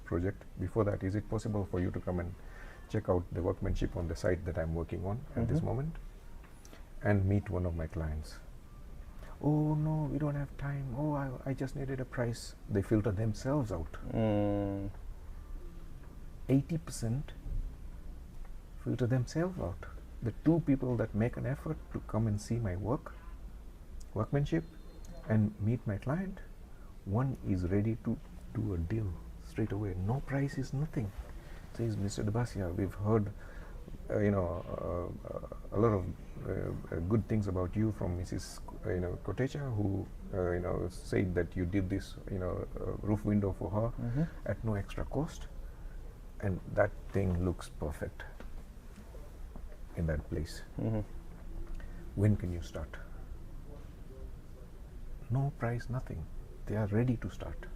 project. Before that, is it possible for you to come and check out the workmanship on the site that I'm working on at this moment? And meet one of my clients. Oh no, we don't have time. Oh, I just needed a price. They filter themselves out. 80% filter themselves out. The two people that make an effort to come and see my workmanship, and meet my client, one is ready to do a deal straight away. No price is nothing. Says, Mr. Dabasia, we've heard a lot of good things about you from Mrs. Kotecha, who said that you did this roof window for her at no extra cost, and that thing looks perfect in that place. When can you start? No price, nothing. They are ready to start.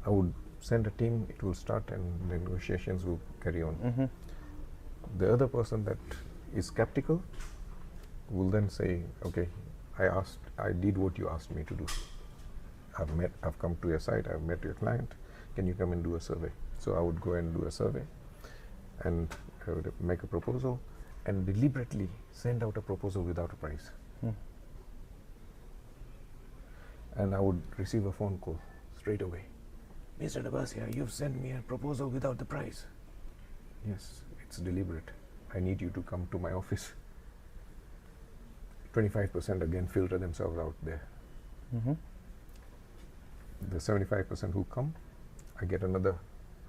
I would send a team, it will start, and the negotiations will carry on. The other person that is skeptical will then say, okay, I did what you asked me to do. I've come to your site, I've met your client, can you come and do a survey? So I would go and do a survey, and I would make a proposal, and deliberately send out a proposal without a price. And I would receive a phone call straight away. Mr. Dabasia, you've sent me a proposal without the price. Yes, it's deliberate. I need you to come to my office. 25% again filter themselves out there. The 75% who come, I get another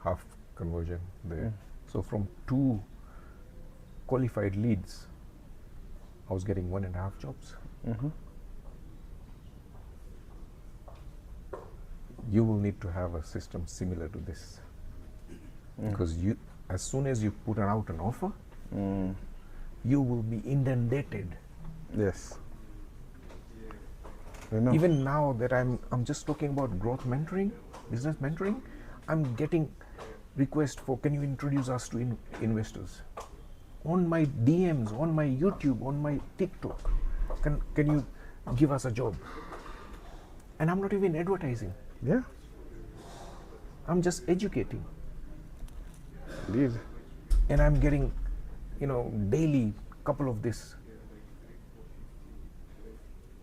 half conversion there. So from 2 qualified leads, I was getting 1.5 jobs. You will need to have a system similar to this, because as soon as you put out an offer, you will be inundated. Yes. Even now that I'm just talking about growth mentoring, business mentoring, I'm getting requests for, can you introduce us to investors? On my DMs, on my YouTube, on my TikTok, can you give us a job? And I'm not even advertising. Yeah. I'm just educating. Indeed. And I'm getting, daily couple of these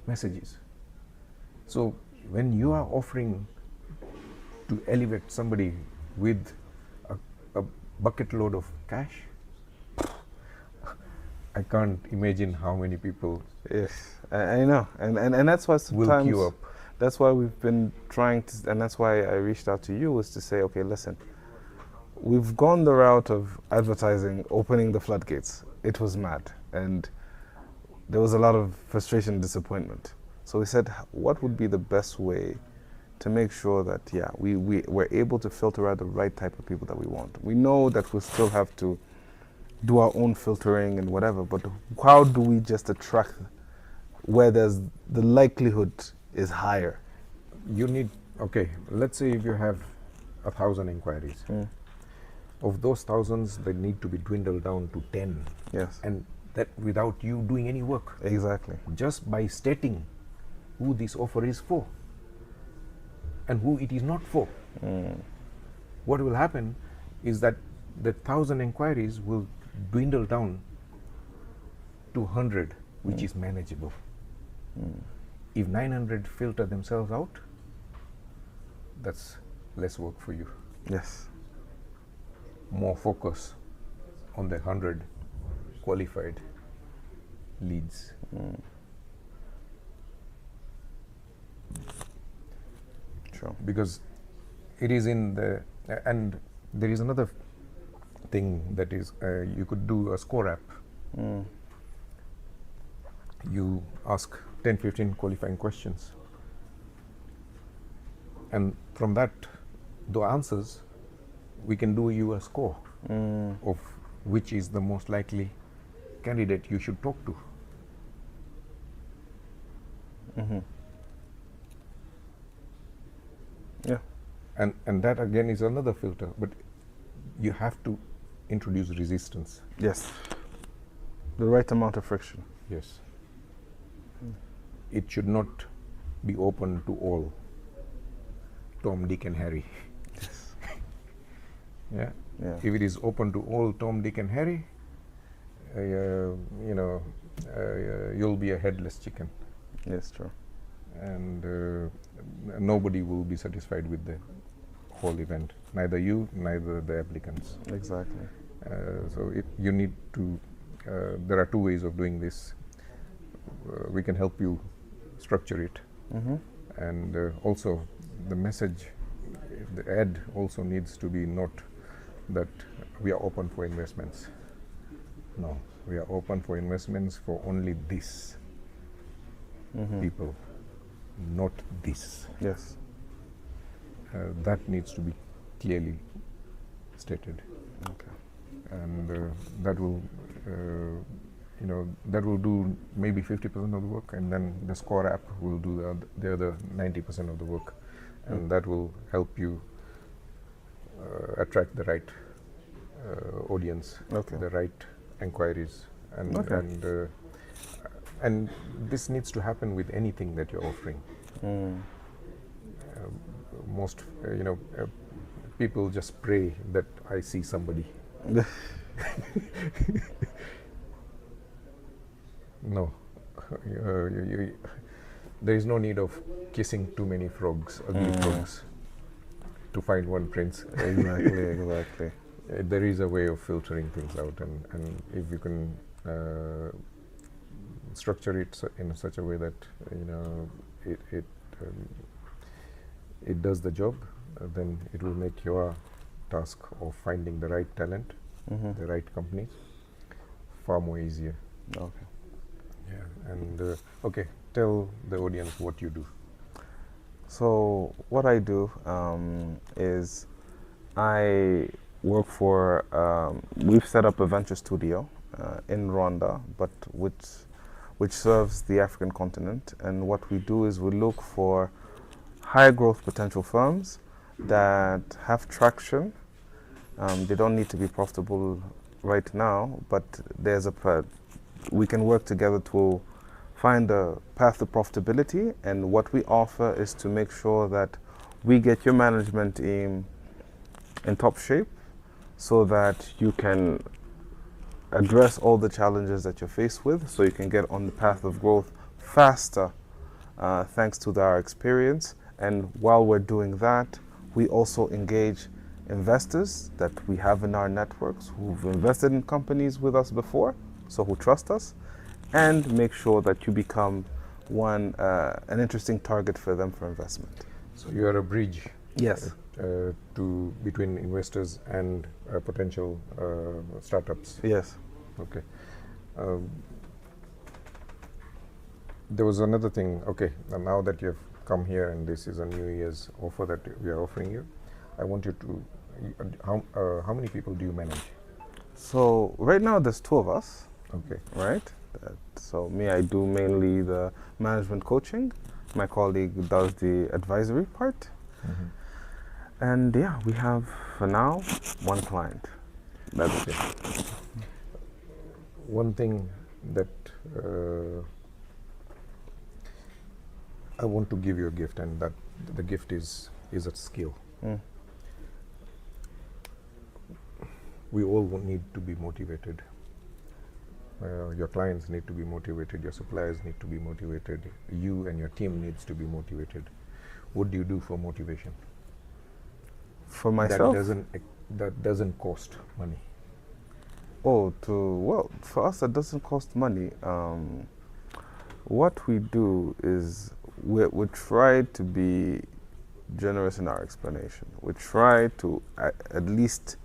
messages. So when you are offering to elevate somebody with a bucket load of cash, I can't imagine how many people. Yes, I know, and that's why sometimes will queue up. That's why we've been trying to, and that's why I reached out to you, was to say, okay, listen, we've gone the route of advertising, opening the floodgates. It was mad, and there was a lot of frustration and disappointment. So we said, what would be the best way to make sure that, we're able to filter out the right type of people that we want. We know that we still have to do our own filtering and whatever, but how do we just attract where there's the likelihood is higher? You need, let's say if you have 1,000 inquiries. Of those thousands, they need to be dwindled down to 10. Yes. And that without you doing any work. Exactly. Just by stating who this offer is for and who it is not for. What will happen is that the 1,000 inquiries will dwindle down to 100, which is manageable. If 900 filter themselves out, that's less work for you. Yes. More focus on the 100 qualified leads. Sure. Because it is in the, and there is another thing that is, you could do a score app. You ask 10-15 qualifying questions, and from that, the answers, we can do you a score of which is the most likely candidate you should talk to. Yeah. And that again is another filter, but you have to introduce resistance. Yes. The right amount of friction. Yes. It should not be open to all. Tom, Dick and Harry. Yes. Yeah. Yeah. If it is open to all Tom, Dick, and Harry, you'll be a headless chicken, Yes, true. and nobody will be satisfied with the whole event. Neither you, neither the applicants. Exactly. So you need to. There are two ways of doing this. We can help you structure it, and also the message, the ad also needs to be not that we are open for investments. No, we are open for investments for only this people, not this. Yes. That needs to be clearly stated, Okay. and that will, that will do maybe 50% of the work, and then the Score app will do the other 90% of the work, and that will help you attract the right audience, Okay. the right enquiries, and Okay. and this needs to happen with anything that you're offering. Most people just pray that I see somebody. No, there is no need of kissing too many frogs, ugly frogs, to find one prince. Exactly. Exactly. There is a way of filtering things out, and if you can structure it in such a way that it does the job, then it will make your task of finding the right talent, the right companies, far more easier. Okay. Yeah, and okay, tell the audience what you do. So what I do is I work for. We've set up a venture studio in Rwanda, but which serves the African continent. And what we do is we look for high growth potential firms that have traction. They don't need to be profitable right now, but we can work together to find a path to profitability. And what we offer is to make sure that we get your management team in top shape so that you can address all the challenges that you're faced with, so you can get on the path of growth faster thanks to our experience. And while we're doing that, we also engage investors that we have in our networks who've invested in companies with us before, so who trust us, and make sure that you become an interesting target for them for investment. So you are a bridge. Yes. Between investors and potential startups. Yes. Okay. There was another thing. Okay, now that you've come here and this is a New Year's offer that we are offering you, I want you to. How many people do you manage? So right now there's two of us. Okay. Right. So me, I do mainly the management coaching. My colleague does the advisory part. And yeah, we have for now one client. That's it. One thing that I want to give you a gift, and that the gift is a skill. We all need to be motivated. Your clients need to be motivated. Your suppliers need to be motivated. You and your team needs to be motivated. What do you do for motivation? For myself, that doesn't cost money. For us that doesn't cost money. What we do is we try to be generous in our explanation. We try to at least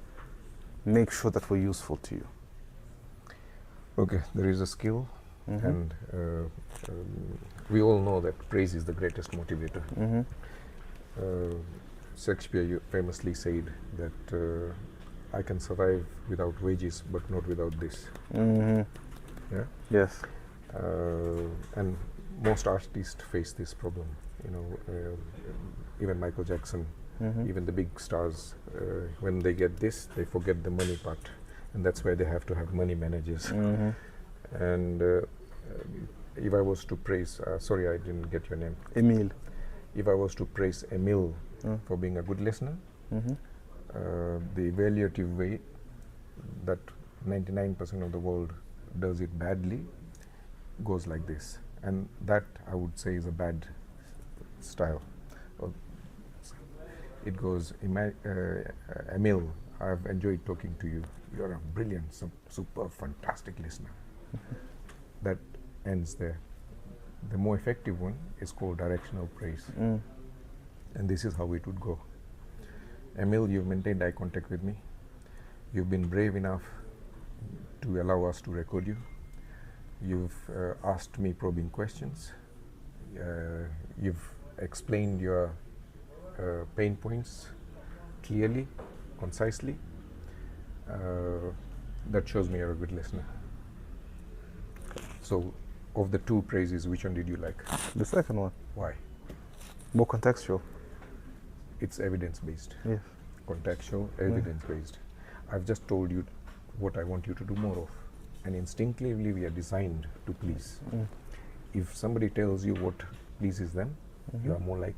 make sure that we're useful to you. Okay, there is a skill, and we all know that praise is the greatest motivator. Shakespeare famously said that I can survive without wages, but not without this. Yeah. Yes. And most artists face this problem. Even Michael Jackson, even the big stars, when they get this, they forget the money part, and that's why they have to have money managers. And if I was to praise, sorry, I didn't get your name. Emile. If I was to praise Emile for being a good listener, the evaluative way that 99% of the world does it badly goes like this, and that I would say is a bad style. Uh, It goes, Emil, I've enjoyed talking to you. You're a brilliant, super, fantastic listener. That ends there. The more effective one is called directional praise. And this is how it would go. Emil, you've maintained eye contact with me. You've been brave enough to allow us to record you. You've asked me probing questions. You've explained your pain points clearly, concisely. That shows me you're a good listener. So, of the two praises, which one did you like? The second one. Why? More contextual. It's evidence-based. Yes. Contextual, evidence-based. I've just told you what I want you to do more of. And instinctively, we are designed to please. If somebody tells you what pleases them, you are more like,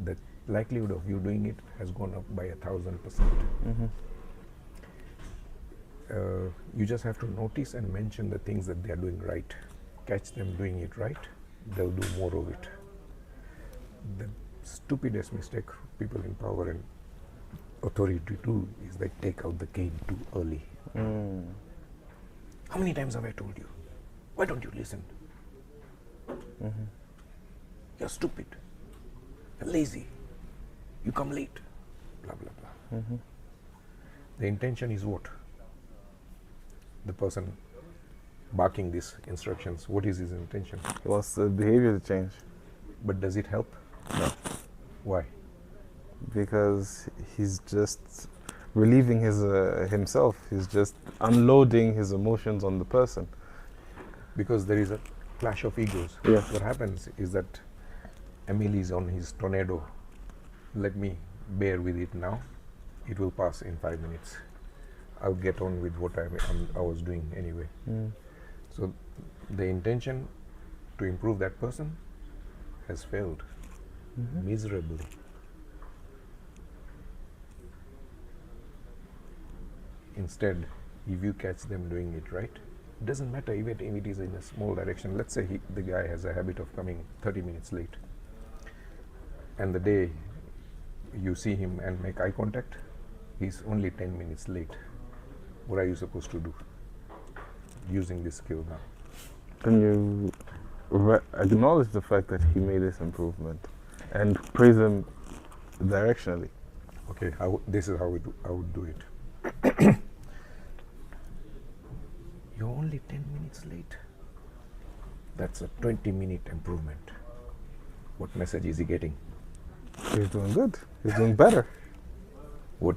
the likelihood of you doing it has gone up by 1,000%. You just have to notice and mention the things that they are doing right. Catch them doing it right, they'll do more of it. The stupidest mistake people in power and authority do is they take out the cane too early. How many times have I told you? Why don't you listen? You're stupid. You're lazy. You come late. Blah, blah, blah. The intention is what? The person barking these instructions, what is his intention? He wants the behavior to change. But does it help? No. Why? Because he's just relieving his himself. He's just unloading his emotions on the person. Because there is a clash of egos. Yes. What happens is that Emil is on his tornado. Let me bear with it now. It will pass in 5 minutes. I'll get on with what I was doing anyway. So the intention to improve that person has failed miserably. Instead, if you catch them doing it right, it doesn't matter even if it is in a small direction. Let's say the guy has a habit of coming 30 minutes late, and the day you see him and make eye contact, he's only 10 minutes late. What are you supposed to do using this skill now? Can you acknowledge the fact that he made this improvement and praise him directionally? Okay, this is how I would do it. You're only 10 minutes late. That's a 20-minute improvement. What message is he getting? He's doing good. He's doing better. What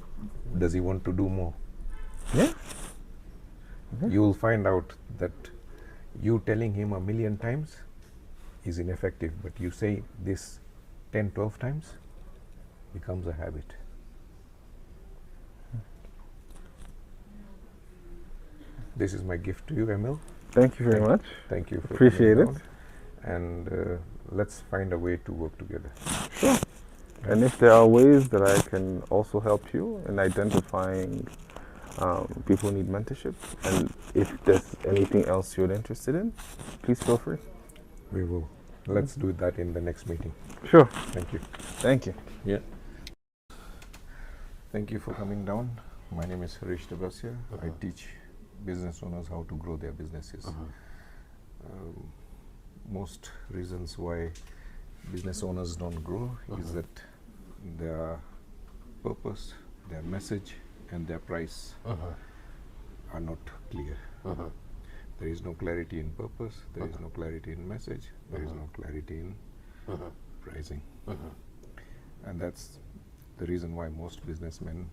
does he want to do more? Yeah. You will find out that you telling him 1,000,000 times is ineffective, but you say this 10, 12 times, becomes a habit. This is my gift to you, Emil. Thank you very much. Thank you for Appreciate coming it. down. And let's find a way to work together. Sure. And if there are ways that I can also help you in identifying people who need mentorship, and if there's anything else you're interested in, please feel free. We will. Let's do that in the next meeting. Sure. Thank you. Thank you. Yeah. Thank you for coming down. My name is Harish Devasya. I teach business owners how to grow their businesses. Most reasons why business owners don't grow is that their purpose, their message, and their price are not clear. There is no clarity in purpose, there is no clarity in message, there is no clarity in pricing. And that's the reason why most businessmen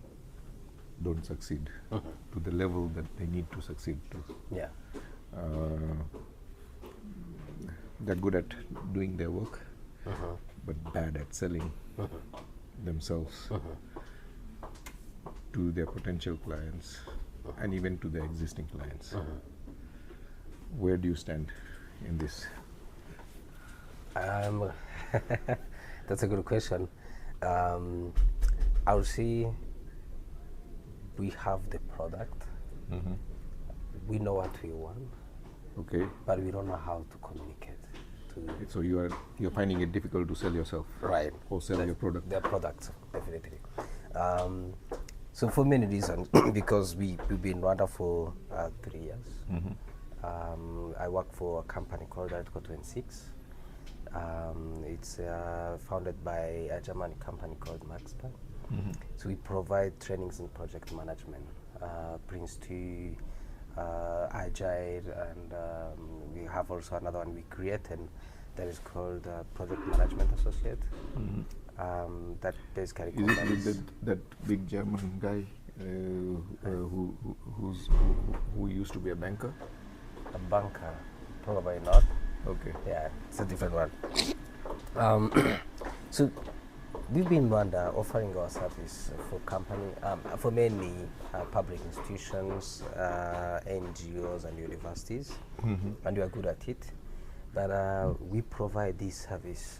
don't succeed to the level that they need to succeed to. Yeah. They're good at doing their work, but bad at selling themselves to their potential clients and even to their existing clients. Where do you stand in this? That's a good question. I would see we have the product, Mm-hmm. we know what we want, Okay. but we don't know how to communicate to So you're finding it difficult to sell yourself, right or sell your product. their products, definitely. So for many reasons, because we've been in Rwanda for 3 years. I work for a company called Article 26. It's founded by a German company called Maxbank. So we provide trainings in project management, brings to agile, and we have also another one we created that is called Project Management Associate. That basically Is it combines with that big German guy who used to be a banker? a banker, probably not. Okay. Yeah, it's a different one. So we've been in Rwanda offering our service for company, for mainly public institutions, NGOs, and universities, and we are good at it. But we provide this service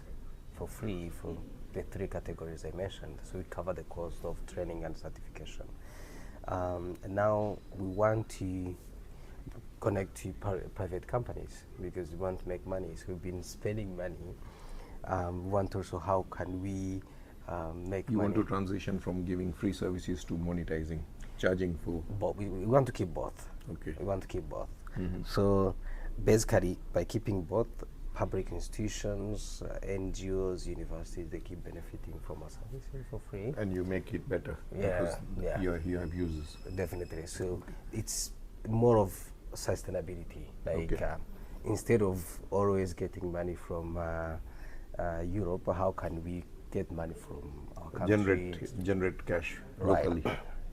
for free for the 3 categories I mentioned. So we cover the cost of training and certification. And now we want to connect to private companies because we want to make money. So we've been spending money. We want also how can we make You money. want to transition from giving free services to monetizing, charging for. But we want to keep both. Okay. We want to keep both. So basically, by keeping both, public institutions, NGOs, universities, they keep benefiting from our services for free. And you make it better Yeah, because yeah. you have users. Definitely. So it's more of sustainability. Like Okay. instead of always getting money from Europe, how can we get money from our country? Generate cash Right. locally.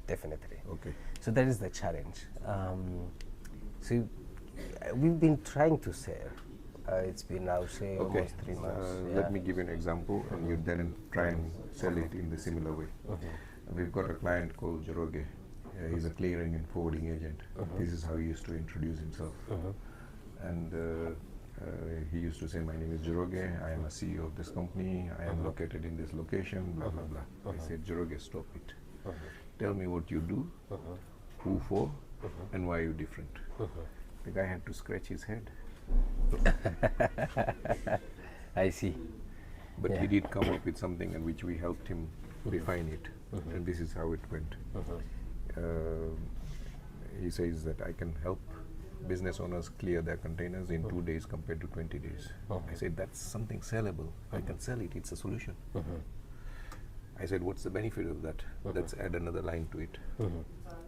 Definitely. Okay. So that is the challenge. So we've been trying to sell. It's been, I would say, Okay. almost 3 months. Let me give you an example, and you then try and sell it in the similar way. We've got a client called Joroge. He's a clearing and forwarding agent. This is how he used to introduce himself. And he used to say, "My name is Joroge. I am a CEO of this company. I am located in this location, blah, blah, blah." I said, "Joroge, stop it. Tell me what you do, who for, and why you're different." The guy had to scratch his head. I see. But Yeah. he did come up with something in which we helped him refine it. And this is how it went. He says that I can help business owners clear their containers in 2 days compared to 20 days. I said, that's something sellable. I can sell it. It's a solution. I said, what's the benefit of that? Let's add another line to it.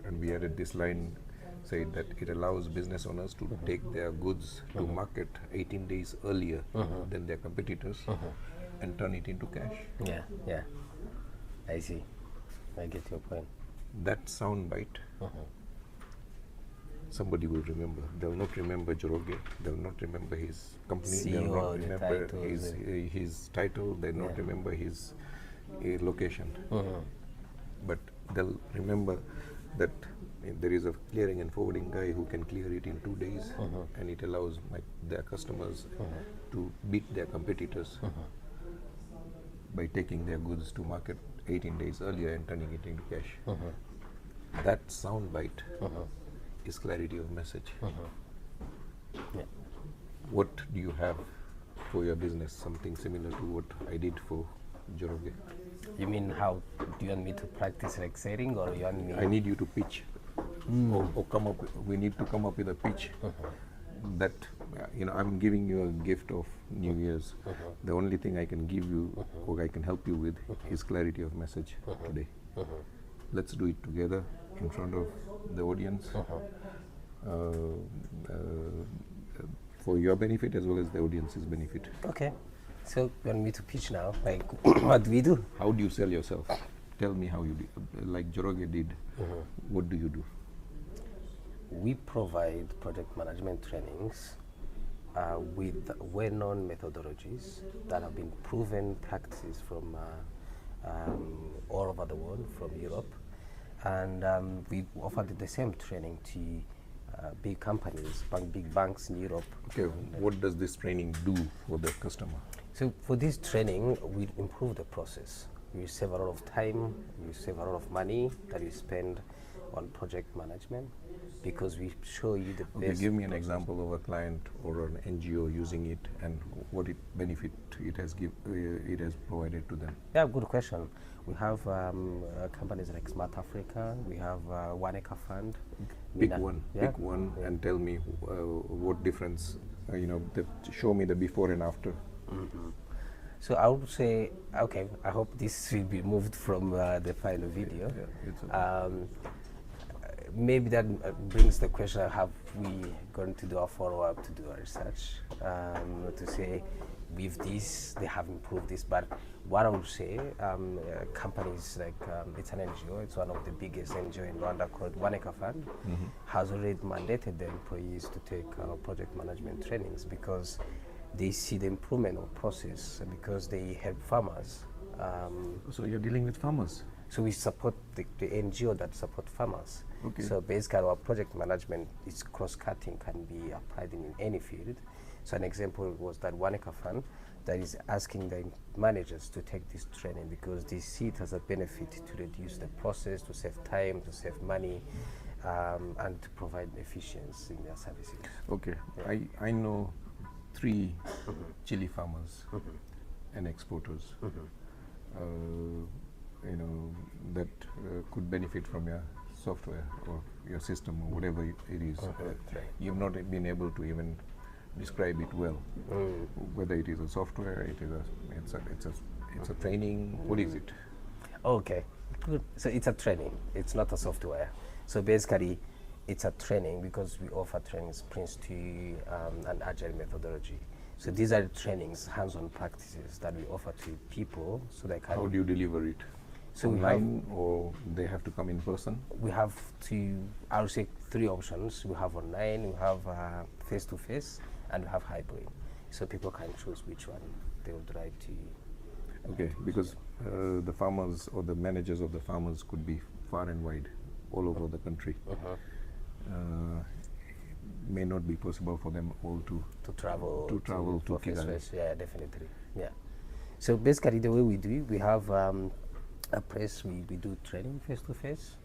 And we added this line, said that it allows business owners to take their goods to market 18 days earlier than their competitors and turn it into cash. Yeah, yeah. I see. I get your point. That sound bite, somebody will remember. They'll not remember Joroge. They'll not remember his company. They'll CEO, not the remember titles, his title. They'll not Yeah. remember his location. But they'll remember that there is a clearing and forwarding guy who can clear it in 2 days, and it allows their customers to beat their competitors by taking their goods to market 18 days earlier and turning it into cash. That sound bite is clarity of message. Yeah. What do you have for your business? Something similar to what I did for Joroge. You mean how do you want me to practice like selling, or you want me? I need you to pitch, or come up. We need to come up with a pitch that I'm giving you a gift of New Year's. The only thing I can give you, or I can help you with, is clarity of message today. Let's do it together in front of the audience, for your benefit as well as the audience's benefit. Okay. So you want me to pitch now? Like, what do we do? How do you sell yourself? Tell me how you do. Like Joroge did. What do you do? We provide project management trainings with well-known methodologies that have been proven practices from all over the world, from Europe. And we offered the same training to big companies, big banks in Europe. Okay, what does this training do for the customer? So for this training, we improve the process. You save a lot of time, you save a lot of money that you spend on project management because we show you the Okay, best. give me an example of a client or an NGO using it and what benefit it has provided to them. Yeah, good question. We have companies like Smart Africa. We have 1 Acre Fund. Pick Mina- one, yeah, pick one, yeah. and tell me what difference. Show me the before and after. So I would say, okay, I hope this will be moved from the final video. Yeah, it's okay. Maybe that brings the question, have we going to do a follow-up to do a research to say with this they have improved this, but what I would say, companies like it's an NGO, it's one of the biggest NGO in Rwanda called 1 Acre Fund, has already mandated their employees to take project management trainings because they see the improvement of process because they help farmers. So you're dealing with farmers. So we support the NGO that support farmers. Okay. So basically our project management is cross-cutting, can be applied in any field. So an example was that 1 Acre Fund that is asking the managers to take this training because they see it as a benefit to reduce the process, to save time, to save money, and to provide efficiency in their services. Okay, I know 3 chili farmers and exporters. That could benefit from your software or your system or whatever it is. You've not been able to even describe it well. Whether it is a software, it's a training. What is it? Okay, good. So it's a training. It's not a software. So basically, it's a training because we offer trainings, Prince2 and Agile methodology. So these are trainings, hands-on practices that we offer to people so they can. How do you deliver it? So online or they have to come in person? We have I would say 3 options. We have online, we have face-to-face, and we have hybrid. So people can choose which one they would like to. Okay, because the farmers or the managers of the farmers could be far and wide, all over the country. May not be possible for them all to travel to Kigali. face. Yeah, definitely. Yeah. So basically, the way we do it, we have a place we do training face to face,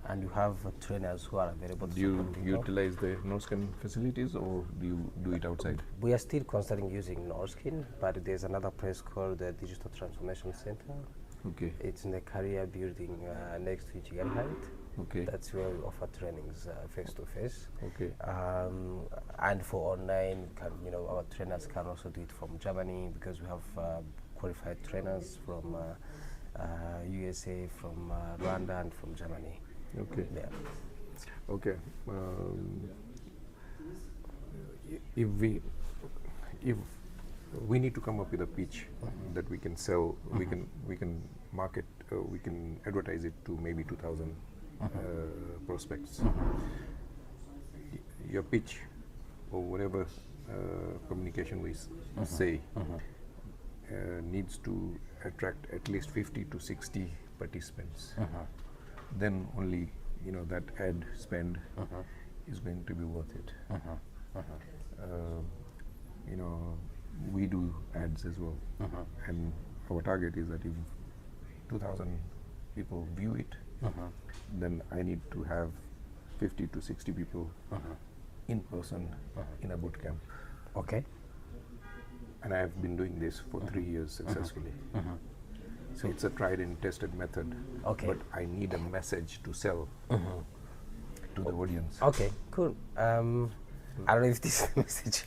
and you have trainers who are available. Do you utilize the Norscan facilities or do you do it outside? We are still considering using Norscan, but there's another place called the Digital Transformation Center. Okay. It's in the career building next to Kigali Height. Okay. That's where we offer trainings face to face. Okay. And for online, our trainers can also do it from Germany because we have qualified trainers from USA, from Rwanda, and from Germany. Okay. Yeah. Okay. If we need to come up with a pitch that we can sell, we can market, we can advertise it to maybe 2,000 prospects. Your pitch or whatever communication we say needs to attract at least 50 to 60 participants. Then only that ad spend is going to be worth it. We do ads as well, and our target is that if 2,000 people view it, then I need to have 50 to 60 people in person in a boot camp. Okay. And I have been doing this for 3 years successfully. So it's a tried and tested method. Okay. But I need a message to sell to the audience. Okay, cool. I don't know if this is a message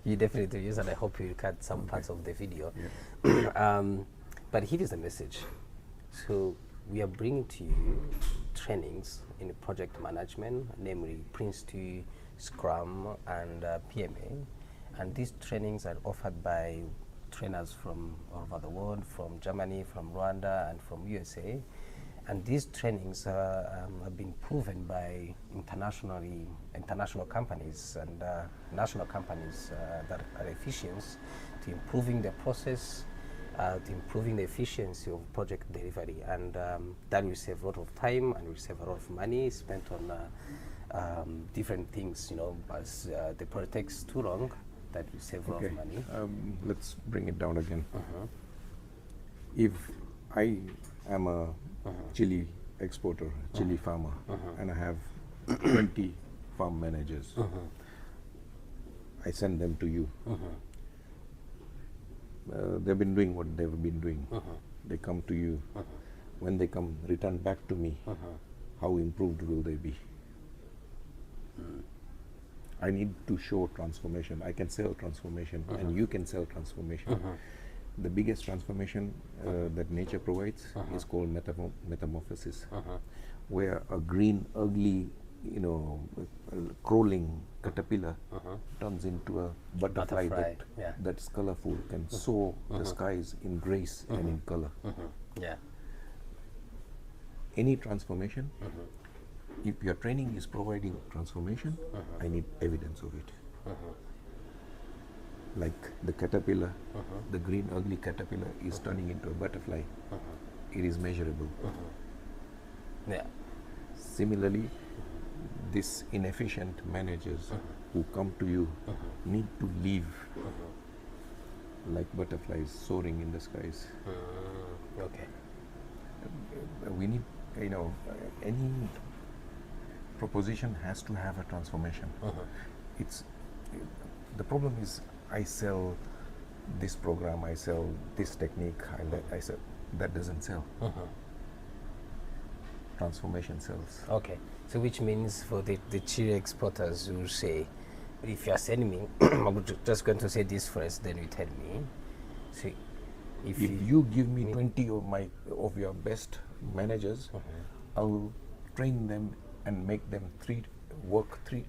you definitely use, and I hope you cut some parts of the video. Yeah. But here is the message. So we are bringing to you trainings in project management, namely Prince2, Scrum, and PMA. And these trainings are offered by trainers from all over the world, from Germany, from Rwanda, and from USA. And these trainings have been proven by international companies and national companies that are efficient to improving the process, to improving the efficiency of project delivery. And that will save a lot of time and will save a lot of money spent on different things. As the project takes too long, that will save a lot of money. Let's bring it down again. If I am a chili exporter, chili farmer, and I have 20 farm managers. I send them to you. They've been doing what they've been doing. They come to you. When they come, return back to me. How improved will they be? I need to show transformation. I can sell transformation, and you can sell transformation. The biggest transformation that nature provides is called metamorphosis, where a green, ugly, crawling caterpillar turns into a butterfly, that's colorful, can soar the skies in grace and in color. Yeah. Any transformation, if your training is providing transformation, I need evidence of it. Like the caterpillar, the green ugly caterpillar is turning into a butterfly. It is measurable. Yeah. Similarly, these inefficient managers who come to you need to leave like butterflies soaring in the skies. Okay. We need, any proposition has to have a transformation. The problem is, I sell this program, I sell this technique, I sell, that doesn't sell. Transformation sells. Okay. So which means for the chili exporters who say, if you're sending me, I'm just going to say this first, then you tell me. So if you give me 20 of your best managers, I will train them and make them work three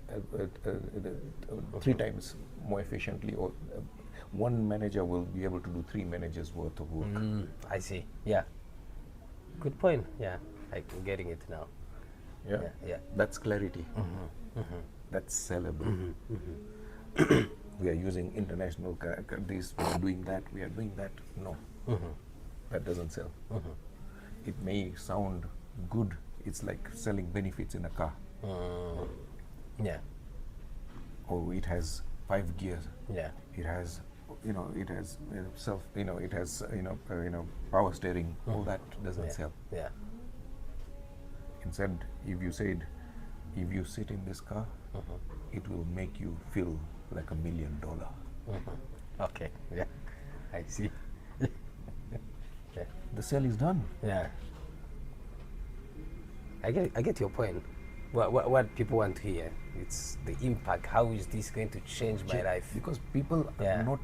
times more efficiently, or one manager will be able to do 3 managers worth of work. I see. Yeah. Good point. Yeah, I'm getting it now. Yeah. That's clarity. That's sellable. We are using international this, we are doing that, we are doing that. No, that doesn't sell. It may sound good. It's like selling benefits in a car. Yeah. Or it has 5 gears. Yeah. It has, it has it has, power steering. All that doesn't sell. Yeah. Instead, if you said, if you sit in this car, it will make you feel like $1 million. Okay. Yeah. I see. Yeah. The sale is done. Yeah. I get your point. What people want to hear, it's the impact. How is this going to change my life? Because people are not,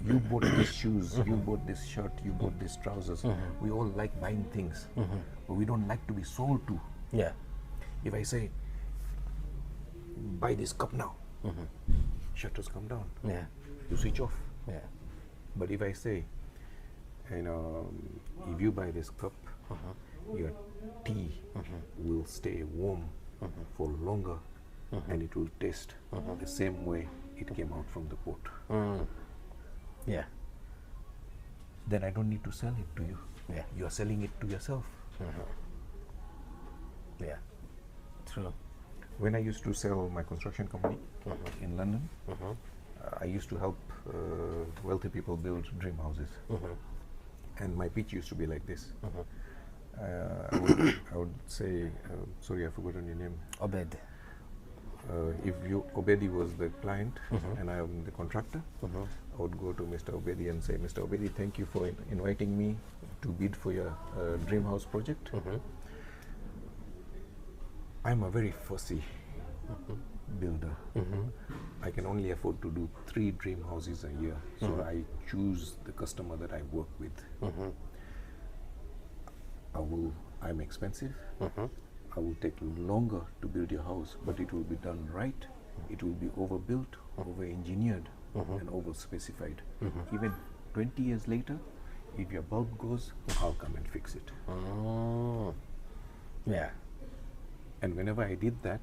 you bought these shoes, you bought this shirt, you bought these trousers. We all like buying things, but we don't like to be sold to. Yeah. If I say, buy this cup now, shutters come down. Yeah. You switch off. Yeah. But if I say, if you buy this cup, your tea will stay warm for longer, and it will taste the same way it came out from the pot. Yeah. Then I don't need to sell it to you. Yeah. You are selling it to yourself. Yeah. True. When I used to sell my construction company in London, I used to help wealthy people build dream houses. And my pitch used to be like this. I would say, sorry, I've forgotten your name. Obed. If Obedi was the client and I am the contractor, I would go to Mr. Obedi and say, Mr. Obedi, thank you for inviting me to bid for your dream house project. I'm a very fussy builder. I can only afford to do 3 dream houses a year, so I choose the customer that I work with. I'm expensive. I will take longer to build your house, but it will be done right. It will be overbuilt, over-engineered, and over-specified. Even 20 years later, if your bulb goes, I'll come and fix it. Yeah. And whenever I did that,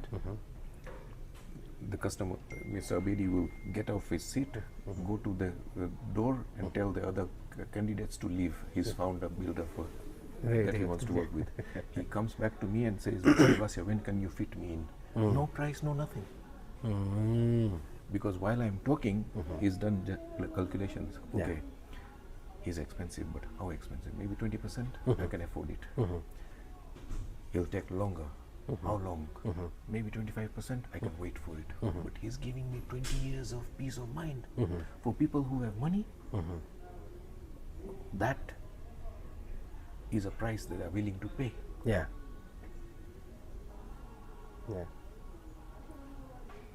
the customer, Mr. Abedi, will get off his seat, go to the door and tell the other candidates to leave. He's found a builder that he wants to work with. He comes back to me and says, Mr. Vasya, when can you fit me in? No price, no nothing. Because while I'm talking, he's done calculations. Okay, he's expensive, but how expensive? Maybe 20%? I can afford it. He'll take longer. How long? Maybe 25%. I can wait for it. But he's giving me 20 years of peace of mind. For people who have money, that is a price that they're willing to pay. Yeah. Yeah.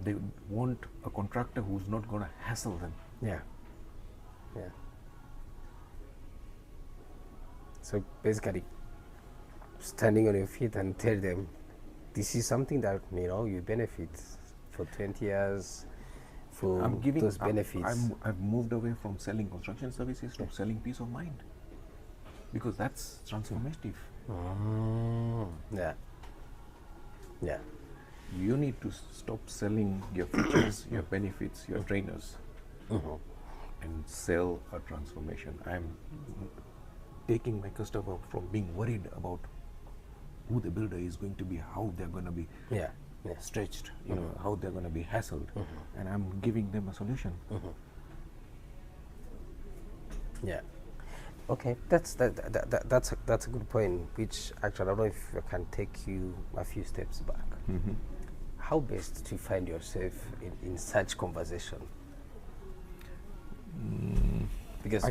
They want a contractor who's not going to hassle them. Yeah. Yeah. So basically, standing on your feet and tell them, this is something that you benefit for 20 years. For I'm giving those benefits. I've moved away from selling construction services to selling peace of mind, because that's transformative. Yeah. Yeah. You need to stop selling your features, your benefits, your trainers, and sell a transformation. I'm taking my customer from being worried about who the builder is going to be, how they're going to be stretched, how they're going to be hassled, and I'm giving them a solution. Yeah. Okay, that's a good point. Which actually, I don't know if I can take you a few steps back. How best to find yourself in such conversation? Because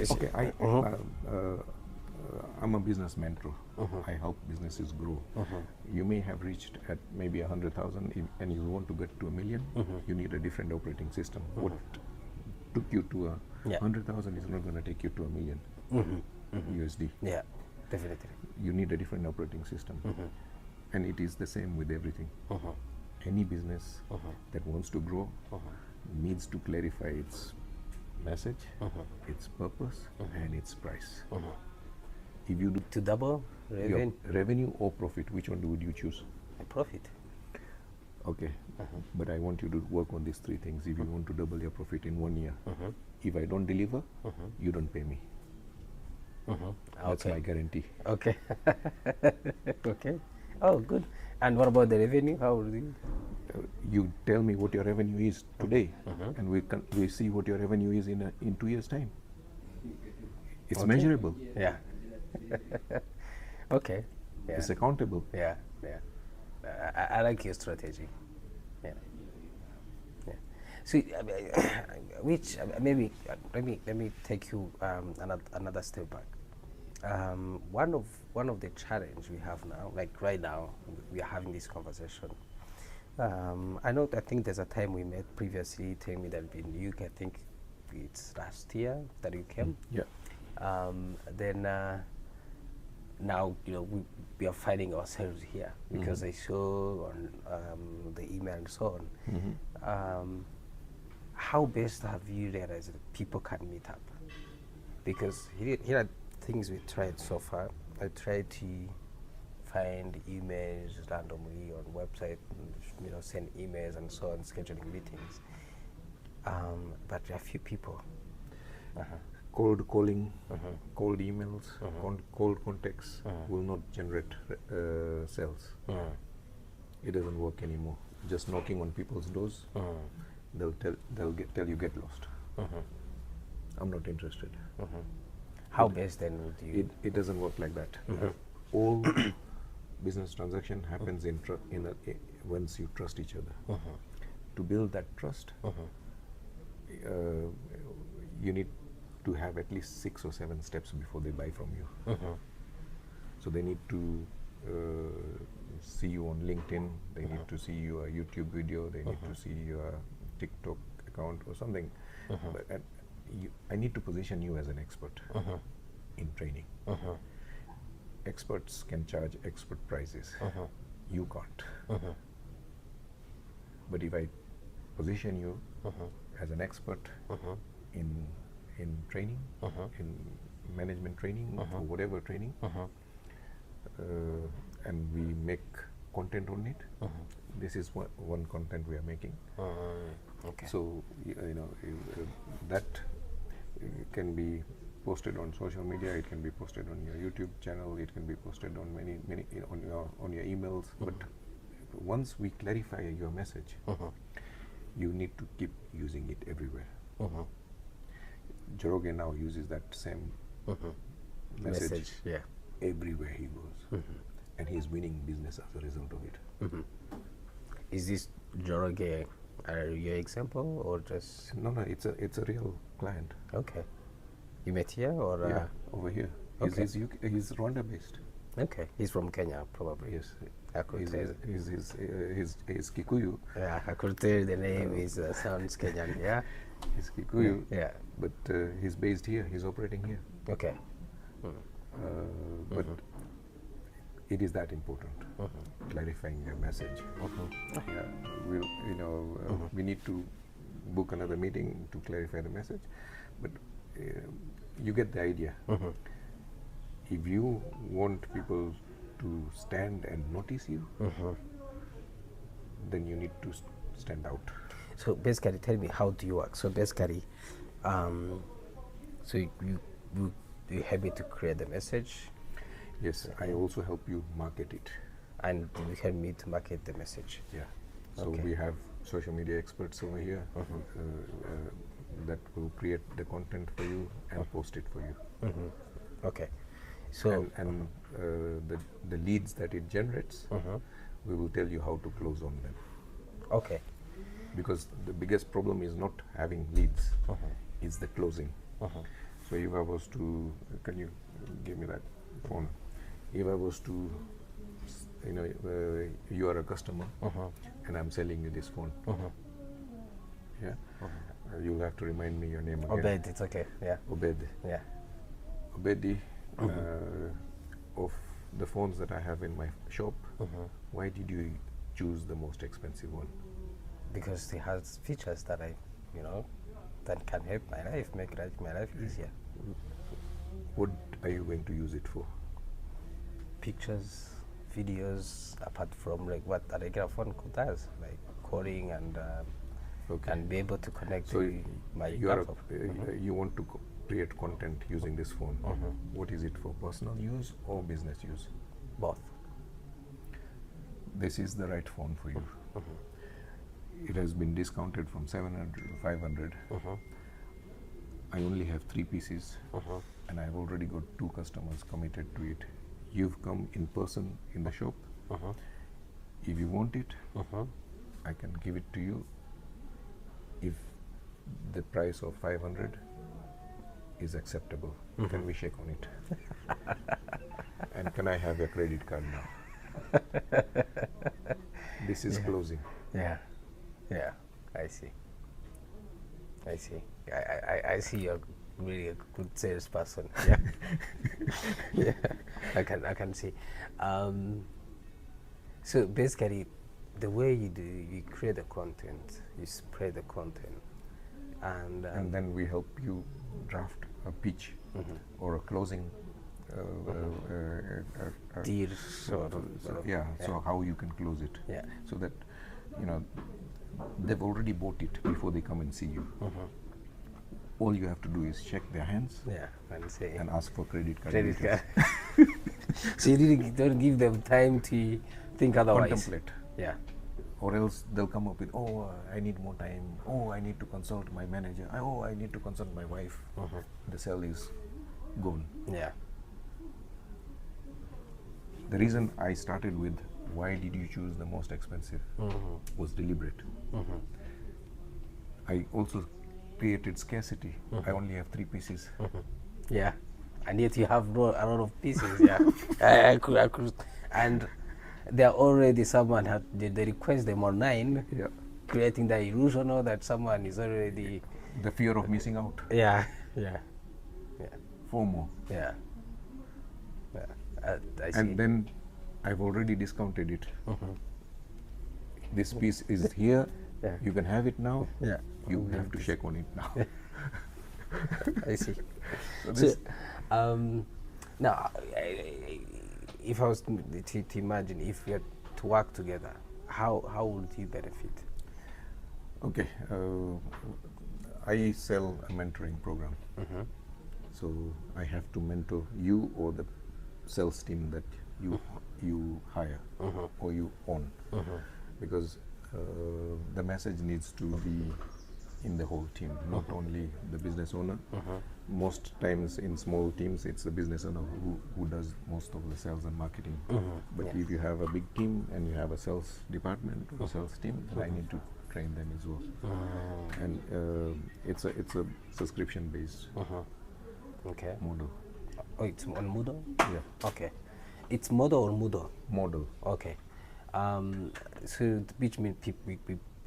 I'm a business mentor. I help businesses grow. You may have reached at maybe 100,000 and you want to get to 1 million. You need a different operating system. What took you to 100,000 is not going to take you to 1 million USD. Yeah, definitely. You need a different operating system. And it is the same with everything. Any business that wants to grow needs to clarify its message, its purpose, and its price. If you do To double your revenue or profit, which one would you choose? Profit. Okay, but I want you to work on these 3 things. If you want to double your profit in 1 year, if I don't deliver, you don't pay me. That's my guarantee. Okay. Okay. Oh, good. And what about the revenue? How will you? You tell me what your revenue is today, and we see what your revenue is in 2 years' time. It's measurable. Yeah. Okay. Yeah. It's accountable. Yeah. Yeah. I like your strategy. Yeah. Yeah. So, which maybe let me take you another step back. One of the challenge we have now, like right now, we are having this conversation. I think there's a time we met previously, telling me that in the UK, I think it's last year that you came. Yeah. Then now we are finding ourselves here because I saw on the email and so on. How best have you realized that people can meet up? Because here are things we tried so far. I tried to find emails randomly on website, send emails and so on, scheduling meetings. But there are few people. Cold calling, cold emails, cold contacts will not generate sales. It doesn't work anymore. Just knocking on people's doors, they'll tell you get lost. I'm not interested. How best then would you? It doesn't work like that. All business transaction happens once you trust each other. To build that trust, you need to have at least 6 or 7 steps before they buy from you. So they need to see you on LinkedIn, they need to see your YouTube video, they need to see your TikTok account or something. But I need to position you as an expert in training. Experts can charge expert prices. You can't. But if I position you as an expert in training, in management training, or whatever training, and we make content on it, this is one content we are making. Okay. So that can be posted on social media, it can be posted on your YouTube channel, it can be posted on many on your emails. But once we clarify your message, you need to keep using it everywhere. Joroge now uses that same message Yeah. everywhere he goes, and he's winning business as a result of it. Is this Joroge your example or just No, it's a real client. okay? You met here or Yeah, over here. okay. He's Rwanda based. Okay, he's from Kenya probably. Yes, I could tell. he's Kikuyu. Yeah, I could tell the name is sounds Kenyan. Yeah. He's Kikuyu. Yeah. But he's based here. He's operating here. Okay. But it is that important, clarifying the message. Yeah, we need to book another meeting to clarify the message, but you get the idea. If you want people to stand and notice you, then you need to stand out. So basically, tell me, how do you work? So basically, so you help me to create the message, Yes, I also help you market it. and you help me to market the message. Yeah. So Okay. we have social media experts over here that will create the content for you and post it for you. Okay. So And the leads that it generates, we will tell you how to close on them. okay. Because the biggest problem is not having leads, it's the closing. So if I was to, can you give me that phone? If I was to, you are a customer and I'm selling you this phone. Yeah, you'll have to remind me your name again. Obed, it's okay. Yeah. Obed. Yeah. Obedi, of the phones that I have in my shop, why did you choose the most expensive one? Because it has features that that can help my life, make my life easier. What are you going to use it for? Pictures, videos, apart from like what a regular phone does, like calling and Okay. and be able to connect So to my you are laptop. you want to create content using this phone. What is it for, personal use or business use? Both. This is the right phone for you. It has been discounted from 700 to 500. I only have 3 pieces and I've already got 2 customers committed to it. You've come in person in the shop. If you want it, I can give it to you if the price of 500 is acceptable. Can we shake on it? And can I have your credit card now? This is closing. Yeah. Yeah. I see. I see. I see you're really a good salesperson. Yeah. Yeah. I can see. So basically, the way you do, you create the content, you spread the content, and then we help you draft a pitch or a closing deal so how you can close it. Yeah. So that they've already bought it before they come and see you. All you have to do is shake their hands and say and ask for credit card credit details. card. So you really don't give them time to think otherwise. Contemplate. Yeah. Or else they'll come up with, I need more time. I need to consult my manager. I need to consult my wife. The sale is gone. Yeah. The reason I started with why did you choose the most expensive was deliberate. I also created scarcity. I only have 3 pieces. Yeah. And yet you have a lot of pieces. Yeah. I could, and there already someone had they request them online. Yeah. Creating the illusion that someone is already. The fear of missing out. Yeah. Yeah. Yeah. FOMO. Yeah. Yeah. I see. And then I've already discounted it. This piece is here. Yeah. You can have it now. Yeah. You have to shake on it now. I see. So So, this now, if I was to imagine, if we had to work together, how would you benefit? okay. I sell a mentoring program. So I have to mentor you or the sales team that you hire or you own, because the message needs to be in the whole team, not only the business owner. Most times in small teams, it's the business owner who does most of the sales and marketing. But Yeah. if you have a big team and you have a sales department or sales team, then I need to train them as well. And it's a subscription based Okay. model. Oh, it's on Moodle? Yeah, Okay. It's Moodle or Moodle? model. Okay. So which means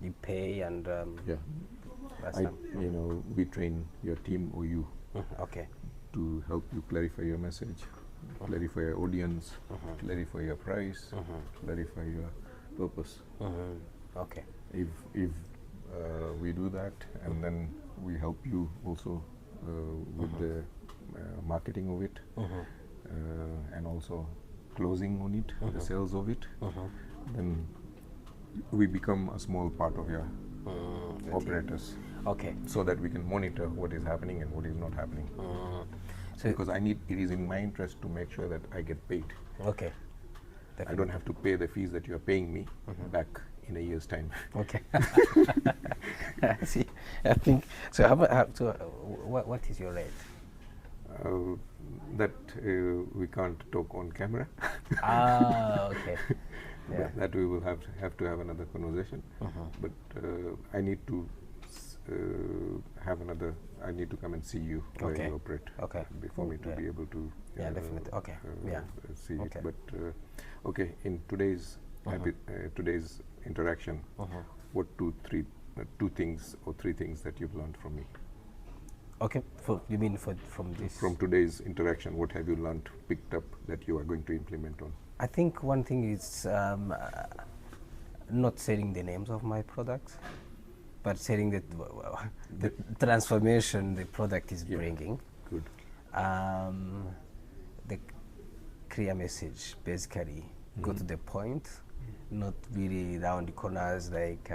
you pay and Yeah, that's we train your team or you okay. to help you clarify your message, clarify your audience, clarify your price, clarify your purpose. Okay. If we do that, and then we help you also with the marketing of it, and also closing on it, the sales of it, then we become a small part of your operators, Okay. so that we can monitor what is happening and what is not happening. So Because it is in my interest to make sure that I get paid. okay. I don't have to pay the fees that you are paying me back in a year's time. Okay. See, I think so. What is your rate? That we can't talk on camera. Okay. Yeah. That we will have to have another conversation. But I need to have another. I need to come and see you where Okay. you operate. Okay. Before me to Yeah. be able to. Yeah, definitely. Okay. Yeah. See Okay. it. But okay, in today's today's interaction, what two things or three things that you've learned from me? Okay. You mean from this? From today's interaction, what have you learned, picked up that you are going to implement on? I think one thing is not saying the names of my products, but saying that the transformation the product is Yeah. bringing. Good. The clear message, basically, go to the point, not really round corners like,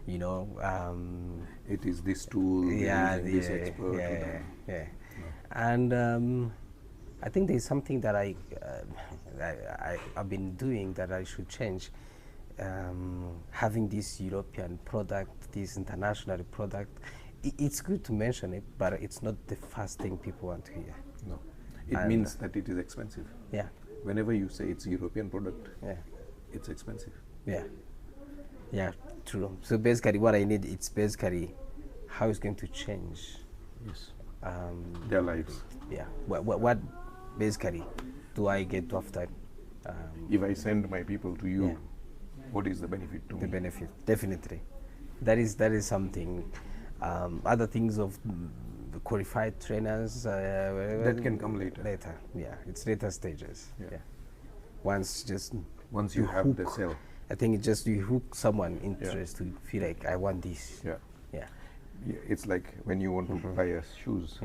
It is this tool, yeah, we're using this expert. yeah. And I think there's something that I've been doing that I should change. Having this European product, this international product, it's good to mention it, but it's not the first thing people want to hear. No. It And means that it is expensive. Yeah, Whenever you say it's a European product, yeah, it's expensive. yeah, yeah, true. So basically what I need, it's basically how it's going to change. Yes. Their lives. Yeah, what basically do I get after If I send my people to you, Yeah. what is the benefit to the me? benefit? Definitely, that is something. Other things of the qualified trainers That can come later. Later, yeah, it's later stages. Yeah. Yeah. Once just Once you have the cell. I think it's just you hook someone interest to feel like I want this. Yeah. Yeah. It's like when you want to buy a shoes,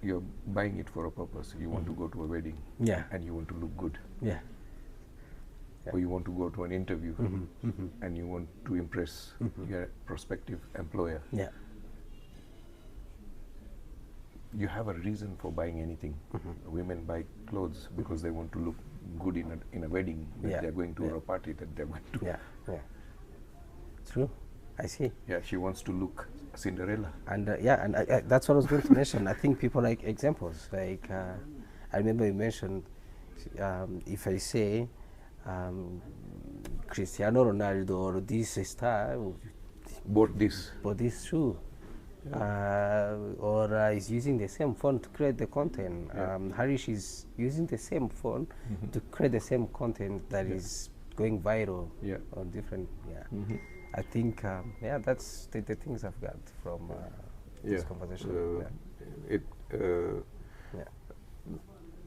you're buying it for a purpose. You want to go to a wedding, Yeah. and you want to look good, Yeah. Yeah. or you want to go to an interview, and you want to impress your prospective employer. Yeah. You have a reason for buying anything. Women buy clothes because they want to look good in a wedding that Yeah. they're going to, Yeah. or a party that they're going to. Yeah. Yeah. True. I see. Yeah, she wants to look Cinderella. And and that's what I was going to mention. I think people like examples. Like I remember you mentioned, if I say Cristiano Ronaldo or this star Bought this. bought this shoe, or is using the same phone to create the content. Yeah. Harish is using the same phone to create the same content that is going viral Yeah. on different. Yeah. I think, that's the things I've got from this conversation. Yeah.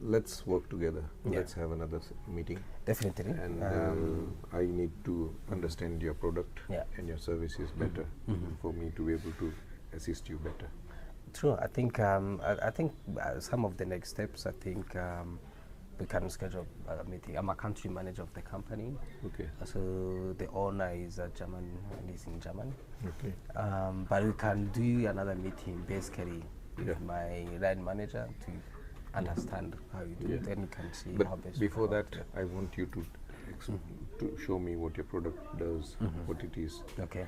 Let's work together. Yeah. Let's have another meeting. Definitely. And I need to understand your product Yeah. and your services better for me to be able to assist you better. True. I think some of the next steps. I think we can schedule a meeting. I'm a country manager of the company. Okay. So the owner is German and he's in Germany. Okay. But we can do another meeting basically with Yeah. my line manager to understand how you do. Yeah. Then you can see But how best. before we that, can I want you to to show me what your product does, what it is. work. Okay.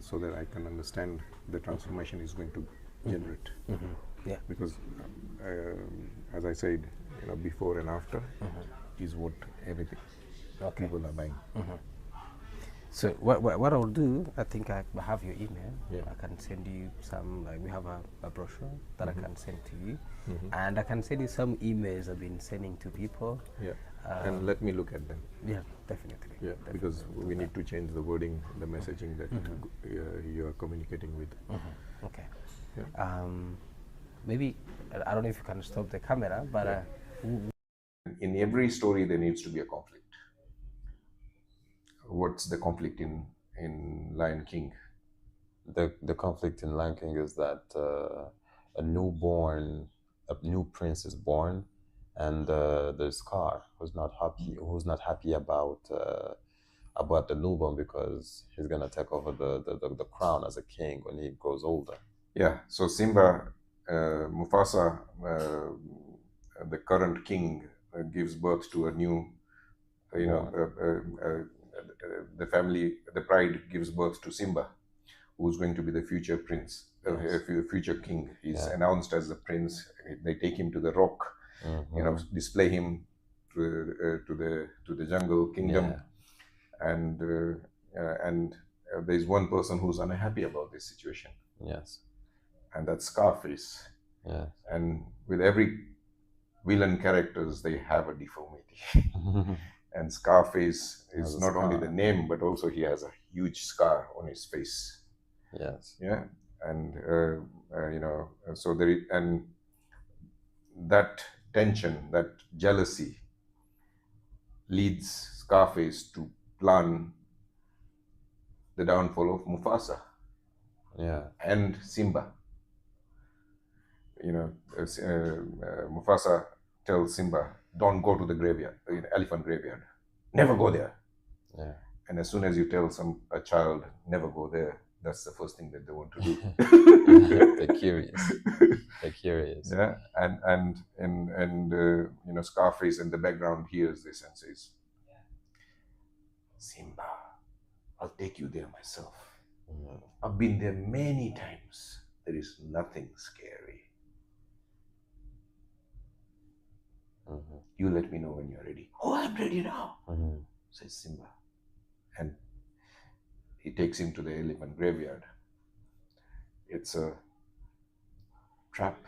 so that I can understand the transformation is going to generate. Yeah. Because, as I said, before and after is what everything Okay. people are buying. So what I'll do, I think I have your email. Yeah. I can send you some, like we have a brochure that I can send to you. And I can send you some emails I've been sending to people. Yeah, and let me look at them. Yeah, definitely. Yeah, because we need to change the wording, the messaging that you are communicating with. Okay. Yeah. Maybe, I don't know if you can stop the camera, but In every story, there needs to be a conflict. What's the conflict in Lion King? The conflict in Lion King is that a new prince is born, and the Scar who's not happy about the newborn because he's gonna take over the crown as a king when he grows older. Yeah, so Simba, Mufasa, the current king, gives birth to a new, the family, the pride gives birth to Simba, who's going to be the future prince, future king. He's announced as the prince. They take him to the rock, display him to the jungle kingdom, and there's one person who's unhappy about this situation. Yes. And that's Scarface. Yeah. And with every villain characters, they have a deformity. And Scarface is not only the name, but also he has a huge scar on his face. Yes. Yeah, and so there is, and that tension, that jealousy, leads Scarface to plan the downfall of Mufasa. Yeah. And Simba. Mufasa tells Simba, "Don't go to the graveyard, elephant graveyard. Never go there." Yeah. And as soon as you tell a child, "Never go there," that's the first thing that they want to do. They're curious. They're curious. Yeah, and Scarface in the background hears this and says, "Simba, I'll take you there myself. I've been there many times. There is nothing scary. You let me know when you're ready." "Oh, I'm ready now," says Simba. And he takes him to the elephant graveyard. It's a trap.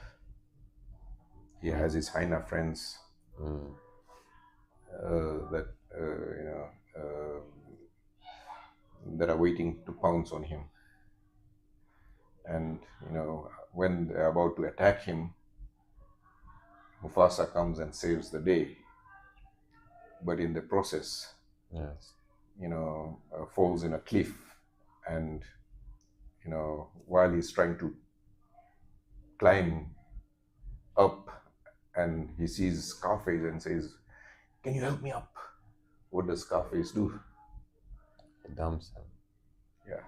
He has his hyena friends that are waiting to pounce on him. And when they're about to attack him, Mufasa comes and saves the day. But in the process, falls in a cliff, and while he's trying to climb up, and he sees Scarface and says, "Can you help me up?" What does Scarface do? He dumps him. Yeah.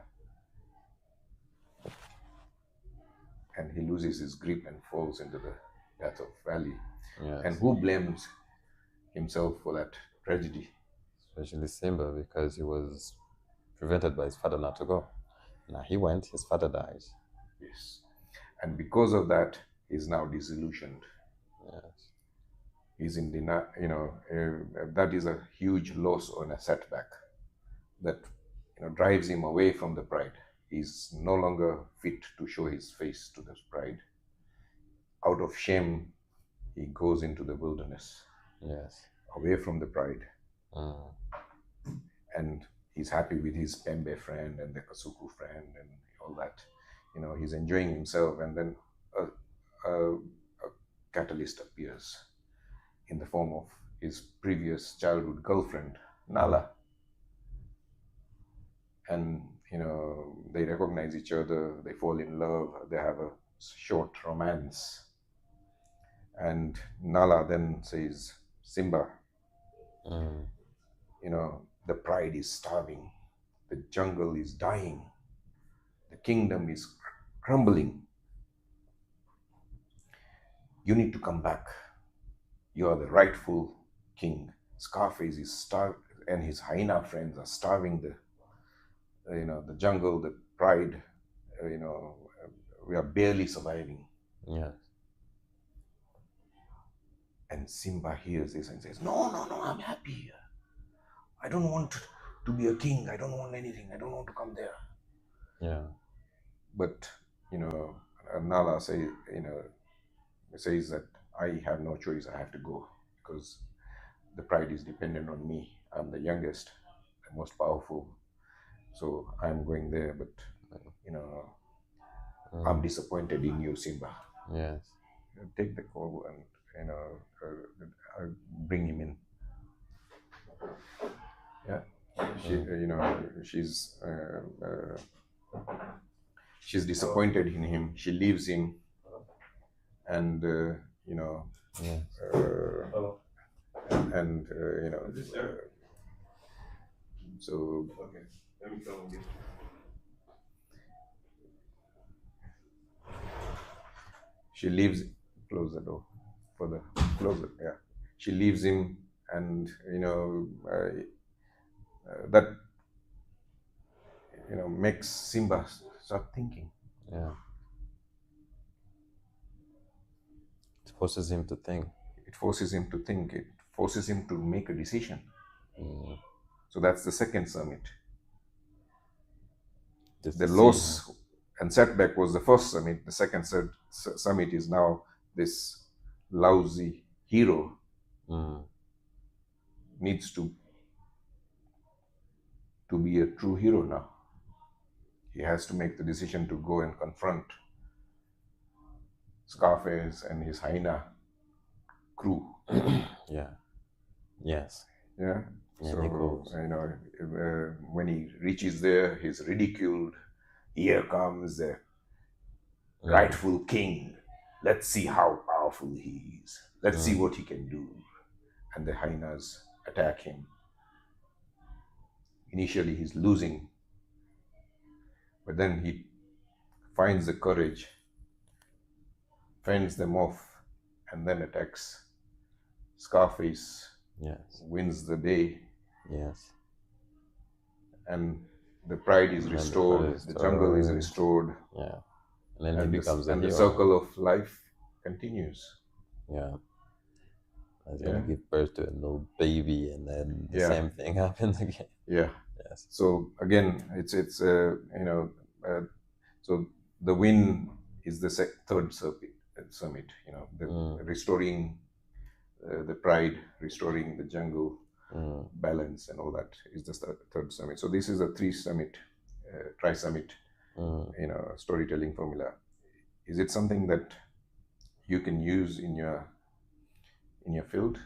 And he loses his grip and falls into the Death of Valley. Yes. And who blames himself for that tragedy? Especially Simba, because he was prevented by his father not to go. Now he went, his father died. Yes. And because of that, he's now disillusioned. Yes. He's in denial, that is a huge loss or a setback that drives him away from the pride. He's no longer fit to show his face to this pride. Out of shame, he goes into the wilderness. Yes. Away from the pride. And he's happy with his Pembe friend and the Kasuku friend and all that. He's enjoying himself, and then a catalyst appears in the form of his previous childhood girlfriend, Nala. And they recognize each other, they fall in love, they have a short romance. And Nala then says, "Simba, the pride is starving, the jungle is dying, the kingdom is crumbling. You need to come back. You are the rightful king. Scarface is starved, and his hyena friends are starving the jungle, the pride, we are barely surviving. Yes. And Simba hears this and says, no, no, no, I'm happy here. I don't want to be a king. I don't want anything. I don't want to come there. Yeah. But, Nala says that I have no choice. I have to go because the pride is dependent on me. I'm the youngest, the most powerful. So I'm going there, but, I'm disappointed in you, Simba. Yes. Take the call and, bring him in. Yeah. She's disappointed in him. She leaves him, and Yes. So she leaves. Close the door. Close it. Yeah. She leaves him, and that makes Simba start thinking. Yeah. It forces him to think. It forces him to think. It forces him to make a decision. Mm. So that's the second summit. This The is loss and setback was the first summit. The second summit is now this lousy hero needs to be a true hero now. He has to make the decision to go and confront Scarface and his hyena crew. Yeah. Yes. Yeah. Yeah, So, when he reaches there, he's ridiculed. Here comes the rightful king. Let's see how powerful he is. Let's see what he can do. And the hyenas attack him. Initially, he's losing. But then he finds the courage, fends them off, and then attacks Scarface. Yes. Wins the day. Yes. And the pride is restored. The jungle is restored. Yeah. And then he becomes a hero. And the circle of life continues. Yeah. He's gonna give birth to a little baby, and then the same thing happens again. Yeah. Yes. So again, it's so the win is the third summit. Restoring the pride, restoring the jungle balance, and all that is the third summit. So this is a tri-summit, storytelling formula. Is it something that you can use in your field?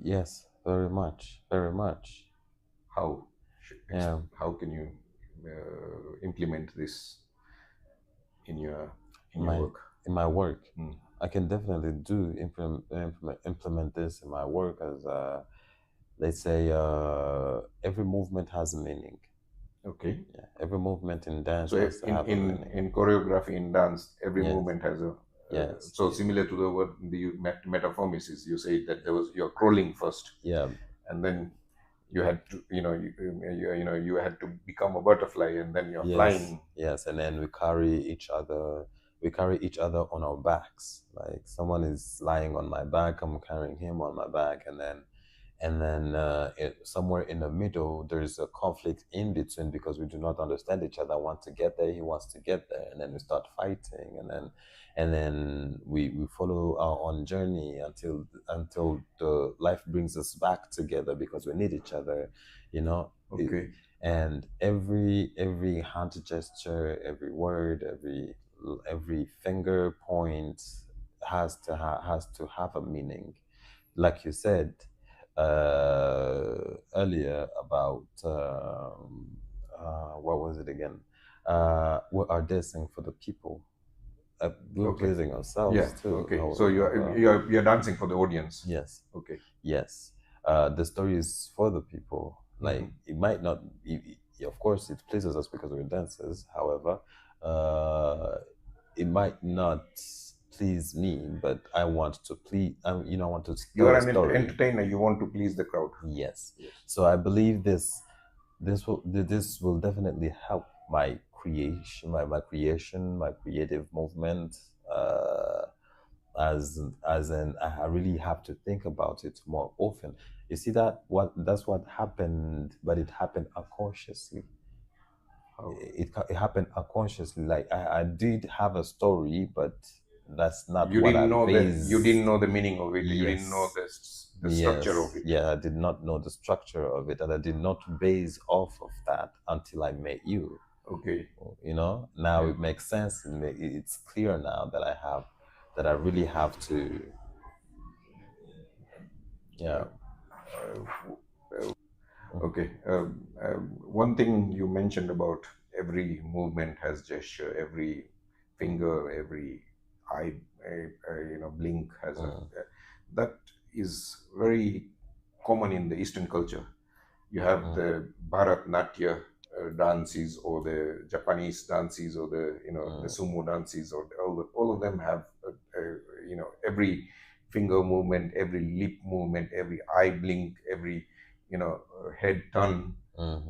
Yes, very much, very much. How? How can you implement this in your work? In my work, I can definitely implement this in my work as they say every movement has a meaning. Okay. Yeah, every movement in dance. So in choreography, in dance, every movement has a. Yes. So similar to the word the metamorphosis, you say that you're crawling first. Yeah. And then you had to you had to become a butterfly, and then you're flying. Yes, and then we carry each other on our backs. Like someone is lying on my back, I'm carrying him on my back, and then somewhere in the middle there's a conflict in between because we do not understand each other. I want to get there, he wants to get there, and then we start fighting, and then we follow our own journey until the life brings us back together because we need each other, Okay. And every hand gesture, every word, every finger point has to have a meaning. Like you said earlier about what was it again? We are dancing for the people. We're pleasing ourselves too. Okay. So you're dancing for the audience. Yes. Okay. Yes. The story is for the people. Like it might not. Of course, it pleases us because we're dancers. However, it might not please me, but I want to please. I want to. You are an entertainer. You want to please the crowd. Yes. So I believe this this will definitely help my creation, my creative movement. As in, I really have to think about it more often. You see that's what happened, but it happened unconsciously. It happened unconsciously. Like I did have a story, but that's not You what I didn't know you didn't based. know the meaning of it. You didn't know Yes, the structure yes, of it. yeah. I did not know the structure of it, and I did not base off of that until I met you. Okay. Now Yeah. it makes sense. It's clear now that I really have to. Yeah. Okay. One thing you mentioned about every movement has gesture, every finger, every eye, blink has a. That is very common in the Eastern culture. You have the Bharatnatyam dances, or the Japanese dances, or the sumo dances, or all of them have every finger movement, every lip movement, every eye blink, every head turn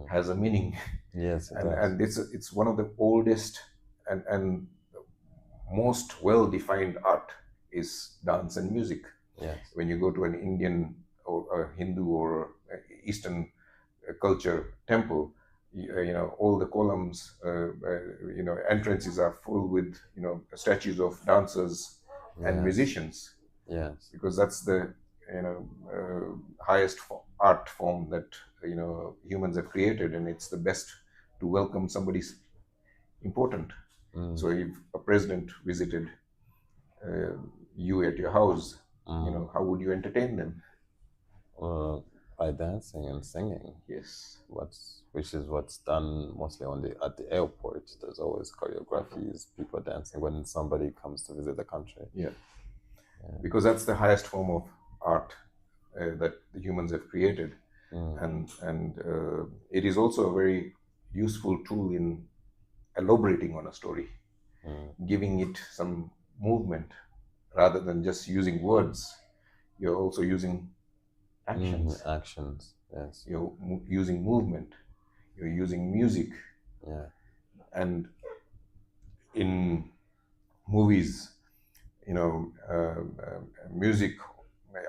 has a meaning. Yes, it and does. and it's one of the oldest and most well defined art is dance and music. Yes. When you go to an Indian or a Hindu or Eastern culture temple, all the columns, entrances are full with statues of dancers and Yes. musicians, Yes. because that's the highest art form that humans have created, and it's the best to welcome somebody's important. So if a president visited uh, you at your house, how would you entertain them? By dancing and singing. Yes. Which is what's done mostly at the airport. There's always choreographies, people dancing when somebody comes to visit the country. Yeah. Because that's the highest form of art that the humans have created, and it is also a very useful tool in elaborating on a story, giving it some movement rather than just using words. You're also using actions. Actions, yes. You're using movement. You're using music. Yeah. And in movies, music,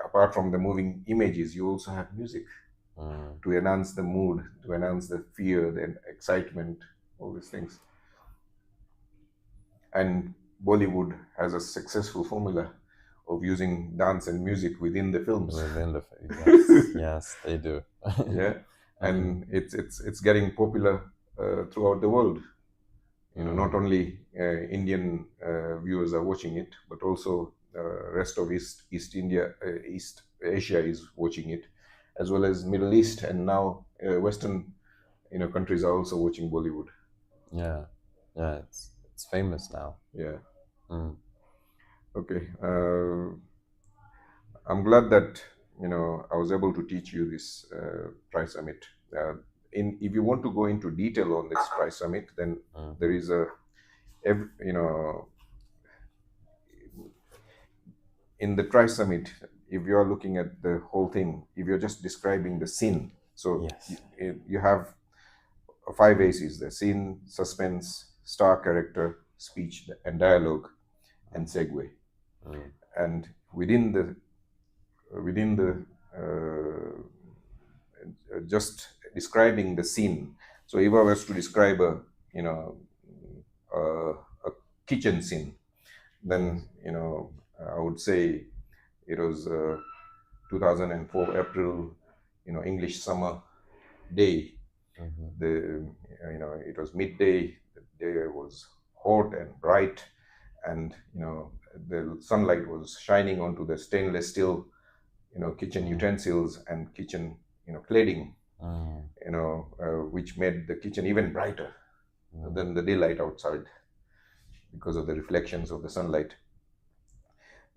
apart from the moving images, you also have music to enhance the mood, to enhance the fear, the excitement, all these things. And Bollywood has a successful formula of using dance and music within the films. Yes, yes, they do. Yeah, and it's getting popular throughout the world. Not only Indian viewers are watching it, but also rest of East East Asia is watching it, as well as Middle East, and now Western countries are also watching Bollywood. Yeah, yeah, it's famous now. Yeah. Okay. I'm glad that I was able to teach you this Price Summit. If you want to go into detail on this Price Summit, then there is in the Tri Summit, if you are looking at the whole thing, if you're just describing the scene, so Yes. you have 5 A's: the scene, suspense, star character, speech and dialogue, and segue. And within the just describing the scene. So if I was to describe a kitchen scene, then I would say it was 2004 April, English summer day. It was midday. The day was hot and bright, and the sunlight was shining onto the stainless steel, kitchen utensils and kitchen, cladding, which made the kitchen even brighter than the daylight outside because of the reflections of the sunlight.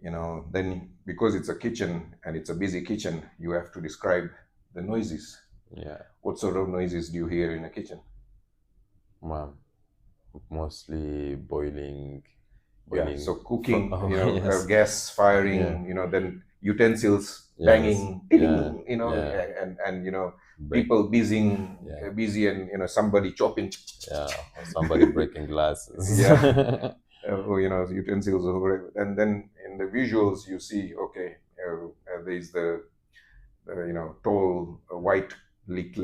Then because it's a kitchen and it's a busy kitchen, you have to describe the noises. Yeah. What sort of noises do you hear in a kitchen? Well, mostly boiling Burning so cooking, oh, gas firing, Yeah. then utensils Yes. banging, Yeah. and Break. people busy and somebody chopping, Yeah. Or somebody breaking glasses. yeah, utensils or whatever. And then in the visuals you see, okay, there's the tall white, with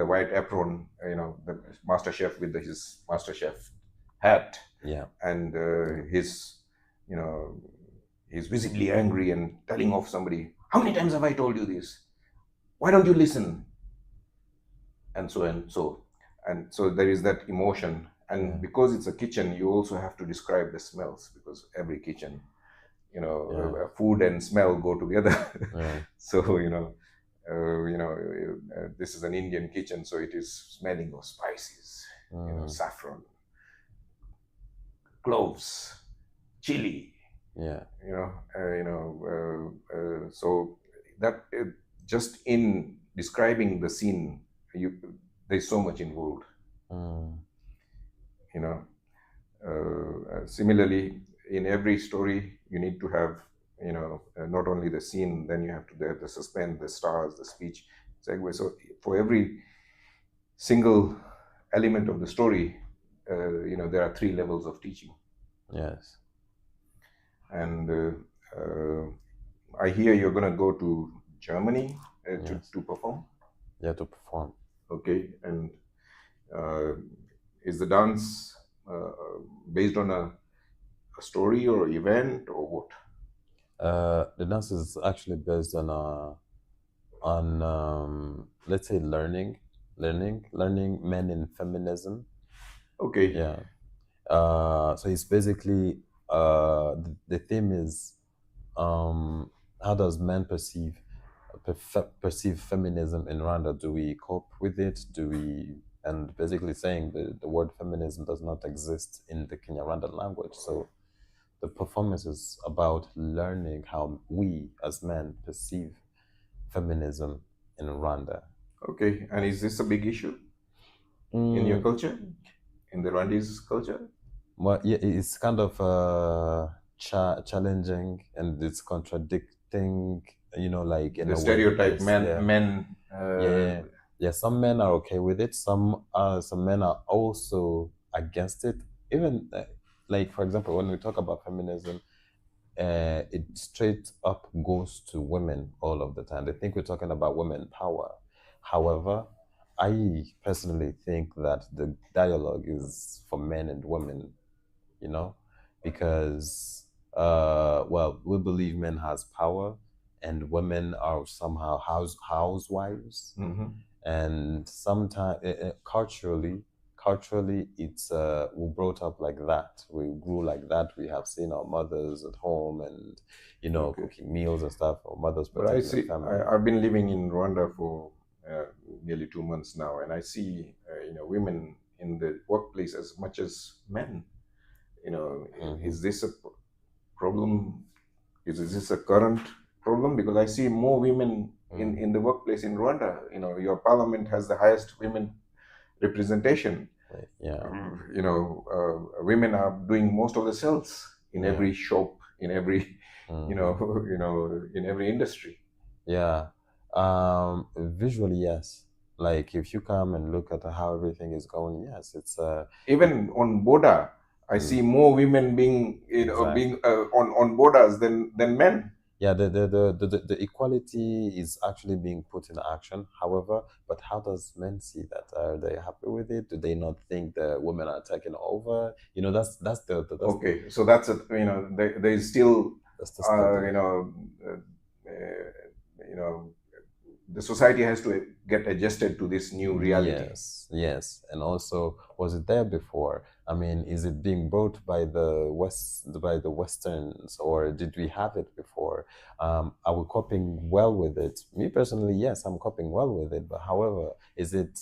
a white apron, the master chef with his master chef hat, Yeah. and you know he's visibly angry and telling off somebody. How many times have I told you this? Why don't you listen? And so there is that emotion. And Yeah. because it's a kitchen, you also have to describe the smells, because every kitchen, food and smell go together. Yeah. So this is an Indian kitchen, so it is smelling of spices, saffron, cloves, chili. Yeah. So that just in describing the scene, there's so much involved. Similarly, in every story, you need to have not only the scene, then you have to have the suspense, the stars, the speech, segue. So for every single element of the story, there are 3 levels of teaching. Yes. And I hear you're going to go to Germany Yes. to perform. Yeah, to perform. Okay, and is the dance based on a story or event or what? The dance is actually based on let's say learning men in feminism. Okay. Yeah. So it's basically the theme is how does men perceive feminism in Rwanda? Do we cope with it? And basically saying the word feminism does not exist in the Kinyarwanda language. So the performance is about learning how we as men perceive feminism in Rwanda. Okay, and is this a big issue in your culture, in the Rwandese culture? Well, yeah, it's kind of challenging, and it's contradicting. Like in The a way, stereotype, because, men. yeah. Some men are okay with it. Some men are also against it. Even like, for example, when we talk about feminism, it straight up goes to women all of the time. They think we're talking about women power. However, I personally think that the dialogue is for men and women, because well, we believe men has power and women are somehow housewives. And sometimes culturally it's we brought up like that, we grew like that, we have seen our mothers at home and cooking meals and stuff, our mothers But I protecting see, the family. I've been living in Rwanda for nearly 2 months now, and I see women in the workplace as much as men. Is this a problem? Is this a current problem? Because I see more women in the workplace in Rwanda. Your parliament has the highest women representation. Yeah. Women are doing most of the sales in every shop, in every in every industry. Yeah. Visually, yes. Like if you come and look at how everything is going, yes, it's even on border. I see more women being being on borders than men. Yeah, the equality is actually being put in action. However, but how does men see that? Are they happy with it? Do they not think the women are taking over? That's okay. So that's there is still that's the struggle. The society has to get adjusted to this new reality. Yes. And also, was it there before? I mean, is it being brought by the Westerns, or did we have it before? Are we coping well with it? Me personally, yes, I'm coping well with it. But however, is it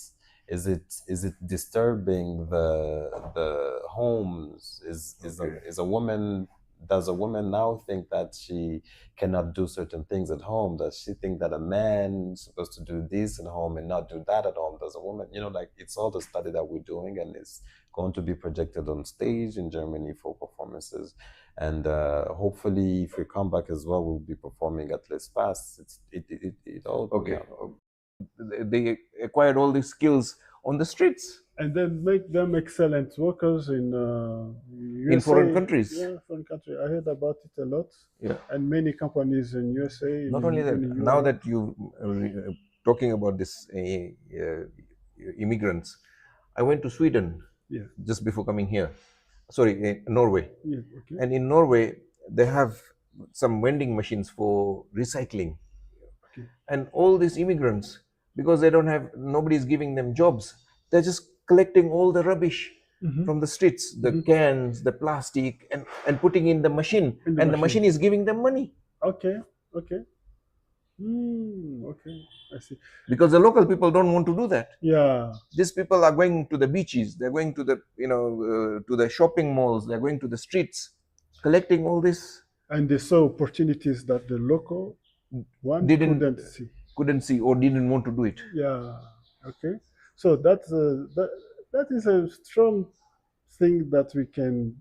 disturbing the homes? Is a woman does a woman now think that she cannot do certain things at home? Does she think that a man is supposed to do this at home and not do that at home? Does a woman, like it's all the study that we're doing, and it's going to be projected on stage in Germany for performances. And hopefully, if we come back as well, we'll be performing at Les Pas. It all Okay. Yeah. They acquired all these skills on the streets And then make them excellent workers in USA. in foreign countries. Yeah, foreign country. I heard about it a lot. Yeah. And many companies in USA. Not only that, now that you talking about this immigrants, I went to Sweden Yeah. just before coming here. Sorry, Norway. Yeah, okay. And in Norway, they have some vending machines for recycling. Okay. And all these immigrants, because they don't have, nobody's giving them jobs, they're just collecting all the rubbish from the streets, the cans, the plastic, and putting in the machine. The machine is giving them money. Okay, okay. Okay, I see. Because the local people don't want to do that. Yeah. These people are going to the beaches, they're going to the, to the shopping malls, they're going to the streets, collecting all this. And they saw opportunities that the local one couldn't see or didn't want to do it. Yeah. Okay. So that is a strong thing that we can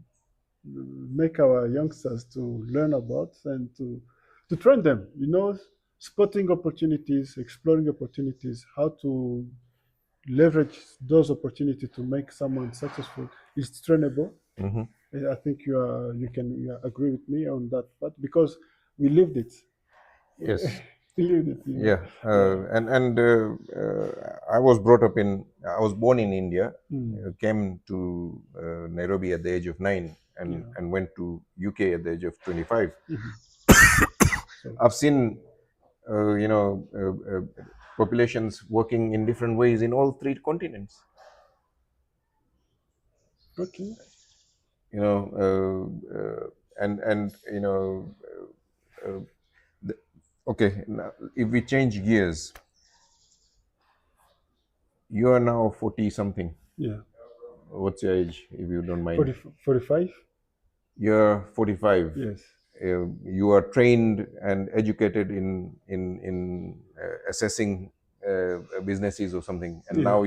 make our youngsters to learn about and to train them. Spotting opportunities, exploring opportunities, how to leverage those opportunities to make someone successful is trainable. I think you can agree with me on that part because we lived it. Yes. We lived it. Yeah. I was born in India, came to Nairobi at the age of 9 and went to UK at the age of 25. I've seen populations working in different ways in all 3 continents. Okay. Okay, now if we change gears, you are now 40 something. Yeah. What's your age, if you don't mind? 45. You're 45. Yes. You are trained and educated in assessing businesses or something, and now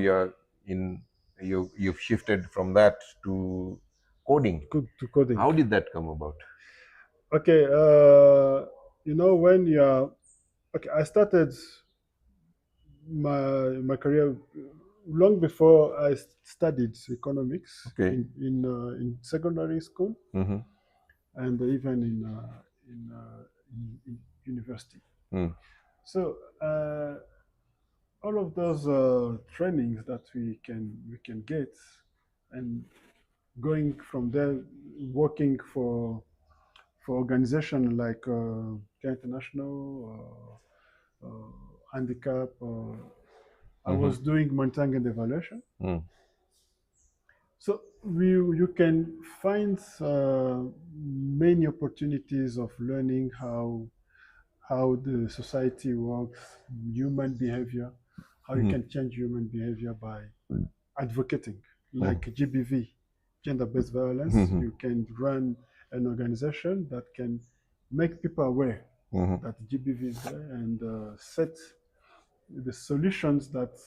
you've shifted from that to coding. To coding. How did that come about? Okay, when you're I started my career long before I studied economics. Okay. in secondary school, and even in university. So all of those trainings that we can get, and going from there, working for organizations like Care International, Handicap. I was doing monitoring and evaluation. So you can find many opportunities of learning how the society works, human behavior, how you can change human behavior by advocating, like GBV, gender-based violence. You can run an organization that can make people aware that GBV is there and set the solutions that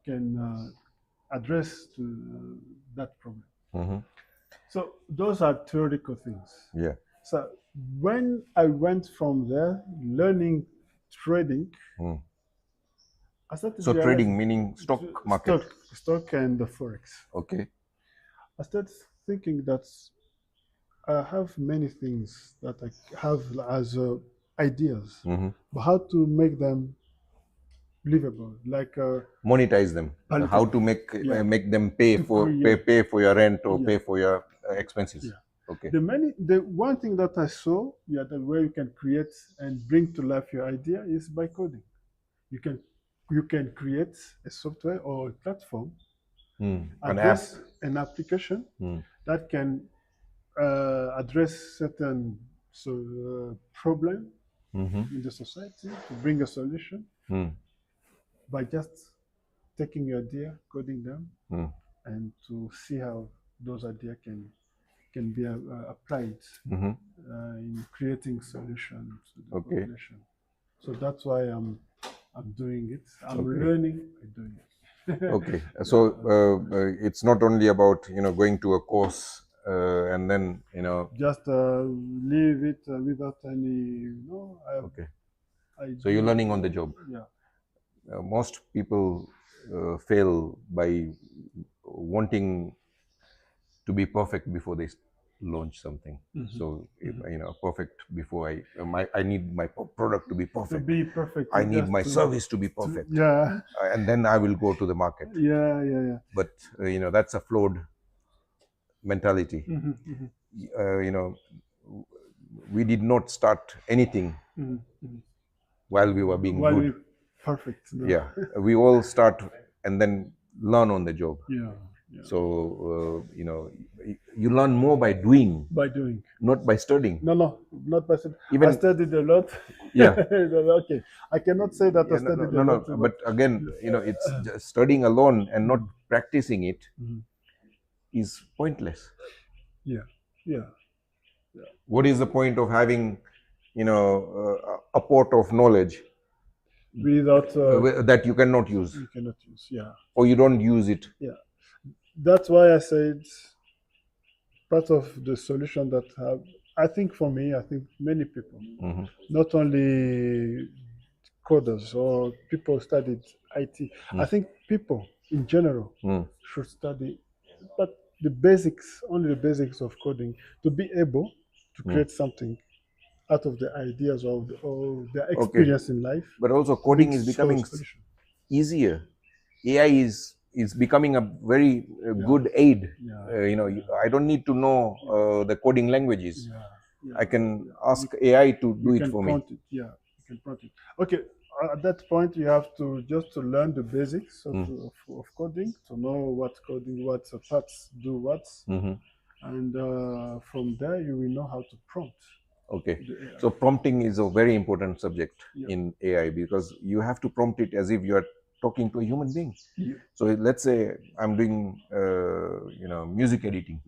can address to that problem. So those are theoretical things. Yeah. So when I went from there, learning trading, I started. So trading meaning stock market. Stock and the forex. Okay. I started thinking that I have many things that I have as ideas, but how to make them livable, like monetize them, how to make them pay for your rent or pay for your expenses. Yeah. Okay. The one thing that I saw, the way you can create and bring to life your idea is by coding. You can create a software or a platform, an application that can address certain problem in the society, to bring a solution by just taking your idea, coding them, and to see how those ideas can can be applied Mhm. in creating solutions to the Okay. population. So that's why I'm doing it. I'm Okay. learning by doing it. Okay, so it's not only about going to a course and then Just leave it without any, okay. I So you're do, learning on the job. yeah. Most people fail by wanting to be perfect before they launch something. So perfect before I need my product to be To perfect. be perfect. I need just my service to be perfect, yeah, and then I will go to the market. yeah. But that's a flawed mentality. We did not start anything while we were being While good. we perfect. No? Yeah, we all start and then learn on the job. Yeah. So you learn more by doing, By doing. not by studying. No, not by studying. Even I studied a lot. yeah. Okay, I cannot say that I Yeah, studied no, a no, lot. but again, it's just studying alone and not practicing it is pointless. Yeah. What is the point of having, a pot of knowledge Without that you cannot use you cannot use. Yeah. or you don't use it? Yeah. That's why I said part of the solution that have. I think for me, I think many people, not only coders or people studied IT. I think people in general should study, but the basics, only the basics of coding, to be able to create something out of the ideas of their experience in life. But also coding is Big becoming solution. easier. AI is becoming a very good aid. I don't need to know the coding languages. I can ask AI to do it for me. Prompt it. Yeah, you can prompt it. Okay, at that point you have to just to learn the basics of coding, to know what coding, what parts do what, and from there you will know how to prompt. Okay, so prompting is a very important subject in AI because you have to prompt it as if you are talking to a human being. So let's say I'm doing music editing.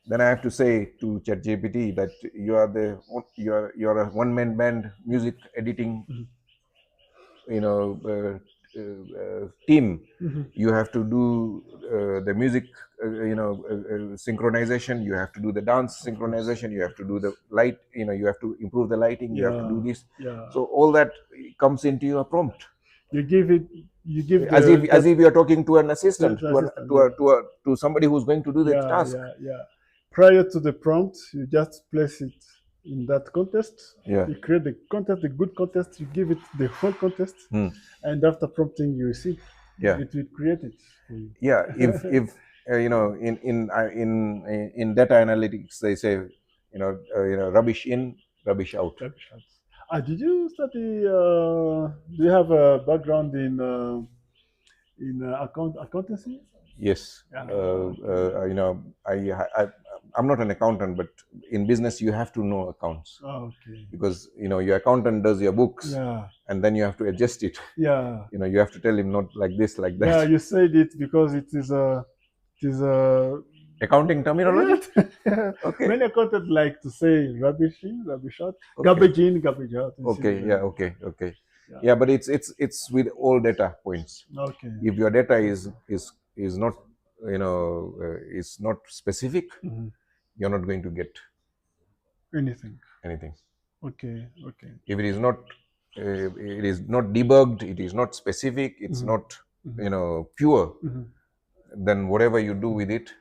Then I have to say to ChatGPT that you're a one-man band music editing team. You have to do the music synchronization, you have to do the dance synchronization, you have to do the light, you have to improve the lighting, you have to do this. So all that comes into your prompt. You give as if you are talking to an assistant, to somebody who's going to do the task. Prior to the prompt, you just place it in that context. Yeah. You create the context, the good context, you give it the whole context, and after prompting, you see, it will create it. Yeah, if in data analytics they say rubbish in, rubbish out. Did you study? Do you have a background in accountancy? Yes. I'm not an accountant, but in business you have to know accounts. Okay. Because your accountant does your books, and then you have to adjust it. Yeah. You have to tell him not like this, like that. Yeah, you said it because it is a accounting terminology. Okay. Many accountants like to say rubbish in, rubbish out, garbage in, garbage out. Okay. Yeah. Okay. Yeah, but it's with all data points. Okay. If your data is not is not specific, you're not going to get anything. Okay. If it is not debugged, it is not specific, it's not pure, then whatever you do with it.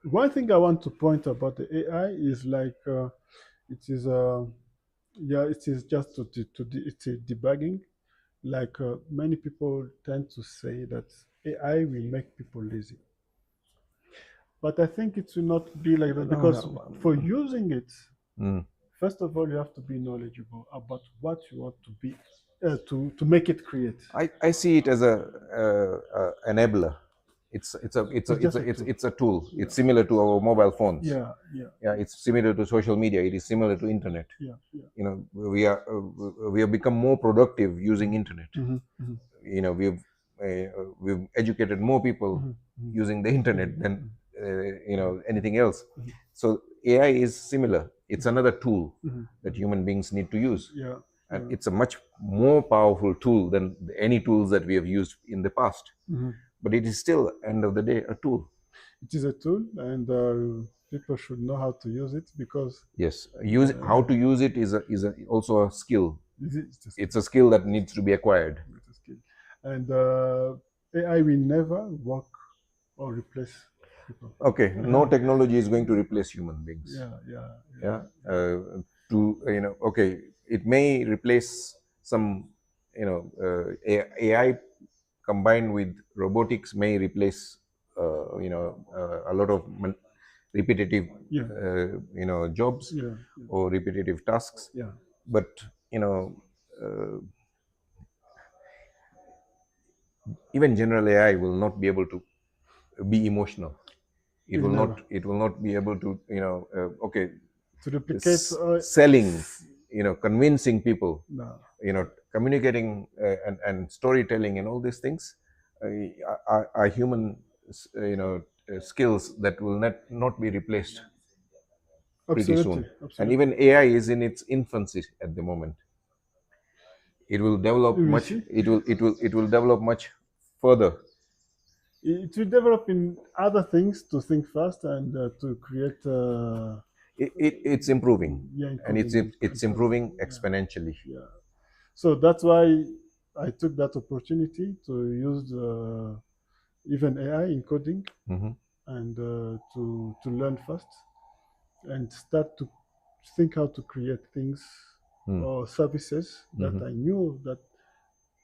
One thing I want to point about the AI is like it is it is just it's a debugging. Like many people tend to say that AI will make people lazy, but I think it will not be like that because for using it, first of all, you have to be knowledgeable about what you want to be to make it create. I see it as a enabler. It's a tool. Yeah. It's similar to our mobile phones. Yeah. It's similar to social media. It is similar to internet. Yeah. We have become more productive using internet. We've educated more people using the internet than anything else. So AI is similar. It's another tool that human beings need to use, Yeah. and it's a much more powerful tool than any tools that we have used in the past. But it is still, end of the day, a tool. It is a tool, and people should know how to use it, because Yes, how to use it is also a skill. it's a skill. It's a skill that needs to be acquired. It's a skill. And AI will never work or replace people. Okay, no technology is going to replace human beings. Yeah. Okay, it may replace some, AI combined with robotics may replace, a lot of repetitive, Yeah. jobs Yeah. or repetitive tasks. Yeah. But even general AI will not be able to be emotional. It will not. Never. It will not be able to. Okay, To replicate. selling, convincing people, No. communicating, and storytelling and all these things are human, skills that will not be replaced pretty Absolutely. soon. And Absolutely. even AI is in its infancy at the moment. It will develop We will much. see. It will develop much further. It will develop in other things to think fast and to create. It's improving, Yeah, and it's improving Yeah. exponentially. Yeah. So that's why I took that opportunity to use even AI in coding, and to learn fast and start to think how to create things or services that I knew that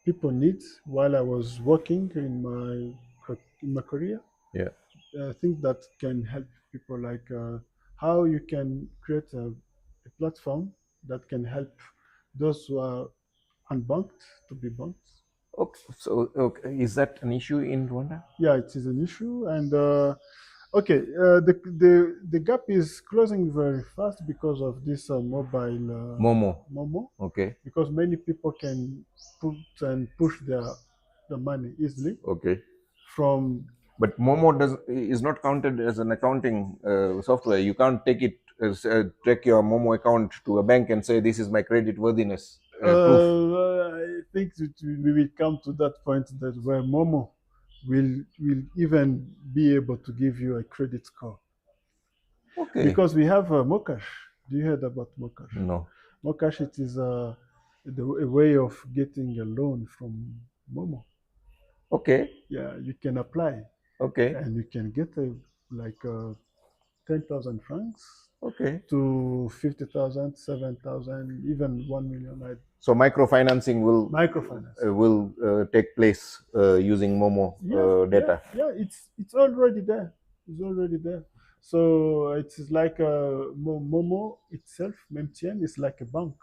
people need while I was working in my career. Yeah. Things that can help people, like how you can create a platform that can help those who are unbanked to be banked. Okay. So, is that an issue in Rwanda? Yeah, it is an issue, and okay, the gap is closing very fast because of this mobile Momo, Okay. because many people can put and push the money easily Okay. from. But Momo is not counted as an accounting software. You can't take your Momo account to a bank and say this is my credit worthiness proof. I think we will come to that point that where Momo will even be able to give you a credit score, Okay. because we have Mokash. Do you heard about Mokash? No. Mokash, it is a way of getting a loan from Momo. Okay. Yeah, you can apply Okay. and you can get like 10,000 francs Okay. to 50,000, 7,000, even 1 million. So microfinancing Microfinance. will take place using Momo data. Yeah, it's already there. It's already there. So it is like Momo itself, Memtien, is like a bank.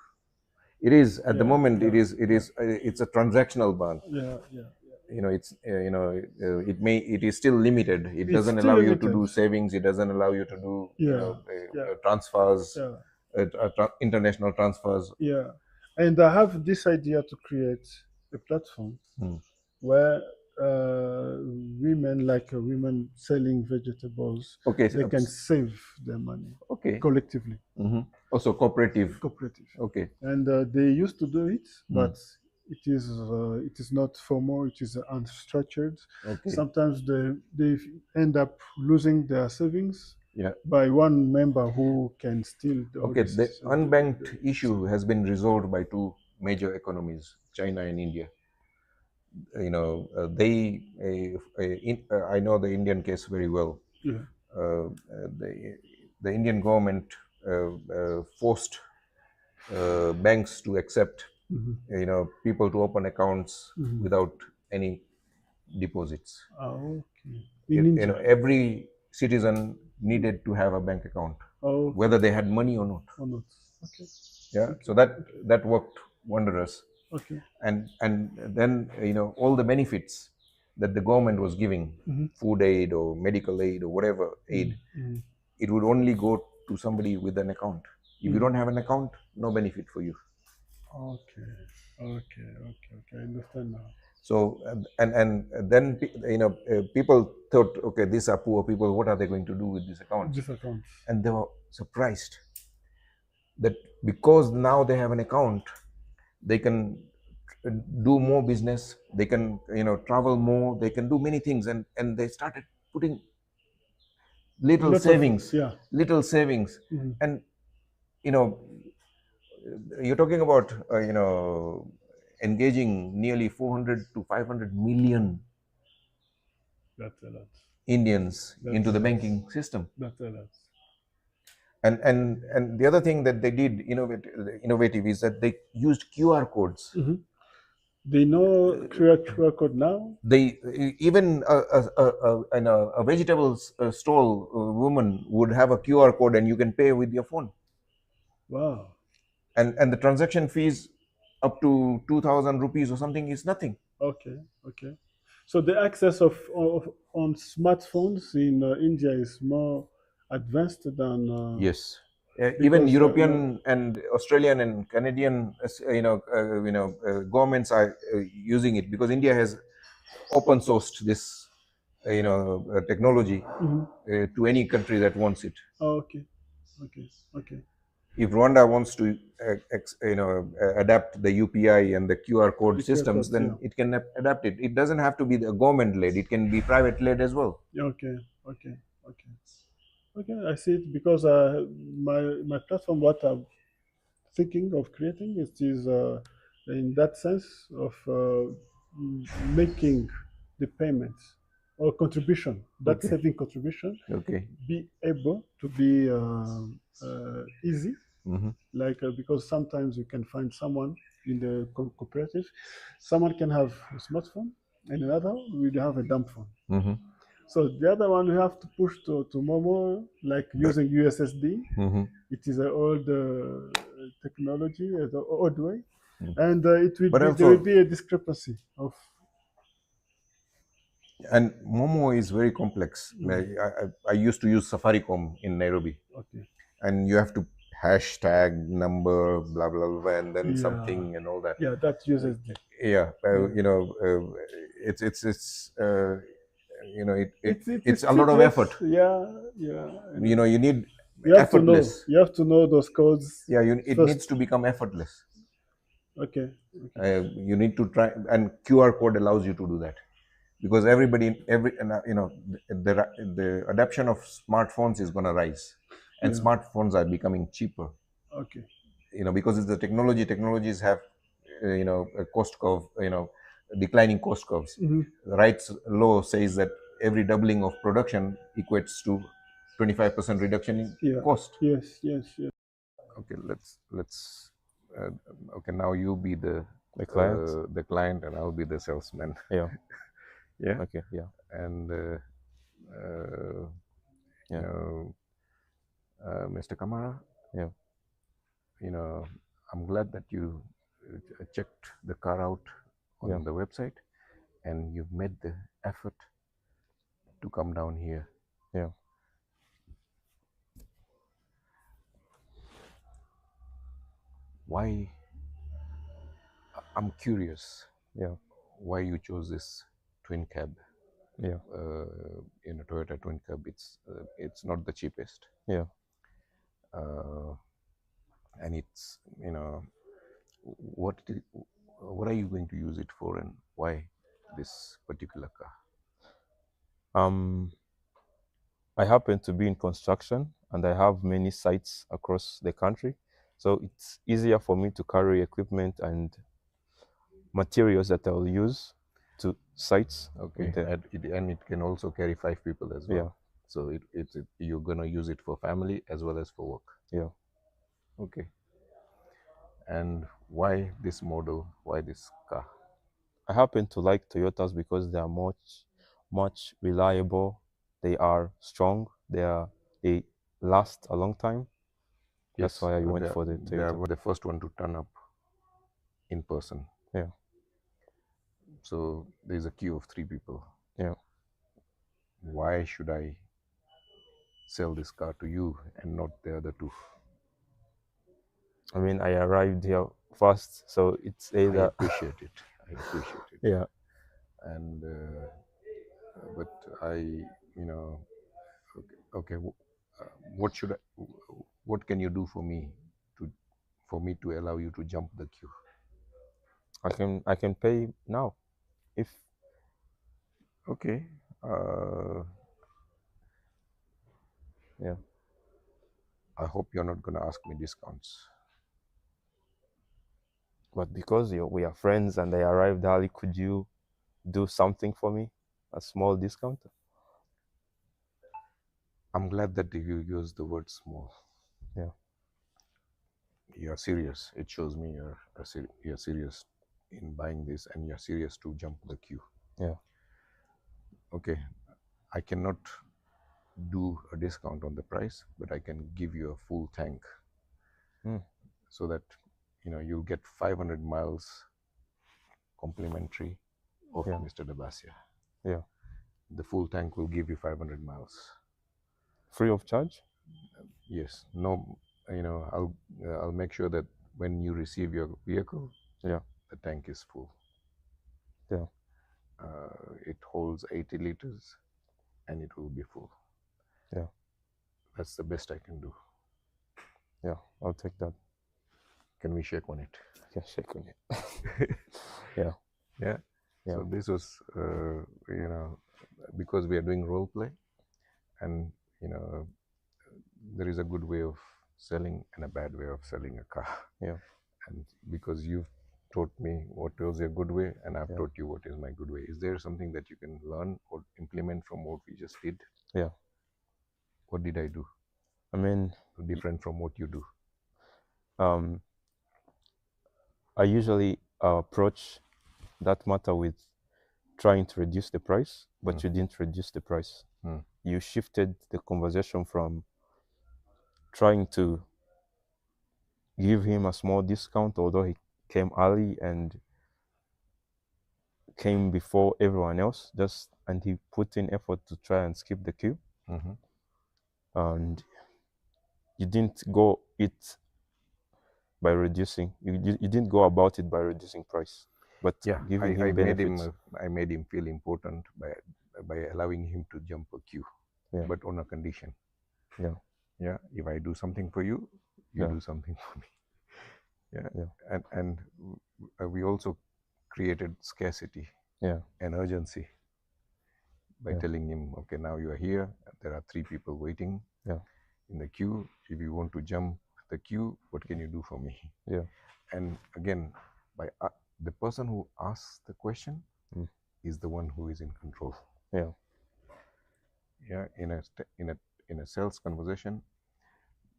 It is at the Yeah, moment. yeah, It's a transactional bank. Yeah. It is still limited. It It's doesn't still allow you to limited. do savings. It doesn't allow you to do Yeah. transfers, Yeah. international transfers. Yeah. And I have this idea to create a platform where women, like women selling vegetables, Okay. they can save their money collectively. Also cooperative. Okay. And they used to do it, but it is not formal. It is unstructured. Okay. Sometimes they end up losing their savings. Yeah. By one member who can steal the. Okay, the unbanked issue has been resolved by two major economies, China and India. I know the Indian case very well. Yeah. The Indian government forced banks to accept, people to open accounts without any deposits. Okay. In India. Every citizen needed to have a bank account, whether they had money or not. Okay. Yeah. So that worked wondrous. Okay. And then all the benefits that the government was giving, food aid or medical aid or whatever aid, it would only go to somebody with an account. If you don't have an account, no benefit for you. Okay. I understand now. So and then people thought, okay, these are poor people. What are they going to do with these accounts? This account. And they were surprised that because now they have an account, they can do more business. They can travel more. They can do many things, and they started putting little Lot of, savings, yeah. Mhm. And you know you're talking about engaging nearly 400 to 500 million That's a lot. Indians That's into a the lot. banking system. That's a lot. And the other thing that they did innovative is that they used QR codes. Mm-hmm. They know QR code now. They even a vegetables stall woman would have a QR code, and you can pay with your phone. Wow. And the transaction fees up to 2,000 rupees or something is nothing. Okay. Okay. So the access of on smartphones in India is more advanced than Yes. Even because European and Australian and Canadian, governments are using it because India has open sourced this, technology Mhm. to any country that wants it. Oh, okay. Okay. Okay. If Rwanda wants to, adapt the UPI and the QR code The QR systems, codes, yeah. then it can adapt it. It doesn't have to be the government led. It can be private led as well. Okay. Okay. Okay. Okay. I see it because my platform, what I'm thinking of creating, it is in that sense of making the payments or contribution, that Okay. saving contribution, Okay. be able to be easy. Mm-hmm. Like because sometimes you can find someone in the cooperative, someone can have a smartphone and another will have a dumb phone. Mm-hmm. So the other one we have to push to Momo, like using USSD. Mm-hmm. It is an old technology, the old way, Mm. and it will But be there will also, be a discrepancy of. and Momo is very complex. I used to use Safaricom in Nairobi, Okay. and you have to hashtag number blah blah blah and then Yeah. something and all that. Yeah, that USSD. Yeah, Yeah. it's It it's is a lot of secret. effort. Yeah, yeah. And You need you have to know. effortless. You have to know those codes. Yeah, it first. needs to become effortless. Okay. Okay. You need to try, and QR code allows you to do that because the adoption of smartphones is going to rise, and Yeah. smartphones are becoming cheaper. Okay. Because it's the technologies have a cost curve, declining cost curves. Mhm. Wright's law says that every doubling of production equates to 25% reduction in Yeah. cost. Yes. Yes. Yes. Okay, let's okay, now you be the client. the client and I'll be the salesman. Yeah. Yeah. Okay. Yeah. And Yeah. Mr. Kamara, Yeah. I'm glad that you checked the car out on Yeah. the website, and you've made the effort to come down here. Yeah. Why? I'm curious. Yeah. Why you chose this twin cab? Yeah. In a Toyota twin cab, it's not the cheapest. Yeah. And it's what are you going to use it for, and why this particular car? I happen to be in construction and I have many sites across the country. So it's easier for me to carry equipment and materials that I'll use to sites. Okay, with and it can also carry 5 people as well. Yeah. So you're gonna use it for family as well as for work. Yeah. Okay. And why this model? Why this car? I happen to like Toyotas because they are much reliable. They are strong. They last a long time. That's Yes, why I went for the they are Toyota. the first one to turn up in person. Yeah. So there's a queue of 3 people. Yeah. Why should I sell this car to you and not the other 2? I mean, I arrived here first, so it's I either appreciate it. I appreciate it. yeah. and but I, you know, okay, what should I, what can you do for me to, for me to allow you to jump the queue? I can pay now, if Okay. yeah. I hope you're not going to ask me discounts. But because we are friends and I arrived early, could you do something for me? A small discount? I'm glad that you use the word small. Yeah. You're serious. It shows me you're serious in buying this, and you're serious to jump the queue. Yeah. Okay. I cannot do a discount on the price, but I can give you a full tank, so that, you know, you'll get 500 miles complimentary of Yeah. Mr. Dabasia. Yeah. The full tank will give you 500 miles. Free of charge? Yes. No, you know, I'll make sure that when you receive your vehicle, Yeah. the tank is full. Yeah. It holds 80 liters and it will be full. Yeah. That's the best I can do. Yeah. I'll take that. Can we shake on it? I can shake on it. Yeah. Yeah. Yeah. So this was, you know, because we are doing role play, and, you know, there is a good way of selling and a bad way of selling a car. Yeah. And because you've taught me what was a good way, and I've Yeah. taught you what is my good way. Is there something that you can learn or implement from what we just did? Yeah. What did I do I mean, different from what you do? I usually approach that matter with trying to reduce the price, but you didn't reduce the price. You shifted the conversation from trying to give him a small discount, although he came early and came before everyone else, and he put in effort to try and skip the queue. And you didn't go it by reducing, you didn't go about it by reducing price, but Yeah, giving I him benefits. I made him feel important by allowing him to jump a queue, Yeah. but on a condition. Yeah. Yeah, if I do something for you, you Yeah. do something for me. Yeah. Yeah. And we also created scarcity, Yeah. and urgency by Yeah. telling him, okay, now you are here, there are 3 people waiting Yeah. in the queue. If you want to jump the queue, what can you do for me? Yeah. And again, by the person who asks the question is the one who is in control. Yeah. Yeah, in a sales conversation,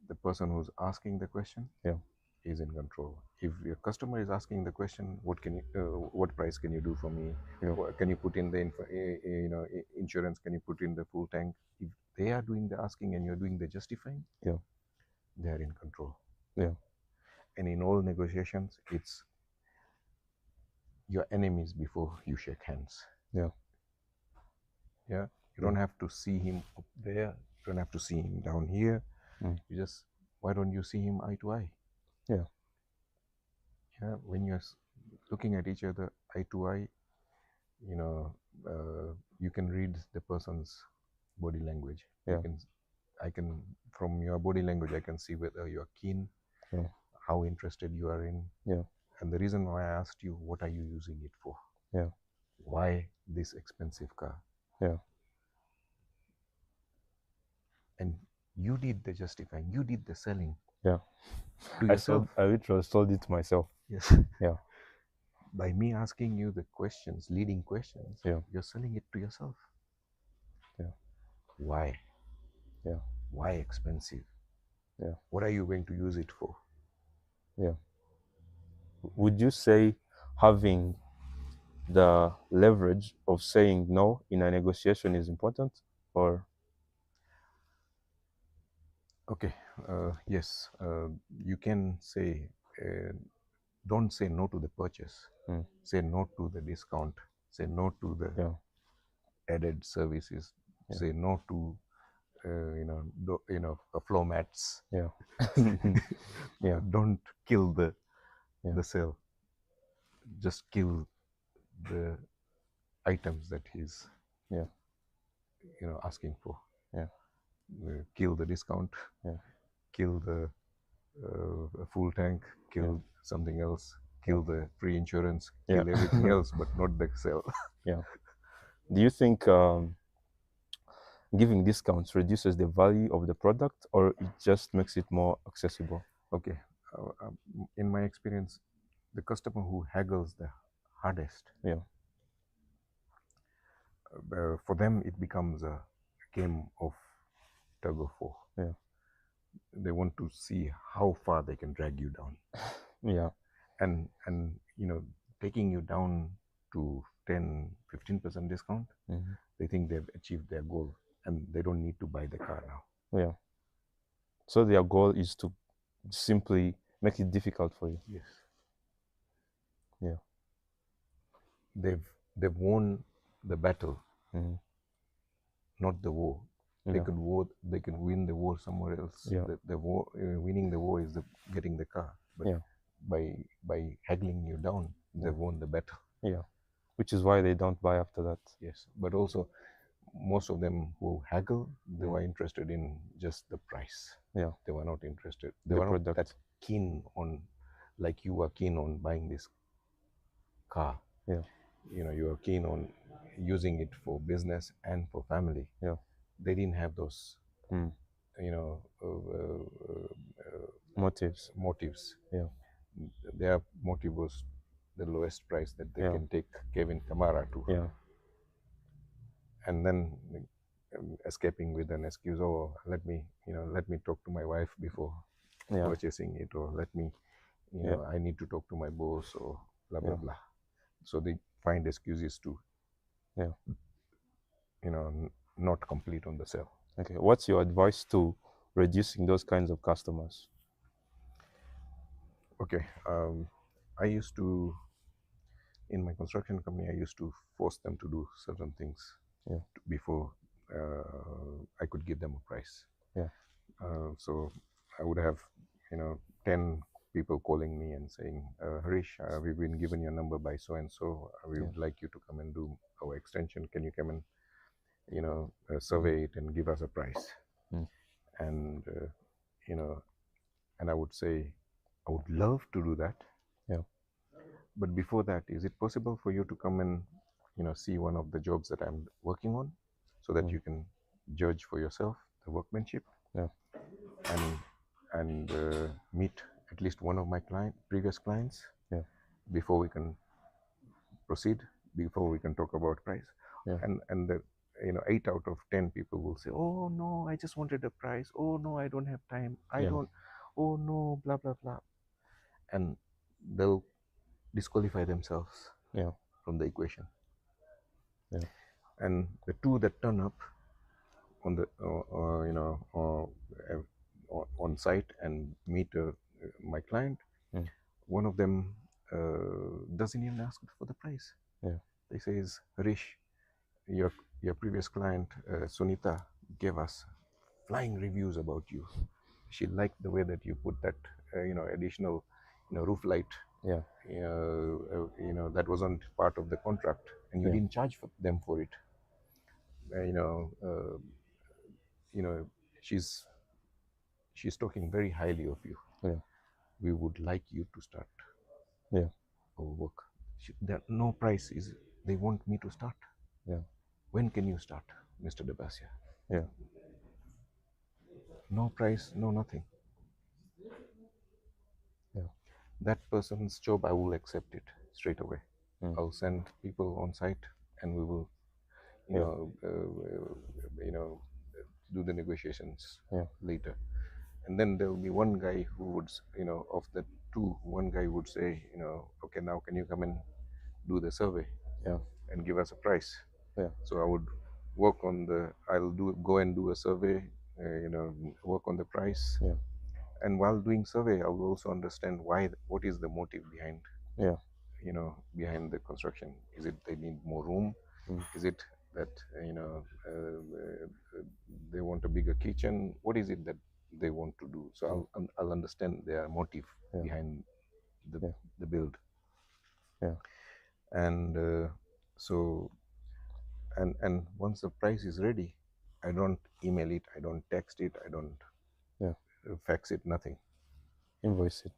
the person who's asking the question Yeah. is in control. If your customer is asking the question, what price can you do for me? Yeah. Can you put in the insurance? Can you put in the full tank? If they are doing the asking and you're doing the justifying, Yeah. they are in control. Yeah. And in all negotiations, it's your enemies before you shake hands. Yeah. Yeah, you don't have to see him up there. You don't have to see him down here. You just, why don't you see him eye to eye? Yeah. Yeah, when you're looking at each other eye to eye, you know, you can read the person's body language. Yeah. I can, from your body language, I can see whether you're keen, how interested you are in. Yeah. And the reason why I asked you, what are you using it for? Yeah. Why this expensive car? Yeah. And you did the justifying, you did the selling. Yeah. To yourself. I literally sold it to myself. Yes. Yeah. By me asking you the questions, leading questions, Yeah. you're selling it to yourself. Yeah. Why? Yeah. Why expensive? Yeah. What are you going to use it for? Yeah. Would you say having the leverage of saying no in a negotiation is important, or? Okay. Yes. You can say, don't say no to the purchase. Say no to the discount. Say no to the added services. Yeah. Say no to floor mats. Yeah. Yeah. Don't kill Yeah. the sale. Just kill the items that he's Yeah. asking for. Yeah. Kill the discount, Yeah. kill the full tank, kill something else, kill the free insurance, kill everything else, but not the sale. Yeah. Do you think giving discounts reduces the value of the product, or it just makes it more accessible? Okay, in my experience, the customer who haggles the hardest, Yeah. For them it becomes a game of tug of war. Yeah. They want to see how far they can drag you down. Yeah. And taking you down to 10-15% discount, they think they've achieved their goal and they don't need to buy the car now. Yeah. So their goal is to simply make it difficult for you. Yes. Yeah. They've won the battle, not the war. They Yeah. can win the war somewhere else. Yeah. The war, winning the war is getting the car. But Yeah. by haggling you down, they've won the battle. Yeah. Which is why they don't buy after that. Yes. But also, most of them who haggle, they were interested in just the price. Yeah. They were not interested. They The were not product. that keen on, like you were keen on buying this car. Yeah. You are keen on using it for business and for family. Yeah. They didn't have those, Motives. motives. Yeah. Their motive was the lowest price that they Yeah. can take Kevin Kamara to. Yeah. And then escaping with an excuse, oh, let me talk to my wife before Yeah. purchasing it, or let me, I need to talk to my boss, or blah blah Yeah. blah. So they find excuses to, Yeah. not complete on the sale. Okay. What's your advice to reducing those kinds of customers? Okay, I used to, in my construction company, I used to force them to do certain things before I could give them a price. Yeah. So I would have, 10 people calling me and saying, Harish, we've been given your number by so and so. We would like you to come and do our extension. Can you come and, survey it and give us a price? And and I would say, I would love to do that. Yeah. But before that, is it possible for you to come and, see one of the jobs that I'm working on, so that you can judge for yourself the workmanship? Yeah. And meet at least one of my previous clients, before we can proceed, before we can talk about price. Yeah. And the 8 out of 10 people will say, oh no, I just wanted a price. Oh no, I don't have time. I don't. Oh no, blah blah blah. And they'll disqualify themselves from the equation. Yeah. And the two that turn up on the on site and meet my client, one of them doesn't even ask for the price. They says, Harish, your previous client Sunita gave us flying reviews about you. She liked the way that you put that additional roof light. That wasn't part of the contract, and you didn't charge them for it. She's talking very highly of you. We would like you to start our work. No price is, they want me to start. When can you start, Mr. Debasia? No price, no nothing. That person's job, I will accept it straight away. I'll send people on site, and we will do the negotiations later. And then there will be one guy who would, of the two, one guy would say, okay, now can you come and do the survey and give us a price? So I would work on go and do a survey, work on the price. And while doing survey, I will also understand what is the motive behind, behind the construction. Is it they need more room? Is it that, they want a bigger kitchen? What is it that they want to do? So I'll understand their motive behind the build. And so and once the price is ready, I don't email it, I don't text it, I don't Yeah. fax it, nothing. Invoice it.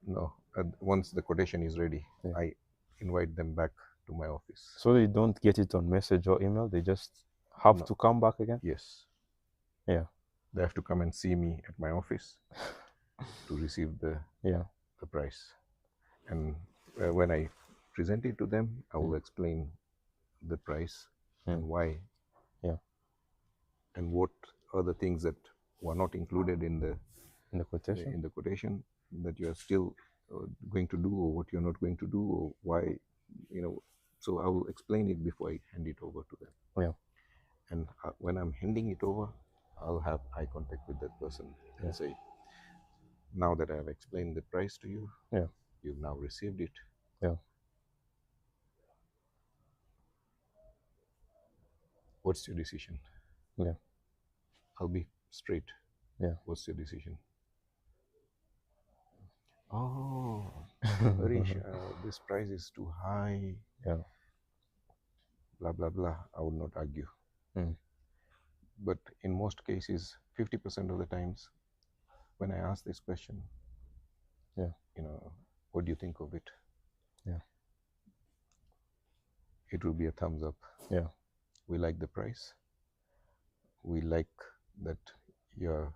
No. Once the quotation is ready, Yeah. I invite them back to my office. So they don't get it on message or email. They just have No. to come back again. Yes. Yeah. They have to come and see me at my office to receive the price. And when I present it to them, I will explain the price and why. Yeah. And what are the things that were not included in the quotation. that you are still going to do, or what you're not going to do, or why, so I will explain it before I hand it over to them. Yeah. And when I'm handing it over, I'll have eye contact with that person and say, now that I have explained the price to you, you've now received it. Yeah. What's your decision? Yeah. I'll be straight. Yeah. What's your decision? Oh, Harish, this price is too high. Yeah. Blah, blah, blah. I would not argue. But in most cases, 50% of the times, when I ask this question, what do you think of it? Yeah. It will be a thumbs up. Yeah. We like the price. We like that your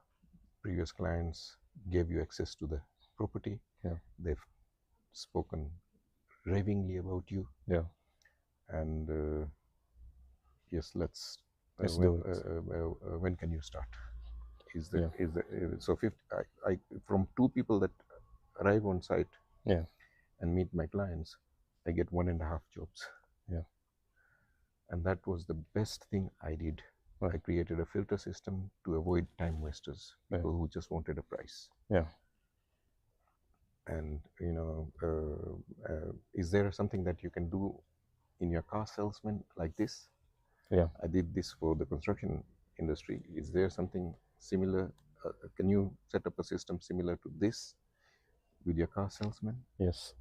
previous clients gave you access to the property. Yeah. They've spoken ravingly about you. Yeah. And yes, let's do it. When can you start? So 50, I from 2 people that arrive on site and meet my clients, I get 1.5 jobs. Yeah. And that was the best thing I did. I created a filter system to avoid time wasters, people who just wanted a price. Yeah. And is there something that you can do in your car salesman like this? Yeah. I did this for the construction industry. Is there something similar? Can you set up a system similar to this with your car salesman? Yes.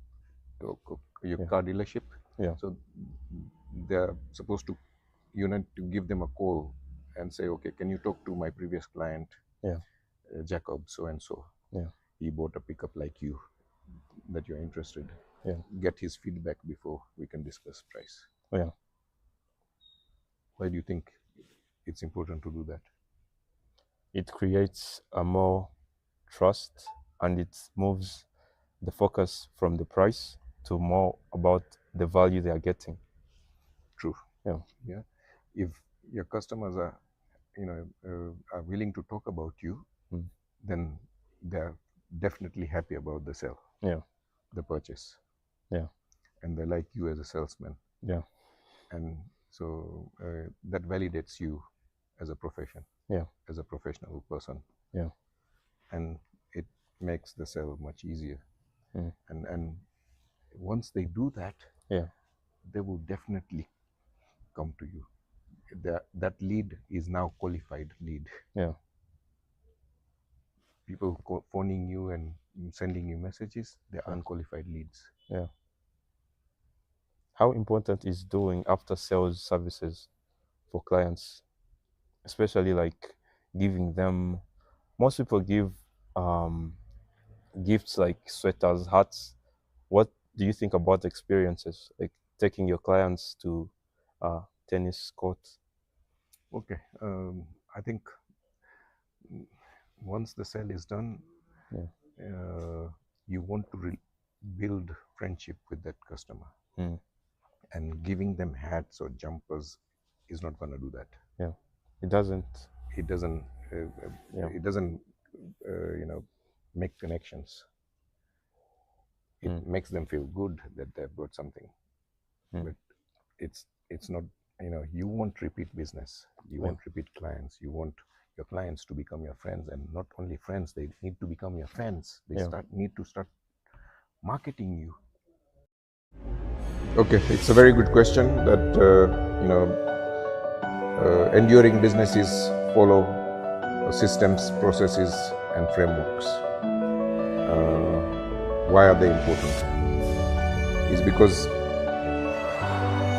Your car dealership? Yeah. So they're supposed to, you need to give them a call and say, okay, can you talk to my previous client, Jacob, so and so. Yeah. He bought a pickup like you, that you're interested. Yeah. Get his feedback before we can discuss price. Yeah. Why do you think it's important to do that? It creates a more trust, and it moves the focus from the price to more about the value they are getting. True. Yeah. Yeah. If your customers are, are willing to talk about you, then they're definitely happy about the sale. Yeah. The purchase. Yeah. And they like you as a salesman. Yeah. And so that validates you as a profession. Yeah. As a professional person. Yeah. And it makes the sale much easier. And once they do that, they will definitely come to you. That lead is now qualified lead. Yeah. People phoning you and sending you messages, they're unqualified leads. Yeah. How important is doing after sales services for clients, especially like giving them? Most people give gifts like sweaters, hats. What do you think about experiences like taking your clients to tennis courts? Okay, I think once the sale is done, you want to build friendship with that customer. And giving them hats or jumpers is not going to do that. Yeah, it doesn't. It doesn't. It doesn't. Make connections. It makes them feel good that they've got something, but it's not. You want repeat business. You want repeat clients. You want your clients to become your friends, and not only friends. They need to become your fans. They need to start marketing you. Okay, it's a very good question that, enduring businesses follow systems, processes, and frameworks. Why are they important? It's because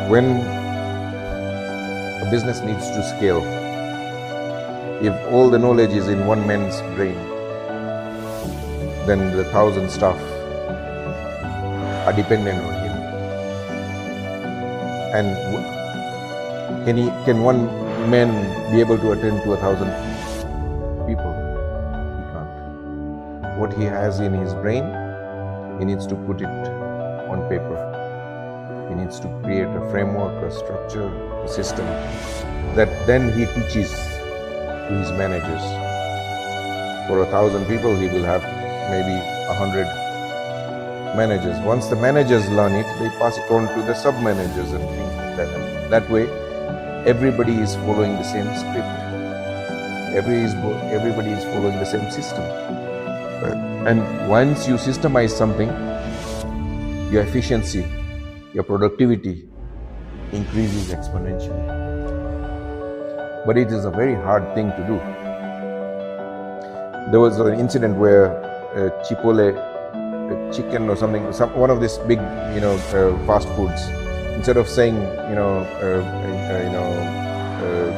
when a business needs to scale. If all the knowledge is in one man's brain, then the 1,000 staff are dependent on him. And can one man be able to attend to 1,000 people? He can't. What he has in his brain, he needs to put it on paper. He needs to create a framework, a structure, a system that then he teaches to his managers. For 1,000 people, he will have maybe 100 managers. Once the managers learn it, they pass it on to the sub-managers and things like that. And that way, everybody is following the same script. Everybody is following the same system. And once you systemize something, your efficiency, your productivity increases exponentially. But it is a very hard thing to do. There was an incident where Chipotle chicken or something, one of these big, fast foods, instead of saying,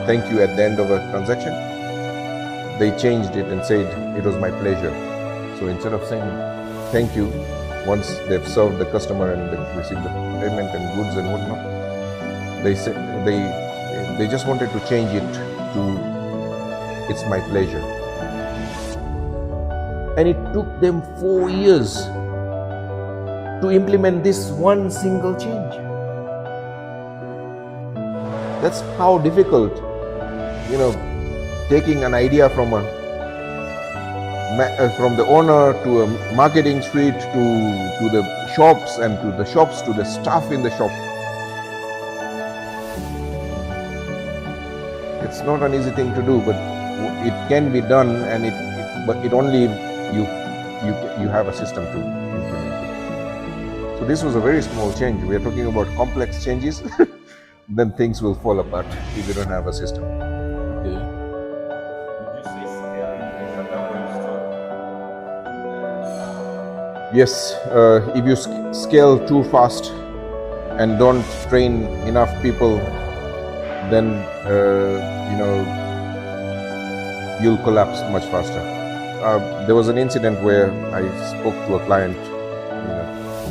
thank you at the end of a transaction, they changed it and said, it was my pleasure. So instead of saying thank you, once they've served the customer and they've received the payment and goods and whatnot, they just wanted to change it to it's my pleasure. And it took them 4 years to implement this one single change. That's how difficult, taking an idea from the owner to a marketing suite to the shops and to the shops to the staff in the shop. It's not an easy thing to do, but it can be done, and but it only you have a system to implement it. So this was a very small change. We are talking about complex changes. Then things will fall apart if you don't have a system. Yes, if you scale too fast and don't train enough people, then you'll collapse much faster. There was an incident where I spoke to a client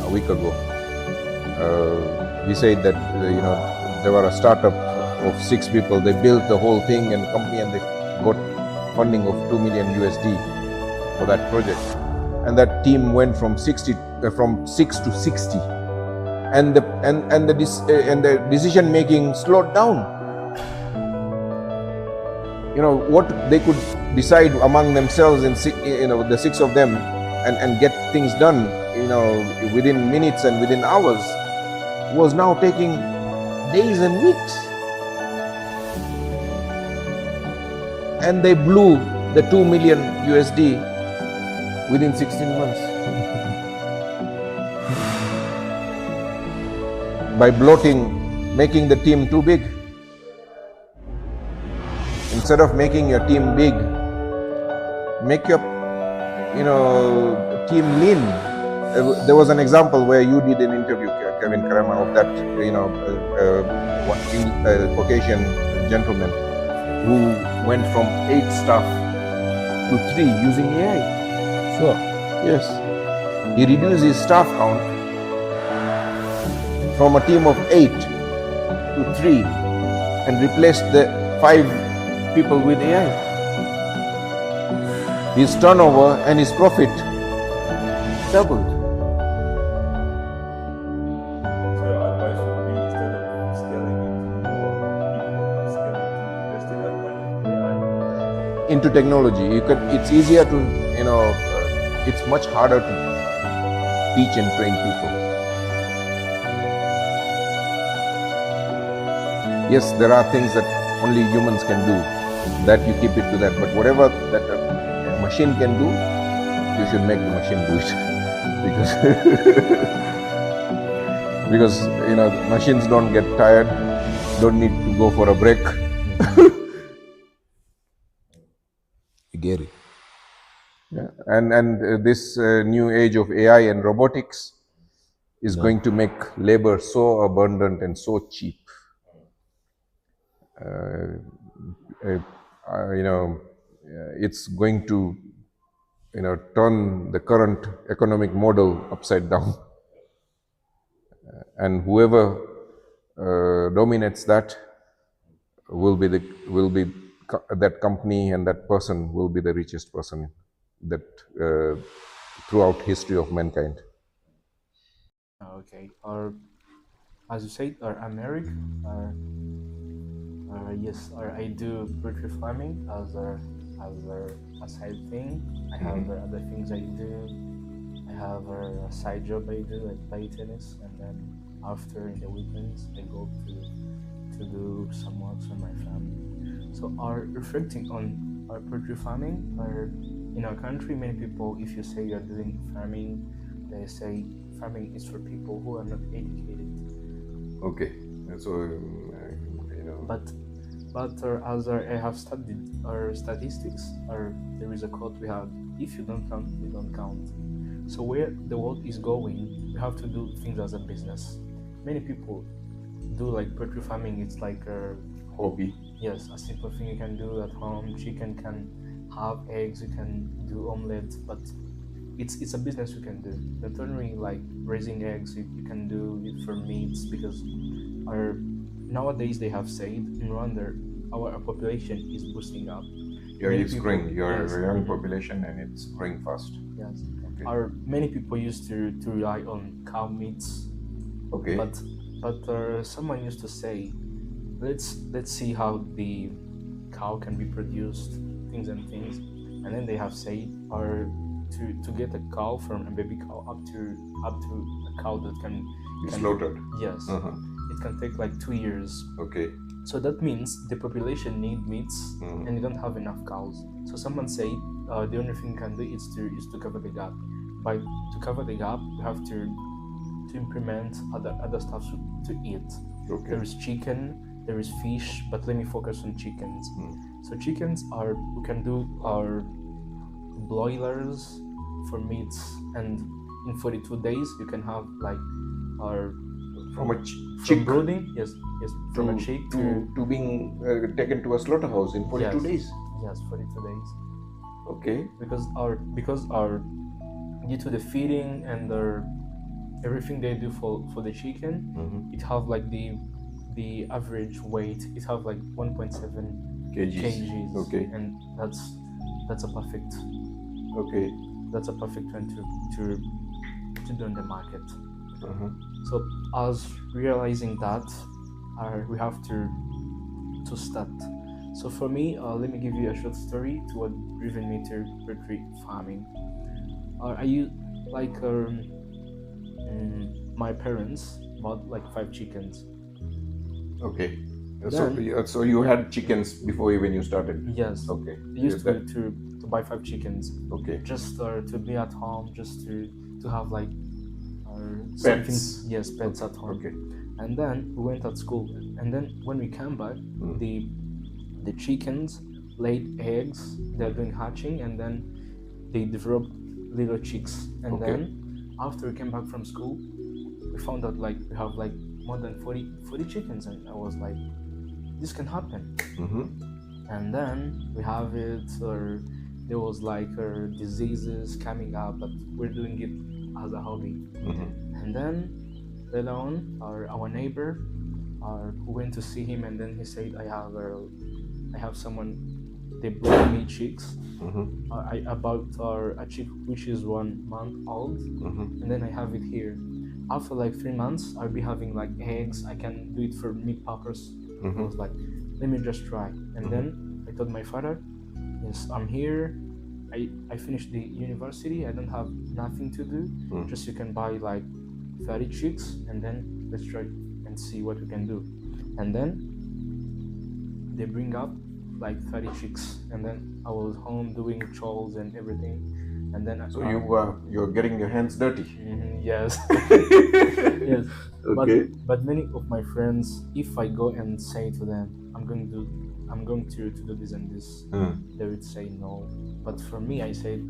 a week ago. He said that there were a startup of 6 people. They built the whole thing and company, and they got funding of $2 million USD for that project. And that team went from 6 to 60, and the decision making slowed down. What they could decide among themselves in the 6 of them and get things done within minutes and within hours was now taking days and weeks. And they blew the $2 million USD within 16 months. By bloating, making the team too big. Instead of making your team big, make your team lean. There was an example where you did an interview, Kevin Karama, of that Caucasian gentleman who went from 8 staff to 3 using AI. Sure. Yes. He reduced his staff count from a team of 8 to 3 and replaced the 5 people with AI. His turnover and his profit doubled. So your advice would be, instead of scaling it to more people, scale it to investing that money in AI? Into technology, it's easier to, it's much harder to teach and train people. Yes, there are things that only humans can do, that you keep it to that, but whatever that a machine can do, you should make the machine do it. because machines don't get tired, don't need to go for a break. You get it? Yeah. And this new age of AI and robotics is going to make labor so abundant and so cheap. uh, it's going to turn the current economic model upside down, and whoever dominates that that company, and that person will be the richest person that throughout history of mankind. Okay. Or as you said, or I'm Eric. Yes, or I do poultry farming as a side thing. I have other things I do. I have a side job I do, like play tennis, and then after in the weekends I go to do some works on my family. So, are reflecting on our poultry farming, or in our country, many people, if you say you're doing farming, they say farming is for people who are not educated. Okay, so But as I have studied our statistics, or there is a quote we have: if you don't count, we don't count. So where the world is going, we have to do things as a business. Many people do like poultry farming. It's like a hobby. yes, a simple thing you can do at home. Chicken can have eggs. You can do omelette, but it's a business you can do. Not only like raising eggs, you can do it for meats, because our nowadays they have said in Rwanda our population is boosting up. Yeah, Many it's people- growing. You're yes, a young population, and it's growing fast. yes. Okay. Many people used to rely on cow meats, Okay. but someone used to say, let's see how the cow can be produced, things, and then they have said, or to get a cow from a baby cow up to a cow that can Slaughtered. yes, Uh-huh. it can take like 2 years. Okay. So that means the population need meats, Mhm. and you don't have enough cows. So someone said the only thing you can do is to cover the gap. By to cover the gap, you have to implement other stuff to eat. Okay. There is chicken, there is fish, but let me focus on chickens. So chickens are, we can do our broilers for meats, and in 42 days you can have like our From a from chick brooding, yes, from a chick to being taken to a slaughterhouse in 42 yes, days. Yes, 42 days. Okay. Because our due to the feeding and everything they do for the chicken, it have like the average weight. It have like 1.7 kgs. Okay. And that's a perfect Okay. that's a perfect one to do in the market. Uh-huh. So as realizing that, we have to start. So for me, let me give you a short story to what driven me to poultry farming. I used like my parents bought like 5 chickens. Okay. Then- So you had chickens before even you started. Yes, Okay. I used Yeah, to buy 5 chickens Okay. just to be at home, just to have like Pets. Yes, pets at home. Okay. And then we went at school, and then when we came back, the chickens laid eggs. They're doing hatching, and then they developed little chicks. And Okay. then after we came back from school, we found out like we have like more than 40 chickens, and I was like, this can happen. Mm-hmm. And then we have it, or there was like diseases coming up, but we're doing it as a hobby. Mm-hmm. And then later on, our neighbor, who went to see him, and then he said, I have someone. They brought me chicks. Mm-hmm. I bought a chick which is 1 month old, Mm-hmm. and then I have it here. After like 3 months, I'll be having like eggs. I can do it for meat purpose. I Mm-hmm. was like, let me just try. And then I told my father, yes, I'm here. I finished the university. I don't have nothing to do. Just you can buy like 30 chicks, and then let's try and see what we can do. And then they bring up like 30 chicks, and then I was home doing chores and everything. And then So you're getting your hands dirty. yes. Yes. Okay. But many of my friends, if I go and say to them, I'm going to do this and this, they would say no. But for me, I said,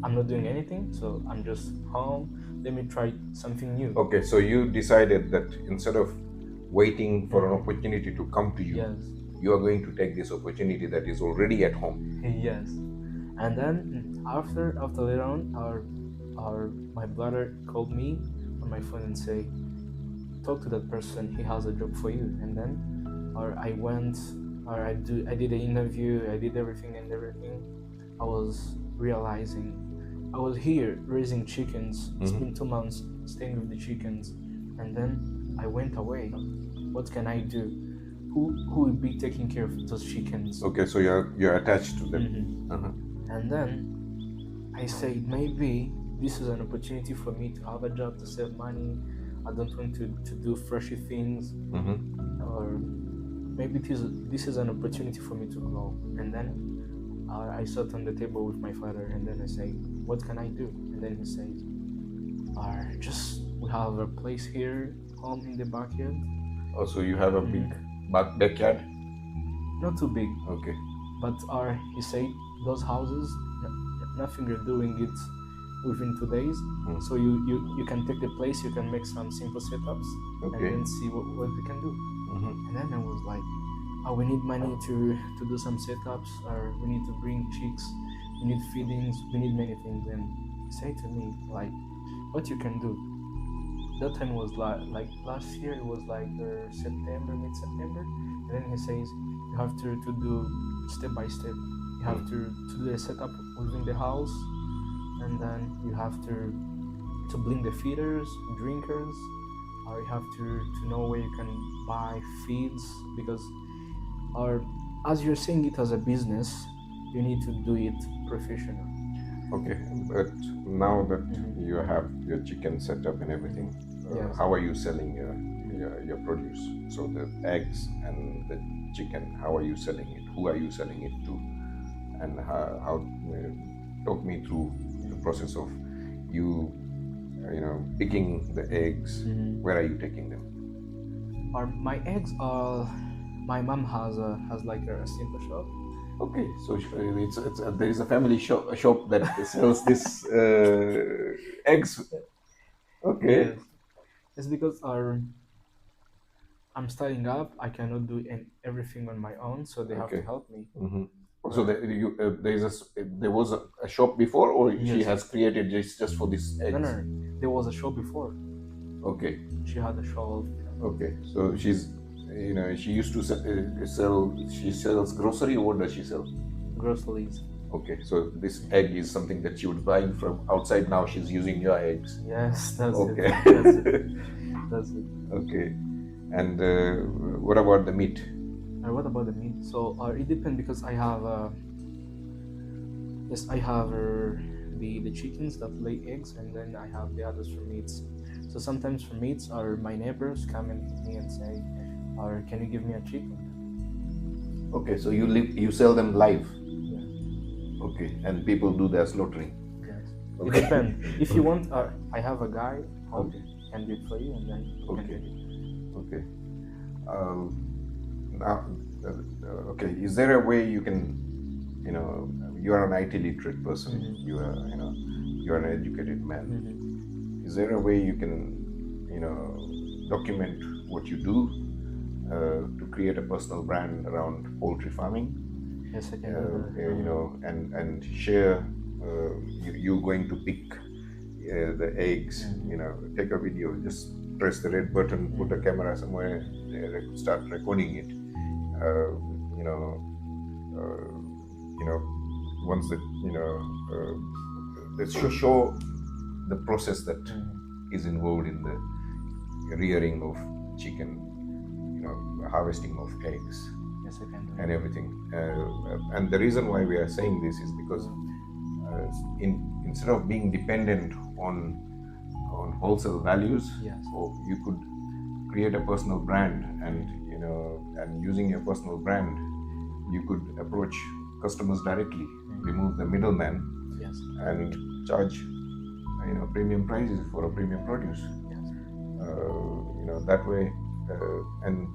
I'm not doing anything, so I'm just home. Let me try something new. Okay. So you decided that instead of waiting for an opportunity to come to you. Yes. You are going to take this opportunity that is already at home. Yes. And then after later on, my brother called me on my phone and say, talk to that person. He has a job for you. And then, I went, I did the interview. I did everything. I was realizing I was here raising chickens. It's been 2 months staying with the chickens, and then I went away. What can I do? Who will be taking care of those chickens? Okay, so you're attached to them. And then I said, maybe this is an opportunity for me to have a job, to save money. I don't want to do freshy things, or maybe this is an opportunity for me to grow. And then I sat on the table with my father, and then I say, what can I do? And then he says, we have a place here, home in the backyard. Also, you have a big backyard? Not too big. Okay. But he said, those houses, nothing you're doing it within 2 days. So you can take the place, you can make some simple setups, and then see what we can do. And then I was like, we need money to do some setups, or we need to bring chicks, we need feedings, we need many things. And he said to me, like, what you can do. That time was like last year, it was like September, mid-September. And then he says, you have to do step by step. You have to do the setup within the house, and then you have to bring the feeders, drinkers, or you have to know where you can buy feeds, because as you're seeing it as a business, you need to do it professional. Okay, but now that you have your chicken set up and everything, how are you selling your produce? So the eggs and the chicken, how are you selling it? Who are you selling it to? And how talk me through the process of you picking the eggs. Where are you taking them? My eggs are, my mom has like a simple shop. Okay, so there is a family shop that sells this eggs. Okay. Yes. It's because I'm starting up. I cannot do everything on my own, so they have to help me. So there was a shop before, or she has created just for this eggs? No, there was a shop before. Okay. She had a shop. Okay, so she's, she used to sell. She sells grocery. Or what does she sell? Groceries. Okay, so this egg is something that she would buy from outside. Now she's using your eggs. Yes, that's okay. it. That's it. That's it. Okay, and what about the meat? What about the meat? So it depends, because I have the chickens that lay eggs, and then I have the others for meats. So sometimes for meats, my neighbors come and hit me and say, can you give me a chicken? Okay, so you sell them live. Yeah. Okay, and people do their slaughtering. Yes. Okay. It depends. If you want, I have a guy who can do it for you, and then you can do it. Okay. Now, okay. Is there a way you can, you are an IT literate person. You are, you are an educated man. Is there a way you can, document what you do to create a personal brand around poultry farming? Yes, I can. And share. You going to pick the eggs. Take a video. Just press the red button. Put a camera somewhere. Start recording it. Once that let's show the process that is involved in the rearing of chicken, harvesting of eggs. Yes, I can. And everything. And the reason why we are saying this is because instead of being dependent on wholesale values, or you could create a personal brand, and and using your personal brand, you could approach customers directly, remove the middleman, and charge premium prices for a premium produce. That way, and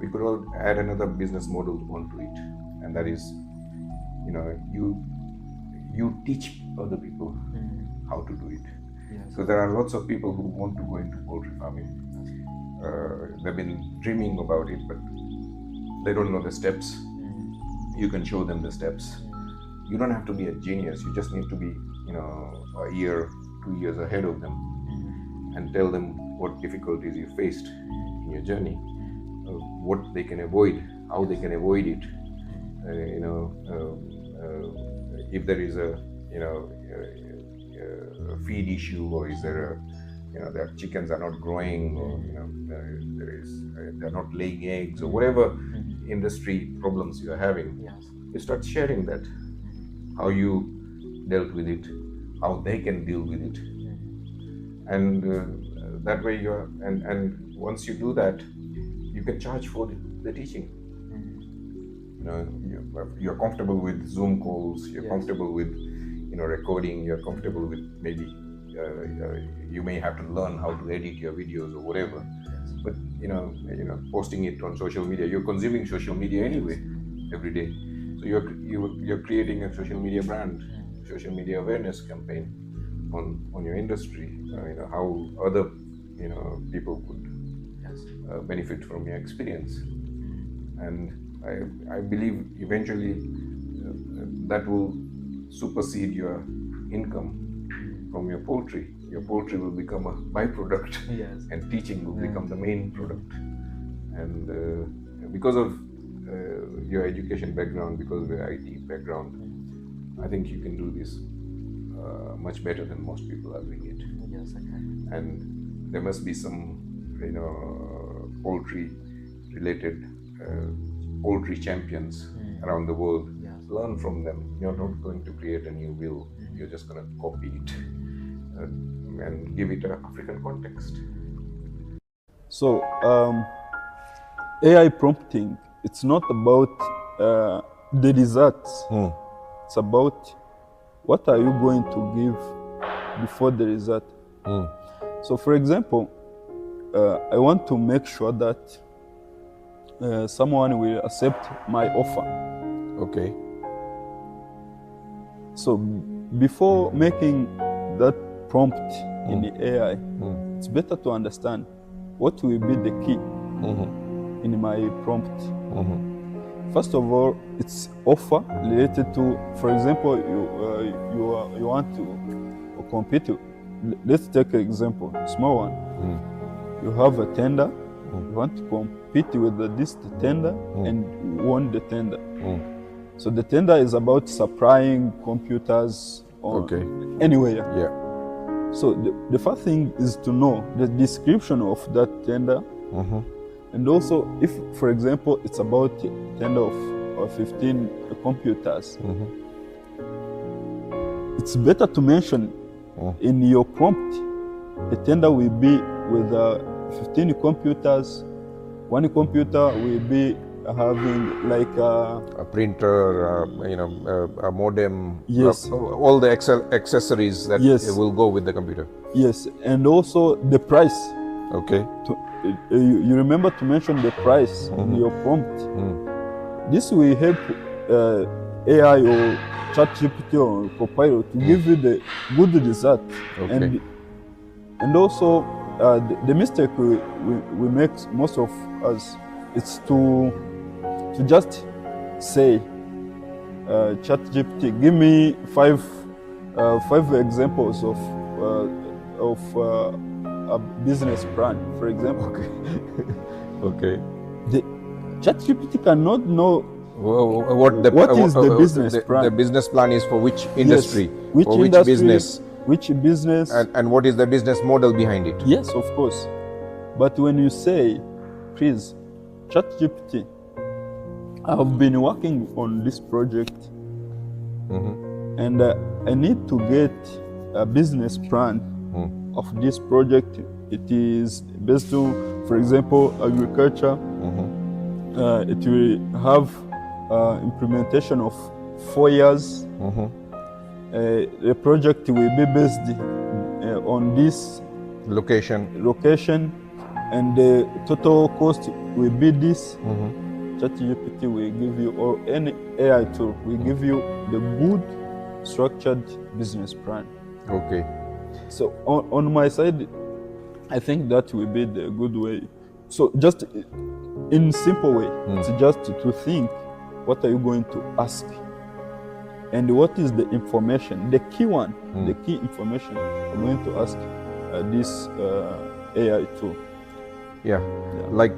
we could all add another business model onto it, and that is, you teach other people how to do it. So there are lots of people who want to go into poultry farming, they've been dreaming about it, but they don't know the steps. You can show them the steps. You don't have to be a genius. You just need to be, a year, 2 years ahead of them, and tell them what difficulties you faced in your journey, what they can avoid, how they can avoid it. If there is a feed issue, or is there their chickens are not growing, or they're not laying eggs, or whatever industry problems you are having. Yes. You start sharing that, how you dealt with it, how they can deal with it, and that way and once you do that, you can charge for the teaching. You're comfortable with Zoom calls, you're comfortable with recording, you're comfortable with maybe you may have to learn how to edit your videos or whatever, but posting it on social media, you're consuming social media anyway every day, so you're creating a social media brand, social media awareness campaign on your industry, how other people could benefit from your experience. And I believe eventually that will supersede your income from your poultry. Your poultry will become a byproduct, Yes. and teaching will become the main product. And because of your education background, because of your IT background, I think you can do this much better than most people are doing it. Yes, I can. And there must be some, poultry-related poultry champions around the world. Yes. Learn from them. You're not going to create a new wheel. You're just going to copy it and give it an African context. So AI prompting, it's not about the results. It's about what are you going to give before the result. So for example, I want to make sure that someone will accept my offer. Okay. So before making that prompt in the AI, it's better to understand what will be the key in my prompt. First of all, it's offer related to, for example, you want to compete. Let's take an example, small one. You have a tender. You want to compete with this tender and won the tender. So the tender is about supplying computers anywhere. Yeah. So the first thing is to know the description of that tender. And also, if, for example, it's about a tender of 15 computers, it's better to mention in your prompt, the tender will be with 15 computers. One computer will be having like a printer, a modem. Yes. All the accessories that will go with the computer. Yes, and also the price. Okay. You remember to mention the price in your prompt. This will help AI or ChatGPT or Copilot to give you the good result. Okay. And also the mistake we make, most of us, it's to just say, ChatGPT, give me five examples of a business plan, for example. Okay. The ChatGPT cannot know what is the business plan. The business plan is for which industry, which or which industry, business, and what is the business model behind it. Yes, of course. But when you say, please, ChatGPT, I have been working on this project, and I need to get a business plan of this project. It is based on, for example, agriculture. It will have implementation of 4 years. The project will be based on this location, and the total cost will be this. ChatGPT will give you, or any AI tool will give you the good structured business plan. Okay. So on my side, I think that will be the good way So just in simple way, it's just to think, what are you going to ask? And what is the information, the key one, the key information I'm going to ask this AI tool. Yeah, like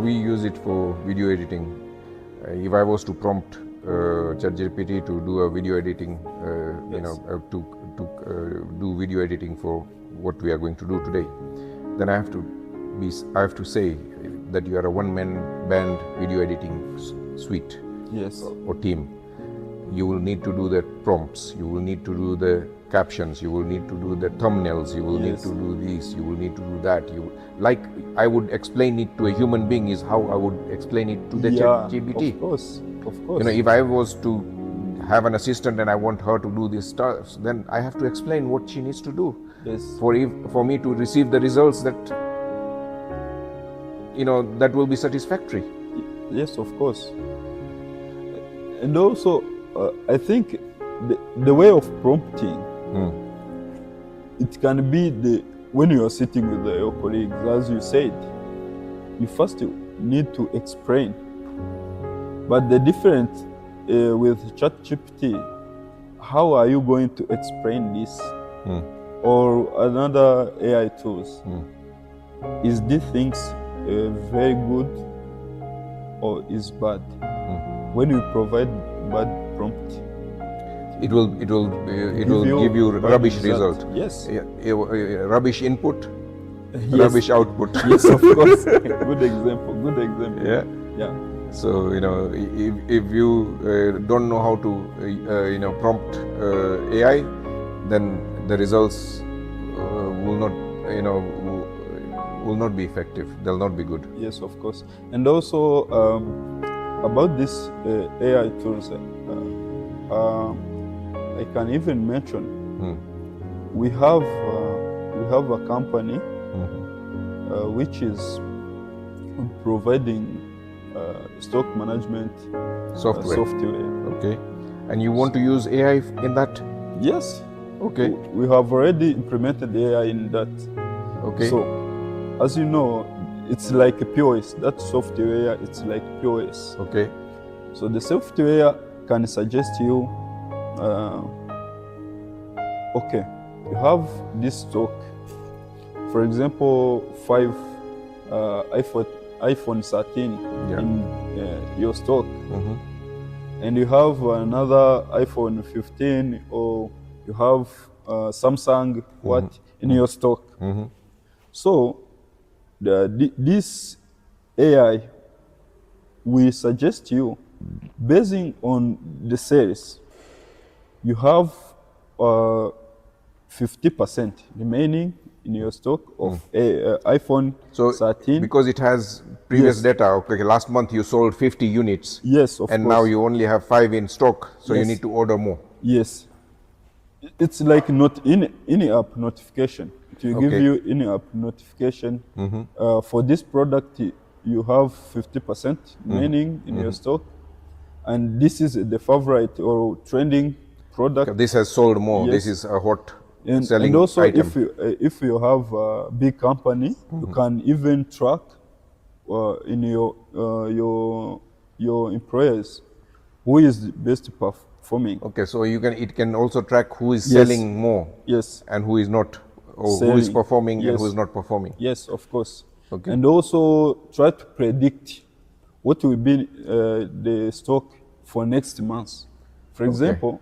we use it for video editing. If I was to prompt ChatGPT to do a video editing, you know, to do video editing for what we are going to do today, then I have to say that you are a one-man band video editing suite or team. You will need to do the prompts, you will need to do the captions, you will need to do the thumbnails, you will need to do this, you will need to do that. Like I would explain it to a human being is how I would explain it to the ChatGPT. Of course. You know, if I was to have an assistant and I want her to do this stuff, then I have to explain what she needs to do. For me to receive the results that, you know, that will be satisfactory. Yes, of course. And also, I think the way of prompting, it can be when you are sitting with your colleagues, as you said, you first need to explain. But the difference with ChatGPT, how are you going to explain this? Or another AI tools? Is these things very good or is bad? When you provide bad prompt, it will give you rubbish result. Yes. Rubbish input, rubbish output. Yes, of course. Good example. Yeah. So, you know, if you don't know how to you know, prompt AI, then the results will not, you know, will not be effective. They'll not be good. Yes, of course. And also about this AI tools, I can even mention we have a company which is providing stock management software. Okay. And you want to use AI in that? Yes. Okay. We have already implemented AI in that. Okay. So, as you know, it's like a POS. That software, it's like POS. Okay. So the software can suggest you, okay, you have this stock. For example, 5 iPhone 13 in your stock, and you have another iPhone 15, or you have Samsung in your stock. So this AI we suggest you, basing on the sales, you have 50% remaining in your stock of iPhone 13. Because it has previous data, okay, last month you sold 50 units. Yes, of course. And now you only have 5 in stock, so you need to order more. Yes. It's like not in-app notification. It will give you in-app notification. For this product, you have 50% remaining in your stock. And this is the favorite or trending product. Okay, this has sold more. This is a hot selling and also item. if you have a big company, you can even track in your employers who is best performing. Okay, so it can also track who is selling more, and who is not, or who is performing and who is not performing. Yes, of course. Okay. And also try to predict what will be the stock for next month. For example,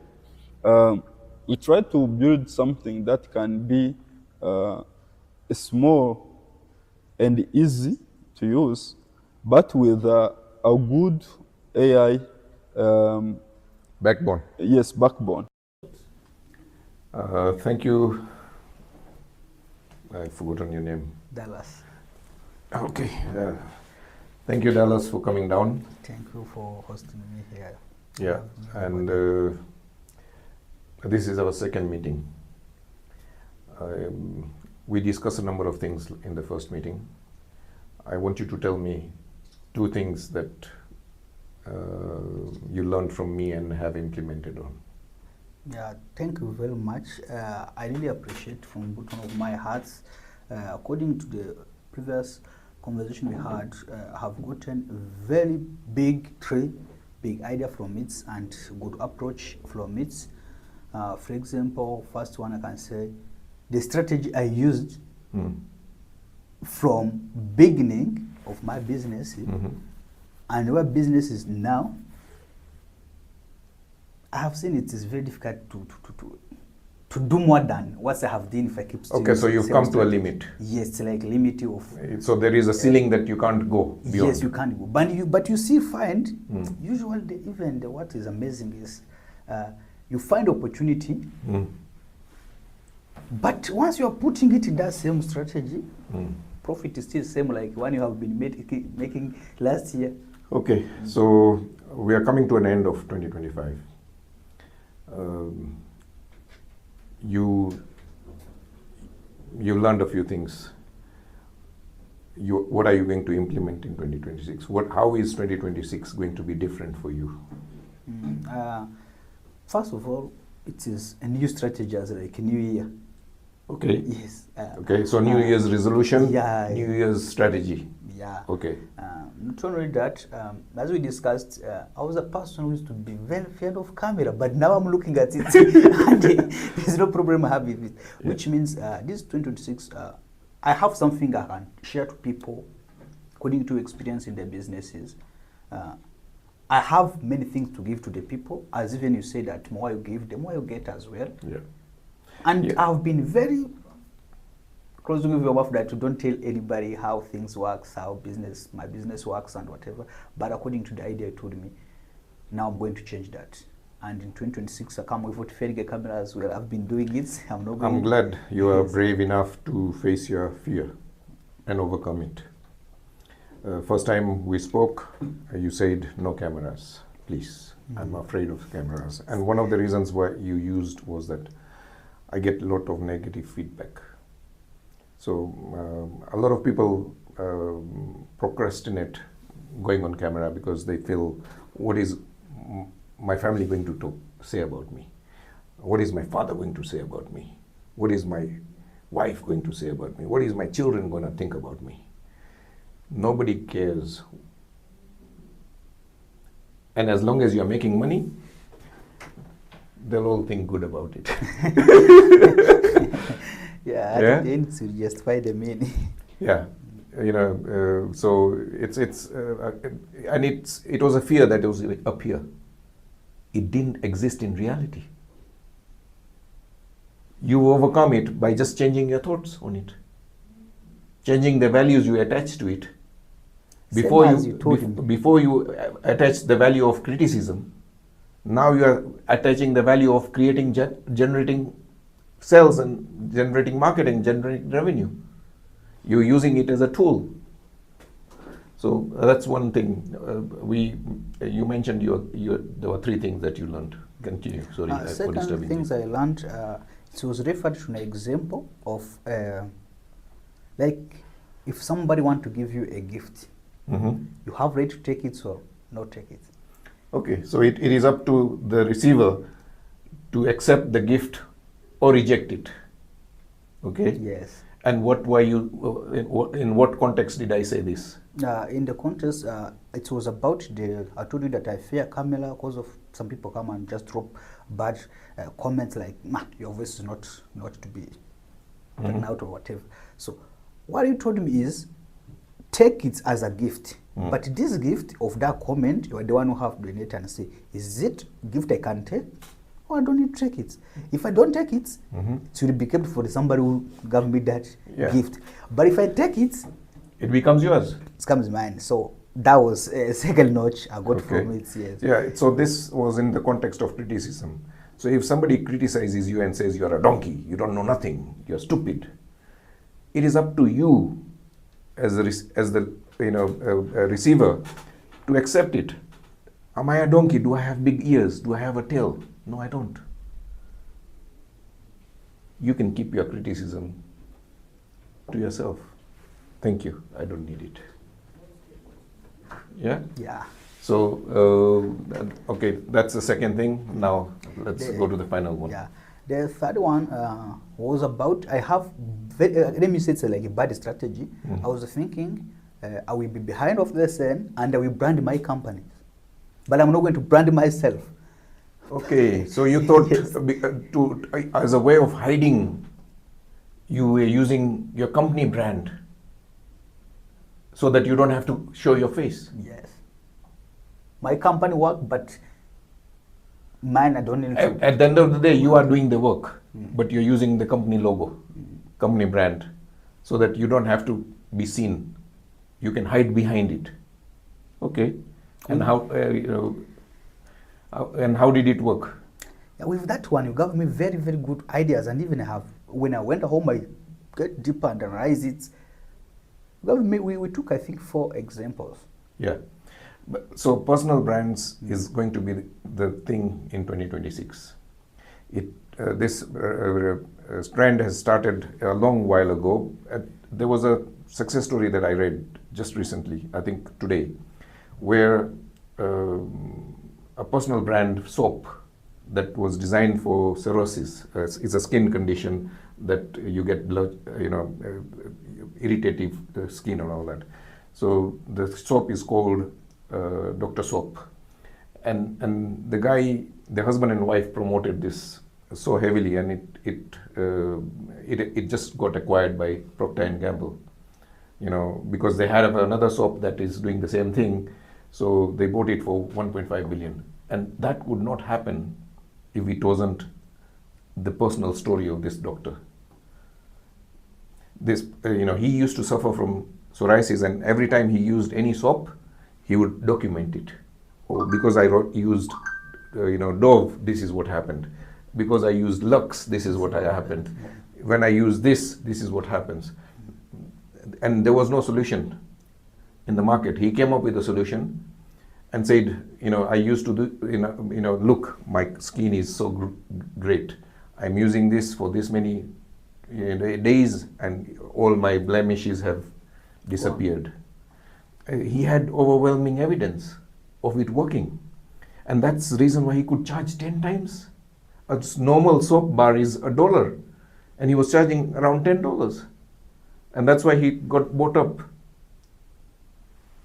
we try to build something that can be small and easy to use, but with a good AI backbone. Yes, backbone. Thank you. I've forgotten your name. Dallas. Okay. Thank you, Dallas, for coming down. Thank you for hosting me here. Yeah, and this is our second meeting. We discussed a number of things in the first meeting. I want you to tell me 2 things that you learned from me and have implemented on. Yeah, thank you very much. I really appreciate from the bottom of my heart. According to the previous conversation we had, have gotten a very big idea from it and good approach from it. For example, first one I can say, the strategy I used from beginning of my business and where business is now, I have seen it is very difficult to do more than what I have done if I keep still Okay, so you've come to a strategy. limit. Yes, like limit of. So there is a ceiling that you can't go beyond. Yes, you can't go. But you see, usually what is amazing is you find opportunity, but once you are putting it in that same strategy, profit is still same like one you have been making last year. Okay, so we are coming to an end of 2025. You learned a few things. What are you going to implement in 2026? How is 2026 going to be different for you? First of all, it is a new strategy as like a new year. Okay. Yes. Okay, so New Year's resolution, yeah, New Year's strategy. Yeah. Okay. Not only that, as we discussed, I was a person who used to be very feared of camera, but now I'm looking at it and there's no problem having it. Yeah. Which means this 2026, I have something I can share to people according to experience in their businesses. I have many things to give to the people, as even you say that more you give, the more you get as well. Yeah. And I've been very close to give you that to don't tell anybody how things works, how my business works and whatever. But according to the idea you told me, now I'm going to change that. And in 2026, I come with what Ferge camera as well. I've been doing it. I'm glad you are brave enough to face your fear and overcome it. First time we spoke, you said no cameras, please. I'm afraid of cameras. And one of the reasons why you used was that I get a lot of negative feedback. So a lot of people procrastinate going on camera because they feel, what is my family going to say about me? What is my father going to say about me? What is my wife going to say about me? What is my children going to think about me? Nobody cares. And as long as you're making money, they'll all think good about it. Yeah, at the end to justify the meaning. Yeah, so it was a fear that it was up here. It didn't exist in reality. You overcome it by just changing your thoughts on it, changing the values you attach to it. Before you attach the value of criticism, now you are attaching the value of creating, generating sales and generating marketing, generating revenue. You're using it as a tool. So that's one thing. You mentioned there were 3 things that you learned. Continue. Sorry for disturbing. Second things I learned, it was referred to an example of like if somebody want to give you a gift, you have right to take it or not take it. Okay, so it is up to the receiver to accept the gift or reject it. Okay? Yes. And what were you, in what context did I say this? In the context, it was about I told you that I fear camera because of some people come and just drop bad comments like, your voice is not to be taken out or whatever. So what you told me is, take it as a gift. But this gift of that comment, you are the one who have donated and say, is it gift I can take? Or I don't need to take it. If I don't take it, it will be kept for somebody who gave me that gift. But if I take it, it becomes yours. It becomes mine. So that was a second notch I got from it. Yes. Yeah, so this was in the context of criticism. So if somebody criticizes you and says you're a donkey, you don't know nothing, you're stupid, it is up to you as the receiver to accept it. Am I a donkey? Do I have big ears? Do I have a tail? No, I don't. You can keep your criticism to yourself. Thank you. I don't need it. Yeah? Yeah. So, okay, that's the second thing. Now, let's go to the final one. Yeah. The third one was about, let me say it's like a bad strategy. I was thinking, I will be behind of the scene and I will brand my company. But I'm not going to brand myself. Okay, so you thought Yes. as a way of hiding, you were using your company brand so that you don't have to show your face. Yes. My company work, but mine, I don't need to. At the end of the day, you are doing the work, but you're using the company logo, company brand, so that you don't have to be seen. You can hide behind it. Okay, and how did it work? Yeah, with that one, you gave me very, very good ideas, and even when I went home, I get deeper and analyze it. We took, I think, 4 examples. Yeah. So personal brands is going to be the thing in 2026. This trend has started a long while ago. There was a success story that I read just recently, I think today, where a personal brand soap that was designed for cirrhosis, it's a skin condition that you get blood, irritative skin and all that. So the soap is called Dr. Soap, and the husband and wife promoted this so heavily, and it just got acquired by Procter and Gamble, because they had another soap that is doing the same thing, so they bought it for 1.5 billion, and that would not happen if it wasn't the personal story of this doctor. This, he used to suffer from psoriasis, and every time he used any soap, he would document it. Oh, because I used, Dove, this is what happened. Because I used Lux, this is what happened. When I use this is what happens. And there was no solution in the market. He came up with a solution and said, I used to do, look, my skin is so great. I'm using this for this many days, and all my blemishes have disappeared. He had overwhelming evidence of it working, and that's the reason why he could charge 10 times. A normal soap bar is $1, and he was charging around $10, and that's why he got bought up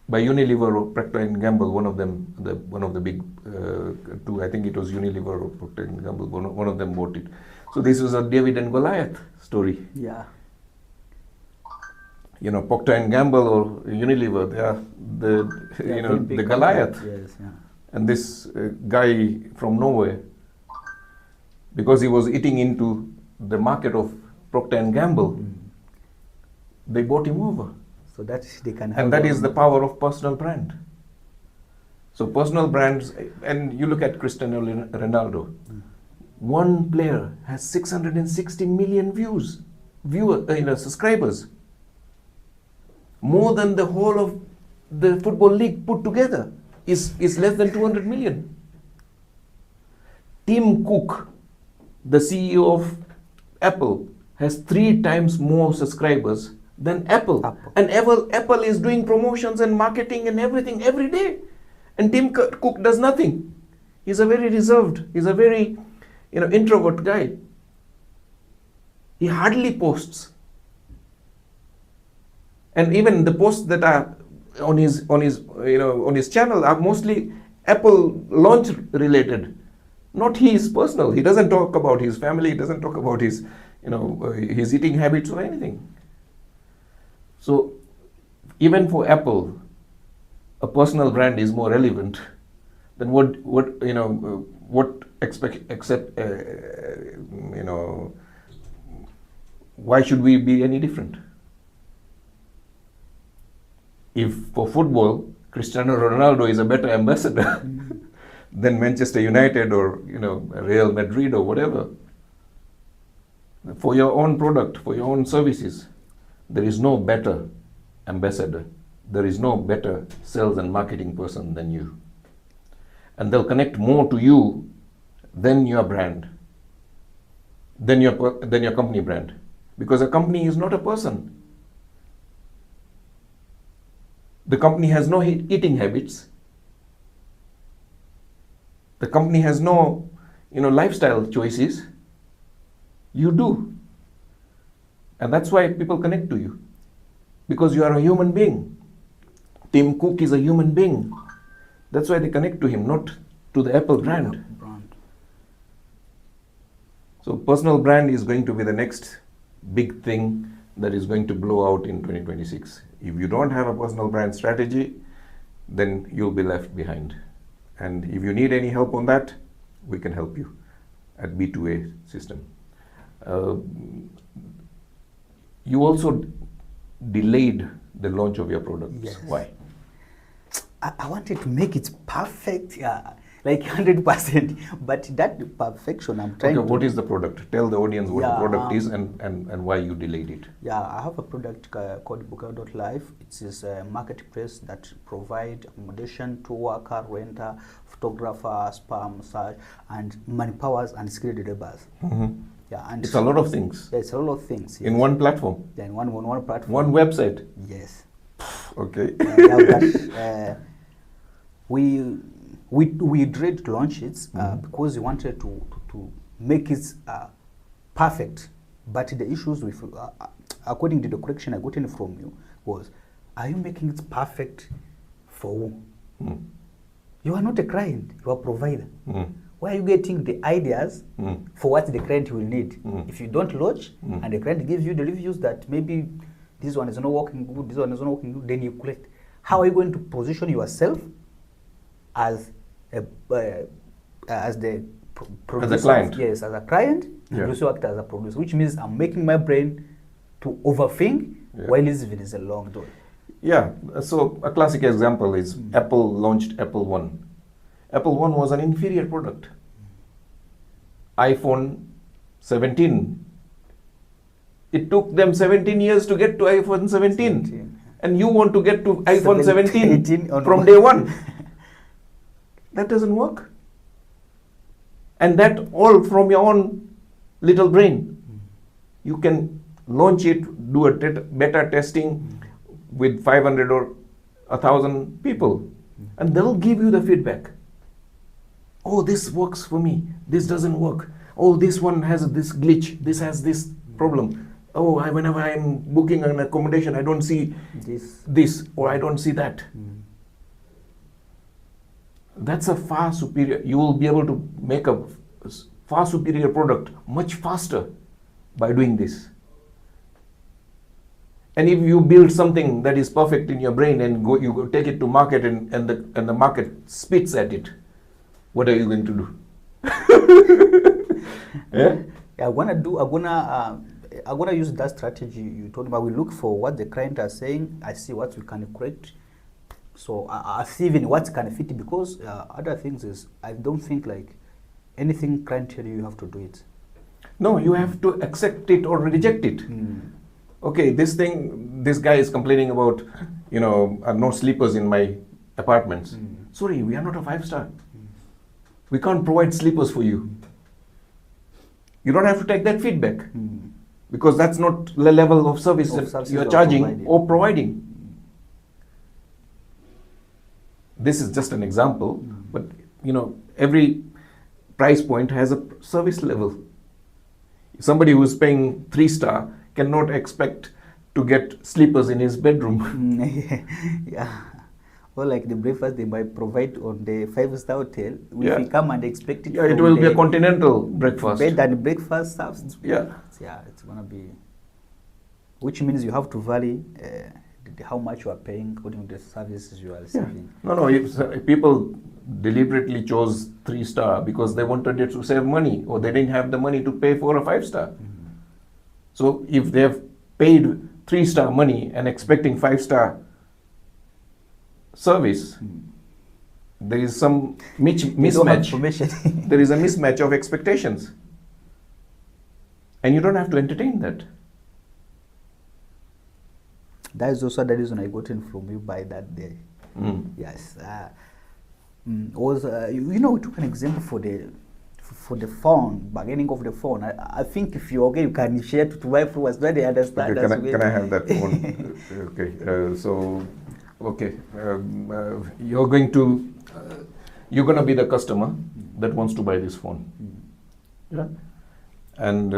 by Unilever or Procter and Gamble. One of the big two, I think it was Unilever or Procter and Gamble. One of them bought it. So this was a David and Goliath story. Yeah. Procter and Gamble or Unilever, they are the Goliath. Yes, yeah. And this guy from nowhere, because he was eating into the market of Procter and Gamble, they bought him over. So that they can have. And that is the power of personal brand. So personal brands, and you look at Cristiano Ronaldo, one player has 660 million subscribers. More than the whole of the football league put together is less than 200 million. Tim Cook, the CEO of Apple, has 3 times more subscribers than Apple. And Apple is doing promotions and marketing and everything every day. And Tim Cook does nothing. He's a very reserved, he's a very introvert guy. He hardly posts. And even the posts that are on his channel are mostly Apple launch related, not his personal. He doesn't talk about his family. He doesn't talk about his his eating habits or anything. So even for Apple, a personal brand is more relevant than why should we be any different? If for football, Cristiano Ronaldo is a better ambassador than Manchester United or Real Madrid or whatever, for your own product, for your own services, there is no better ambassador. There is no better sales and marketing person than you. And they'll connect more to you than your brand, than your company brand. Because a company is not a person. The company has no eating habits. The company has no, lifestyle choices. You do. And that's why people connect to you. Because you are a human being. Tim Cook is a human being. That's why they connect to him, not to the Apple brand. So personal brand is going to be the next big thing that is going to blow out in 2026. If you don't have a personal brand strategy, then you'll be left behind. And if you need any help on that, we can help you at B2A system. You also delayed the launch of your products. Yes. Why? I wanted to make it perfect, like 100%. But that perfection, I'm trying Okay, to. what is the product? Tell the audience what the Yeah, product is and why you delayed it. Yeah, I have a product called Booker.life. It is a marketplace that provide accommodation to worker, renter, photographer, spa, massage, and manpowers and skilled laborers. Yeah, and It's a lot of things. Yeah, it's a lot of things. In one platform, Yeah, in one platform. one website. Yes. Okay. Yeah, that, we dread to launch it because we wanted to make it perfect. But the issues with, according to the correction I got in from you, was, are you making it perfect for who? You are not a client, you are a provider. Where are you getting the ideas for what the client will need? If you don't launch and the client gives you the reviews that maybe this one is not working good, this one is not working good, then you collect. How are you going to position yourself as the producer? As a client. Yes, as a client, Yeah. and also act as a producer, which means I'm making my brain to overthink while living is a long door. Yeah, so a classic example is Apple launched Apple One. Apple One was an inferior product. iPhone 17. It took them 17 years to get to iPhone 17. And you want to get to iPhone 17 from day one. That doesn't work. And that all from your own little brain. You can launch it, do a beta testing with 500 or 1,000 people, and they'll give you the feedback. Oh, this works for me. This doesn't work. Oh, this one has this glitch. This has this problem. Oh, whenever I'm booking an accommodation, I don't see this or I don't see that. That's a far superior. You will be able to make a far superior product much faster by doing this. And if you build something that is perfect in your brain and you go take it to market and the market spits at it, what are you going to do? Yeah? I'm gonna use that strategy you told me. I will look for what the client are saying. I see what we can correct. So I see even what can fit, because other things is, I don't think like anything client tell you, you have to do it. No, you have to accept it or reject it. Okay, this guy is complaining about, no sleepers in my apartments. Sorry, we are not a 5-star. We can't provide sleepers for you. You don't have to take that feedback, because that's not the level of service that you are charging or providing. This is just an example, but every price point has a service level. Somebody who is paying 3-star cannot expect to get sleepers in his bedroom. Yeah. Or like the breakfast they might provide on the 5-star hotel, if you come and expect it. Yeah, it will be a continental breakfast. Bed and breakfast service. Yeah. Yeah, it's gonna be. Which means you have to vary how much you are paying according to the services you are receiving. No. If people deliberately chose 3-star because they wanted it to save money, or they didn't have the money to pay for a 5-star. So if they have paid 3-star money and expecting 5-star service, there is some mismatch. There is a mismatch of expectations, and you don't have to entertain that. That is also the reason I got in from you by that day. Yes. We took an example for the phone, bargaining of the phone. I think if you're okay, you can share to my viewers so they understand. Okay, can I have that phone? Okay. You're going to be the customer that wants to buy this phone. Yeah. And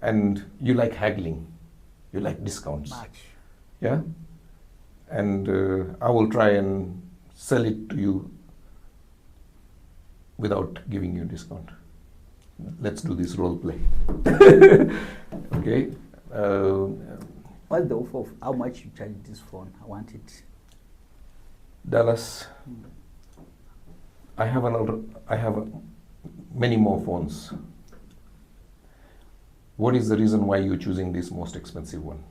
and you like haggling, you like discounts. Yeah, and I will try and sell it to you without giving you a discount. Let's do this role play. Okay. What's the offer of how much you charge this phone? I want it. Dallas, I have many more phones. What is the reason why you're choosing this most expensive one?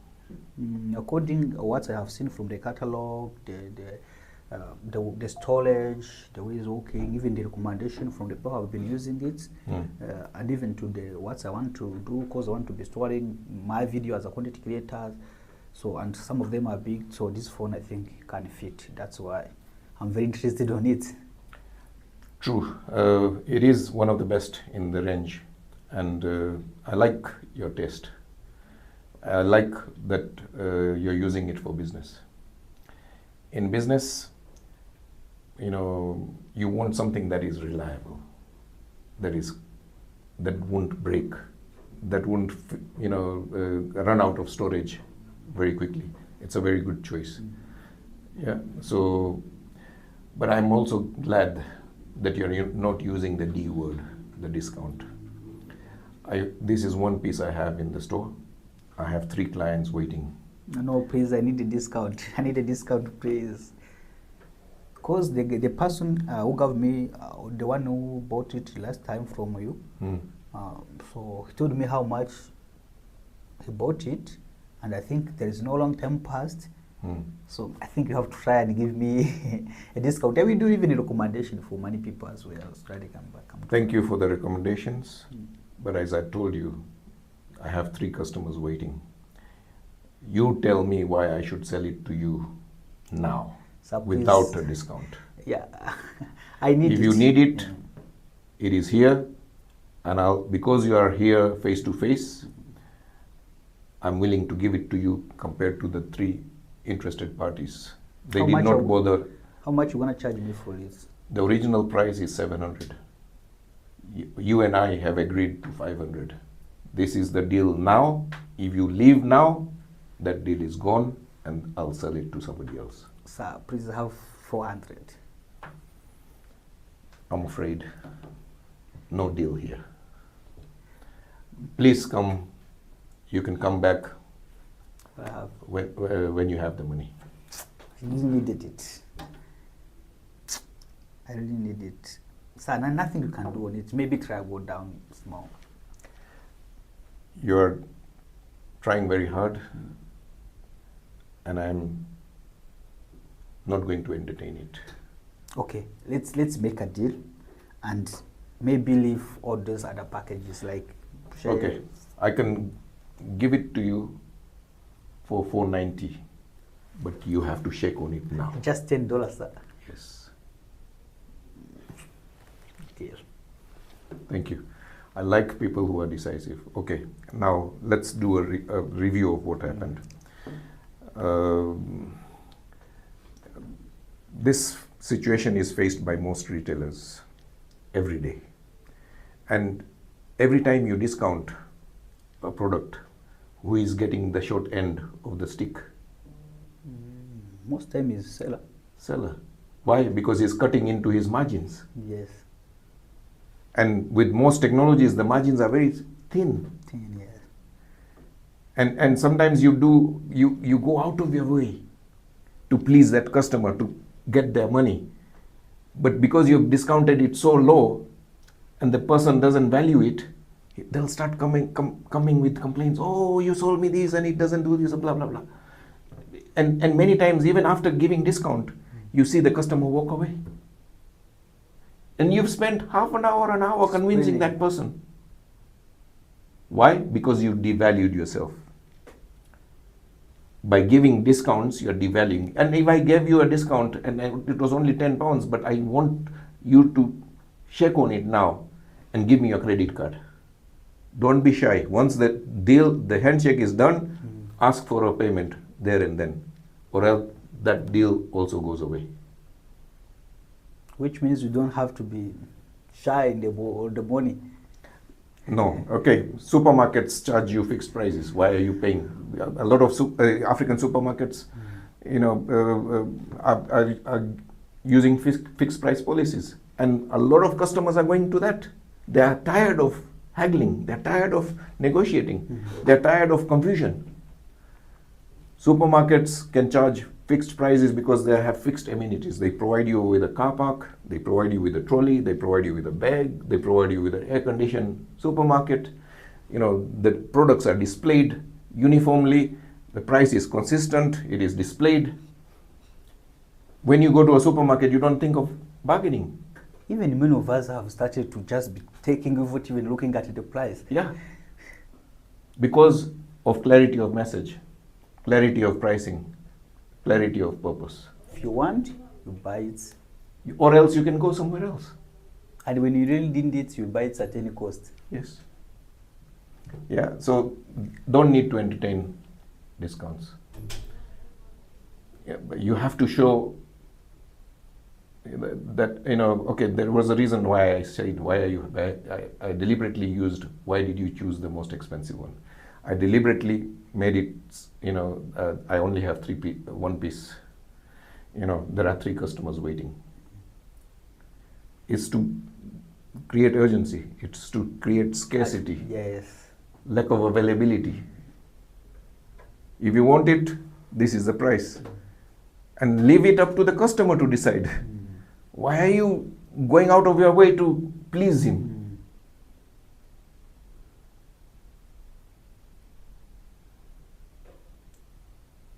According to what I have seen from the catalog, the storage, the way it's working, even the recommendation from the people who have been using it, and even to the what I want to do, because I want to be storing my video as a content creator. So, and some of them are big, so this phone I think can fit. That's why I'm very interested on it. True, it is one of the best in the range, and I like your taste. I like that you're using it for business. In business, you want something that is reliable, that won't break, that won't run out of storage very quickly. It's a very good choice. Yeah. So, but I'm also glad that you're not using the D word, the discount. This is one piece I have in the store. I have 3 clients waiting. No, please, I need a discount. I need a discount, please. Because the person who gave me, the one who bought it last time from you, so he told me how much he bought it, and I think there is no long time passed. So I think you have to try and give me a discount. I will do even a recommendation for many people as well. So try to come back. Thank you for the recommendations, but as I told you, I have 3 customers waiting. You tell me why I should sell it to you now, So without a discount. Yeah, I need If it. you need it, it is here, and because you are here face to face, I'm willing to give it to you compared to the 3 interested parties. They did not bother. How much you want to charge me for this? The original price is 700. You and I have agreed to 500. This is the deal now. If you leave now, that deal is gone, and I'll sell it to somebody else. Sir, please have 400. I'm afraid no deal here. Please come. You can come back when you have the money. I really needed it. I really need it. Sir, nothing you can do on it. Maybe try go down small. You're trying very hard, and I'm not going to entertain it. Okay, let's make a deal, and maybe leave all those other packages like. Okay, I can give it to you for $490, but you have to shake on it now. Just $10, sir. Yes. Deal. Thank you. I like people who are decisive. Okay, now let's do a review of what happened. This situation is faced by most retailers every day. And every time you discount a product, who is getting the short end of the stick? Most time is seller. Seller. Why? Because he's cutting into his margins. Yes. And with most technologies, the margins are very thin. Yes. And sometimes you go out of your way to please that customer, to get their money. But because you've discounted it so low and the person doesn't value it, they'll start coming with complaints. Oh, you sold me this and it doesn't do this, blah, blah, blah. And many times, even after giving discount, you see the customer walk away. And you've spent half an hour convincing that person. Why? Because you devalued yourself. By giving discounts, you're devaluing. And if I gave you a discount and it was only £10, but I want you to shake on it now and give me your credit card. Don't be shy. Once the deal, the handshake is done, ask for a payment there and then, or else that deal also goes away. Which means you don't have to be shy in the money. No. Okay. Supermarkets charge you fixed prices. Why are you paying? A lot of African supermarkets, are using fixed price policies, and a lot of customers are going to that. They are tired of haggling. They are tired of negotiating. They are tired of confusion. Supermarkets can charge fixed prices because they have fixed amenities. They provide you with a car park, they provide you with a trolley, they provide you with a bag, they provide you with an air-conditioned supermarket. The products are displayed uniformly, the price is consistent, it is displayed. When you go to a supermarket, you don't think of bargaining. Even many of us have started to just be taking without even looking at the price. Yeah. Because of clarity of message, clarity of pricing, clarity of purpose. If you want, you buy it. Or else you can go somewhere else. And when you really need it, you buy it at any cost. Yes. Yeah, so don't need to entertain discounts. Yeah, but you have to show that, okay, there was a reason why I said, I deliberately used, why did you choose the most expensive one? I deliberately made it, I only have one piece. There are 3 customers waiting. It's to create urgency. It's to create scarcity. Yes. Lack of availability. If you want it, this is the price. And leave it up to the customer to decide. Why are you going out of your way to please him?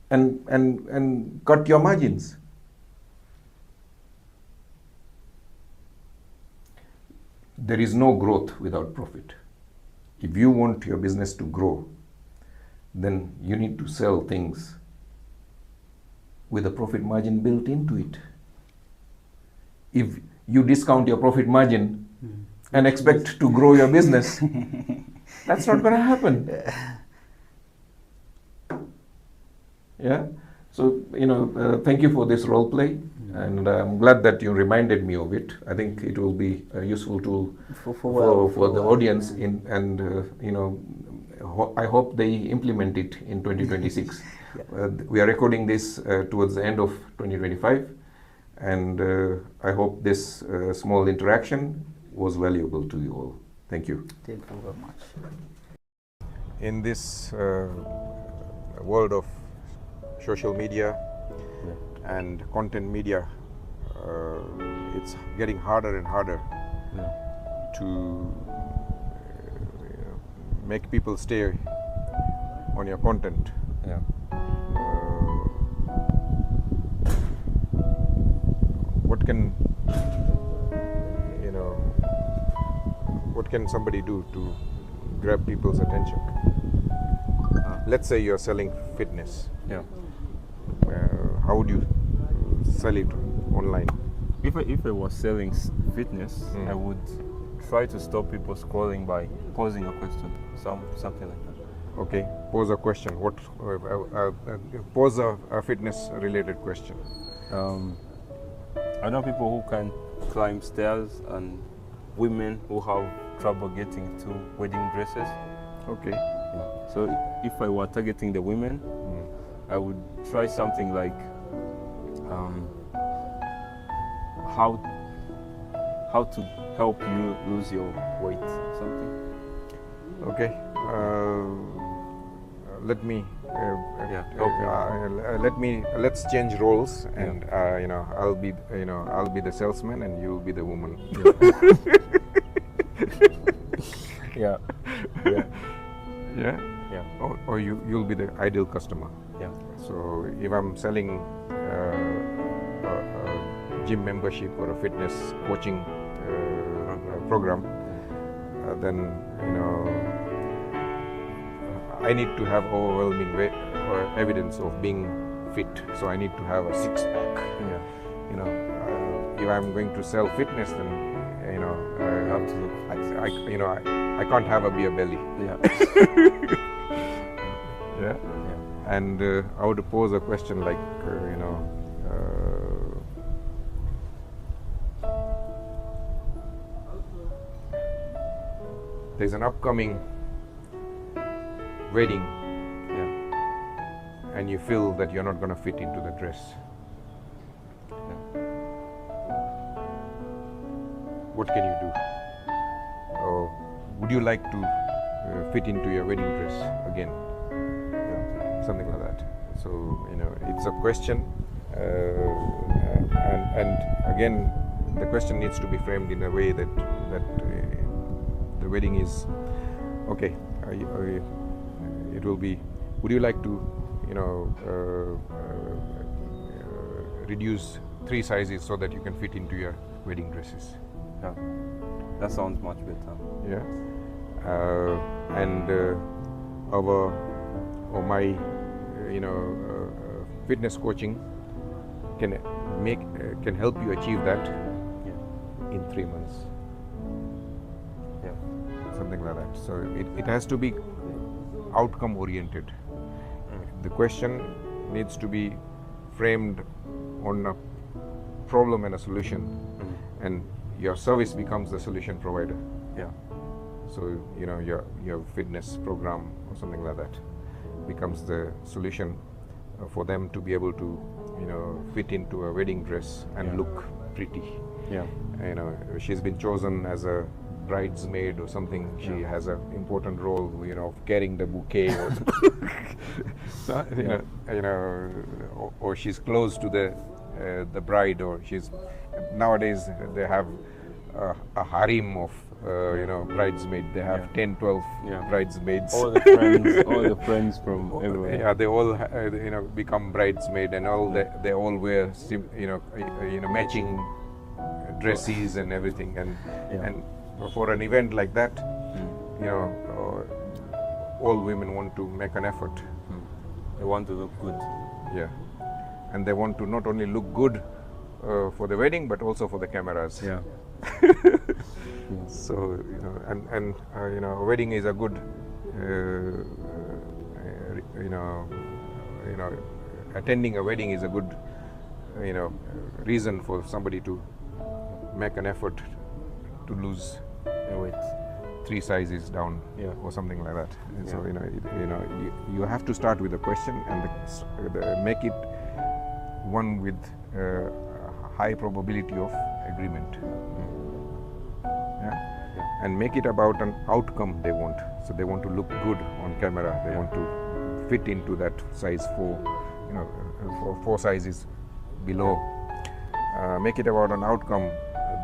And cut your margins. There is no growth without profit. If you want your business to grow, then you need to sell things with a profit margin built into it. If you discount your profit margin and expect to grow your business, that's not going to happen. Yeah. So, thank you for this role play, and I'm glad that you reminded me of it. I think it will be a useful tool for the audience, I hope they implement it in 2026. We are recording this towards the end of 2025, and I hope this small interaction was valuable to you all. Thank you. Thank you very much. In this world of social media and content media, it's getting harder and harder to make people stay on your content. Yeah. What can somebody do to grab people's attention? Let's say you're selling fitness. Yeah. How would you sell it online? If I was selling fitness, I would try to stop people scrolling by posing a question, something like that. Okay, pose a question. Pose a fitness-related question. I know people who can climb stairs and women who have trouble getting to wedding dresses. Okay. Yeah. So if I were targeting the women, I would try something like how to help you lose your weight, something. Okay. Let's change roles, and I'll be the salesman and you'll be the woman. Yeah. Yeah. Yeah. Yeah. Or you'll be the ideal customer. Yeah. So if I'm selling a gym membership or a fitness coaching program, then I need to have overwhelming evidence of being fit. So I need to have a six-pack. Yeah. If I'm going to sell fitness, then You have to look fat. I can't have a beer belly. Yeah. Yeah. And I would pose a question like, there's an upcoming wedding Yeah. and you feel that you're not going to fit into the dress. What can you do? Or would you like to fit into your wedding dress again? Something like that. So, you know, it's a question, and again, the question needs to be framed in a way that the wedding is okay. It will be. Would you like to, you know, reduce 3 sizes so that you can fit into your wedding dresses? Yeah. That sounds much better. Yeah. And our or my fitness coaching can can help you achieve that in 3 months. Yeah. Something like that. So it has to be outcome oriented. The question needs to be framed on a problem and a solution, and your service becomes the solution provider. Yeah. So, you know, your fitness program or something like that becomes the solution for them to be able to, you know, fit into a wedding dress and look pretty. Yeah. You know, she's been chosen as a bridesmaid or something. She has an important role, you know, of carrying the bouquet or so, or she's close to the bride, or she's nowadays they have a harem of bridesmaids. They have 10, 12 bridesmaids. All the friends from everywhere. Yeah, they all become bridesmaid, and they all wear matching dresses and everything, and for an event like that, all women want to make an effort. They want to look good. Yeah, and they want to not only look good for the wedding, but also for the cameras. Yeah. So, a wedding is a good, attending a wedding is a good, reason for somebody to make an effort to lose Weight. 3 sizes down, or something like that. And so, you have to start with a question and make it one with high probability of agreement. And make it about an outcome they want. So they want to look good on camera. They want to fit into that size 4, 4 sizes below. Make it about an outcome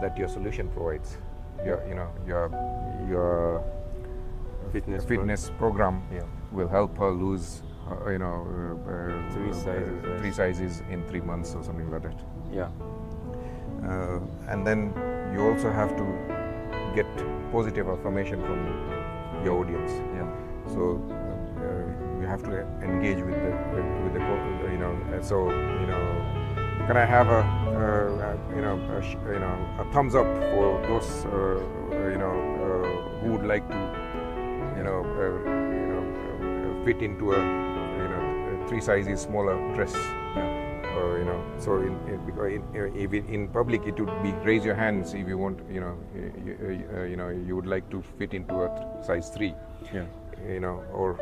that your solution provides. Your fitness program will help her lose 3 sizes in 3 months or something like that. Yeah. And then you also have to get positive affirmation from your audience. Yeah. So you have to engage with the so can I have a thumbs up for those who would like to fit into a 3 sizes smaller dress. So in public it would be raise your hands if you want, you would like to fit into a size 3. Or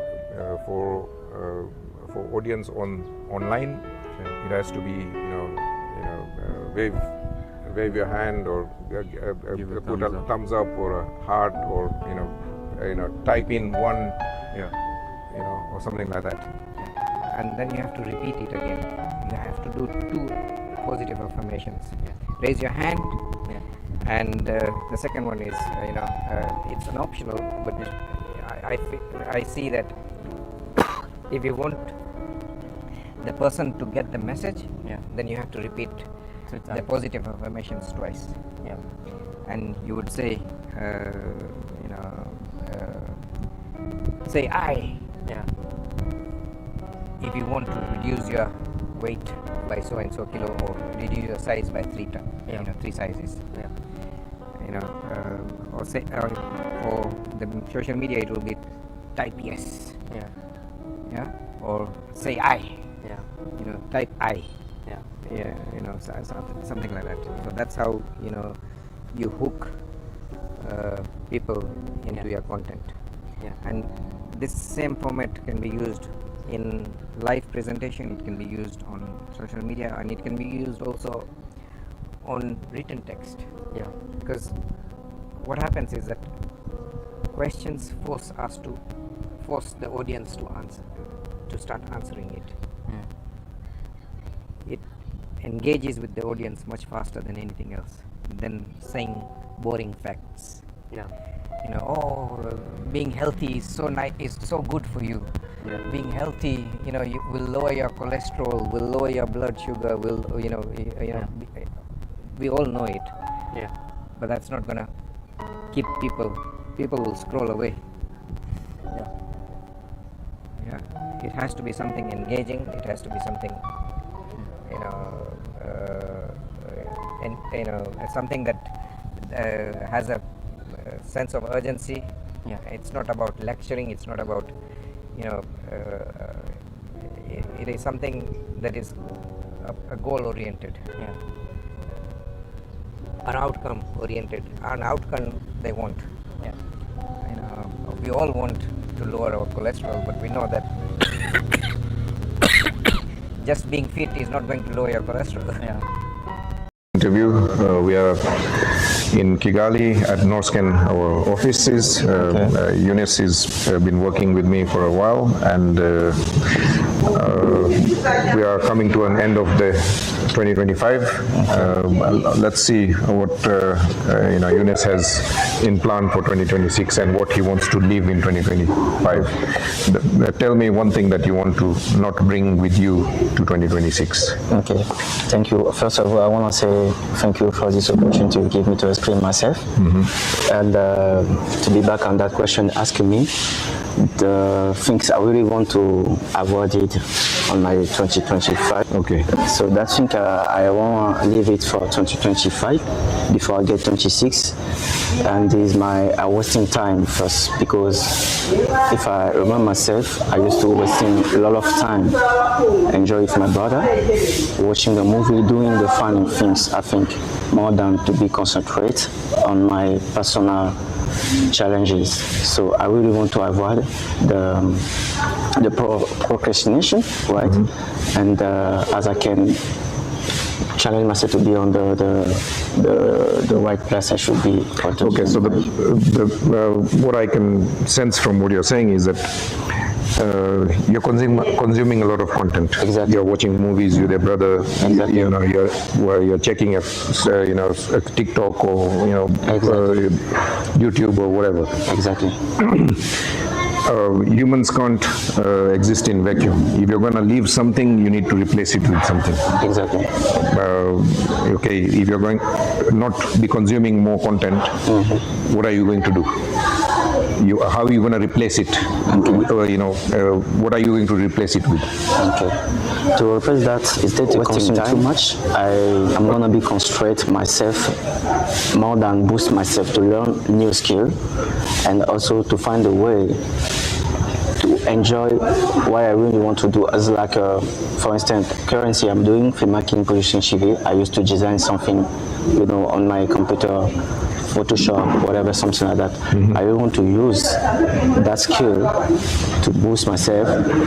for audience online, it has to be wave your hand, or put a thumbs up or a heart, or type in 1, or something like that. And then you have to repeat it again. You have to do 2 positive affirmations. Raise your hand, and the second one is, it's an optional, but I see that if you want the person to get the message, then you have to repeat the positive affirmations twice. And you would say, say I. If you want to reduce your weight by so and so kilo, or reduce your size by 3 sizes, or say for the social media it will be type yes, or say I, type I, something like that. So that's how you hook people into your content. Yeah, and this same format can be used in live presentation, it can be used on social media, and it can be used also on written text. Yeah, because what happens is that questions force the audience to answer, to start answering it. It engages with the audience much faster than anything else, than saying boring facts. Yeah, you know, being healthy is so nice, is so good for you. Yeah. Being healthy, you know, you will lower your cholesterol, will lower your blood sugar, will, you know, we all know it. Yeah, but that's not gonna keep people will scroll away. Yeah, it has to be something engaging, it has to be something, you know, something that has a sense of urgency. Yeah, it's not about lecturing, it's not about, you know, it is something that is a goal oriented. Yeah, an outcome oriented, an outcome they want. Yeah, you know, we all want to lower our cholesterol, but we know that just being fit is not going to lower your cholesterol. Yeah. Interview. We are in Kigali at Norscan, our offices. Eunice has been working with me for a while, and we are coming to an end of the 2025. Let's see what Eunice has in plan for 2026 and what he wants to leave in 2025. Tell me one thing that you want to not bring with you to 2026. Okay, thank you. First of all, I want to say thank you for this opportunity you give me to explain myself. And to be back on that question asking me, the things I really want to avoid it on my 2025. Okay. So that thing I want to leave it for 2025 before I get 26. And this is my wasting time first, because if I remember myself, I used to wasting a lot of time enjoy with my brother, watching the movie, doing the fun things, I think, more than to be concentrate on my personal challenges. So I really want to avoid the procrastination, right? And as I can challenge myself to be on the right place I should be. Okay, so what I can sense from what you're saying is that you're consuming a lot of content. Exactly. You're watching movies with your brother. Exactly. You know, you're checking a TikTok or YouTube or whatever. Exactly. Humans can't exist in vacuum. If you're going to leave something, you need to replace it with something. Exactly. Okay, if you're going not be consuming more content, what are you going to do? How are you going to replace it? What are you going to replace it with? Okay. To replace that, instead of wasting too much, I'm going to be concentrate myself more than boost myself to learn new skill, and also to find a way to enjoy what I really want to do. As like, for instance, currently I'm doing filmmaking, producing TV. I used to design something, on my computer, Photoshop, whatever, something like that. I really want to use that skill to boost myself,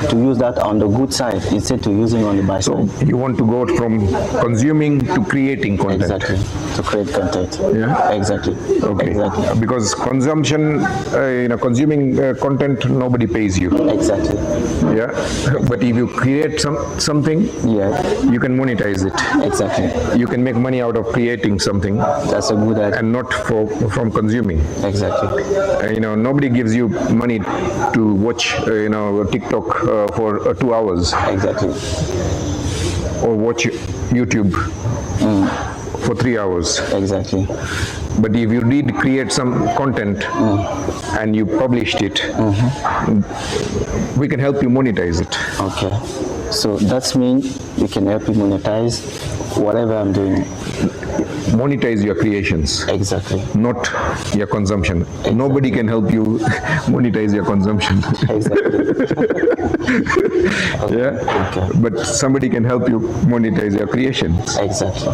to use that on the good side instead of using on the bad side. So you want to go from consuming to creating content. Exactly, to create content. Yeah. Exactly. Okay. Exactly. Because consuming content, nobody pays you. Exactly. Yeah. But if you create something, you can monetize it. Exactly. You can make money out of creating something. That's a good idea. And not from consuming. Exactly. Nobody gives you money to watch TikTok for 2 hours. Exactly. Or watch YouTube for 3 hours. Exactly. But if you did create some content and you published it, we can help you monetize it. Okay. So that means we can help you monetize whatever I'm doing. Monetize your creations. Exactly. Not your consumption. Nobody can help you monetize your consumption. Exactly. Yeah. Okay. But somebody can help you monetize your creations. Exactly.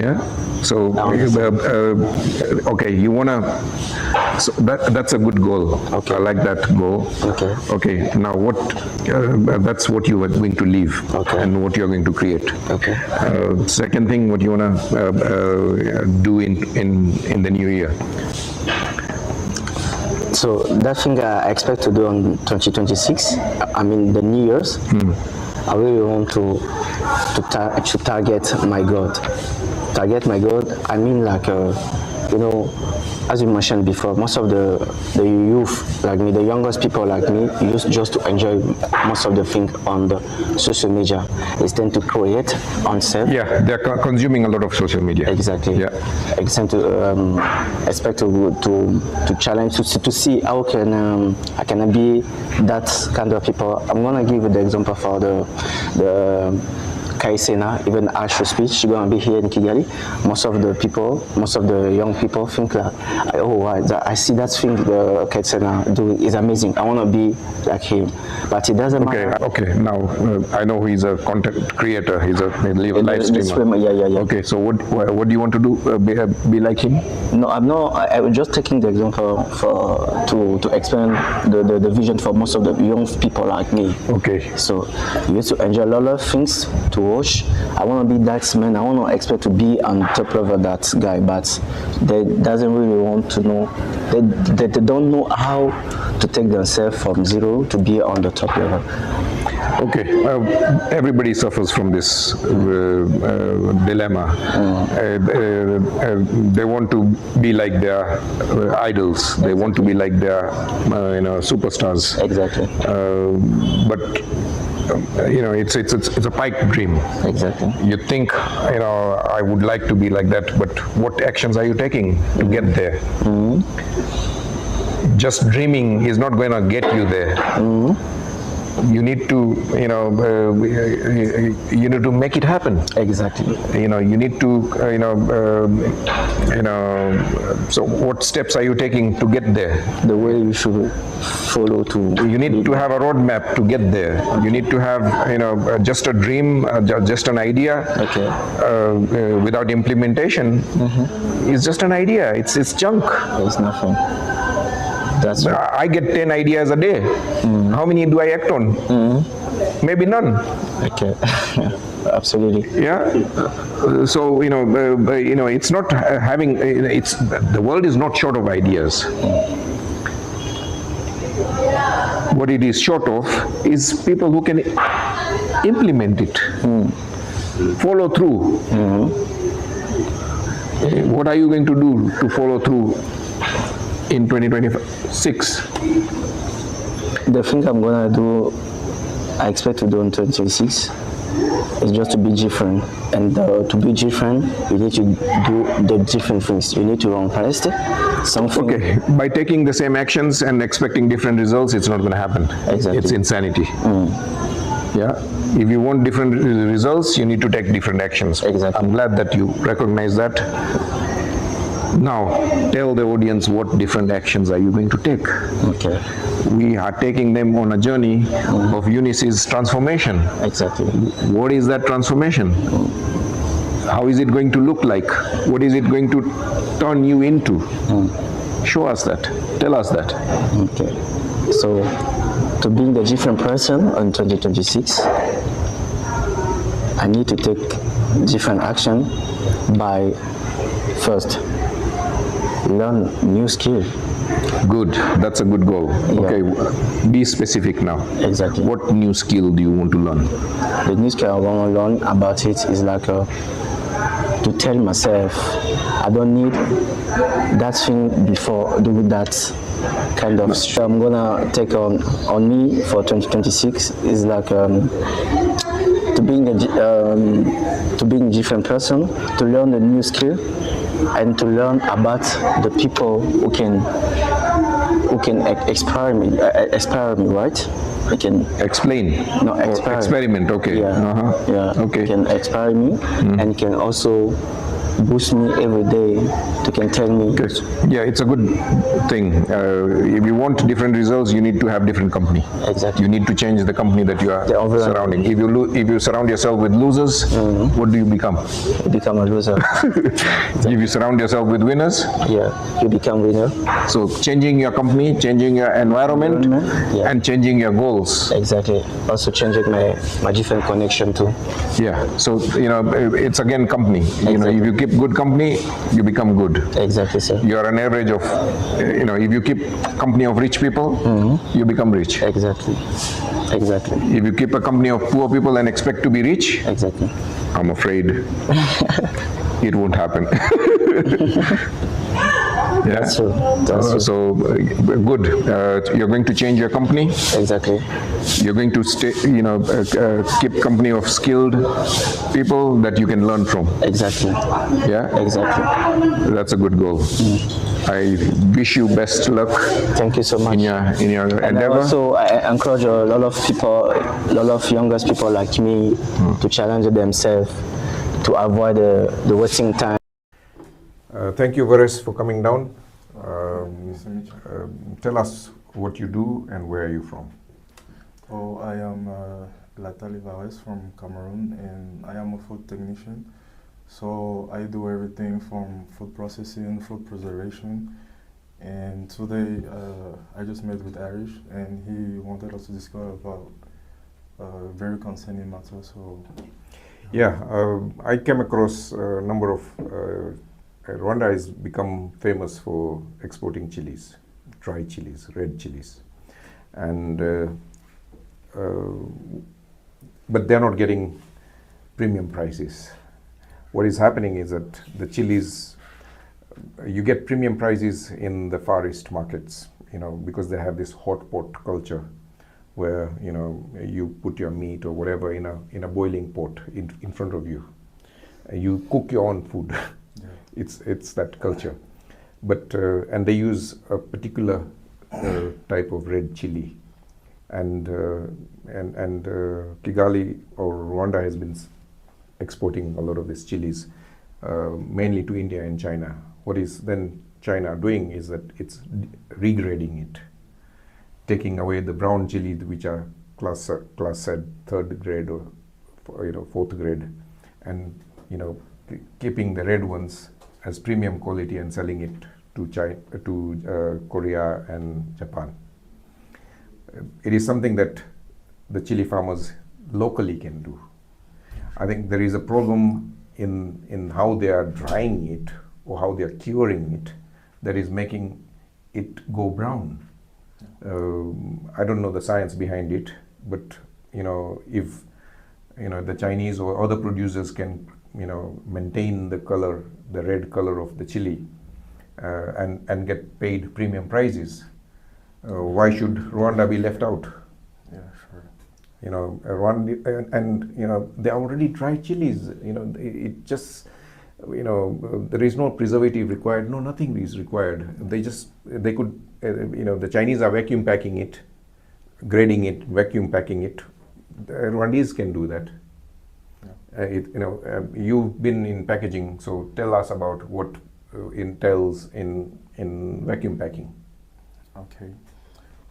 Yeah. So okay, you wanna. So that's a good goal. Okay. I like that goal. Okay. Okay. Now what? That's what you are going to leave, Okay. and what you are going to create. Okay. Second thing, what you wanna do in the new year. So that thing I expect to do on 2026, I mean the New Year's, I really want to target my God. Target my God, I mean like, you know, as you mentioned before, most of the youth like me, the youngest people like me, used just to enjoy most of the things on the social media. It's tend to create on self. Yeah, they're consuming a lot of social media. Exactly. Yeah. I tend to expect to challenge to see how can I can be that kind of people. I'm gonna give you the example for the Kaisena, even as she speaks, she's gonna be here in Kigali. Most of the young people think that, oh, I see that thing the Kaisena do is amazing. I wanna be like him, but it doesn't matter. Okay. Now I know he's a content creator. He's a live streamer. Yeah. Okay. So what do you want to do? Be like him? No, I'm not. I was just taking the example to explain the vision for most of the young people like me. Okay. So you used to enjoy a lot of things to watch. I want to be that man. I want to expect to be on top level that guy, but they doesn't really want to know. They don't know how to take themselves from zero to be on the top level. Okay, everybody suffers from this dilemma. They want to be like their idols. They want to be like their superstars. Exactly. But it's a pipe dream. Exactly. You think, I would like to be like that, but what actions are you taking to get there? Just dreaming is not going to get you there. You need to, you need to make it happen. Exactly. You need to, so what steps are you taking to get there? The way you should follow to. You need to have a roadmap to get there. You need to have, just a dream, just an idea. Okay. Without implementation, it's just an idea. It's junk. There's nothing. That's right. I get 10 ideas a day. How many do I act on? Maybe none. Okay. Absolutely. Yeah. So it's not having. It's the world is not short of ideas. What it is short of is people who can implement it, follow through. What are you going to do to follow through in 2026? The thing I'm gonna do, I expect to do in 2026, is just to be different. And to be different, you need to do the different things. You need to run fast. Something. Okay, by taking the same actions and expecting different results, it's not going to happen. Exactly. It's insanity. Yeah. If you want different results, you need to take different actions. Exactly. I'm glad that you recognize that. Now, tell the audience what different actions are you going to take. Okay. We are taking them on a journey of Eunice's transformation. Exactly. What is that transformation? How is it going to look like? What is it going to turn you into? Show us that. Tell us that. Okay. So, to being a different person in 2026, I need to take different action by first learn new skill. Good. That's a good goal. Yeah. Okay. Be specific now. Exactly. What new skill do you want to learn? The new skill I want to learn about it is like to tell myself I don't need that thing before doing that kind of stuff. I'm gonna take on me for 2026 is like to being a different person, to learn a new skill, and to learn about the people who can inspire me, right? I can Explain. no Or experiment. Okay. Yeah, Uh-huh. yeah. Okay. Can inspire me and can also boost me every day. To can tell me. Good. Yeah, it's a good thing. If you want different results, you need to have different company. Exactly. You need to change the company that you are The overall- surrounding. If you surround yourself with losers, what do you become? Become a loser. If you surround yourself with winners, Yeah, you become winner. so changing your company, changing your environment, Yeah. and changing your goals. Exactly. Also changing my different connection too. Yeah. So it's again company. If you keep good company, you become good. Exactly, sir. You are an average of, if you keep company of rich people, you become rich. Exactly. Exactly. If you keep a company of poor people and expect to be rich, Exactly. I'm afraid it won't happen. Yeah. That's true. That's true. So good. You're going to change your company. Exactly. You're going to stay, keep company of skilled people that you can learn from. Exactly. Yeah. Exactly. That's a good goal. I wish you best luck Thank you so much. in your And endeavor. also, I encourage a lot of people, a lot of younger people like me, to challenge themselves, to avoid the wasting time. Thank you, Vares, for coming down. Nice to meet you. Tell us what you do and where are you from? Oh, I am Latali Vares from Cameroon, and I am a food technician. So I do everything from food processing, food preservation. And today I just met with Arish, and he wanted us to discuss about a very concerning matter. So Yeah, I came across a number of. Rwanda has become famous for exporting chilies, dry chilies, red chilies, and but they're not getting premium prices. What is happening is that the chilies, you get premium prices in the Far East markets, because they have this hot pot culture, where you put your meat or whatever in a boiling pot in front of you. You cook your own food. It's that culture, but and they use a particular type of red chili, and Kigali or Rwanda has been exporting a lot of these chilies, mainly to India and China. What is then China doing is that it's regrading it, taking away the brown chili which are class said third grade or fourth grade, and keeping the red ones as premium quality and selling it to China, to Korea and Japan. It is something that the chili farmers locally can do. I think there is a problem in how they are drying it or how they are curing it that is making it go brown. I don't know the science behind it, but if the Chinese or other producers can maintain the color, the red color of the chili, and get paid premium prices, why should Rwanda be left out? yeah, sure. Rwanda, and they already dry chilies. It just there is no preservative required. No, nothing is required. They could the Chinese are vacuum packing it, grading it, vacuum packing it. The Rwandese can do that. You've been in packaging, so tell us about what entails in vacuum packing. Okay.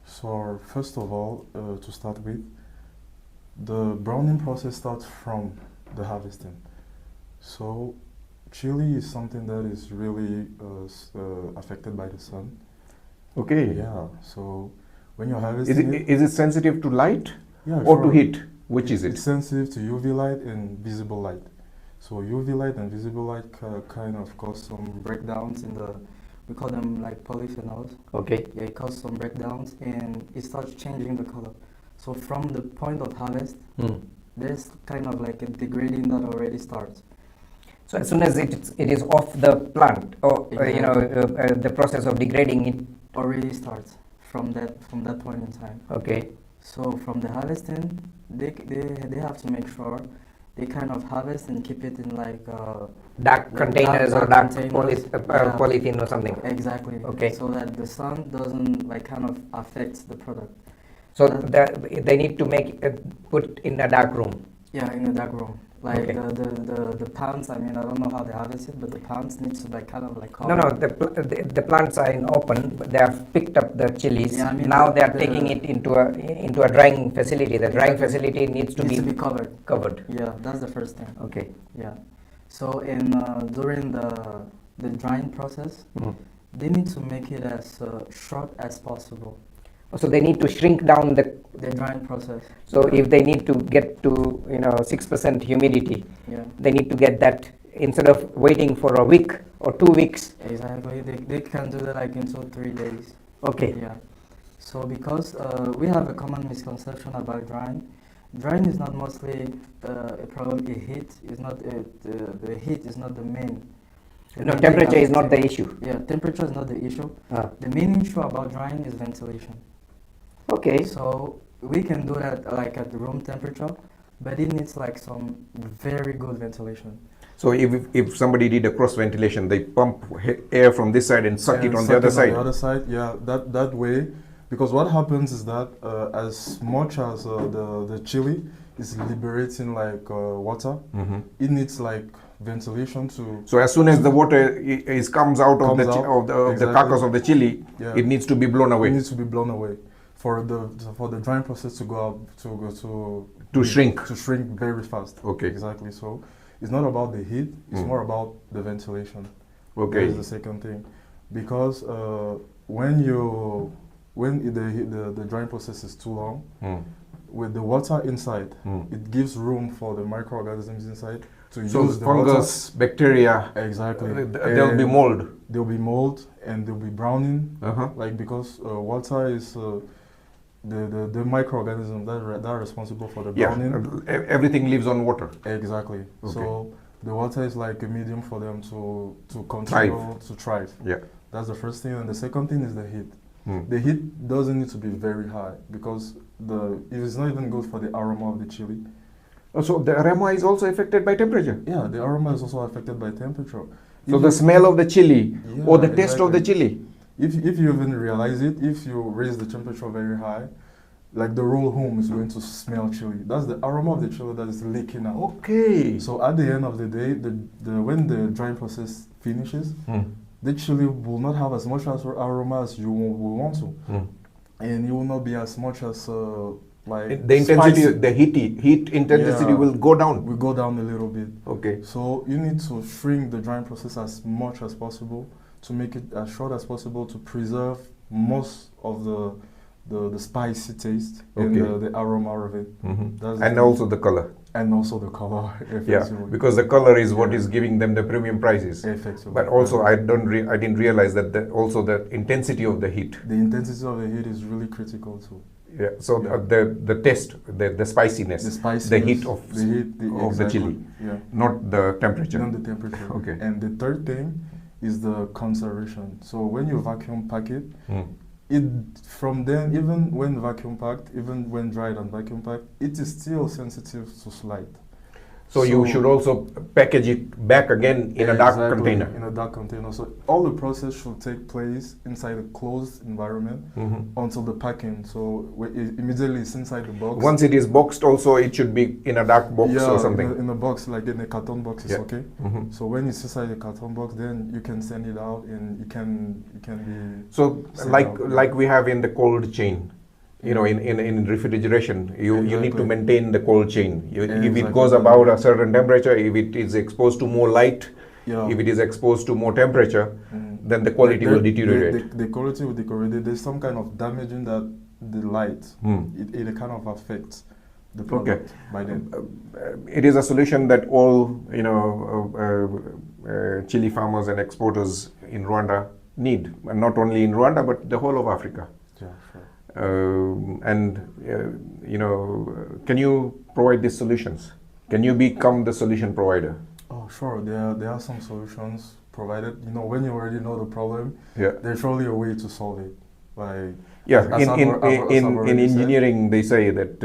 So first of all, to start with, the browning process starts from the harvesting. So chili is something that is really affected by the sun. Okay. Yeah. So when you're harvesting Is it sensitive to light yeah, or to sure. heat? Which is It's it? sensitive to UV light and visible light. So UV light and visible light kind of cause some breakdowns in the, we call them like polyphenols. Okay. Yeah, it causes some breakdowns and it starts changing the color. So from the point of harvest, there's kind of like a degrading that already starts. So as soon as it is off the plant, or the process of degrading it Already starts from that point in time. Okay. So from the harvesting, they have to make sure they kind of harvest and keep it in like dark containers or dark containers. polythene or something. Exactly. Okay. So that the sun doesn't like kind of affect the product. So they need to make put in a dark room. Yeah, in a dark room. Like Okay. the plants, I mean, I don't know how they harvest it, but the plants need to like kind of like No, no, the plants are in open. They have picked up the chilies. Yeah, I mean, now they are taking it into a drying facility. The drying facility needs to be covered. covered. Yeah, that's the first thing. Okay. Yeah. So in during the drying process, they need to make it as short as possible. So they need to shrink down the drying process. So if they need to get to 6% humidity, Yeah. they need to get that instead of waiting for a week or 2 weeks. Exactly. They can do that like in 2-3 days. Okay. Yeah. So because we have a common misconception about drying. Drying is not mostly a problem. The heat is not the heat is not the main. No, temperature is not the issue. Yeah, temperature is not the issue. Ah. The main issue about drying is ventilation. Okay. So we can do that like at room temperature, but it needs like some very good ventilation. So if somebody did a cross ventilation, they pump air from this side and suck it on the other side. On the other side, yeah, that way. Because what happens is that as much as the chili is liberating like water, it needs like ventilation to. So as soon as the water comes out of the carcass of the chili, yeah, it needs to be blown away. It needs to be blown away for the drying process to go out to shrink very fast. Okay. Exactly. So it's not about the heat; it's more about the ventilation. Okay. That is the second thing, because when the drying process is too long, with the water inside, it gives room for the microorganisms inside to use the fungus, water. Bacteria. Exactly. There'll be mold. There'll be mold and there'll be browning. Like because water is the microorganisms that are responsible for the browning. Yeah. Everything lives on water. Exactly. Okay. So the water is like a medium for them to continue to thrive. Yeah. That's the first thing, and the second thing is the heat. The heat doesn't need to be very high because it is not even good for the aroma of the chili. So the aroma is also affected by temperature? Yeah, the aroma is also affected by temperature. So the smell of the chili or the taste of the chili? If you even realize it, if you raise the temperature very high, like the whole home is going to smell chili. That's the aroma of the chili that is leaking out. Okay. So at the end of the day, when the drying process finishes, the chili will not have as much aroma as you will want to, and it will not be as much as like the intensity, spicy. the heat intensity will go down. Will go down a little bit. Okay. So you need to shrink the drying process as much as possible to make it as short as possible to preserve most of the spicy taste and the aroma of it. And also the color. And also the color. Yeah, because the color is what is giving them the premium prices. Effectively. But also, I didn't realize that also the intensity of the heat. The intensity of the heat is really critical too. Yeah. So the taste, the spiciness, the heat of the chili, not the temperature. Not the temperature. Okay. And the third thing is the conservation. So when you vacuum pack it, from then, even when vacuum packed, even when dried and vacuum packed, it is still sensitive to light. So you should also package it back again in a dark container. In a dark container. So all the process should take place inside a closed environment until the packing. So immediately it's inside the box. Once it is boxed, also it should be in a dark box or something. In a box, like in a carton box, is okay. So when it's inside the carton box, then you can send it out and it can be. So like we have in the cold chain. You know, in refrigeration, you need to maintain the cold chain. If it goes about a certain temperature, if it is exposed to more light, if it is exposed to more temperature, then the quality will deteriorate. The quality will deteriorate. There's some kind of damaging that the light, it kind of affects the product by then. It is a solution that all, chili farmers and exporters in Rwanda need, and not only in Rwanda, but the whole of Africa. Yeah, sure. Can you provide these solutions? Can you become the solution provider? Oh, sure. There are some solutions provided. When you already know the problem, there's surely a way to solve it. In engineering, they say that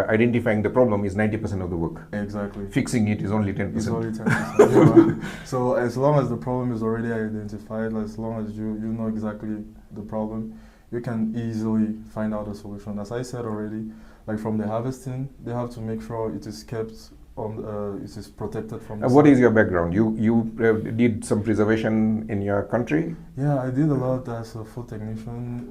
identifying the problem is 90% of the work. Exactly. Fixing it is only 10%. It's only 10%. So as long as the problem is already identified, as long as you know exactly the problem, you can easily find out a solution. As I said already, like from the harvesting, they have to make sure it is kept on, it is protected from the What sun. is your background? You did some preservation in your country? Yeah, I did a lot as a food technician.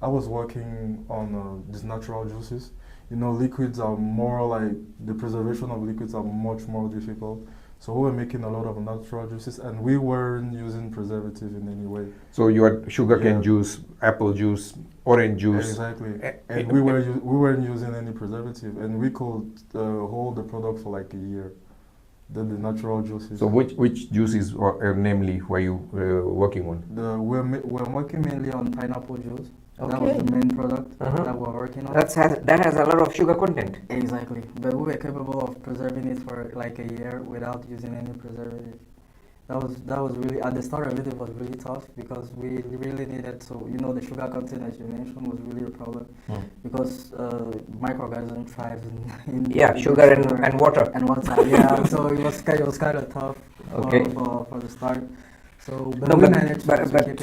I was working on these natural juices. You know, liquids are more like, the preservation of liquids are much more difficult. So we were making a lot of natural juices, and we weren't using preservative in any way. So you had sugarcane Yeah. juice, apple juice, orange juice. Exactly. Eh, And we weren't using any preservative, and we could hold the product for like a year. The natural juices. So which juices, namely, were you working on? We're working mainly on pineapple juice. That was the main product that we're working on. That has a lot of sugar content. Exactly. But we were capable of preserving it for like a year without using any preservative. That was really, at the start of it was really tough because we really needed to, the sugar content, as you mentioned, was really a problem because microorganisms thrive in sugar and water. And water, yeah. So it was kind of tough for the start. So, but we managed to keep it.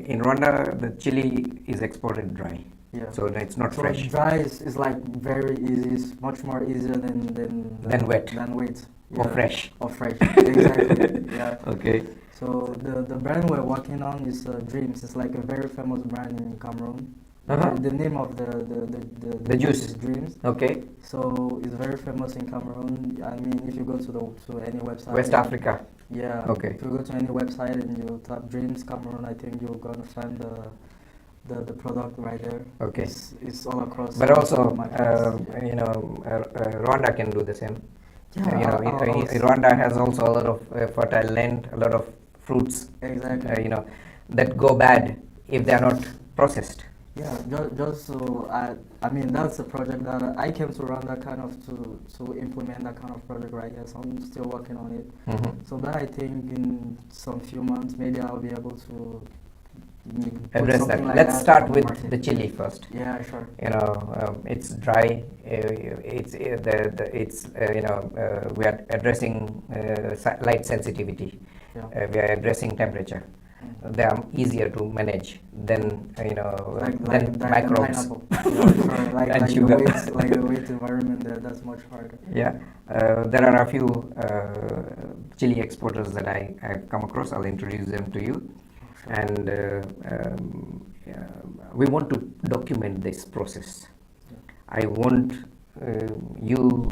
In Rwanda, the chili is exported dry. Yeah. So it's not So fresh. dry is like very easy. It's much more easier than wet. Than wet. Or fresh. Or fresh. Exactly. Yeah. Okay. So the brand we're working on is Dreams. It's like a very famous brand in Cameroon. The name of the juice is Dreams. Okay. So it's very famous in Cameroon. I mean, if you go to any website. West Africa. Yeah. Okay. If you go to any website and you type Dreams Cameroon, I think you're gonna find the product right there. Okay. It's all across. But also, markets. Rwanda can do the same. Yeah, Rwanda has also a lot of fertile land, a lot of fruits. Exactly. That go bad if they are not processed. Yeah, just so I mean that's a project that I came to Rwanda kind of to implement that kind of project right here. So I'm still working on it. So that I think in some few months maybe I'll be able to address that. Like Let's that start on with market. the chili first. Yeah, sure. It's dry. We are addressing light sensitivity. Yeah. We are addressing temperature. They are easier to manage than than microbes and sugar. Like the weight environment there, that's much harder. Yeah, there are a few chili exporters that I have come across. I'll introduce them to you. And we want to document this process. I want you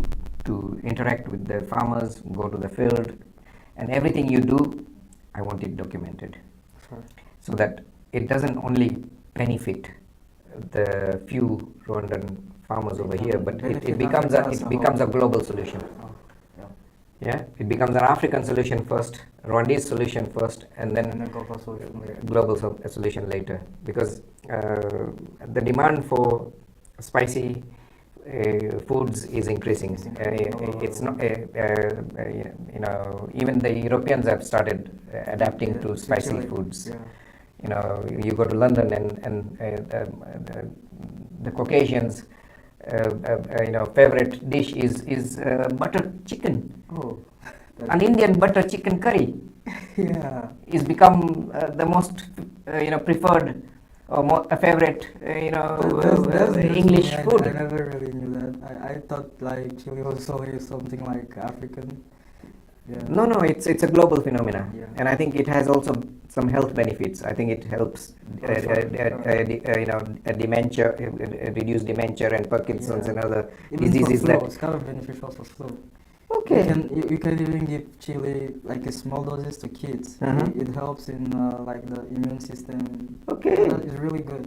to interact with the farmers, go to the field, and everything you do, I want it documented. Sure. So that it doesn't only benefit the few Rwandan farmers over here, but it becomes a global solution. Yeah, it becomes an African solution first, Rwandese solution first, and then a global solution later. Global solution later. Because the demand for spicy foods is increasing. It's not, even the Europeans have started adapting to spicy foods. Yeah. You go to London and the Caucasians. Favorite dish is butter chicken. Oh, an Indian butter chicken curry. Yeah, is become the most preferred or a favorite that's English food. I never really knew that. I thought like chili was always something like African. Yeah. No, it's a global phenomena, Yeah. and I think it has also some health benefits. I think it helps dementia, reduce dementia and Parkinson's and other Even diseases for that. flu, it's kind of beneficial for flu. Okay. You can even give chili like a small doses to kids. It helps in like the immune system. Okay. It's really good.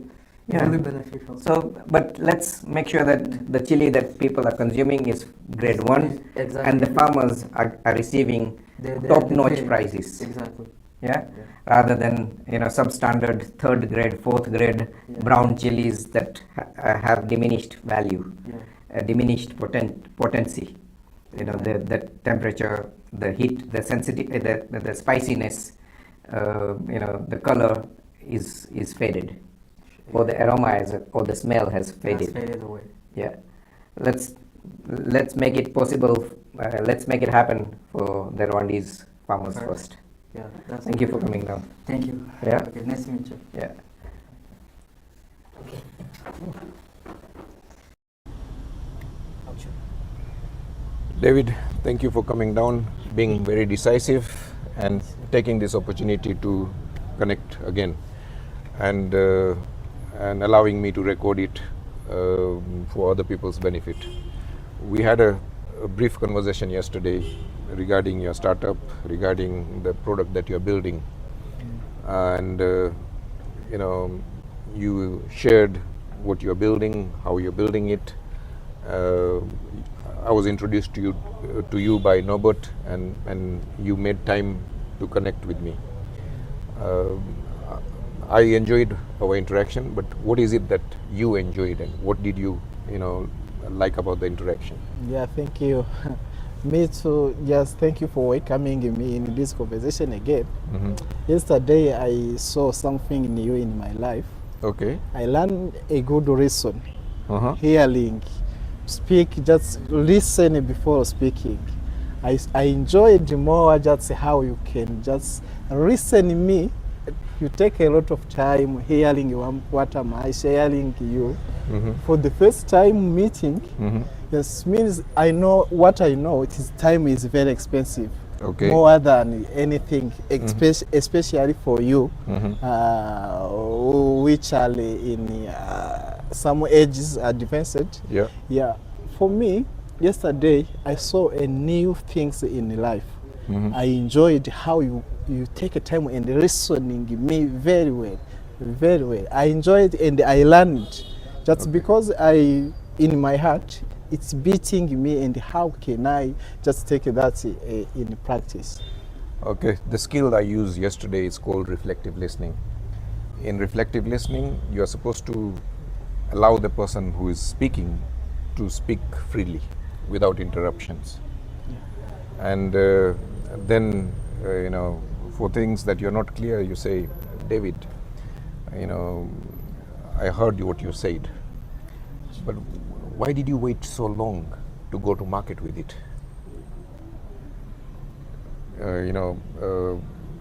It's Yeah. really beneficial. So, but let's make sure that the chili that people are consuming is grade 1, Exactly. and the farmers are receiving They're top-notch paying. prices. Exactly. Yeah? Rather than substandard 3rd grade, 4th grade brown chilies that have diminished value, diminished potency. The temperature, the heat, the sensitivity, the spiciness, the color is faded, or the aroma or the smell has faded. That's faded away. Yeah, let's make it possible. Let's make it happen for the Rwandese farmers first. Yeah, that's Thank you for coming down. Thank you. Yeah. Okay, nice to meet you. Yeah. David, thank you for coming down, being very decisive, and taking this opportunity to connect again, and allowing me to record it for other people's benefit. We had a brief conversation yesterday regarding your startup, regarding the product that you're building, and you know, you shared what you're building, how you're building it. I was introduced to you by Norbert, and you made time to connect with me. I enjoyed our interaction, but what is it that you enjoyed, and what did you like about the interaction? Yeah, thank you. Me too. Just thank you for welcoming me in this conversation again. Yesterday, I saw something new in my life. Okay. I learned a good lesson. Hearing, speak, just listen before speaking. I enjoyed more just how you can just listen me. You take a lot of time hearing what am I sharing you. For the first time meeting, yes, means I know what I know. Time is very expensive. Okay. More than anything, especially for you, which are in some ages advanced. Yeah. Yeah. For me, yesterday I saw a new things in life. I enjoyed how you take a time and listening me very well, very well. I enjoyed and I learned just because in my heart it's beating me, and how can I just take that in practice? Okay, the skill I used yesterday is called reflective listening. In reflective listening, you are supposed to allow the person who is speaking to speak freely without interruptions. And then, for things that you're not clear, you say, David, I heard what you said, but why did you wait so long to go to market with it?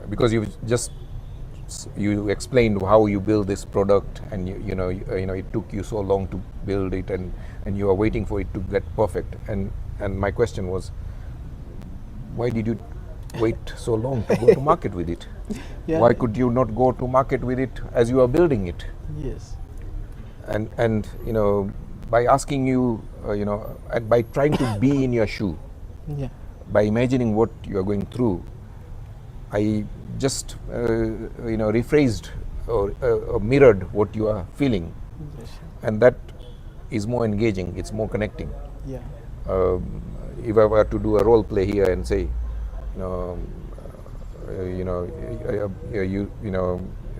Because you explained how you build this product, and it took you so long to build it, and you are waiting for it to get perfect. And my question was, why did you wait so long to go to market with it? Yeah. Why could you not go to market with it as you are building it? Yes. And by asking you, and by trying to be in your shoe, Yeah. by imagining what you are going through, I just rephrased or mirrored what you are feeling, Yes. and that is more engaging. It's more connecting. Yeah. If I were to do a role play here and say,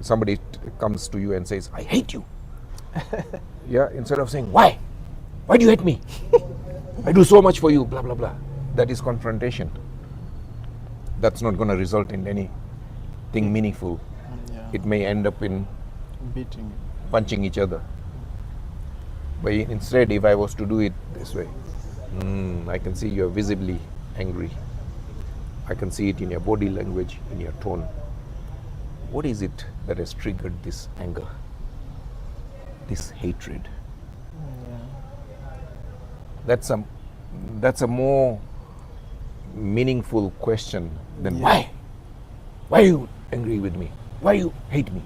somebody comes to you and says, "I hate you." Yeah, instead of saying, "Why? Why do you hate me? I do so much for you," blah blah blah. That is confrontation. That's not going to result in anything meaningful. Yeah. It may end up in Beating. punching each other. But instead, if I was to do it this way, I can see you're visibly angry. I can see it in your body language, in your tone. What is it that has triggered this anger, this hatred? That's a more meaningful question than why? Why are you angry with me? Why you hate me?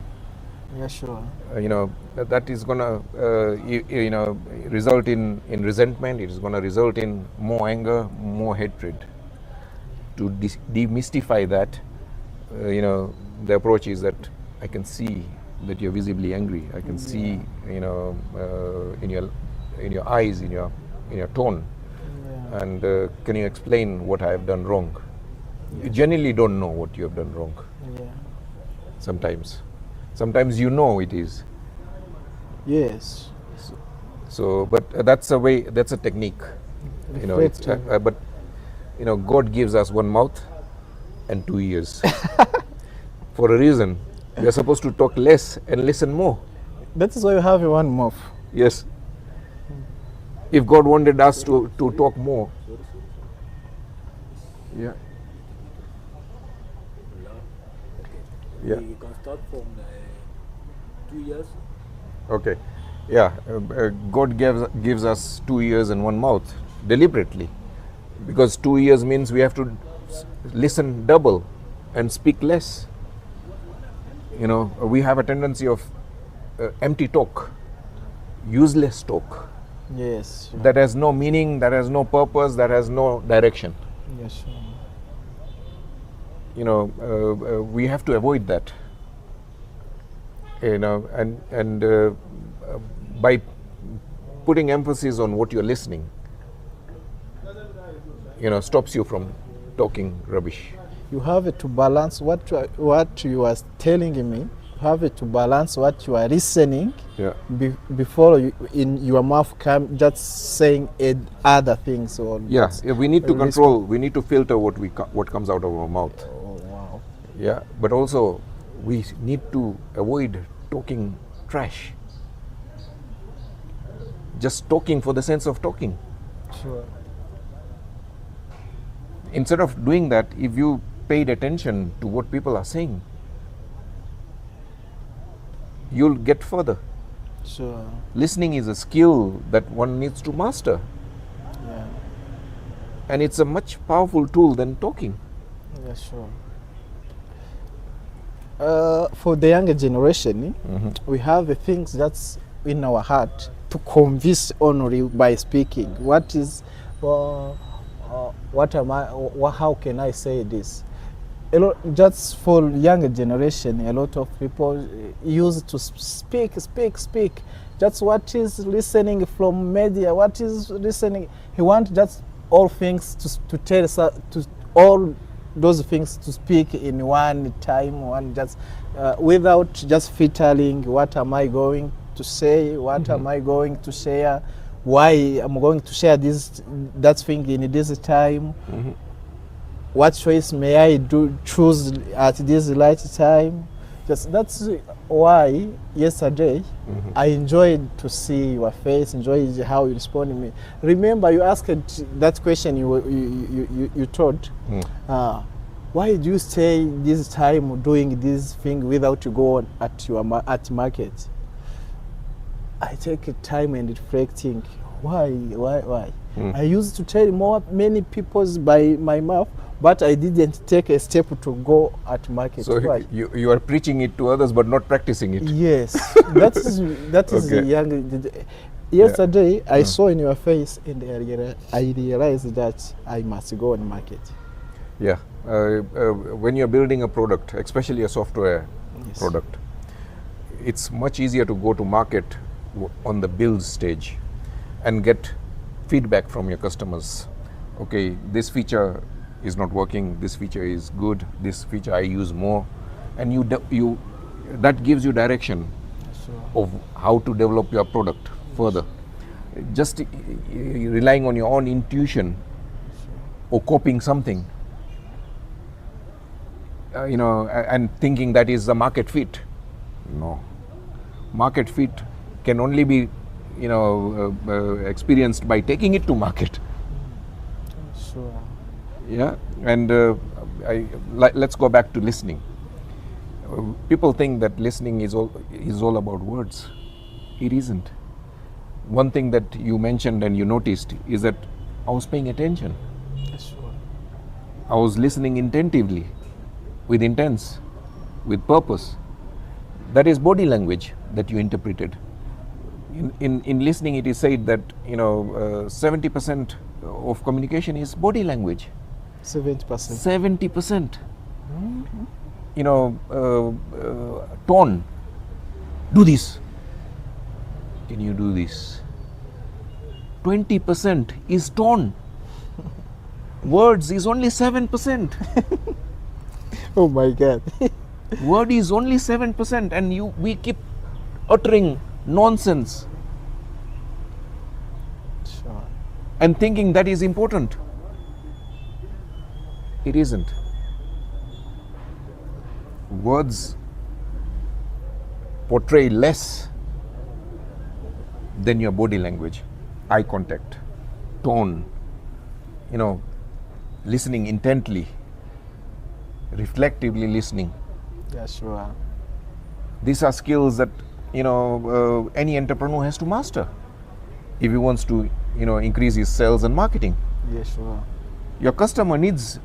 Yeah, sure. That is gonna result in resentment. It is gonna result in more anger, more hatred. To demystify that, the approach is that I can see that you're visibly angry. I can see, in your eyes, in your tone. Yeah. And can you explain what I have done wrong? You genuinely don't know what you have done wrong. Yeah. Sometimes you know it is. Yes. So, but that's a way. That's a technique. But God gives us one mouth and 2 ears for a reason. We are supposed to talk less and listen more. That is why you have one mouth. Yes. If God wanted us to talk more, yeah. Yeah. We can start from 2 years. Okay. Yeah. God gives us 2 ears and 1 mouth deliberately, because 2 ears means we have to listen double and speak less. You know, we have a tendency of empty talk, useless talk, Yes. Sure. that has no meaning, that has no purpose, that has no direction. Yes. Sure. You know, we have to avoid that. You know, and by putting emphasis on what you're listening, you know, stops you from talking rubbish. You have to balance what you are telling me. You have to balance what you are listening. Yeah. Before you, in your mouth come just saying other things or Yeah, we need to control. respond. We need to filter what comes out of our mouth. Oh wow. Yeah, but also we need to avoid talking trash. Just talking for the sense of talking. Sure. Instead of doing that, if you paid attention to what people are saying, you'll get further. Sure. Listening is a skill that one needs to master, Yeah. and it's a much powerful tool than talking. Yeah. Sure. For the younger generation, we have the things that's in our heart to convince only by speaking. What is, what am I? How can I say this? Just for younger generation, a lot of people use to speak. That's what is listening from media. What is listening? He wants just all things to tell to all those things to speak in one time, just without just filtering. What am I going to say? What am I going to share? Why am I going to share that thing in this time? What choice may I choose at this right time? That's why yesterday I enjoyed to see your face, enjoyed how you respond to me. Remember, you asked that question you told. Why do you stay this time doing this thing without you go on at market? I take time and reflecting. Why? I used to tell many people by my mouth, but I didn't take a step to go at market. So Why? you are preaching it to others, but not practicing it. Yes, that is Okay. the young. Yesterday, I saw in your face, and I realized that I must go on market. Yeah. When you're building a product, especially a software product, it's much easier to go to market on the build stage and get feedback from your customers. Okay, this feature is not working, this feature is good, this feature I use more, and that gives you direction of how to develop your product further. Just relying on your own intuition or copying something, and thinking that is the market fit. No, market fit can only be experienced by taking it to market. Sure. Yeah, and let's go back to listening. People think that listening is all about words. It isn't. One thing that you mentioned and you noticed is that I was paying attention. Sure. I was listening attentively, with intents, with purpose. That is body language that you interpreted. In listening, it is said that 70% of communication is body language. 70%. 70%. Tone. Do this. Can you do this? 20% is tone. Words is only 7%. Oh my God. Word is only 7%, and we keep uttering nonsense. Sure. And thinking that is important. It isn't. Words portray less than your body language, eye contact, tone, listening intently, reflectively listening. Yeah, sure. These are skills that any entrepreneur has to master if he wants to increase his sales and marketing. Yeah, sure. Your customer needs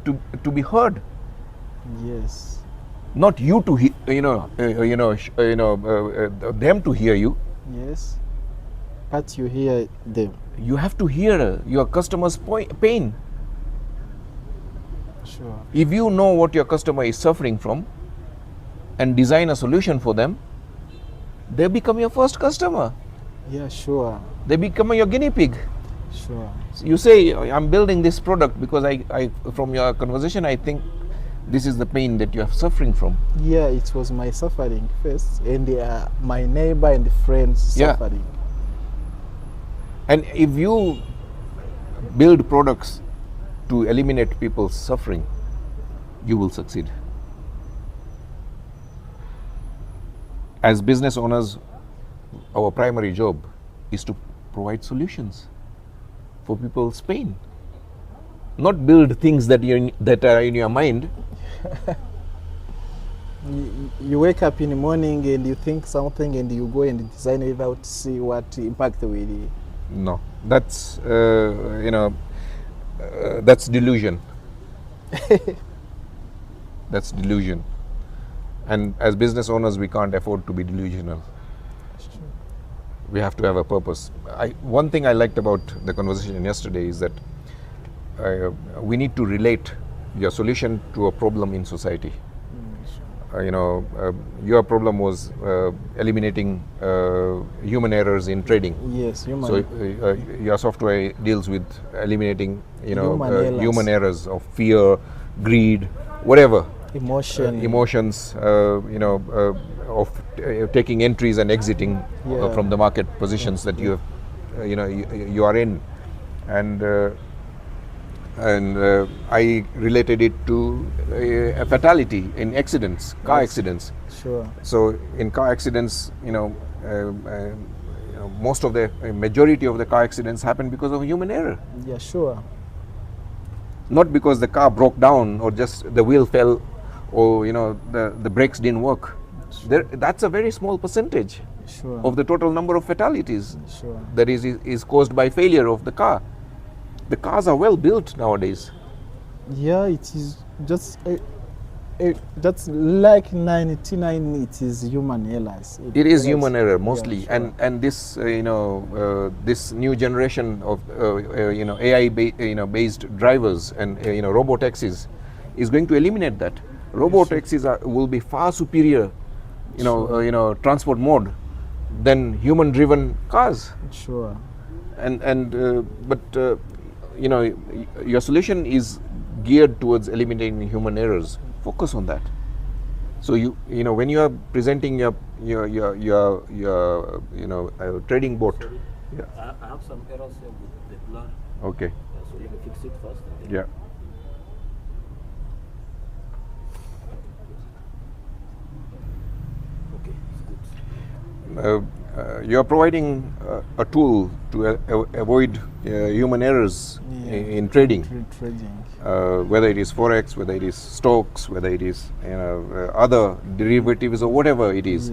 to be heard, Yes. not you to them to hear you. Yes. But you hear them. You have to hear your customer's pain. Sure. If you know what your customer is suffering from and design a solution for them, they become your first customer. Yeah, sure. They become your guinea pig. Sure. So you say, I'm building this product because I from your conversation, I think this is the pain that you are suffering from. Yeah, it was my suffering first, and my neighbor and friends suffering. And if you build products to eliminate people's suffering, you will succeed. As business owners, our primary job is to provide solutions for people's pain, not build things that are in your mind. You wake up in the morning and you think something and you go and design it without see what impact will. No, that's that's delusion. That's delusion. And as business owners, we can't afford to be delusional. We have to have a purpose. One thing I liked about the conversation yesterday is that we need to relate your solution to a problem in society. Your problem was eliminating human errors in trading. Yes, human. So your software deals with eliminating human errors of fear, greed, whatever. Emotions, of taking entries and exiting from the market positions that you have, you are in, and I related it to a fatality in accidents, car accidents. Sure. So in car accidents, most of the majority of the car accidents happen because of human error. Yeah, sure. Not because the car broke down or just the wheel fell or the brakes didn't work. That's a very small percentage of the total number of fatalities that is caused by failure of the car. The cars are well built nowadays. Yeah, it is just that's like 99. It is human errors. It is human error mostly, and this this new generation of AI based drivers and robo taxis is going to eliminate that. Robo taxis will be far superior, transport mode than human driven cars. Sure. But your solution is geared towards eliminating human errors. Focus on that. So when you are presenting your trading bot. Sorry. Yeah. I have some errors here with the blur. Okay. So let me fix it first. Yeah. Okay, it's good. You are providing a tool to avoid human errors in trading. Whether it is forex, whether it is stocks, whether it is other derivatives or whatever it is,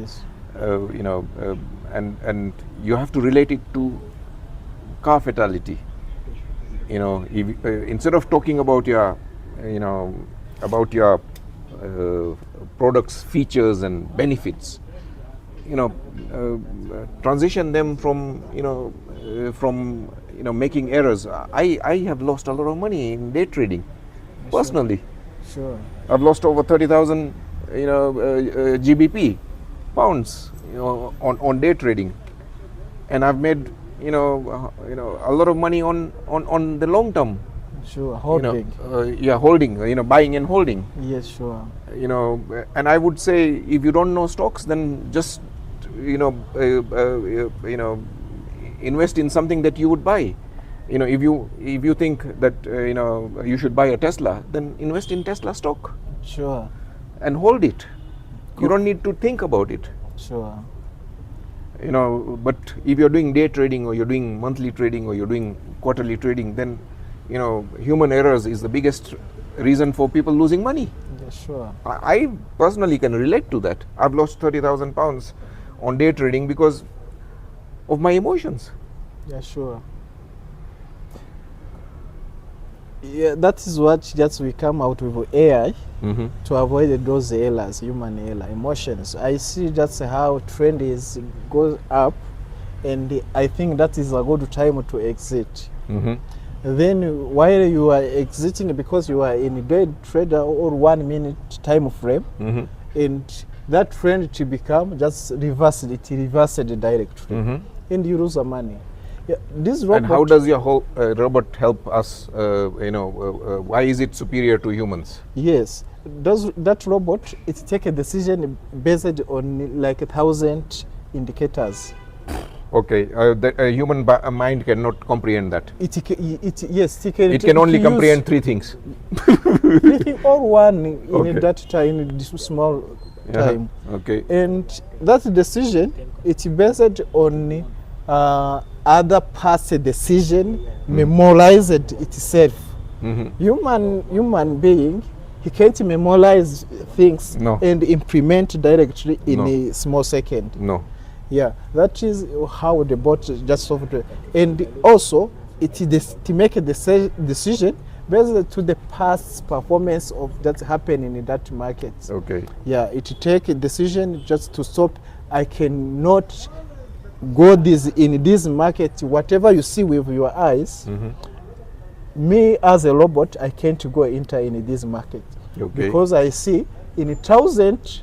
and you have to relate it to car fatality. If, instead of talking about your products, features and benefits, transition them from making errors. I have lost a lot of money in day trading, personally. Sure. I've lost over 30,000 GBP pounds on day trading, and I've made a lot of money on the long term. Sure. Holding. Holding. Buying and holding. Yes, sure. And I would say, if you don't know stocks, then just invest in something that you would buy. If you think that you should buy a Tesla, then invest in Tesla stock. Sure. And hold it. You don't need to think about it. Sure. But if you're doing day trading, or you're doing monthly trading, or you're doing quarterly trading, then human errors is the biggest reason for people losing money. Yeah, Sure. I personally can relate to that. I've lost 30,000 pounds on day trading because of my emotions. Yeah, sure. Yeah, that is what just we come out with AI to avoid those errors, human error, emotions. I see that's how trend is goes up, and I think that is a good time to exit. Then while you are exiting, because you are in day trader or 1 minute time frame, and that trend to become just reversed, it reversed directly, and you lose the money. Yeah, this robot. And how does your whole robot help us? Why is it superior to humans? Yes, does that robot it take a decision based on like 1,000 indicators. Okay, a human mind cannot comprehend that. Yes, it can only comprehend three things. Three things or one in that time, in this small time. Okay. And that decision it's based on other past decision memorized itself. Human being, he can't memorize things and implement directly in a small second. No. Yeah, that is how the bot just software. And also, it is to make a decision based to the past performance of that happening in that market. Okay. Yeah, it take a decision just to stop. I cannot go in this market. Whatever you see with your eyes, me as a robot, I can't go enter in this market because I see in 1,000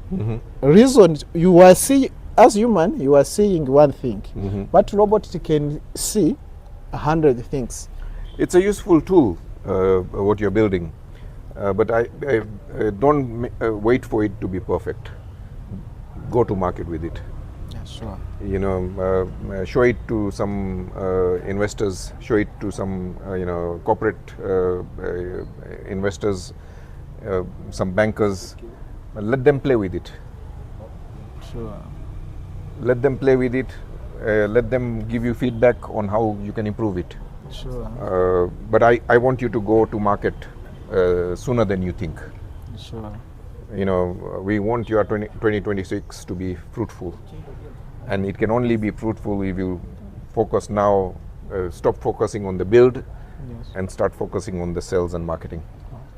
reasons you are see. As human, you are seeing one thing, but robot can see 100 things. It's a useful tool, what you're building, but I don't wait for it to be perfect. Go to market with it. Yeah, sure. You know, show it to some investors, show it to some corporate investors, some bankers. Let them play with it. Sure. Let them play with it. Let them give you feedback on how you can improve it. Sure. But I want you to go to market sooner than you think. Sure. You know, we want your 2026 to be fruitful. And it can only be fruitful if you focus now, stop focusing on the build and start focusing on the sales and marketing.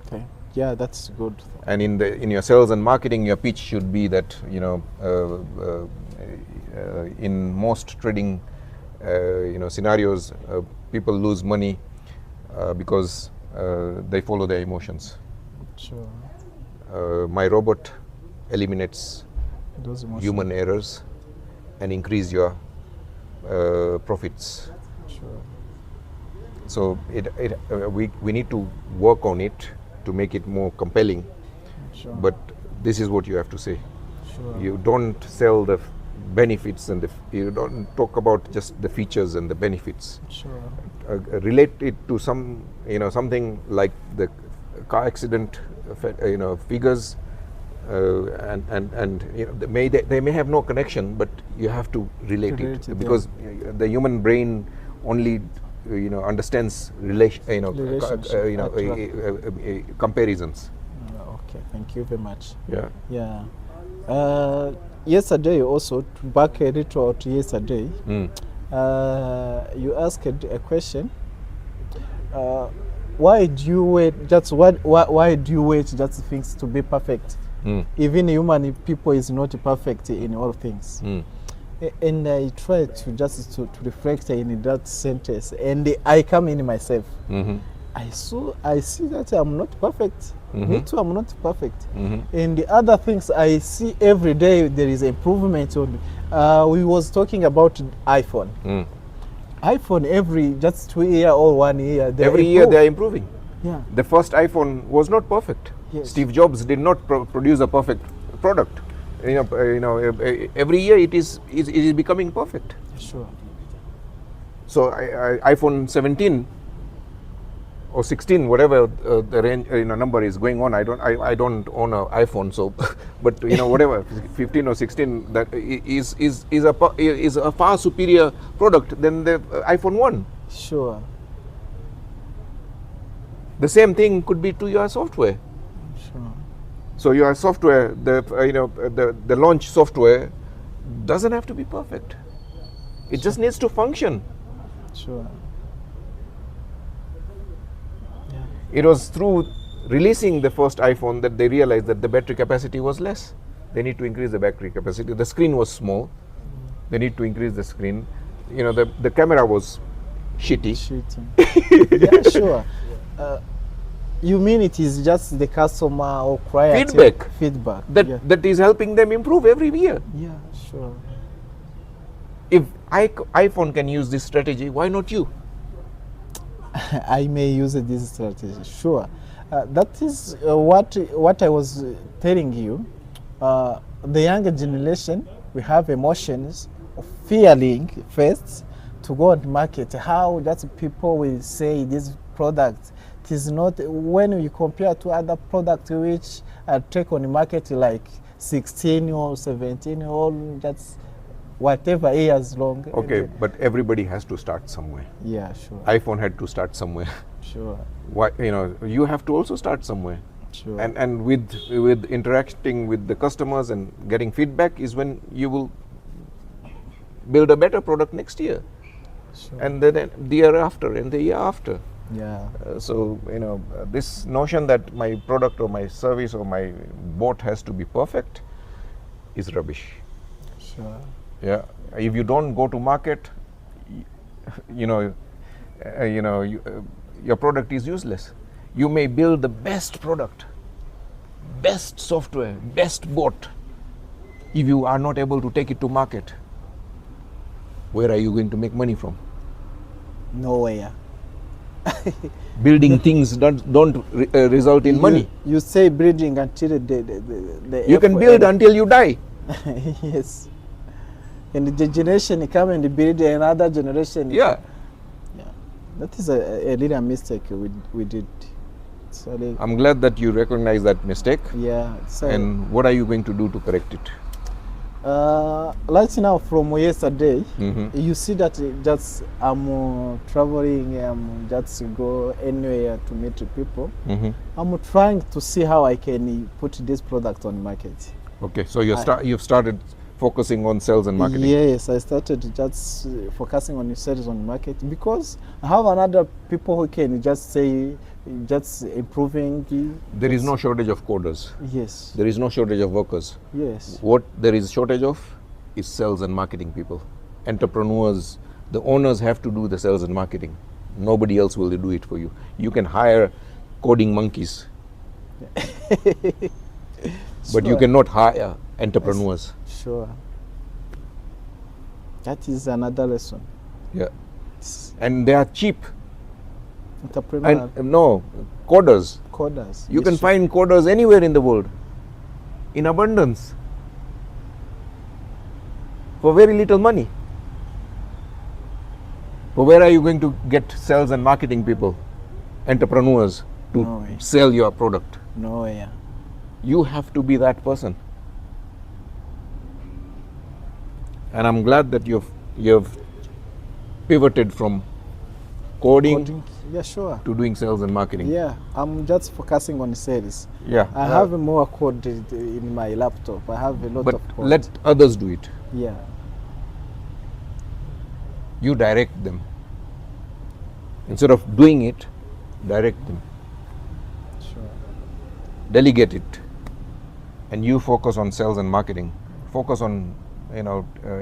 Okay. Yeah, that's good. And in your sales and marketing, your pitch should be that, you know, in most trading scenarios, people lose money because they follow their emotions. Sure. My robot eliminates human errors and increase your profits. Sure. So we need to work on it to make it more compelling. Sure. But this is what you have to say. Sure. You don't sell the benefits and you don't talk about just the features and the benefits. Sure. Relate it to some, something like the car accident, figures, and they may have no connection, but you have to relate it because the human brain only understands comparisons. Okay, thank you very much. Yeah. Yeah. Yesterday also, back a little to yesterday, you asked a question. Why do you wait? Why do you wait just things to be perfect? Even human people is not perfect in all things. And I try to just to reflect in that sentence, and I come in myself. I see that I'm not perfect. Me too, I'm not perfect. And the other things I see every day, there is improvement on. We was talking about iPhone. iPhone every just 2 years or 1 year. Every year they are improving. Yeah. The first iPhone was not perfect. Yes. Steve Jobs did not produce a perfect product. Every year it is becoming perfect. Sure. So iPhone 17 or 16, whatever the range number is going on, I don't own an iPhone, so but whatever 15 or 16, that is a far superior product than the iPhone 1. Sure. The same thing could be to your software. Sure. So your software, the launch software doesn't have to be perfect. It just needs to function. Sure. It was through releasing the first iPhone that they realized that the battery capacity was less. They need to increase the battery capacity. The screen was small. They need to increase the screen. The camera was shitty. Yeah, sure. You mean it is just the customer or client feedback that is helping them improve every year. Yeah, sure. If iPhone can use this strategy, why not you? I may use this strategy, sure. That is what I was telling you. The younger generation, we have emotions of fearing first to go and market. How that people will say this product, it is not, when we compare to other products which are take on the market like 16 or 17 or that's whatever years long. Okay, but everybody has to start somewhere. Yeah, sure. iPhone had to start somewhere. Sure. Why, you have to also start somewhere. Sure. And with interacting with the customers and getting feedback is when you will build a better product next year. Sure. And then the year after and the year after. Yeah. So this notion that my product or my service or my bot has to be perfect is rubbish. Sure. Yeah. If you don't go to market, your product is useless. You may build the best product, best software, best bot. If you are not able to take it to market, where are you going to make money from? Nowhere. Building things don't result in money. You say building until the you can build until you die. Yes. And the generation come and build another generation. Yeah. Yeah. That is a little mistake we did. Sorry. I'm glad that you recognize that mistake. Yeah. And what are you going to do to correct it? Right now, from yesterday, you see that just I'm traveling, I'm just go anywhere to meet people. I'm trying to see how I can put this product on market. Okay, so you've started focusing on sales and marketing. Yes, I started just focusing on sales and marketing because I have another people who can just say, just improving. There is no shortage of coders. Yes. There is no shortage of workers. Yes. What there is shortage of is sales and marketing people. Entrepreneurs, the owners have to do the sales and marketing. Nobody else will do it for you. You can hire coding monkeys. But you cannot hire entrepreneurs. Sure. That is another lesson. Yeah. And they are cheap. Entrepreneur. And no, coders. Coders. You can find coders anywhere in the world, in abundance, for very little money. But where are you going to get sales and marketing people, entrepreneurs, to sell your product? Nowhere. You have to be that person. And I'm glad that you've pivoted from coding yeah, sure, to doing sales and marketing. Yeah, I'm just focusing on sales. Yeah. I have more code in my laptop. I have a lot of code. But let others do it. Yeah. You direct them. Instead of doing it, direct them. Sure. Delegate it. And you focus on sales and marketing. Focus on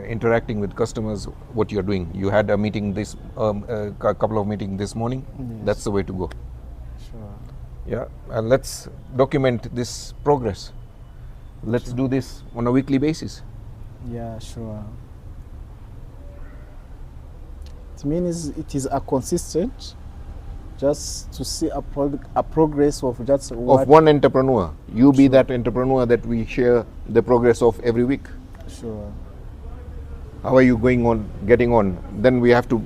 interacting with customers, what you're doing. You had a meeting a couple of meetings this morning. Yes. That's the way to go. Sure. Yeah, and let's document this progress. Let's do this on a weekly basis. Yeah, sure. It means it is a consistent, just to see a progress of just of one entrepreneur. You be that entrepreneur that we share the progress of every week. Sure. How are you getting on? Then we have to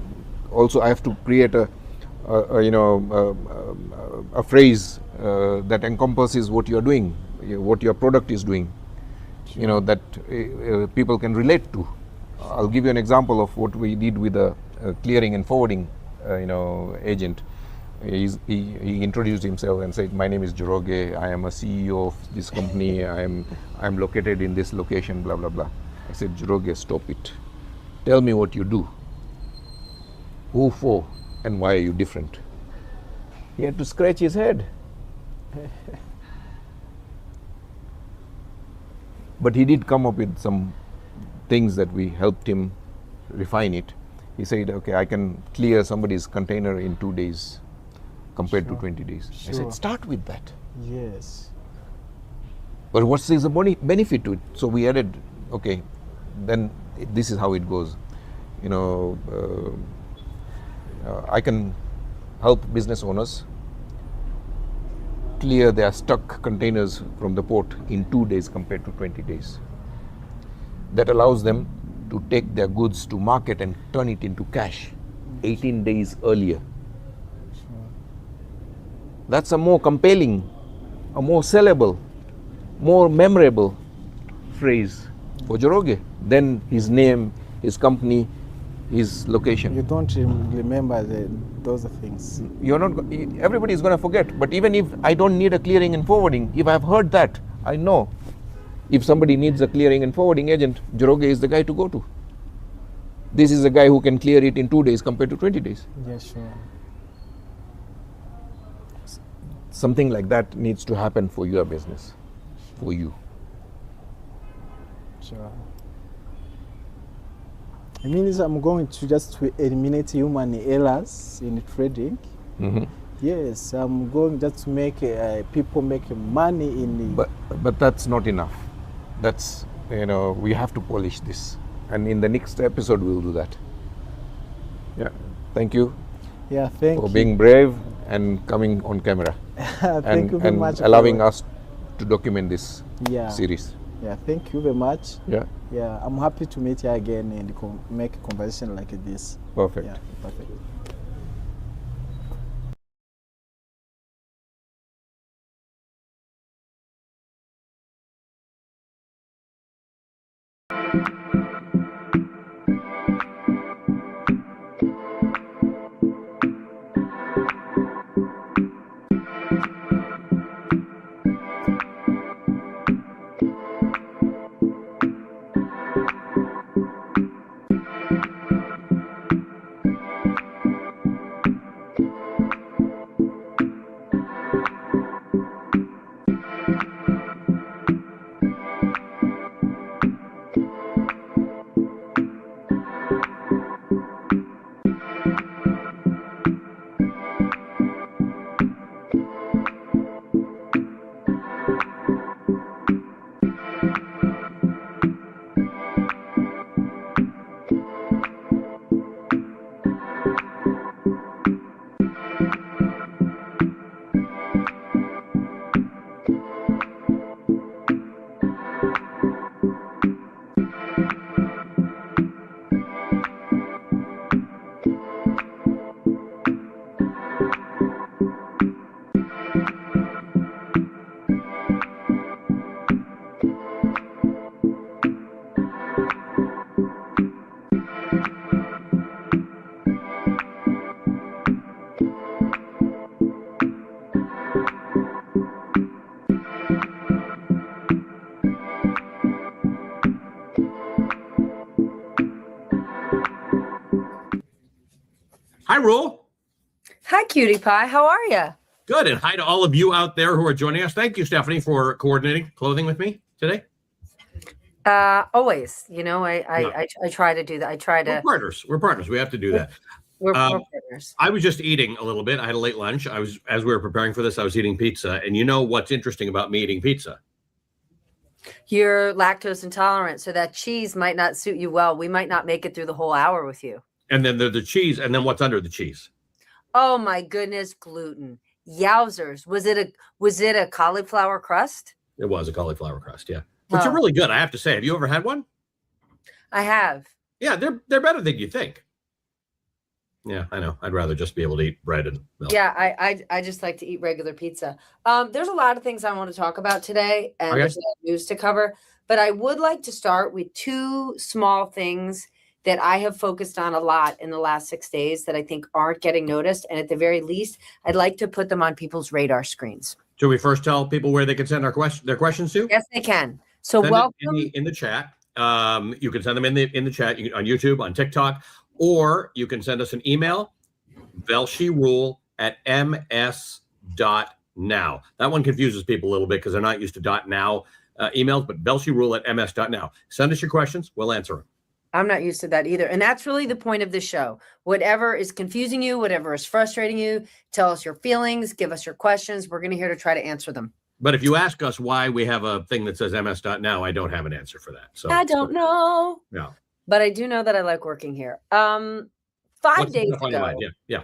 also, I have to create a phrase that encompasses what you are doing, what your product is doing, Sure. That people can relate to. I'll give you an example of what we did with a clearing and forwarding, agent. He introduced himself and said, "My name is Joroge. I am a CEO of this company. I'm located in this location. Blah blah blah." I said, "Joroge, stop it. Tell me what you do. Who for, and why are you different?" He had to scratch his head. But he did come up with some things that we helped him refine it. He said, "Okay, I can clear somebody's container in 2 days compared to 20 days. I said, "Start with that." Yes. But what is the benefit to it? So we added, okay, then this is how it goes. I can help business owners clear their stuck containers from the port in 2 days compared to 20 days. That allows them to take their goods to market and turn it into cash 18 days earlier. That's a more compelling, a more sellable, more memorable phrase for Joroge than his name, his company, his location. You don't remember those things. You're not. Everybody is going to forget. But even if I don't need a clearing and forwarding, if I've heard that, I know. If somebody needs a clearing and forwarding agent, Joroge is the guy to go to. This is the guy who can clear it in 2 days compared to 20 days. Yeah, sure. Something like that needs to happen for your business, for you. Sure. It means I'm going to just eliminate human errors in trading. Mm-hmm. Yes, I'm going just to make people make money in. But that's not enough. That's, we have to polish this, and in the next episode we'll do that. Yeah. Thank you. Yeah, thank you for being brave and coming on camera. Thank you very much. Allowing us to document this series. Yeah, thank you very much. Yeah. Yeah, I'm happy to meet you again and make a conversation like this. Perfect. Yeah, perfect. Hi, Rule. Hi, Cutie Pie. How are you? Good. And hi to all of you out there who are joining us. Thank you, Stephanie, for coordinating clothing with me today. Always. I try to do that. I try to. We're partners. We're partners. We have to do that. We're partners. I was just eating a little bit. I had a late lunch. As we were preparing for this, I was eating pizza. And you know what's interesting about me eating pizza? You're lactose intolerant, so that cheese might not suit you well. We might not make it through the whole hour with you. And then the cheese, and then what's under the cheese? Oh my goodness, gluten. Yowzers. Was it a cauliflower crust? It was a cauliflower crust, yeah. Which are really good, I have to say. Have you ever had one? I have. Yeah, they're better than you think. Yeah, I know. I'd rather just be able to eat bread and milk. Yeah, I just like to eat regular pizza. There's a lot of things I want to talk about today, and there's a lot of news to cover. But I would like to start with two small things that I have focused on a lot in the last 6 days that I think aren't getting noticed. And at the very least, I'd like to put them on people's radar screens. Should we first tell people where they can send their questions to? Yes, they can. So Send welcome. it in the chat. You can send them in the chat on YouTube, on TikTok, or you can send us an email, velshirule@ms.now. That one confuses people a little bit because they're not used to .now emails, but velshirule@ms.now. Send us your questions. We'll answer them. I'm not used to that either. And that's really the point of the show. Whatever is confusing you, whatever is frustrating you, tell us your feelings, give us your questions. We're going to here to try to answer them. But if you ask us why we have a thing that says ms.now, I don't have an answer for that. So I don't know. No. But I do know that I like working here. 5 days ago, Yeah.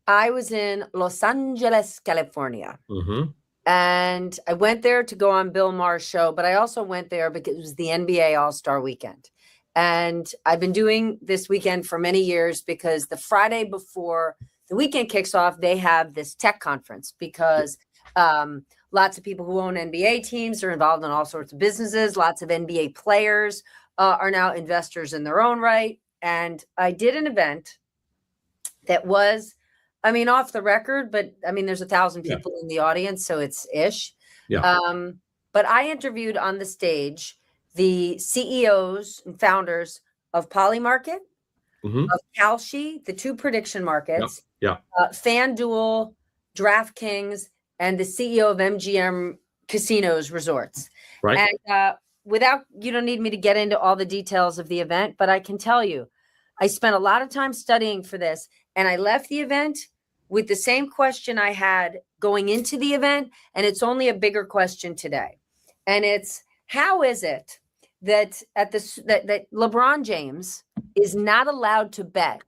I was in Los Angeles, California. Mm-hmm. And I went there to go on Bill Maher's show, but I also went there because it was the NBA All-Star Weekend. And I've been doing this weekend for many years because the Friday before the weekend kicks off, they have this tech conference because lots of people who own NBA teams are involved in all sorts of businesses. Lots of NBA players are now investors in their own right. And I did an event that was, I mean, off the record, but I mean, there's 1,000 people in the audience, so it's ish. Yeah. But I interviewed on the stage the CEOs and founders of Polymarket, of Kalshi, the 2 prediction markets, FanDuel, DraftKings, and the CEO of MGM Casinos Resorts. Right. And you don't need me to get into all the details of the event, but I can tell you, I spent a lot of time studying for this, and I left the event with the same question I had going into the event, and it's only a bigger question today. And it's, how is it that that LeBron James is not allowed to bet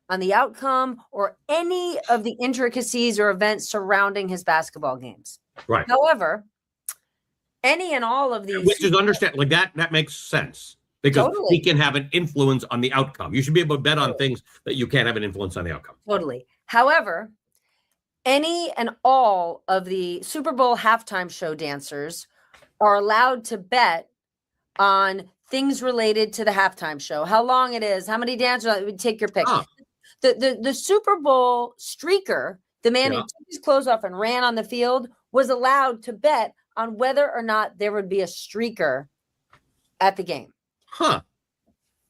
on the outcome or any of the intricacies or events surrounding his basketball games? Right. However, any and all of these, which is like that makes sense because Totally. he can have an influence on the outcome. You should be able to bet on things that you can't have an influence on the outcome. Totally. However, any and all of the Super Bowl halftime show dancers are allowed to bet on things related to the halftime show, how long it is, how many dancers, take your pick. The Super Bowl streaker, the man who took his clothes off and ran on the field, was allowed to bet on whether or not there would be a streaker at the game. Huh.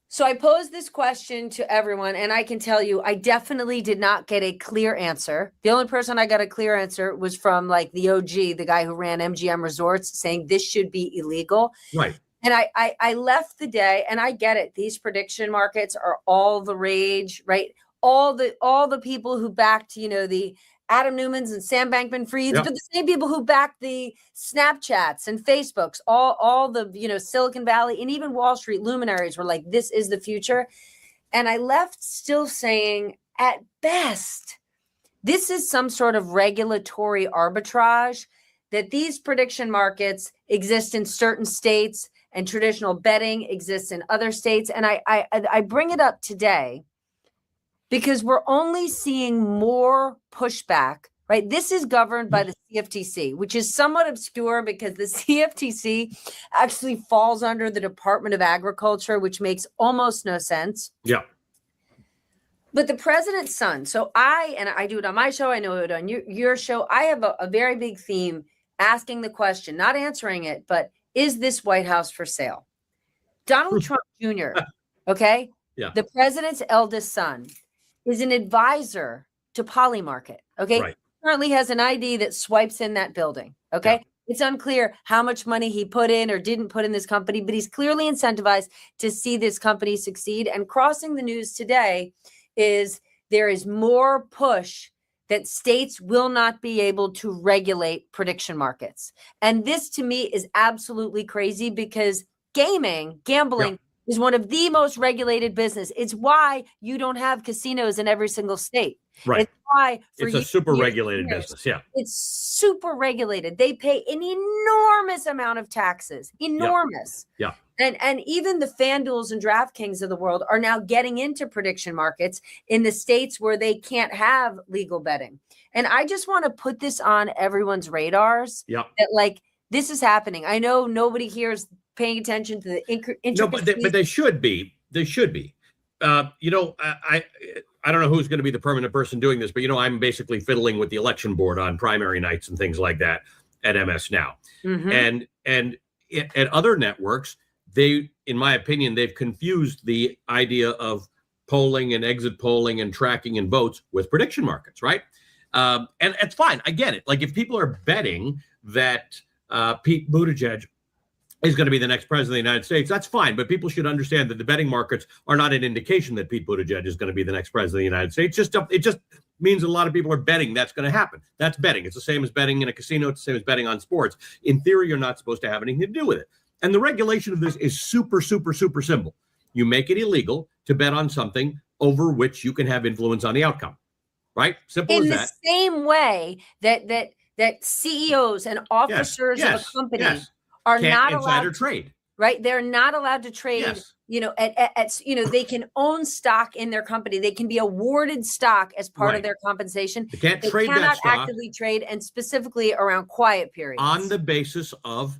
So I posed this question to everyone, and I can tell you, I definitely did not get a clear answer. The only person I got a clear answer was from like the OG, the guy who ran MGM Resorts, saying this should be illegal. Right. And I left the day, and I get it. These prediction markets are all the rage, right? All the people who backed, the Adam Newmans and Sam Bankman-Frieds, but the same people who backed the Snapchats and Facebooks, all the, Silicon Valley and even Wall Street luminaries were like, this is the future. And I left still saying, at best, this is some sort of regulatory arbitrage, that these prediction markets exist in certain states and traditional betting exists in other states. And I bring it up today because we're only seeing more pushback, right? This is governed by the CFTC, which is somewhat obscure because the CFTC actually falls under the Department of Agriculture, which makes almost no sense. Yeah. But the president's son, so I do it on my show, I know it on your show. I have a very big theme asking the question, not answering it, but is this White House for sale? Donald Trump Jr., okay? Yeah. The president's eldest son is an advisor to Polymarket, okay? Right. Currently has an ID that swipes in that building, okay? Yeah. It's unclear how much money he put in or didn't put in this company, but he's clearly incentivized to see this company succeed. And crossing the news today is there is more push that states will not be able to regulate prediction markets. And this to me is absolutely crazy because gambling is one of the most regulated business. It's why you don't have casinos in every single state. Right. It's why it's a super regulated business. Yeah. It's super regulated. They pay an enormous amount of taxes. Enormous. Yeah. And even the FanDuels and DraftKings of the world are now getting into prediction markets in the states where they can't have legal betting. And I just want to put this on everyone's radars that this is happening. I know nobody here is paying attention to the intricacies. No, but they should be. They should be. I don't know who's going to be the permanent person doing this, but I'm basically fiddling with the election board on primary nights and things like that at MS Now. Mhm. And at other networks, in my opinion, they've confused the idea of polling and exit polling and tracking and votes with prediction markets, right? And it's fine. I get it. Like if people are betting that Pete Buttigieg is going to be the next president of the United States, that's fine. But people should understand that the betting markets are not an indication that Pete Buttigieg is going to be the next president of the United States. It just means a lot of people are betting that's going to happen. That's betting. It's the same as betting in a casino. It's the same as betting on sports. In theory, you're not supposed to have anything to do with it. And the regulation of this is super, super, super simple. You make it illegal to bet on something over which you can have influence on the outcome, right? Simple as In that. the same way that CEOs and officers of a company are Can't not insider allowed trade. Right? They're not allowed to trade, they can own stock in their company. They can be awarded stock as part of their compensation. They can't trade that cannot stock actively trade, and specifically around quiet periods. On the basis of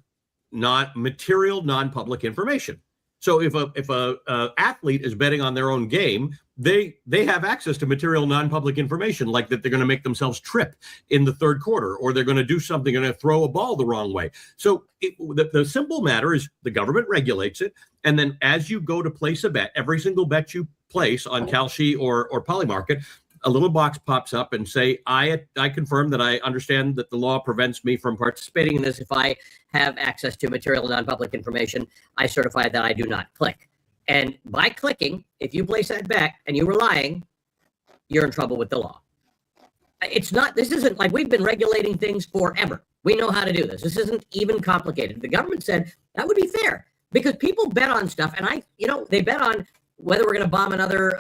non-material, non-public information. So if a athlete is betting on their own game, they have access to material non-public information, like that they're going to make themselves trip in the third quarter, or they're going to do something, going to throw a ball the wrong way. So the simple matter is the government regulates it, and then as you go to place a bet, every single bet you place on Kalshi or Polymarket, a little box pops up and say, I confirm that I understand that the law prevents me from participating in this. If I have access to material non-public information, I certify that I do not. Click. And by clicking, if you place that bet and you were lying, you're in trouble with the law. This isn't like we've been regulating things forever. We know how to do this. This isn't even complicated. The government said that would be fair because people bet on stuff. And they bet on whether we're going to bomb another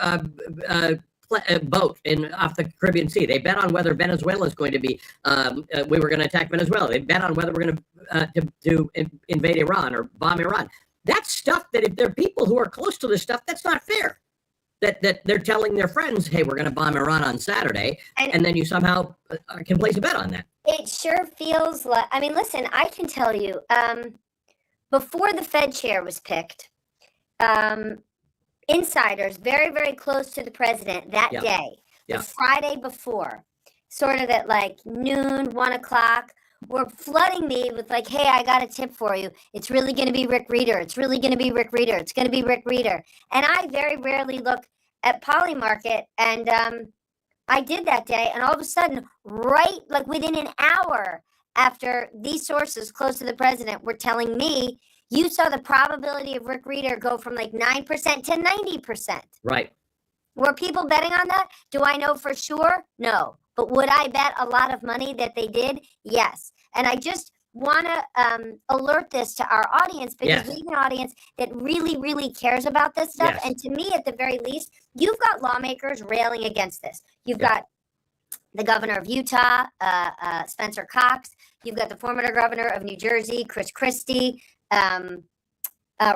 boat off the Caribbean Sea. They bet on whether Venezuela is going to be, we were going to attack Venezuela. They bet on whether we're going to invade Iran or bomb Iran. That's stuff that if there are people who are close to this stuff, that's not fair. That they're telling their friends, hey, we're going to bomb Iran on Saturday, and then you somehow can place a bet on that. It sure feels like, listen, I can tell you, before the Fed chair was picked, insiders very, very close to the president that day, the Friday before, sort of at like noon, 1 o'clock, were flooding me with like, hey, I got a tip for you. It's really going to be Rick Reeder. It's really going to be Rick Reeder. It's going to be Rick Reeder. And I very rarely look at Polymarket. And I did that day. And all of a sudden, right, like within an hour after these sources close to the president were telling me, you saw the probability of Rick Reeder go from like 9% to 90%. Right. Were people betting on that? Do I know for sure? No. But would I bet a lot of money that they did? Yes. And I just want to alert this to our audience because we have an audience that really, really cares about this stuff. And to me, at the very least, you've got lawmakers railing against this. You've got the governor of Utah, Spencer Cox. You've got the former governor of New Jersey, Chris Christie.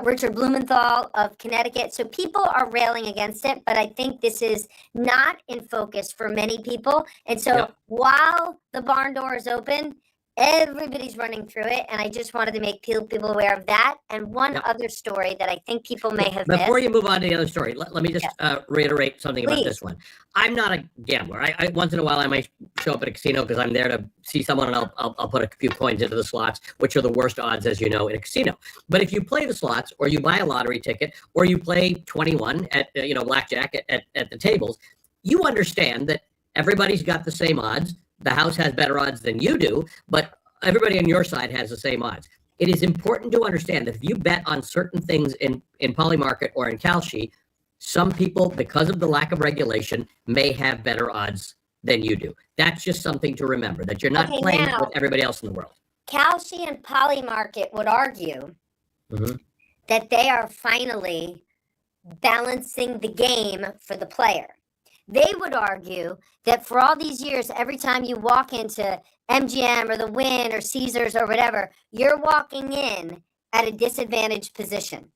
Richard Blumenthal of Connecticut. So people are railing against it, but I think this is not in focus for many people. And so while the barn door is open, everybody's running through it. And I just wanted to make people aware of that. And one other story that I think people may have Before missed. you move on to the other story, let me just reiterate something about this one. I'm not a gambler. I once in a while I might show up at a casino because I'm there to see someone, and I'll put a few coins into the slots, which are the worst odds, as you know, in a casino. But if you play the slots, or you buy a lottery ticket, or you play 21 at blackjack at the tables, you understand that everybody's got the same odds. The house has better odds than you do, but everybody on your side has the same odds. It is important to understand that if you bet on certain things in Polymarket or in Kalshi, some people, because of the lack of regulation, may have better odds than you do. That's just something to remember, that you're not playing with everybody else in the world. Kalshi and Polymarket would argue that they are finally balancing the game for the player. They would argue that for all these years, every time you walk into MGM or the Wynn or Caesars or whatever, you're walking in at a disadvantaged position.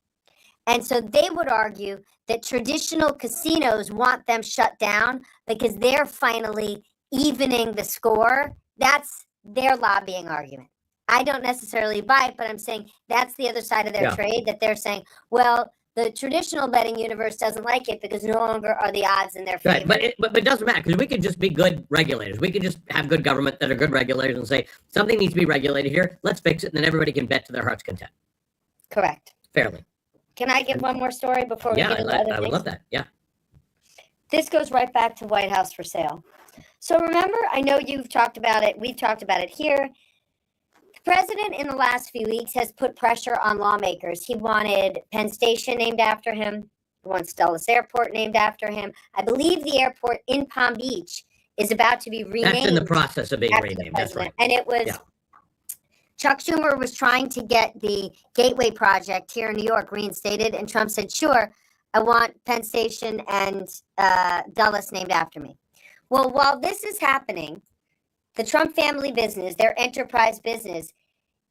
And so they would argue that traditional casinos want them shut down because they're finally evening the score. That's their lobbying argument. I don't necessarily buy it, but I'm saying that's the other side of their trade, that they're saying, well, The traditional betting universe doesn't like it because no longer are the odds in their favor. Right, but it doesn't matter because we can just be good regulators. We can just have good government that are good regulators and say something needs to be regulated here. Let's fix it, and then everybody can bet to their heart's content. Correct. Fairly. Can I give one more story before we get into other things? I would love that. Yeah. This goes right back to White House for sale. So remember, I know you've talked about it. We've talked about it here. The president in the last few weeks has put pressure on lawmakers. He wanted Penn Station named after him. He wants Dulles Airport named after him. I believe the airport in Palm Beach is about to be renamed. That's in the process of being renamed. That's right. And it was Chuck Schumer was trying to get the Gateway project here in New York reinstated, and Trump said, sure, I want Penn Station and Dulles named after me. Well, while this is happening, the Trump family business, their enterprise business,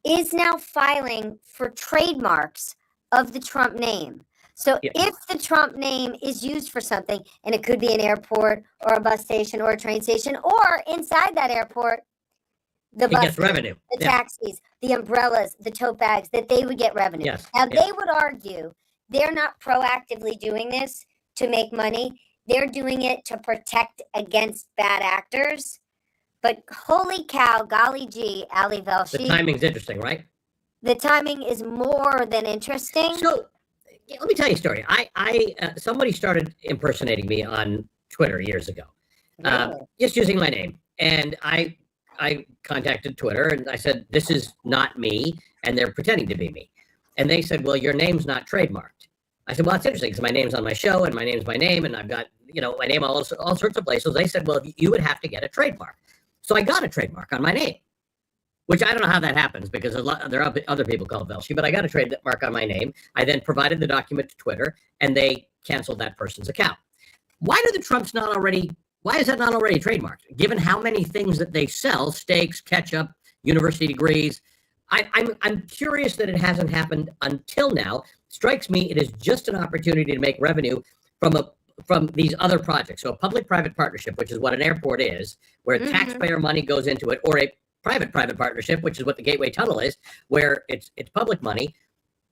is now filing for trademarks of the Trump name. So if the Trump name is used for something, and it could be an airport or a bus station or a train station, or inside that airport, the bus gets revenue, the taxis, the umbrellas, the tote bags, that they would get revenue. Yes. Now, they would argue they're not proactively doing this to make money. They're doing it to protect against bad actors. But holy cow, golly gee, Ali Velshi. The timing's interesting, right? The timing is more than interesting. So let me tell you a story. Somebody started impersonating me on Twitter years ago, just using my name. And I contacted Twitter and I said, this is not me. And they're pretending to be me. And they said, well, your name's not trademarked. I said, well, that's interesting because my name's on my show and my name's my name. And I've got, my name all sorts of places. They said, well, you would have to get a trademark. So I got a trademark on my name, which I don't know how that happens because there are other people called Velshi, but I got a trademark on my name. I then provided the document to Twitter and they canceled that person's account. Why is that not already trademarked? Given how many things that they sell, steaks, ketchup, university degrees, I'm curious that it hasn't happened until now. Strikes me it is just an opportunity to make revenue from these other projects. So a public-private partnership, which is what an airport is, where taxpayer money goes into it, or a private-private partnership, which is what the Gateway Tunnel is, where it's public money.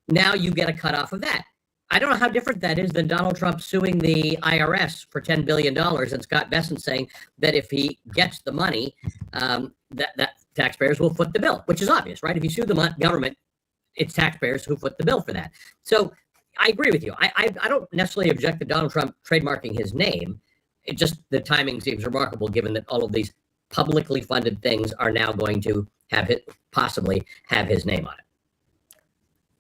Now you get a cut off of that. I don't know how different that is than Donald Trump suing the IRS for $10 billion and Scott Bessent saying that if he gets the money, that taxpayers will foot the bill, which is obvious, right? If you sue the government, it's taxpayers who foot the bill for that. So I agree with you. I don't necessarily object to Donald Trump trademarking his name. It just, the timing seems remarkable given that all of these publicly funded things are now going to possibly have his name on it.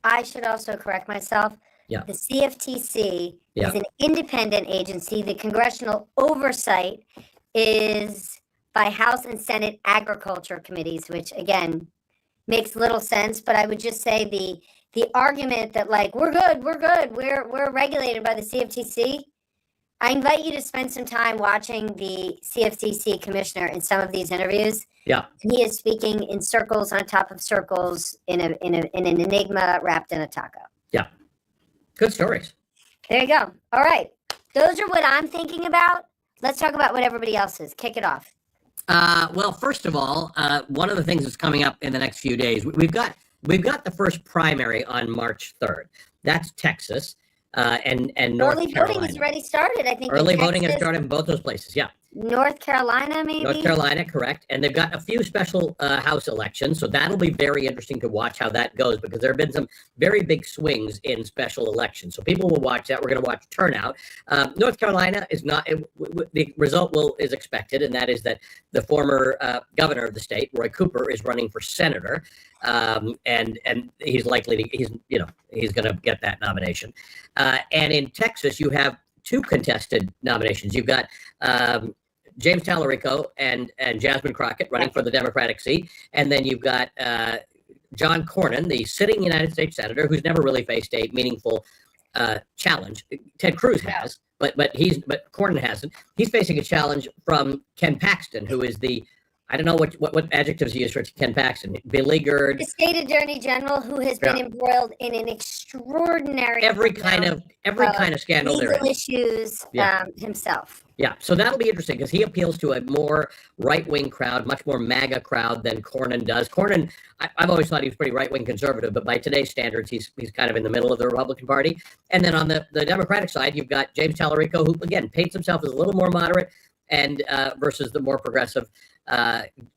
I should also correct myself. Yeah. The CFTC is an independent agency. The congressional oversight is by House and Senate Agriculture Committees, which again makes little sense. But I would just say the argument that we're good, we're regulated by the CFTC. I invite you to spend some time watching the CFTC commissioner in some of these interviews. Yeah. He is speaking in circles on top of circles in an enigma wrapped in a taco. Yeah. Good stories. There you go. All right. Those are what I'm thinking about. Let's talk about what everybody else is. Kick it off. Well, first of all, one of the things that's coming up in the next few days, we've got the first primary on March 3rd. That's Texas and North Carolina. Early voting has already started, I think. Early voting has started in both those places, yeah. North Carolina, maybe? North Carolina, correct. And they've got a few special House elections, so that'll be very interesting to watch how that goes because there have been some very big swings in special elections. So people will watch that. We're going to watch turnout. North Carolina is not, the result is expected, and that is that the former governor of the state, Roy Cooper, is running for senator, and he's likely to, he's going to get that nomination. And in Texas, you have two contested nominations. You've got James Tallarico and Jasmine Crockett running for the Democratic seat. And then you've got John Cornyn, the sitting United States senator, who's never really faced a meaningful challenge. Ted Cruz has, but Cornyn hasn't. He's facing a challenge from Ken Paxton, who is the I don't know what adjectives you use for Ken Paxton. Beleaguered. The state attorney general who has been embroiled in an extraordinary every kind of scandal there legal is. issues himself. Yeah, so that'll be interesting because he appeals to a more right-wing crowd, much more MAGA crowd than Cornyn does. Cornyn, I've always thought he was pretty right-wing conservative, but by today's standards, he's kind of in the middle of the Republican Party. And then on the Democratic side, you've got James Tallarico, who again paints himself as a little more moderate, and versus the more progressive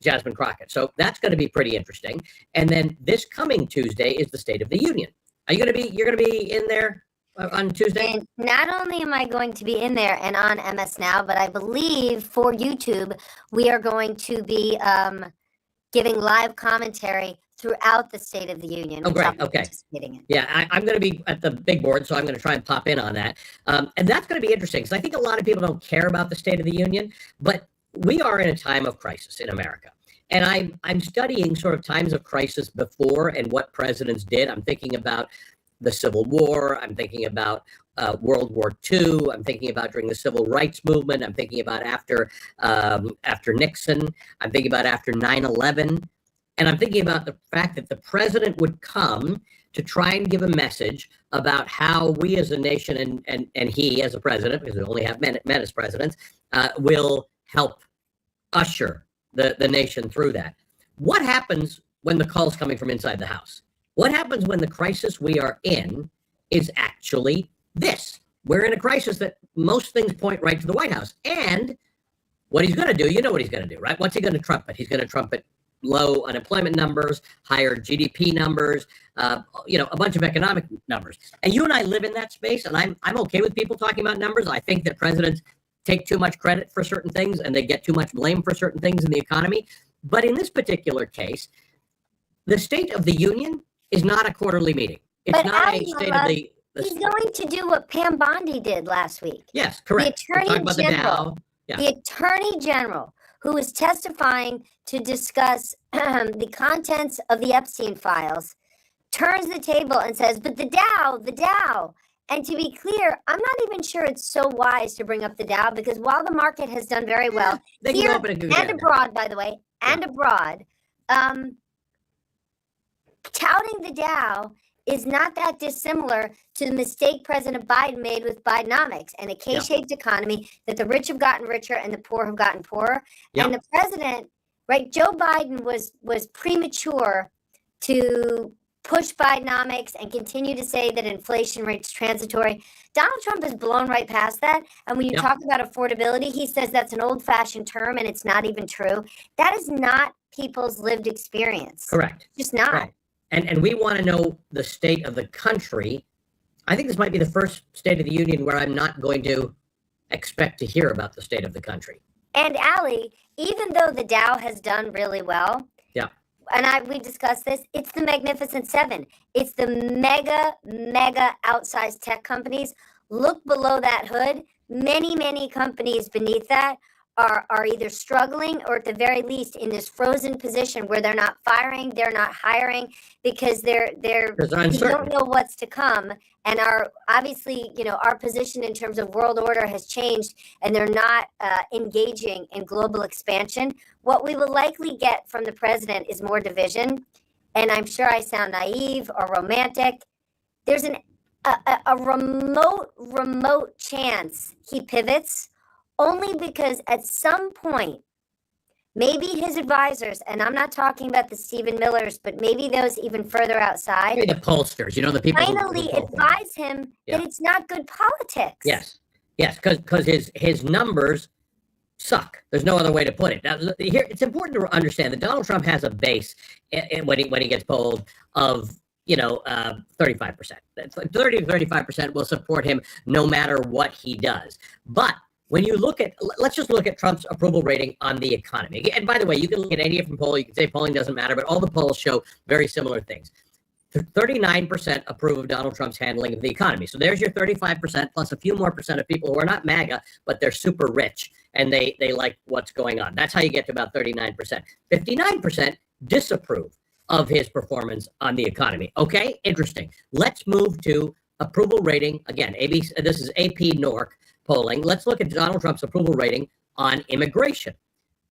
Jasmine Crockett. So that's going to be pretty interesting. And then this coming Tuesday is the State of the Union. You're going to be in there on Tuesday? And not only am I going to be in there and on MS Now, but I believe for YouTube, we are going to be giving live commentary throughout the State of the Union. Oh, great. Okay. Yeah, I'm going to be at the big board, so I'm going to try and pop in on that. And that's going to be interesting because I think a lot of people don't care about the State of the Union, but we are in a time of crisis in America. And I'm studying sort of times of crisis before and what presidents did. I'm thinking about the Civil War. I'm thinking about World War II. I'm thinking about during the Civil Rights Movement. I'm thinking about after Nixon. I'm thinking about after 9/11. And I'm thinking about the fact that the president would come to try and give a message about how we as a nation and he as a president, because we only have men as presidents, will help usher the nation through that. What happens when the call's coming from inside the House? What happens when the crisis we are in is actually this? We're in a crisis that most things point right to the White House. And what he's going to do, you know what he's going to do, right? What's he going to trumpet? He's going to trumpet low unemployment numbers, higher GDP numbers, a bunch of economic numbers. And you and I live in that space, and I'm okay with people talking about numbers. I think that presidents take too much credit for certain things, and they get too much blame for certain things in the economy. But in this particular case, the State of the Union is not a quarterly meeting. It's not a state of the. He's going to do what Pam Bondi did last week. Yes, correct. The Attorney General, who was testifying to discuss the contents of the Epstein files, turns the table and says, "But the Dow." And to be clear, I'm not even sure it's so wise to bring up the Dow because while the market has done very well here and abroad, by the way, touting the Dow is not that dissimilar to the mistake President Biden made with Bidenomics and a K-shaped economy that the rich have gotten richer and the poor have gotten poorer. And the president, right, Joe Biden was premature to push Bidenomics and continue to say that inflation rate's transitory. Donald Trump has blown right past that. And when you talk about affordability, he says that's an old-fashioned term and it's not even true. That is not people's lived experience. Correct. Just not. Right. And we want to know the state of the country. I think this might be the first State of the Union where I'm not going to expect to hear about the state of the country. And Ali, even though the Dow has done really well, and we discussed this, it's the Magnificent Seven. It's the mega outsized tech companies. Look below that hood. Many companies beneath that are either struggling or at the very least in this frozen position where they're not firing, they're not hiring because they don't know what's to come. And obviously, our position in terms of world order has changed and they're not engaging in global expansion. What we will likely get from the president is more division. And I'm sure I sound naive or romantic. There's a remote chance he pivots only because at some point, maybe his advisors, and I'm not talking about the Stephen Millers, but maybe those even further outside. Maybe the pollsters, the people finally advise him that it's not good politics. Yes, because his numbers suck. There's no other way to put it. Now, here it's important to understand that Donald Trump has a base when he gets polled of 35%. 30 to 35% will support him no matter what he does. But when you let's just look at Trump's approval rating on the economy. And by the way, you can look at any different poll. You can say polling doesn't matter, but all the polls show very similar things. 39% approve of Donald Trump's handling of the economy. So there's your 35% plus a few more percent of people who are not MAGA, but they're super rich and they like what's going on. That's how you get to about 39%. 59% disapprove of his performance on the economy. Okay, interesting. Let's move to approval rating. Again, this is AP NORC polling. Let's look at Donald Trump's approval rating on immigration.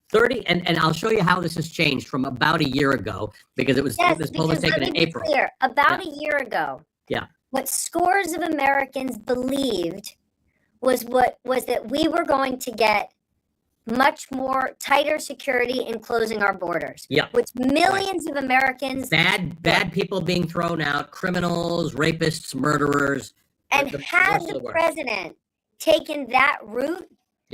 30, and I'll show you how this has changed from about a year ago, because this poll was taken in April. Clear. About a year ago, what scores of Americans believed was that we were going to get much more tighter security in closing our borders. Yeah. With millions of Americans. Bad people being thrown out, criminals, rapists, murderers. And had the president taken that route,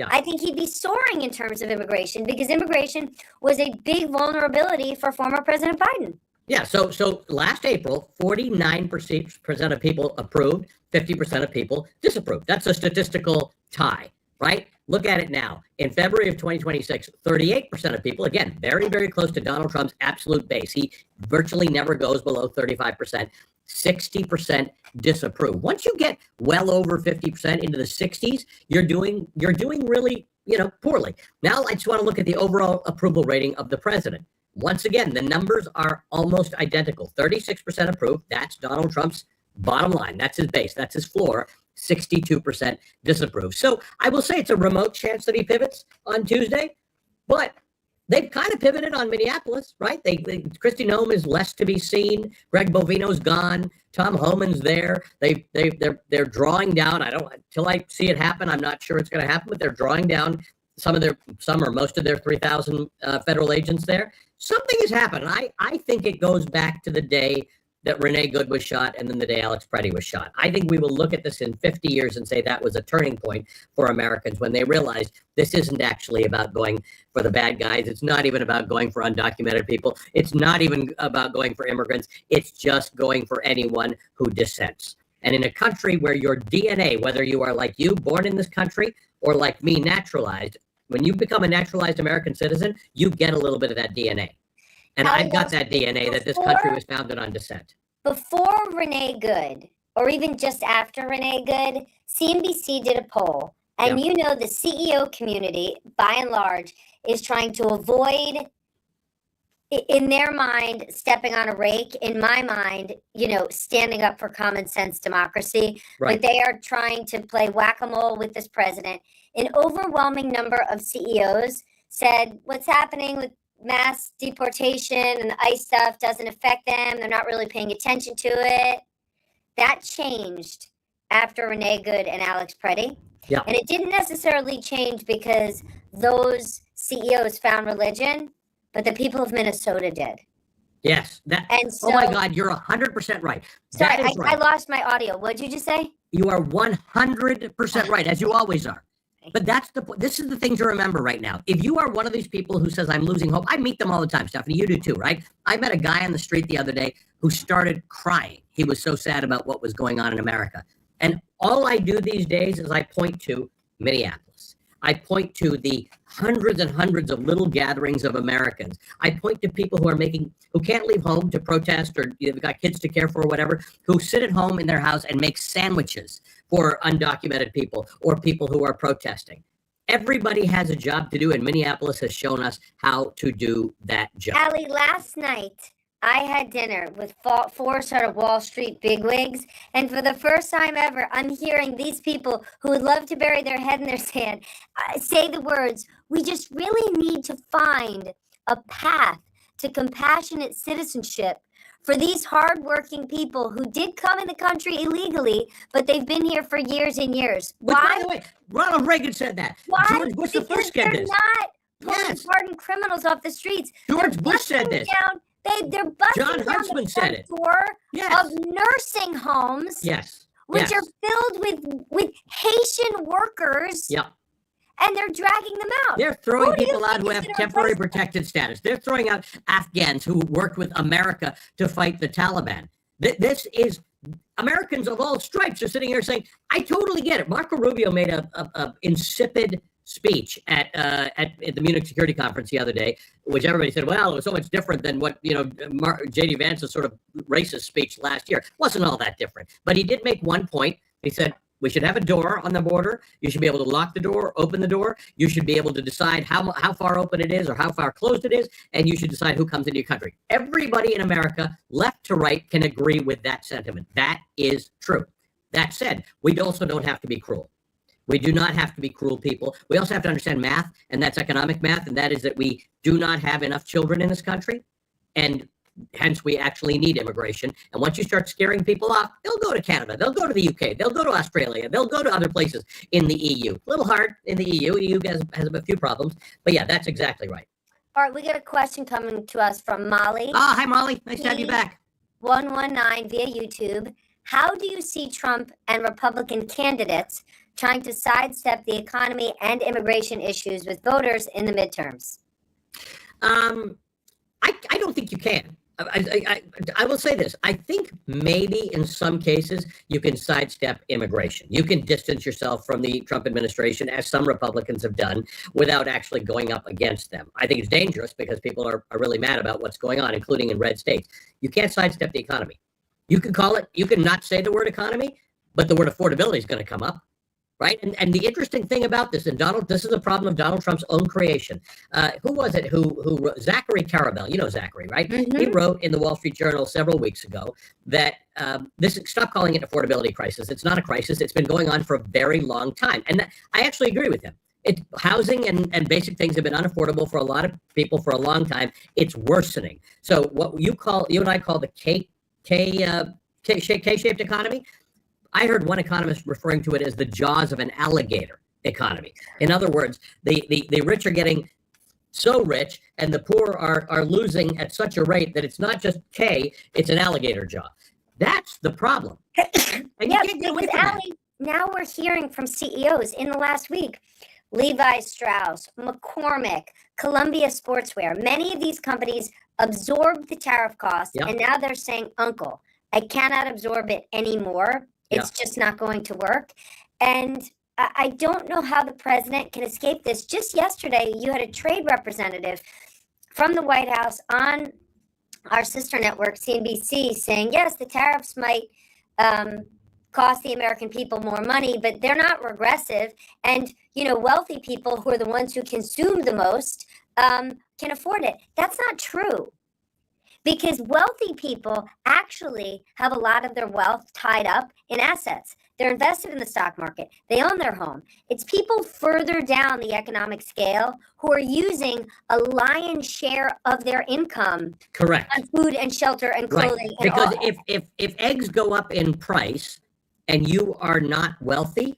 I think he'd be soaring in terms of immigration, because immigration was a big vulnerability for former President Biden. Yeah, so last April, 49% of people approved, 50% of people disapproved. That's a statistical tie, right? Look at it now. In February of 2026, 38% of people, again, very, very close to Donald Trump's absolute base. He virtually never goes below 35%. 60% disapprove. Once you get well over 50% into the 60s, you're doing really, poorly. Now I just want to look at the overall approval rating of the president. Once again, the numbers are almost identical. 36% approve. That's Donald Trump's bottom line. That's his base. That's his floor. 62% disapprove. So I will say it's a remote chance that he pivots on Tuesday, but they've kind of pivoted on Minneapolis, right? Kristi Noem is less to be seen. Greg Bovino's gone. Tom Homan's there. They're drawing down. Until I see it happen, I'm not sure it's going to happen, but they're drawing down some or most of their 3,000 federal agents there. Something has happened. I think it goes back to the day that Renee Good was shot and then the day Alex Preddy was shot. I think we will look at this in 50 years and say that was a turning point for Americans when they realized this isn't actually about going for the bad guys. It's not even about going for undocumented people. It's not even about going for immigrants. It's just going for anyone who dissents. And in a country where your DNA, whether you are like you, born in this country, or like me, naturalized, when you become a naturalized American citizen, you get a little bit of that DNA. And I've got that DNA that this country was founded on dissent. Before Renee Good, or even just after Renee Good, CNBC did a poll. And the CEO community, by and large, is trying to avoid, in their mind, stepping on a rake. In my mind, standing up for common sense democracy. Right. But they are trying to play whack-a-mole with this president. An overwhelming number of CEOs said what's happening with mass deportation and the ICE stuff doesn't affect them. They're not really paying attention to it. That changed after Renee Good and Alex Preddy. Yeah. And it didn't necessarily change because those CEOs found religion, but the people of Minnesota did. Yes. Oh my God, you're 100% right. Sorry, That is right. I lost my audio. What did you just say? You are 100% right, as you always are. But this is the thing to remember right now. If you are one of these people who says, I'm losing hope, I meet them all the time, Stephanie, you do too, right? I met a guy on the street the other day who started crying. He was so sad about what was going on in America. And all I do these days is I point to Minneapolis. I point to the hundreds and hundreds of little gatherings of Americans. I point to people who can't leave home to protest, or they've got kids to care for or whatever, who sit at home in their house and make sandwiches for undocumented people or people who are protesting. Everybody has a job to do, and Minneapolis has shown us how to do that job. Allie, last night I had dinner with four sort of Wall Street bigwigs, and for the first time ever, I'm hearing these people who would love to bury their head in their sand say the words, we just really need to find a path to compassionate citizenship for these hardworking people who did come in the country illegally, but they've been here for years and years. But by the way, Ronald Reagan said that. Why? George Bush the first said this. They're not pulling hardened criminals off the streets. George Bush said this. They're busting John down Huntsman the said front it. door Yes. of nursing homes, Yes. which Yes. are filled with Haitian workers. Yeah. And they're dragging them out. They're throwing Who do you people out think who is have gonna temporary replace them? protected status. They're throwing out Afghans who worked with America to fight the Taliban. This is Americans of all stripes are sitting here saying, I totally get it. Marco Rubio made a insipid speech at the Munich Security Conference the other day, which everybody said, well, it was so much different than what, J.D. Vance's sort of racist speech last year. It wasn't all that different. But he did make one point. He said, we should have a door on the border. You should be able to lock the door, open the door. You should be able to decide how far open it is or how far closed it is, and you should decide who comes into your country. Everybody in America, left to right, can agree with that sentiment. That is true. That said, we also don't have to be cruel. We do not have to be cruel people. We also have to understand math, and that's economic math, and that is that we do not have enough children in this country, and hence we actually need immigration. And once you start scaring people off, they'll go to Canada, they'll go to the UK, they'll go to Australia, they'll go to other places in the EU. A little hard in the EU. EU has a few problems, but yeah, that's exactly right. All right, we got a question coming to us from Molly. Ah, hi Molly, nice to have you back. 119 via YouTube. How do you see Trump and Republican candidates trying to sidestep the economy and immigration issues with voters in the midterms? I don't think you can. I will say this. I think maybe in some cases you can sidestep immigration. You can distance yourself from the Trump administration, as some Republicans have done, without actually going up against them. I think it's dangerous because people are really mad about what's going on, including in red states. You can't sidestep the economy. You can call it, you can not say the word economy, but the word affordability is going to come up. Right. And the interesting thing about this, and this is a problem of Donald Trump's own creation. Who was it who wrote? Zachary Karabell, you know Zachary, right? Mm-hmm. He wrote in the Wall Street Journal several weeks ago that stop calling it an affordability crisis. It's not a crisis. It's been going on for a very long time. And I actually agree with him. Housing and basic things have been unaffordable for a lot of people for a long time. It's worsening. So what you and I call the K-shaped economy, I heard one economist referring to it as the jaws of an alligator economy. In other words, the rich are getting so rich and the poor are losing at such a rate that it's not just K, it's an alligator jaw. That's the problem. And yeah, because now we're hearing from CEOs in the last week. Levi Strauss, McCormick, Columbia Sportswear, many of these companies absorbed the tariff costs, and now they're saying, Uncle, I cannot absorb it anymore. It's just not going to work. And I don't know how the president can escape this. Just yesterday, you had a trade representative from the White House on our sister network, CNBC, saying, yes, the tariffs might cost the American people more money, but they're not regressive. And, wealthy people who are the ones who consume the most can afford it. That's not true. Because wealthy people actually have a lot of their wealth tied up in assets. They're invested in the stock market. They own their home. It's people further down the economic scale who are using a lion's share of their income correct on food and shelter and clothing. Right. Because if eggs go up in price and you are not wealthy,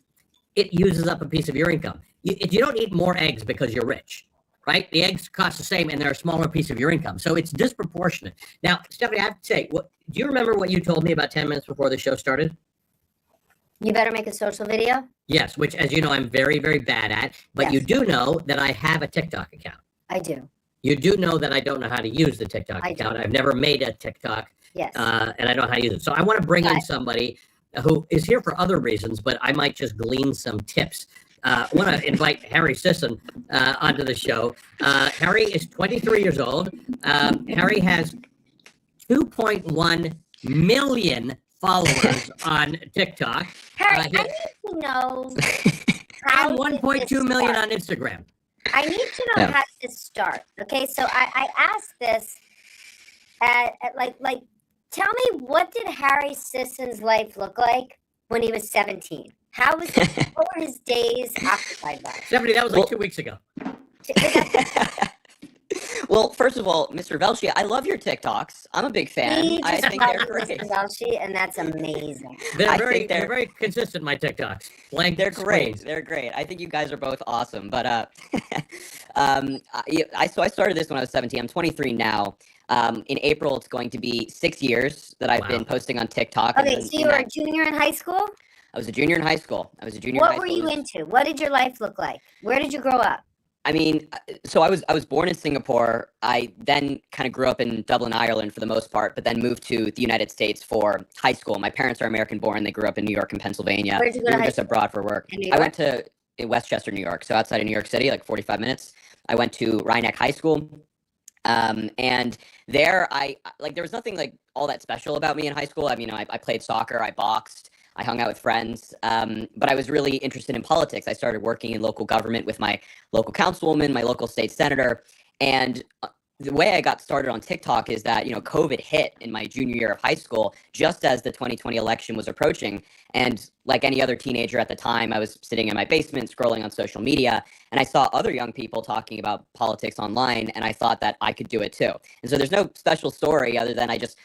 it uses up a piece of your income. You don't eat more eggs because you're rich. Right? The eggs cost the same and they're a smaller piece of your income. So it's disproportionate. Now, Stephanie, I have to say, do you remember what you told me about 10 minutes before the show started? You better make a social video? Yes, which, as you know, I'm very, very bad at. But you do know that I have a TikTok account. I do. You do know that I don't know how to use the TikTok account. I've never made a TikTok. Yes. And I don't know how to use it. So I want to bring in somebody who is here for other reasons, but I might just glean some tips. I want to invite Harry Sisson onto the show. Harry is 23 years old. Harry has 2.1 million followers on TikTok. Harry, I need to know how and 1.2 million on Instagram. I need to know how this start. Okay, so I asked this tell me, what did Harry Sisson's life look like when he was 17? What were his days occupied by? 70, that was like 2 weeks ago. Well, first of all, Mr. Velshi, I love your TikToks. I'm a big fan. I think they're great. Mr. Velshi, and that's amazing. They're very consistent, my TikToks. They're great. They're great. I think you guys are both awesome. But I started this when I was 17. I'm 23 now. In April, it's going to be 6 years that I've been posting on TikTok. Okay, so you were a junior in high school? I was a junior in high school. What were you into? What did your life look like? Where did you grow up? I mean, so I was born in Singapore. I then kind of grew up in Dublin, Ireland for the most part, but then moved to the United States for high school. My parents are American born. They grew up in New York and Pennsylvania. Where did you go to high just school? Abroad for work. In New I York? went to Westchester, New York, so outside of New York City, like 45 minutes. I went to Rhinebeck High School. And there there was nothing like all that special about me in high school. I mean, I played soccer, I boxed, I hung out with friends, but I was really interested in politics. I started working in local government with my local councilwoman, my local state senator, and the way I got started on TikTok is that, COVID hit in my junior year of high school, just as the 2020 election was approaching. And like any other teenager at the time, I was sitting in my basement scrolling on social media, and I saw other young people talking about politics online, and I thought that I could do it too. And so there's no special story other than I just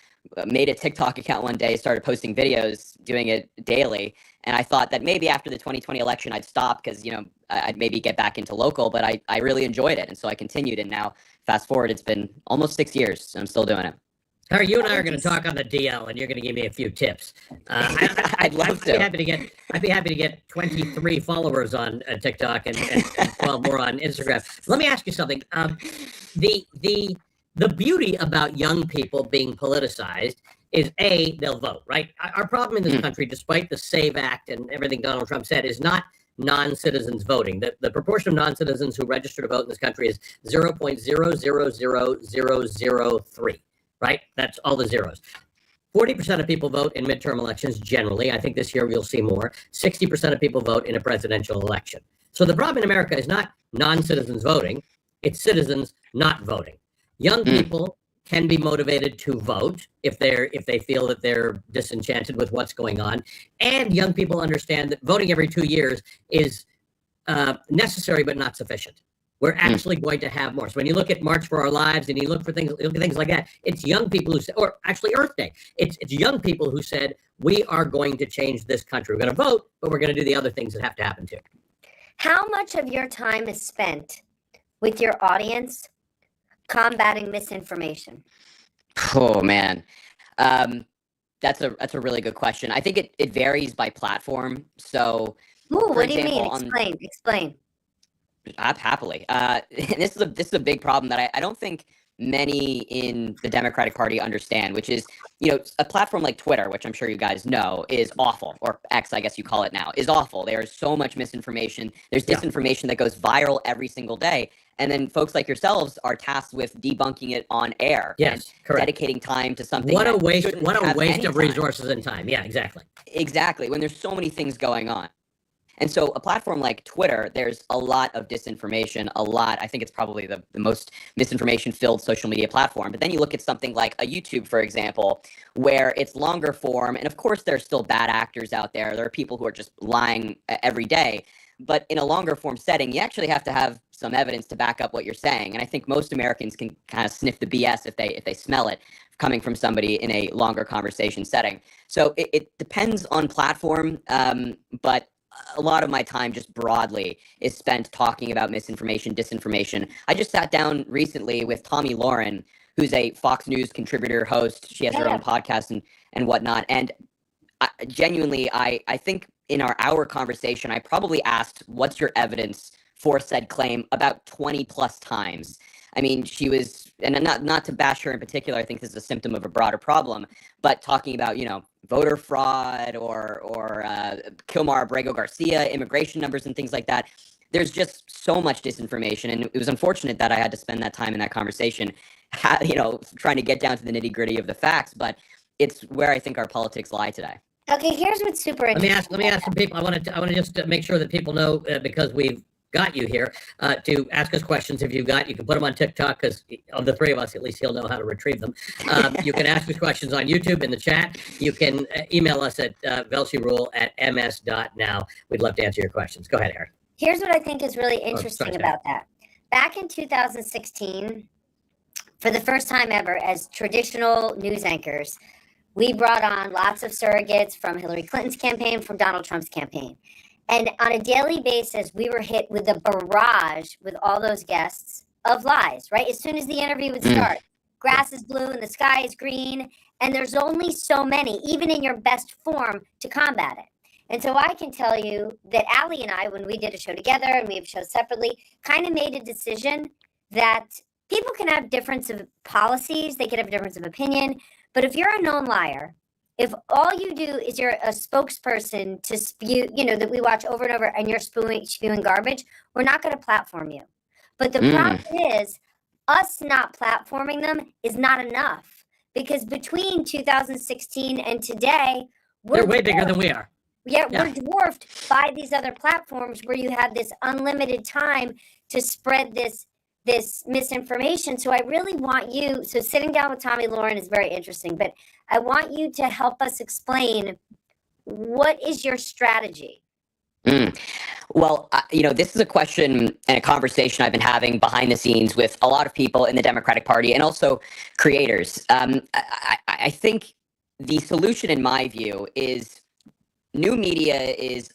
made a TikTok account one day, started posting videos, doing it daily. And I thought that maybe after the 2020 election, I'd stop because, I'd maybe get back into local, but I really enjoyed it. And so I continued. And now fast forward, it's been almost 6 years. And I'm still doing it. Harry, you and I are going to talk on the DL, and you're going to give me a few tips. I'd love to. I'd be happy to get 23 followers on TikTok and 12 more on Instagram. Let me ask you something. The beauty about young people being politicized is they'll vote, right? Our problem in this country, despite the SAVE Act and everything Donald Trump said, is not non-citizens voting. The proportion of non-citizens who register to vote in this country is 0.000003, right? That's all the zeros. 40% of people vote in midterm elections generally. I think this year we'll see more. 60% of people vote in a presidential election. So the problem in America is not non-citizens voting, it's citizens not voting. Young people can be motivated to vote if they feel that they're disenchanted with what's going on, and young people understand that voting every 2 years is necessary but not sufficient. We're actually going to have more. So when you look at March for Our Lives and you look at things like that, it's young people who said, or actually Earth Day, it's young people who said, we are going to change this country. We're going to vote, but we're going to do the other things that have to happen too. How much of your time is spent with your audience combating misinformation? Oh man, that's a really good question. I think it varies by platform. So, what do you mean? Explain. Happily. This is a big problem that I don't think many in the Democratic Party understand, which is, a platform like Twitter, which I'm sure you guys know, is awful, or X, I guess you call it now, is awful. There is so much misinformation. There's disinformation that goes viral every single day. And then folks like yourselves are tasked with debunking it on air. Yes, correct. Dedicating time to something. What a waste of resources and time. Yeah, exactly. Exactly. When there's so many things going on. And so a platform like Twitter, there's a lot of disinformation, I think it's probably the most misinformation-filled social media platform. But then you look at something like a YouTube, for example, where it's longer form. And of course, there are still bad actors out there. There are people who are just lying every day. But in a longer form setting, you actually have to have some evidence to back up what you're saying. And I think most Americans can kind of sniff the BS if they smell it coming from somebody in a longer conversation setting. So it depends on platform, but a lot of my time just broadly is spent talking about misinformation, disinformation. I just sat down recently with Tomi Lahren, who's a Fox News contributor, host. She has her own podcast and whatnot. And genuinely, I think in our hour conversation, I probably asked, what's your evidence for said claim about 20 plus times. I mean, she was, and not to bash her in particular, I think this is a symptom of a broader problem, but talking about, voter fraud or Kilmar Abrego Garcia, immigration numbers and things like that. There's just so much disinformation. And it was unfortunate that I had to spend that time in that conversation, trying to get down to the nitty gritty of the facts, but it's where I think our politics lie today. Okay, here's what's super interesting. Let me ask some people. I want to just make sure that people know, because we've got you here, to ask us questions. If you can put them on TikTok, because of the three of us, at least he'll know how to retrieve them. You can ask us questions on YouTube in the chat. You can email us at velshirule@ms.now. We'd love to answer your questions. Go ahead, Eric. Here's what I think is really interesting about that. Back in 2016, for the first time ever, as traditional news anchors, we brought on lots of surrogates from Hillary Clinton's campaign, from Donald Trump's campaign. And on a daily basis, we were hit with a barrage with all those guests of lies, right? As soon as the interview would start, grass is blue and the sky is green. And there's only so many, even in your best form, to combat it. And so I can tell you that Ali and I, when we did a show together and we have shows separately, kind of made a decision that people can have difference of policies, they can have a difference of opinion. But if you're a known liar, if all you do is you're a spokesperson to spew, that we watch over and over, and you're spewing garbage, we're not going to platform you. But the problem is, us not platforming them is not enough, because between 2016 and today, they're way bigger than we are. Yeah, we're dwarfed by these other platforms where you have this unlimited time to spread this this misinformation. So I really want you, so sitting down with Tommy Lauren is very interesting, but I want you to help us explain, what is your strategy? Well, this is a question and a conversation I've been having behind the scenes with a lot of people in the Democratic Party and also creators. I think the solution, in my view, is new media is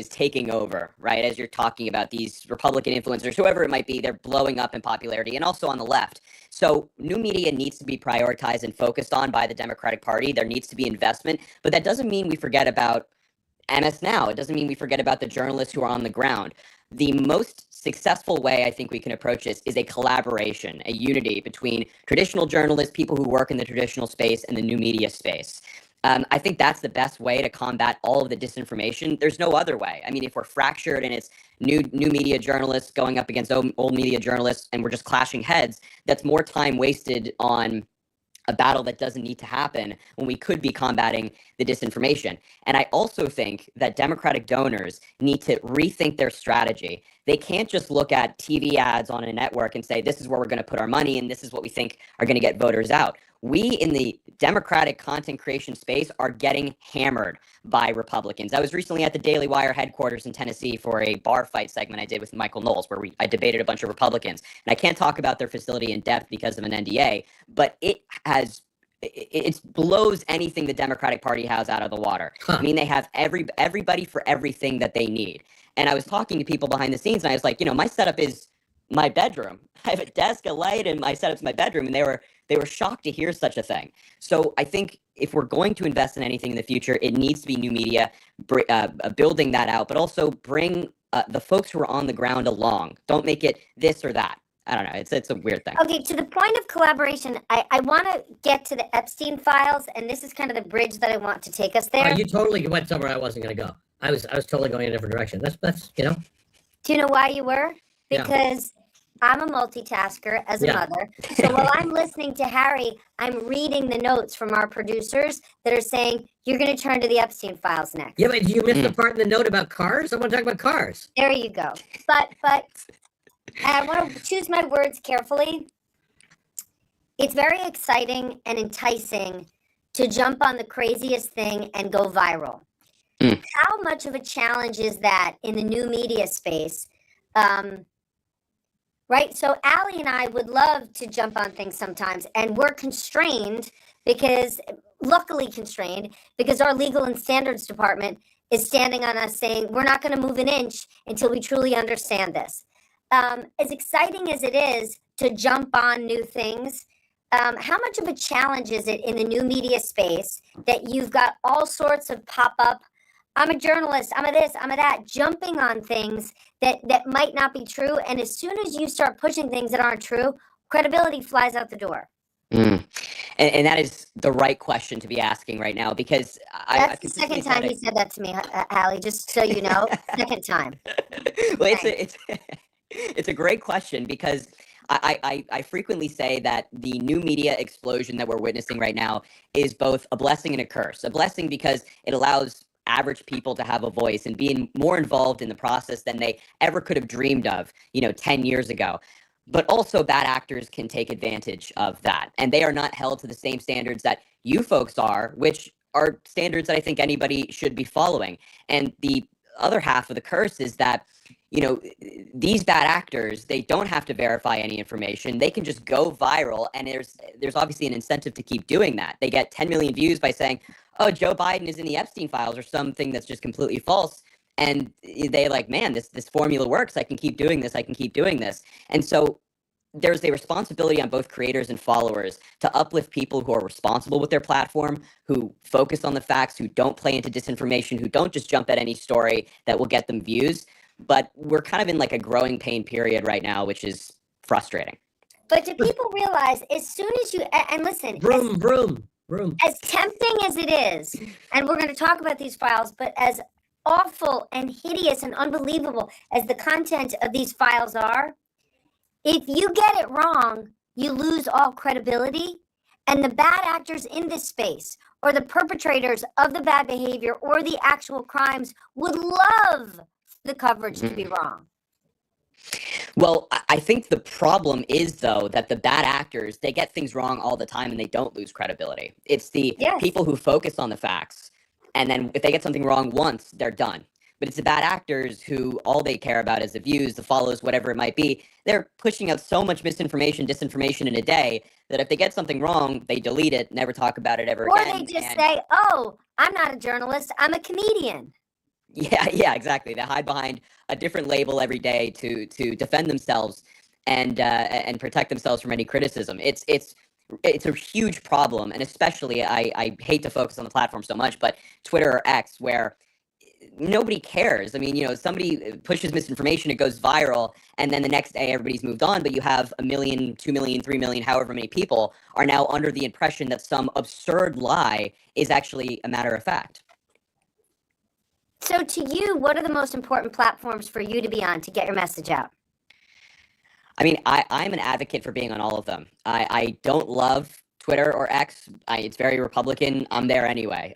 taking over, right? As you're talking about these Republican influencers, whoever it might be, they're blowing up in popularity, and also on the left. So new media needs to be prioritized and focused on by the Democratic Party. There needs to be investment, but that doesn't mean we forget about MS Now. It doesn't mean we forget about the journalists who are on the ground. The most successful way I think we can approach this is a collaboration, a unity between traditional journalists, people who work in the traditional space, and the new media space. I think that's the best way to combat all of the disinformation. There's no other way. I mean, if we're fractured and it's new media journalists going up against old media journalists and we're just clashing heads, that's more time wasted on a battle that doesn't need to happen when we could be combating the disinformation. And I also think that Democratic donors need to rethink their strategy. They can't just look at TV ads on a network and say, this is where we're going to put our money and this is what we think are going to get voters out. We in the Democratic content creation space are getting hammered by Republicans. I was recently at the Daily Wire headquarters in Tennessee for a bar fight segment I did with Michael Knowles, where I debated a bunch of Republicans. And I can't talk about their facility in depth because of an NDA, but it blows anything the Democratic Party has out of the water. I mean, they have everybody for everything that they need. And I was talking to people behind the scenes, and I was like, my setup is my bedroom. I have a desk, a light, and my setup's my bedroom. And they were shocked to hear such a thing. So I think if we're going to invest in anything in the future, it needs to be new media, building that out, but also bring the folks who are on the ground along. Don't make it this or that. I don't know. It's a weird thing. Okay, to the point of collaboration, I want to get to the Epstein files, and this is kind of the bridge that I want to take us there. You totally went somewhere I wasn't going to go. I was totally going in a different direction. That's Do you know why you were? Because I'm a multitasker as a mother. So while I'm listening to Harry, I'm reading the notes from our producers that are saying, you're going to turn to the Epstein files next. Yeah, but you missed the part in the note about cars. I want to talk about cars. There you go. But I want to choose my words carefully. It's very exciting and enticing to jump on the craziest thing and go viral. How much of a challenge is that in the new media space? Right? So Allie and I would love to jump on things sometimes, and we're luckily constrained, because our legal and standards department is standing on us saying, we're not going to move an inch until we truly understand this. As exciting as it is to jump on new things, how much of a challenge is it in the new media space that you've got all sorts of pop-up, I'm a journalist, I'm a this, I'm a that, jumping on things that might not be true. And as soon as you start pushing things that aren't true, credibility flies out the door. And that is the right question to be asking right now, because that's the second time you said that to me, Allie, just so you know. Second time. Well, it's a great question, because I frequently say that the new media explosion that we're witnessing right now is both a blessing and a curse. A blessing because it allows average people to have a voice and being more involved in the process than they ever could have dreamed of, 10 years ago. But also bad actors can take advantage of that. And they are not held to the same standards that you folks are, which are standards that I think anybody should be following. And the other half of the curse is that, these bad actors, they don't have to verify any information. They can just go viral. And there's obviously an incentive to keep doing that. They get 10 million views by saying, oh, Joe Biden is in the Epstein files, or something that's just completely false. And they like, man, this formula works. I can keep doing this. I can keep doing this. And so there's a responsibility on both creators and followers to uplift people who are responsible with their platform, who focus on the facts, who don't play into disinformation, who don't just jump at any story that will get them views. But we're kind of in like a growing pain period right now, which is frustrating. But do people realize, as soon as you, and listen, vroom. As tempting as it is, and we're going to talk about these files, but as awful and hideous and unbelievable as the content of these files are, if you get it wrong, you lose all credibility. And the bad actors in this space, or the perpetrators of the bad behavior or the actual crimes, would love the coverage to be wrong. Well, I think the problem is, though, that the bad actors, they get things wrong all the time and they don't lose credibility. It's the people who focus on the facts, and then if they get something wrong once, they're done. But it's the bad actors who all they care about is the views, the follows, whatever it might be. They're pushing out so much misinformation, disinformation in a day that if they get something wrong, they delete it, never talk about it ever Or again. they just say, oh, I'm not a journalist, I'm a comedian. Yeah, exactly. They hide behind a different label every day to defend themselves and protect themselves from any criticism. It's a huge problem, and especially I hate to focus on the platform so much, but Twitter or X, where nobody cares. I mean, somebody pushes misinformation, it goes viral, and then the next day everybody's moved on, but you have 1 million, 2 million, 3 million, however many people are now under the impression that some absurd lie is actually a matter of fact. So to you, what are the most important platforms for you to be on to get your message out? I mean, I'm an advocate for being on all of them. I don't love Twitter or X. It's very Republican. I'm there anyway.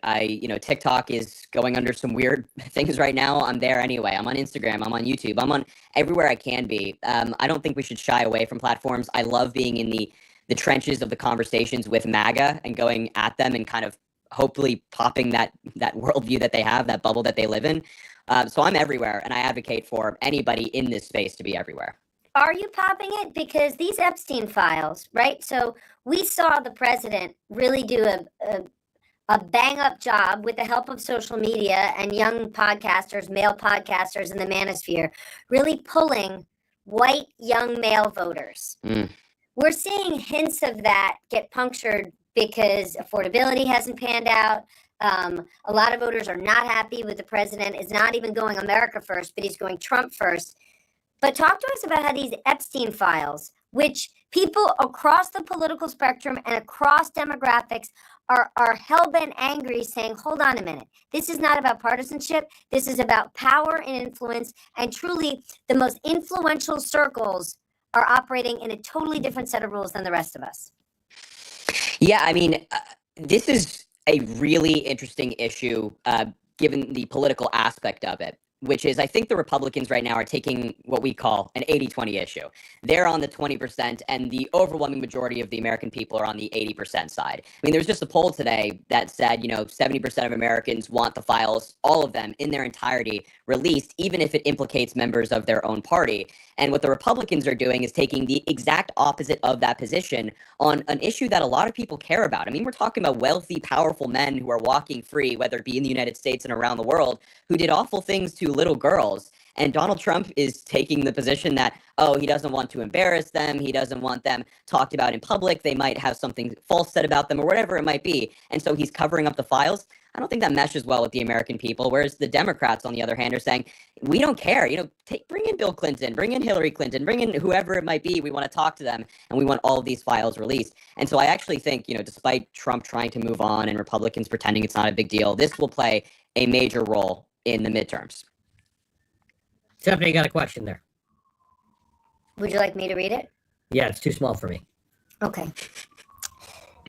TikTok is going under some weird things right now. I'm there anyway. I'm on Instagram. I'm on YouTube. I'm on everywhere I can be. I don't think we should shy away from platforms. I love being in the trenches of the conversations with MAGA and going at them and kind of hopefully popping that worldview that they have, that bubble that they live in. So I'm everywhere, and I advocate for anybody in this space to be everywhere. Are you popping it? Because these Epstein files, right? So we saw the president really do a bang-up job with the help of social media and young podcasters, male podcasters in the manosphere, really pulling white young male voters. We're seeing hints of that get punctured because affordability hasn't panned out. A lot of voters are not happy with the president. Is not even going America first, but he's going Trump first. But talk to us about how these Epstein files, which people across the political spectrum and across demographics are hell-bent angry, saying, hold on a minute, this is not about partisanship. This is about power and influence. And truly, the most influential circles are operating in a totally different set of rules than the rest of us. Yeah, I mean, this is a really interesting issue, given the political aspect of it, which is I think the Republicans right now are taking what we call an 80-20 issue. They're on the 20%, and the overwhelming majority of the American people are on the 80% side. I mean, there was just a poll today that said, 70% of Americans want the files, all of them, in their entirety, released, even if it implicates members of their own party. And what the Republicans are doing is taking the exact opposite of that position on an issue that a lot of people care about. I mean, we're talking about wealthy, powerful men who are walking free, whether it be in the United States and around the world, who did awful things to little girls. And Donald Trump is taking the position that, he doesn't want to embarrass them. He doesn't want them talked about in public. They might have something false said about them or whatever it might be. And so he's covering up the files. I don't think that meshes well with the American people. Whereas the Democrats, on the other hand, are saying, we don't care. Bring in Bill Clinton, bring in Hillary Clinton, bring in whoever it might be. We want to talk to them, and we want all of these files released. And so I actually think, despite Trump trying to move on and Republicans pretending it's not a big deal, this will play a major role in the midterms. Stephanie, you got a question there. Would you like me to read it? Yeah, it's too small for me. Okay.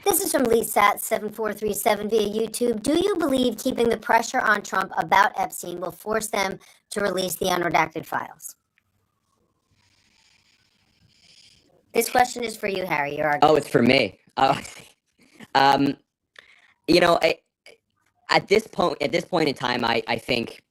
This is from LeeSat7437 via YouTube. Do you believe keeping the pressure on Trump about Epstein will force them to release the unredacted files? This question is for you, Harry. Your argument. Oh, it's for me. Oh, at this point in time, I think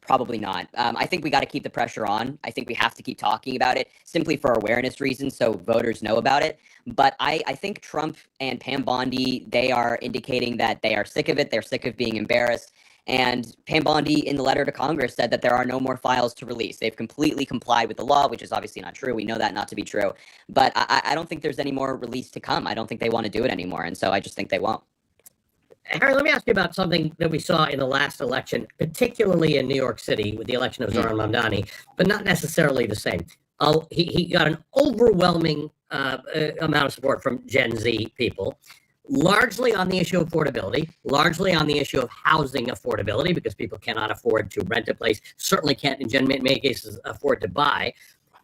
probably not. I think we got to keep the pressure on. I think we have to keep talking about it simply for awareness reasons so voters know about it. But I think Trump and Pam Bondi, they are indicating that they are sick of it. They're sick of being embarrassed. And Pam Bondi, in the letter to Congress, said that there are no more files to release. They've completely complied with the law, which is obviously not true. We know that not to be true. But I don't think there's any more release to come. I don't think they want to do it anymore. And so I just think they won't. Harry, let me ask you about something that we saw in the last election, particularly in New York City with the election of Zohran Mamdani, but not necessarily the same. He got an overwhelming amount of support from Gen Z people, largely on the issue of affordability, largely on the issue of housing affordability, because people cannot afford to rent a place, certainly can't, in many cases, afford to buy.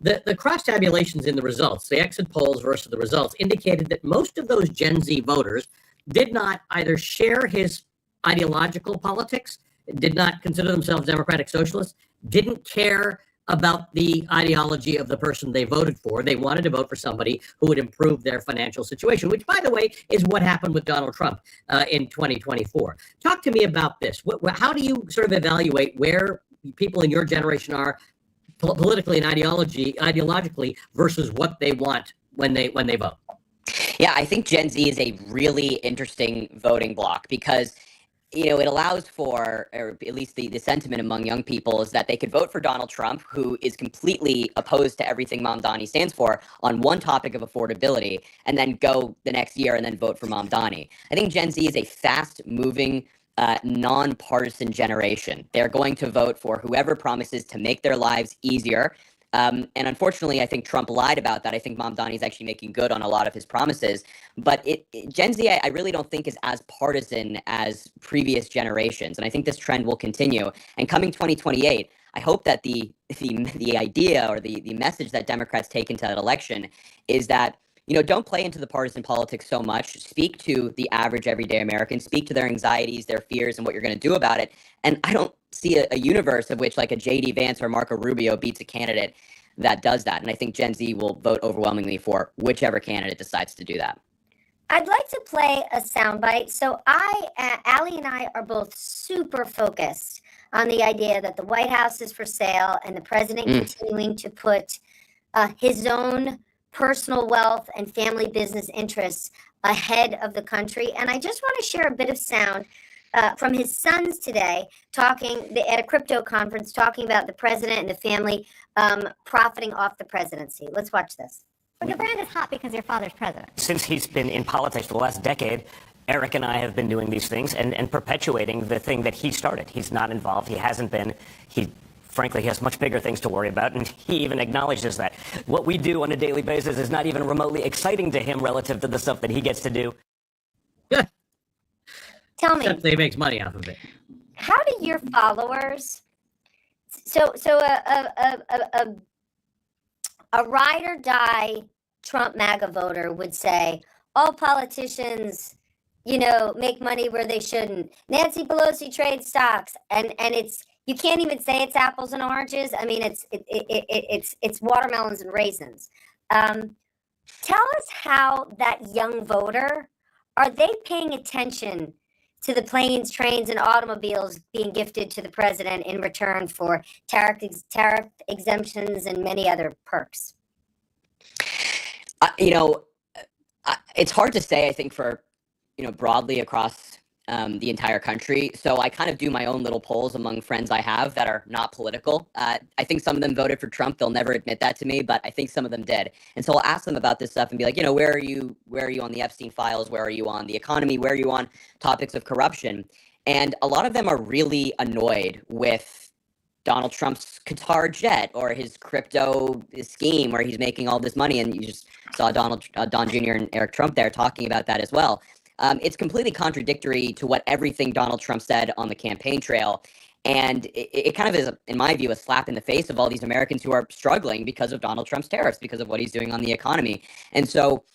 The cross-tabulations in the results, the exit polls versus the results, indicated that most of those Gen Z voters did not either share his ideological politics, did not consider themselves democratic socialists, didn't care about the ideology of the person they voted for. They wanted to vote for somebody who would improve their financial situation, which, by the way, is what happened with Donald Trump in 2024. Talk to me about this. How do you sort of evaluate where people in your generation are politically and ideologically versus what they want when they vote? Yeah, I think Gen Z is a really interesting voting bloc because it allows for, or at least the sentiment among young people is that they could vote for Donald Trump, who is completely opposed to everything Mamdani stands for on one topic of affordability, and then go the next year and then vote for Mamdani. I think Gen Z is a fast-moving, nonpartisan generation. They're going to vote for whoever promises to make their lives easier. And unfortunately, I think Trump lied about that. I think Mamdani is actually making good on a lot of his promises. But Gen Z, I really don't think is as partisan as previous generations. And I think this trend will continue. And coming 2028, I hope that the idea or the message that Democrats take into that election is that, don't play into the partisan politics so much. Speak to the average everyday American, speak to their anxieties, their fears, and what you're going to do about it. And I don't see a universe of which like a J.D. Vance or Marco Rubio beats a candidate that does that. And I think Gen Z will vote overwhelmingly for whichever candidate decides to do that. I'd like to play a soundbite. So Allie and I are both super focused on the idea that the White House is for sale and the president continuing to put his own personal wealth and family business interests ahead of the country. And I just want to share a bit of sound from his sons today talking at a crypto conference, talking about the president and the family profiting off the presidency. Let's watch this. Well, your brand is hot because your father's president. Since he's been in politics for the last decade, Eric and I have been doing these things and perpetuating the thing that he started. He's not involved. He hasn't been. Frankly, he has much bigger things to worry about, and he even acknowledges that. What we do on a daily basis is not even remotely exciting to him relative to the stuff that he gets to do. Tell me. Except he makes money off of it. How do your followers... So a ride or die Trump MAGA voter would say, all politicians, make money where they shouldn't. Nancy Pelosi trades stocks, and it's, you can't even say it's apples and oranges. I mean, it's watermelons and raisins. Tell us how that young voter, are they paying attention to the planes, trains, and automobiles being gifted to the president in return for tariff exemptions and many other perks? It's hard to say, I think, for, broadly across the entire country. So I kind of do my own little polls among friends I have that are not political. I think some of them voted for Trump. They'll never admit that to me, but I think some of them did. And so I'll ask them about this stuff and be like, where are you on the Epstein files? Where are you on the economy? Where are you on topics of corruption? And a lot of them are really annoyed with Donald Trump's Qatar jet or his crypto scheme where he's making all this money. And you just saw Don Jr. and Eric Trump there talking about that as well. It's completely contradictory to what everything Donald Trump said on the campaign trail. And it kind of is, in my view, a slap in the face of all these Americans who are struggling because of Donald Trump's tariffs, because of what he's doing on the economy. And so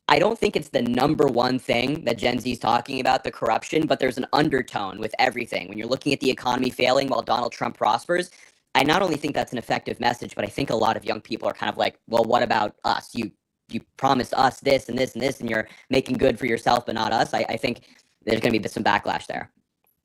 I don't think it's the number one thing that Gen Z is talking about, the corruption, but there's an undertone with everything. When you're looking at the economy failing while Donald Trump prospers, I not only think that's an effective message, but I think a lot of young people are kind of like, well, what about us? You promised us this and this and this, and you're making good for yourself, but not us. I think there's going to be some backlash there.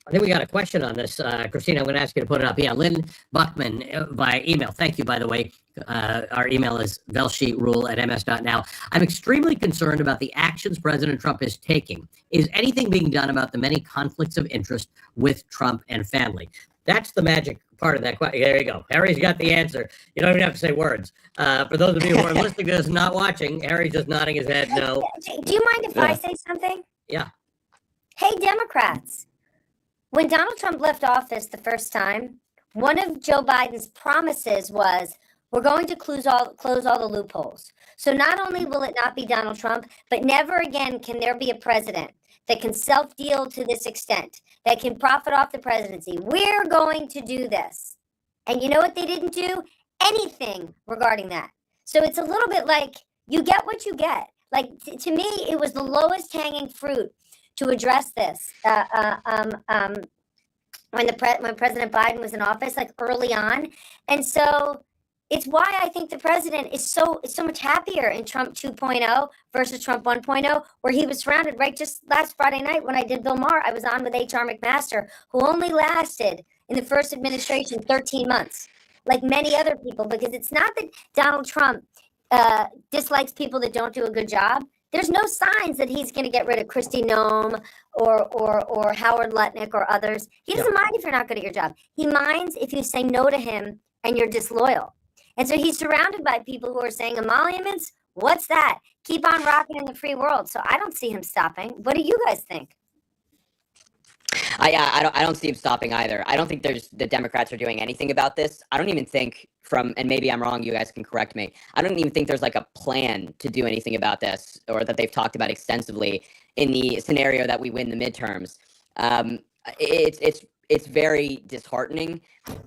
I think we got a question on this. Christina, I'm going to ask you to put it up. Yeah, Lynn Buckman via email. Thank you, by the way. Our email is velshi@ms.now. I'm extremely concerned about the actions President Trump is taking. Is anything being done about the many conflicts of interest with Trump and family? That's the magic part of that question. There you go. Harry's got the answer. You don't even have to say words. For those of you who are listening to this and not watching, Harry's just nodding his head no. Do you mind if I say something? Yeah. Hey, Democrats. When Donald Trump left office the first time, one of Joe Biden's promises was, we're going to close all the loopholes. So not only will it not be Donald Trump, but never again can there be a president that can self-deal to this extent, that can profit off the presidency. We're going to do this. And you know what they didn't do? Anything regarding that. So it's a little bit like, you get what you get. Like, to me, it was the lowest hanging fruit to address this when President Biden was in office, like early on. And so it's why I think the president is so much happier in Trump 2.0 versus Trump 1.0, where he was surrounded. Right, just last Friday night when I did Bill Maher, I was on with H.R. McMaster, who only lasted in the first administration 13 months, like many other people, because it's not that Donald Trump dislikes people that don't do a good job. There's no signs that he's going to get rid of Kristi Noem or Howard Lutnick or others. He doesn't mind if you're not good at your job. He minds if you say no to him and you're disloyal. And so he's surrounded by people who are saying emoluments, what's that? Keep on rocking in the free world. So I don't see him stopping. What do you guys think? I don't see him stopping either. I don't think the Democrats are doing anything about this. I don't even think and maybe I'm wrong, you guys can correct me. I don't even think there's like a plan to do anything about this, or that they've talked about extensively in the scenario that we win the midterms. It's very disheartening,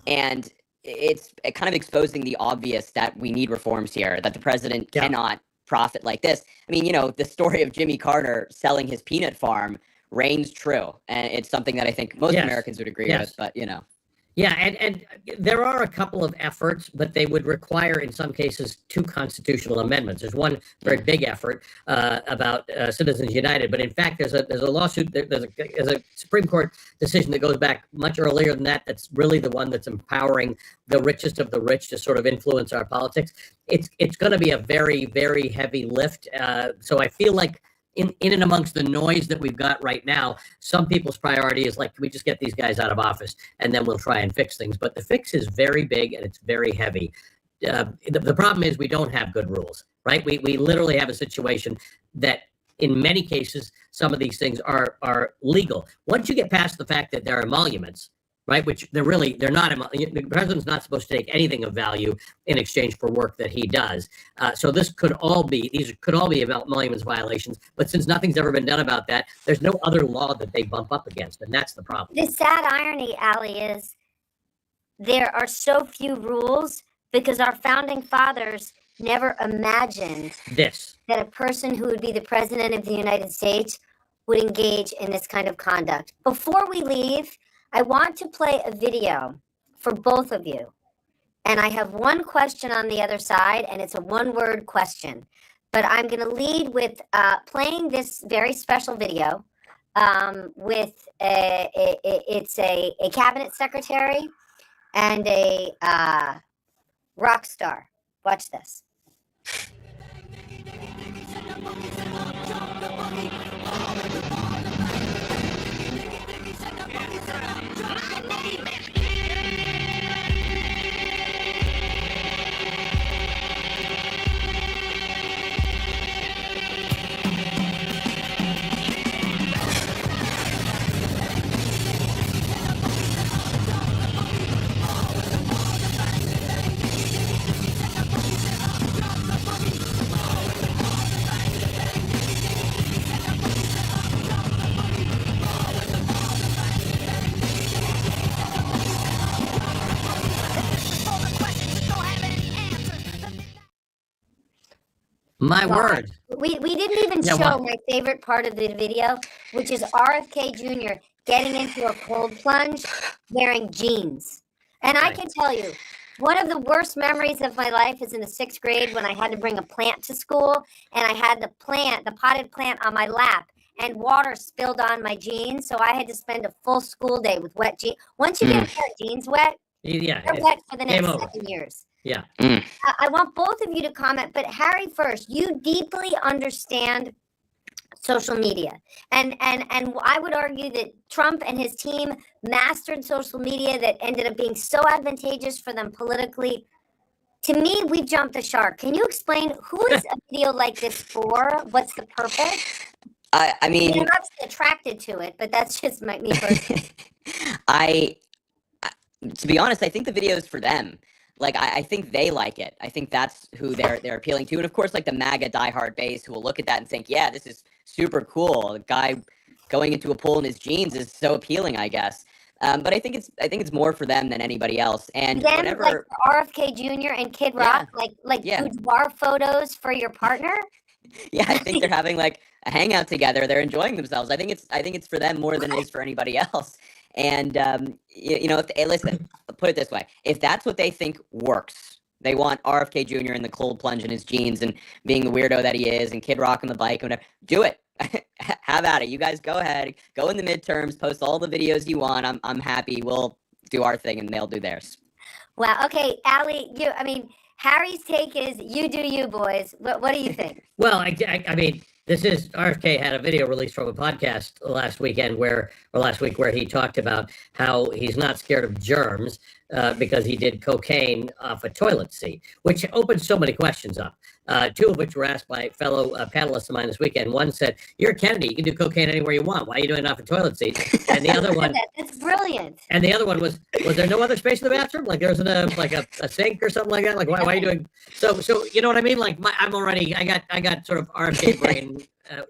and it's kind of exposing the obvious that we need reforms here, that the president cannot profit like this. I mean, the story of Jimmy Carter selling his peanut farm reigns true, and it's something that I think most Americans would agree with, but Yeah, and there are a couple of efforts, but they would require, in some cases, 2 constitutional amendments. There's one very big effort about Citizens United, but in fact, there's a lawsuit, there's a Supreme Court decision that goes back much earlier than that. That's really the one that's empowering the richest of the rich to sort of influence our politics. It's going to be a very, very heavy lift. So I feel like in and amongst the noise that we've got right now, some people's priority is like, can we just get these guys out of office and then we'll try and fix things? But the fix is very big and it's very heavy. The problem is we don't have good rules, right? We literally have a situation that in many cases, some of these things are legal. Once you get past the fact that there are emoluments, right, which they're not, the president's not supposed to take anything of value in exchange for work that he does. So these could all be emoluments violations, but since nothing's ever been done about that, there's no other law that they bump up against, and that's the problem. The sad irony, Ali, is there are so few rules because our founding fathers never imagined that a person who would be the president of the United States would engage in this kind of conduct. Before we leave, I want to play a video for both of you. And I have one question on the other side, and it's a one-word question. But I'm going to lead with playing this very special video with it's a cabinet secretary and a rock star. Watch this. My word. We didn't even show my favorite part of the video, which is RFK Jr. getting into a cold plunge wearing jeans. And I can tell you, one of the worst memories of my life is in the 6th grade when I had to bring a plant to school, and I had the potted plant on my lap, and water spilled on my jeans, so I had to spend a full school day with wet jeans. Once you get a pair of jeans wet, they're wet for the next 7 years. Yeah. I want both of you to comment, but Harry first. You deeply understand social media, and I would argue that Trump and his team mastered social media that ended up being so advantageous for them politically. To me, we've jumped the shark. Can you explain who is a video like this for? What's the purpose? I mean, I'm not attracted to it, but that's just me personally. To be honest, I think the video is for them. Like, I think they like it. I think that's who they're appealing to. And of course, like the MAGA diehard base who will look at that and think, yeah, this is super cool. The guy going into a pool in his jeans is so appealing, I guess. But I think it's more for them than anybody else. And then, whenever like RFK Jr. and Kid Rock, like boudoir photos for your partner. Yeah, I think they're having like a hangout together. They're enjoying themselves. I think it's for them more than it is for anybody else. And listen, I'll put it this way: if that's what they think works, They want RFK Jr. in the cold plunge in his jeans and being the weirdo that he is, and Kid Rock on the bike and whatever. Do it. Have at it. You guys go ahead. Go in the midterms. Post all the videos you want. I'm happy. We'll do our thing and they'll do theirs. Wow. Okay, Allie, Harry's take is you do you, boys. What do you think? Well, I mean, this is RFK had a video released from a podcast last week where he talked about how he's not scared of germs because he did cocaine off a toilet seat, which opened so many questions up. Two of which were asked by fellow panelists of mine this weekend. One said, "You're a Kennedy. You can do cocaine anywhere you want. Why are you doing it off a toilet seat?" And the other one, that's brilliant. And the other one was there no other space in the bathroom? Like there wasn't a sink or something like that? Like why are you doing so you know what I mean? Like I got sort of RFK brain,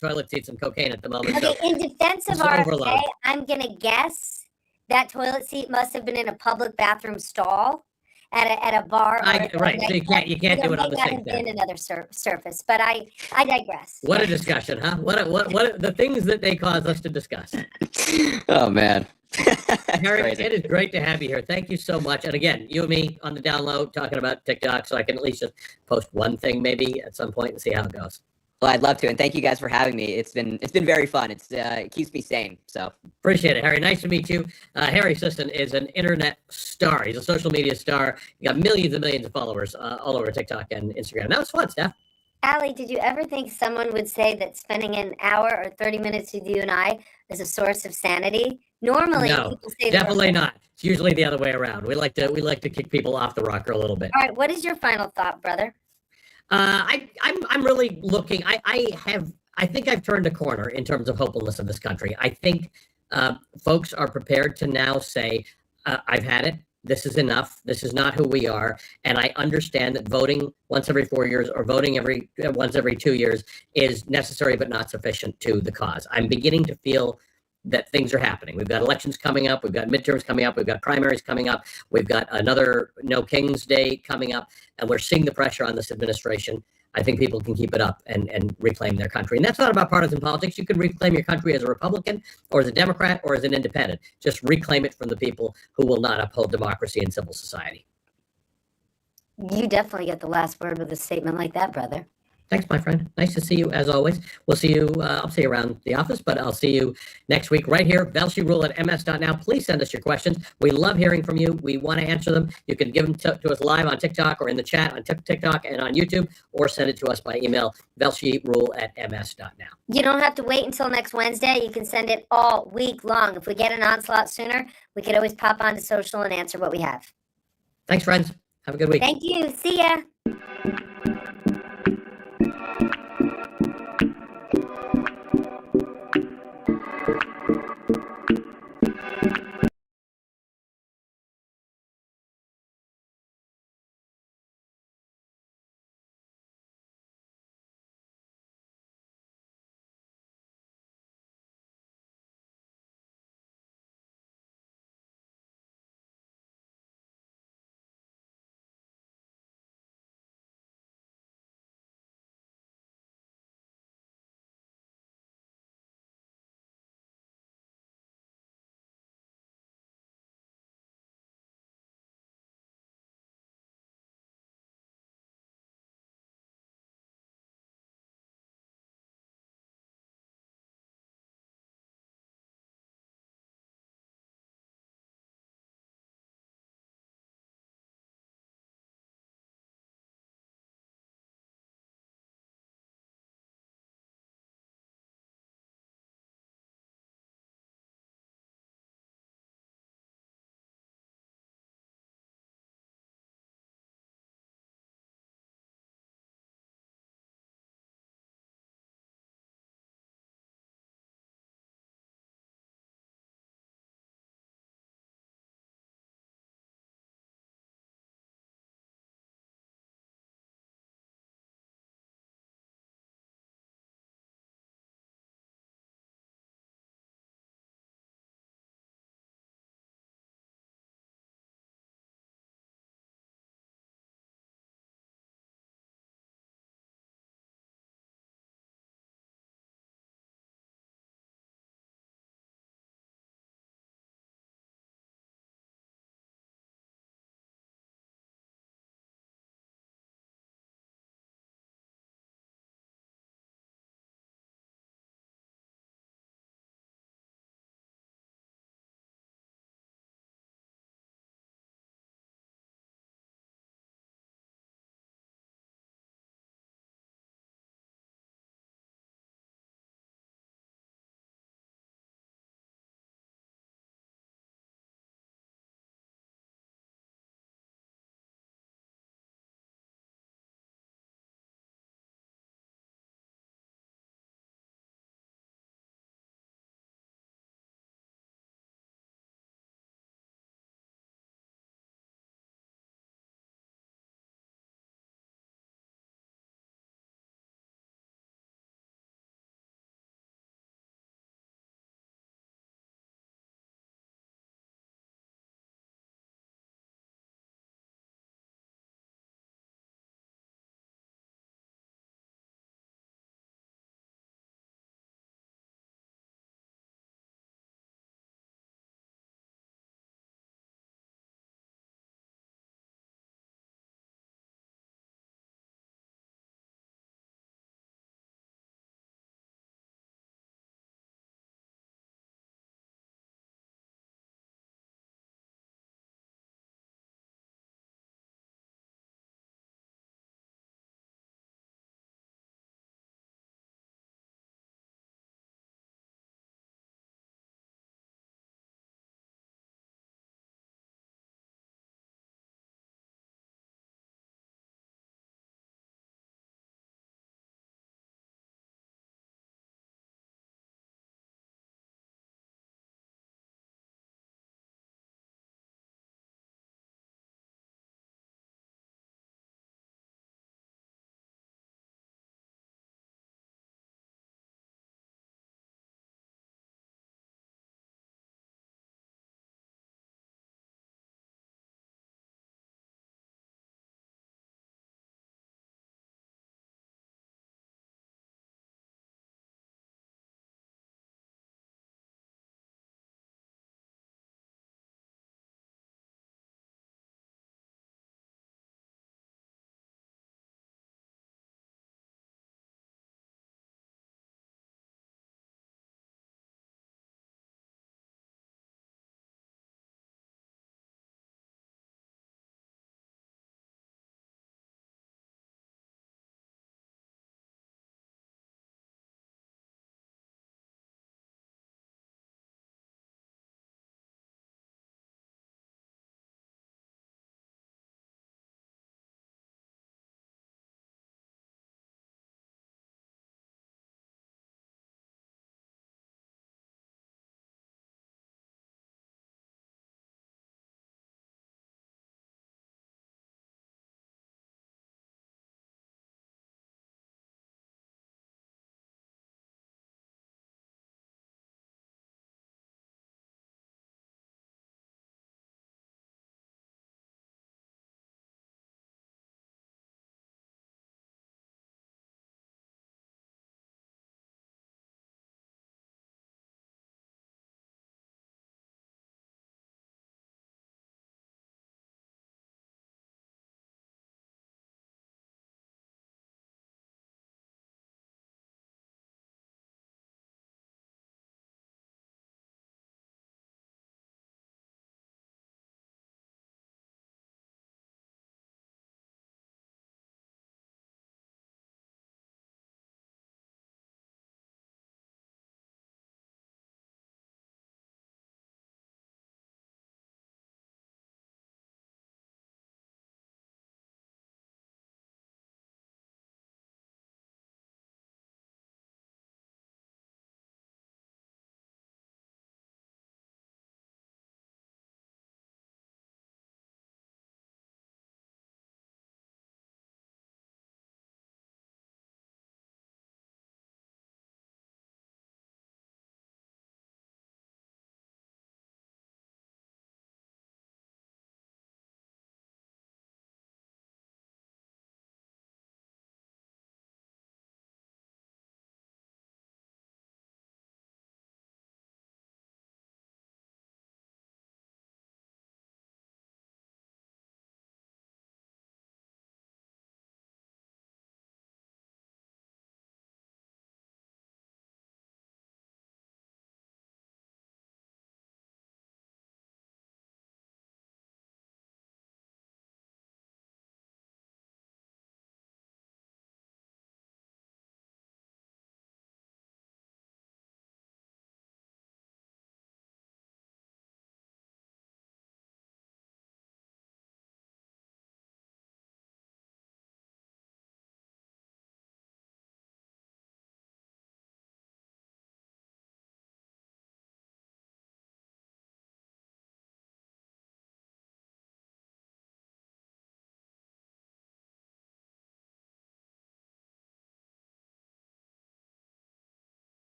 toilet seats and cocaine at the moment. Okay, so in defense of RFK, overload. I'm gonna guess that toilet seat must have been in a public bathroom stall at a bar. Right, so you can't do it on the sink. In another surface, but I digress. What a discussion, huh? What the things that they cause us to discuss. Oh man. Harry, it is great to have you here. Thank you so much. And again, you and me on the download talking about TikTok, so I can at least just post one thing maybe at some point and see how it goes. Well, I'd love to, and thank you guys for having me. It's been very fun. It keeps me sane. So appreciate it, Harry. Nice to meet you. Harry Sisson is an internet star. He's a social media star. He got millions and millions of followers all over TikTok and Instagram. That was fun, Steph. Allie, did you ever think someone would say that spending an hour or 30 minutes with you and I is a source of sanity? Normally, no, people say definitely not. It's usually the other way around. We like to kick people off the rocker a little bit. All right, what is your final thought, brother? I'm really looking. I think I've turned a corner in terms of hopefulness of this country. I think folks are prepared to now say, I've had it. This is enough. This is not who we are. And I understand that voting once every 4 years or voting once every 2 years is necessary but not sufficient to the cause. I'm beginning to feel that things are happening. We've got elections coming up. We've got midterms coming up. We've got primaries coming up. We've got another No King's Day coming up. And we're seeing the pressure on this administration. I think people can keep it up and reclaim their country. And that's not about partisan politics. You can reclaim your country as a Republican or as a Democrat or as an independent. Just reclaim it from the people who will not uphold democracy and civil society. You definitely get the last word with a statement like that, brother. Thanks, my friend. Nice to see you as always. We'll see you. I'll see you around the office, but I'll see you next week right here. VelshiRule@ms.now. Please send us your questions. We love hearing from you. We want to answer them. You can give them to us live on TikTok or in the chat on TikTok and on YouTube, or send it to us by email, VelshiRule@ms.now. You don't have to wait until next Wednesday. You can send it all week long. If we get an onslaught sooner, we could always pop onto social and answer what we have. Thanks, friends. Have a good week. Thank you. See ya.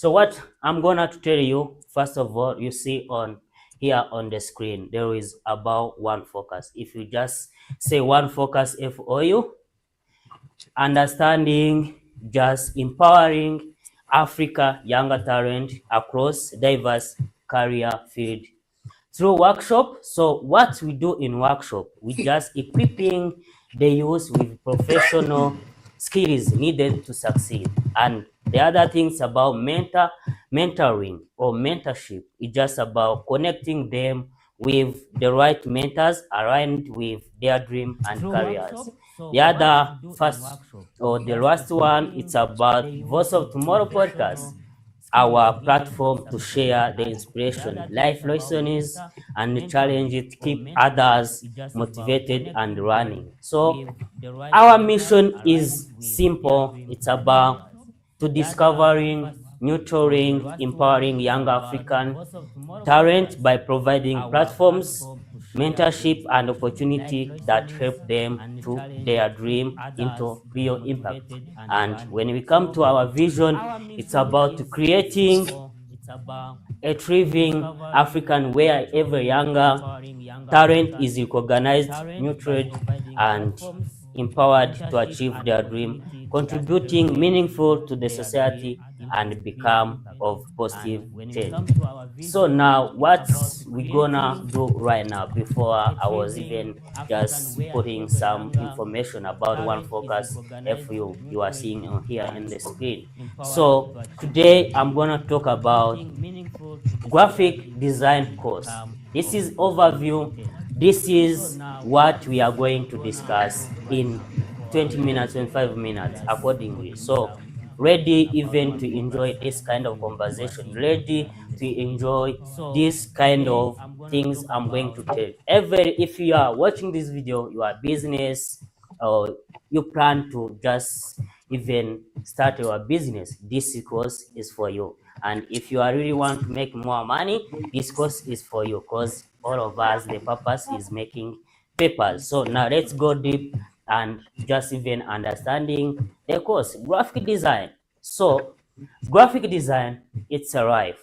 So what I'm gonna tell you, first of all, you see on here on the screen, there is about one focus. If you just say one focus FOU, understanding, just empowering Africa younger talent across diverse career field through workshop. So what we do in workshop, we just equipping the youth with professional skills needed to succeed. And the other things about mentoring or mentorship is just about connecting them with the right mentors aligned with their dream and careers. The other first or the last one, it's about Voice of Tomorrow podcast, our platform to share the inspiration, life lessons, and the challenges to keep others motivated and running. So our mission is simple. It's about to discovering, nurturing, empowering young African talent by providing platforms, mentorship, and opportunity that help them to their dream into real impact. And when we come to our vision, it's about creating a thriving African where every younger talent is recognized, nurtured, and empowered to achieve their dream, contributing meaningful to the society and become of positive change. So now what we gonna do right now, before I was even just putting some information about one focus FU you are seeing on here in the screen. So today I'm gonna talk about graphic design course. This is overview. This is what we are going to discuss in 20 minutes, 25 minutes accordingly. So ready even to enjoy this kind of conversation, ready to enjoy this kind of things I'm going to tell. If you are watching this video, you are business or you plan to just even start your business, this course is for you. And if you are really want to make more money, this course is for you, because all of us, the purpose is making papers. So now let's go deep and just even understanding the course, graphic design. So graphic design, it's a life.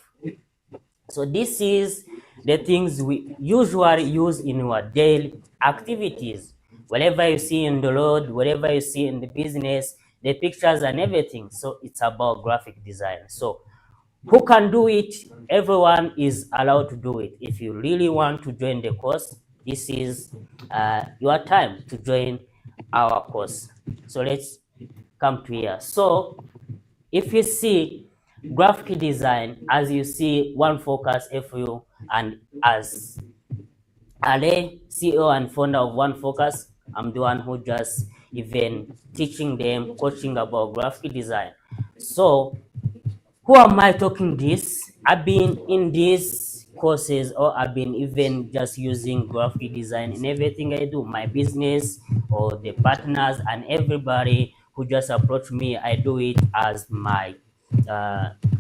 So this is the things we usually use in our daily activities. Whatever you see in the road, whatever you see in the business, the pictures and everything. So it's about graphic design. So who can do it? Everyone is allowed to do it. If you really want to join the course, this is your time to join our course. So let's come to here. So if you see graphic design, as you see one focus FU, and as Ale, CEO and founder of One Focus, I'm the one who just even teaching them, coaching about graphic design. So who am I talking this? I've been in these courses, or I've been even just using graphic design in everything I do, my business or the partners and everybody who just approach me. I do it as my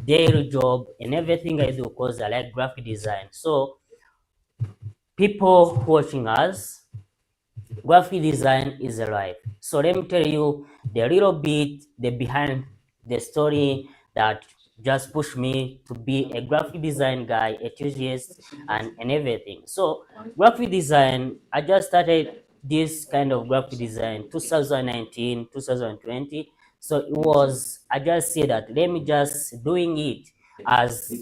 daily job and everything I do, because I like graphic design. So people watching us, graphic design is a life. So let me tell you the little bit, the behind the story that just pushed me to be a graphic design guy, enthusiast, and everything. So graphic design, I just started this kind of graphic design 2019, 2020. So it was, I just said that let me just doing it as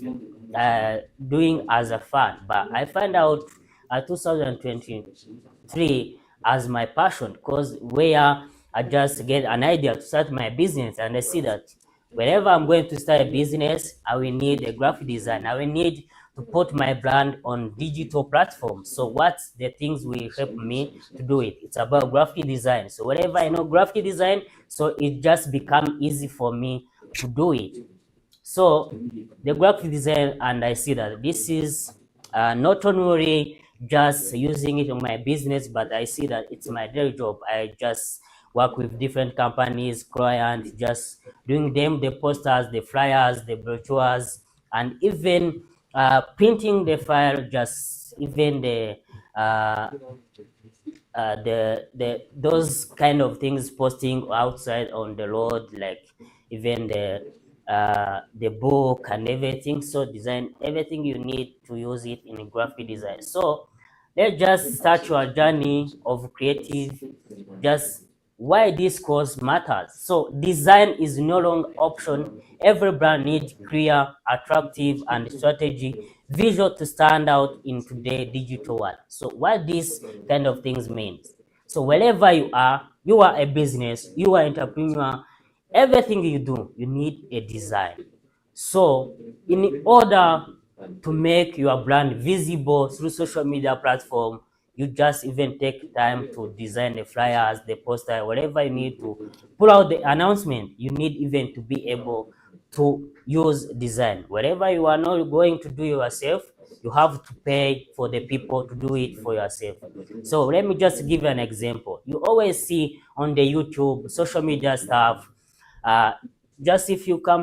doing as a fun. But I find out 2023 as my passion, because where I just get an idea to start my business, and I see that wherever I'm going to start a business, I will need a graphic design. I will need to put my brand on digital platforms. So what's the things will help me to do it? It's about graphic design. So wherever I know graphic design, so it just become easy for me to do it. So the graphic design, and I see that this is not only just using it on my business, but I see that it's my daily job. I just work with different companies, clients, just doing them the posters, the flyers, the brochures, and even printing the file, just even the those kind of things posting outside on the road, like even the the book and everything. So design everything you need to use it in a graphic design. So let's just start your journey of creative, just why this course matters. So design is no longer option. Every brand needs clear, attractive, and strategy visual to stand out in today's digital world. So what this kind of things means. So wherever you are a business, you are entrepreneur, everything you do, you need a design. So in order to make your brand visible through social media platform, you just even take time to design the flyers, the poster, whatever you need to pull out the announcement. You need even to be able to use design. Whatever you are not going to do yourself, you have to pay for the people to do it for yourself. So let me just give an example. You always see on the YouTube social media stuff, just if you come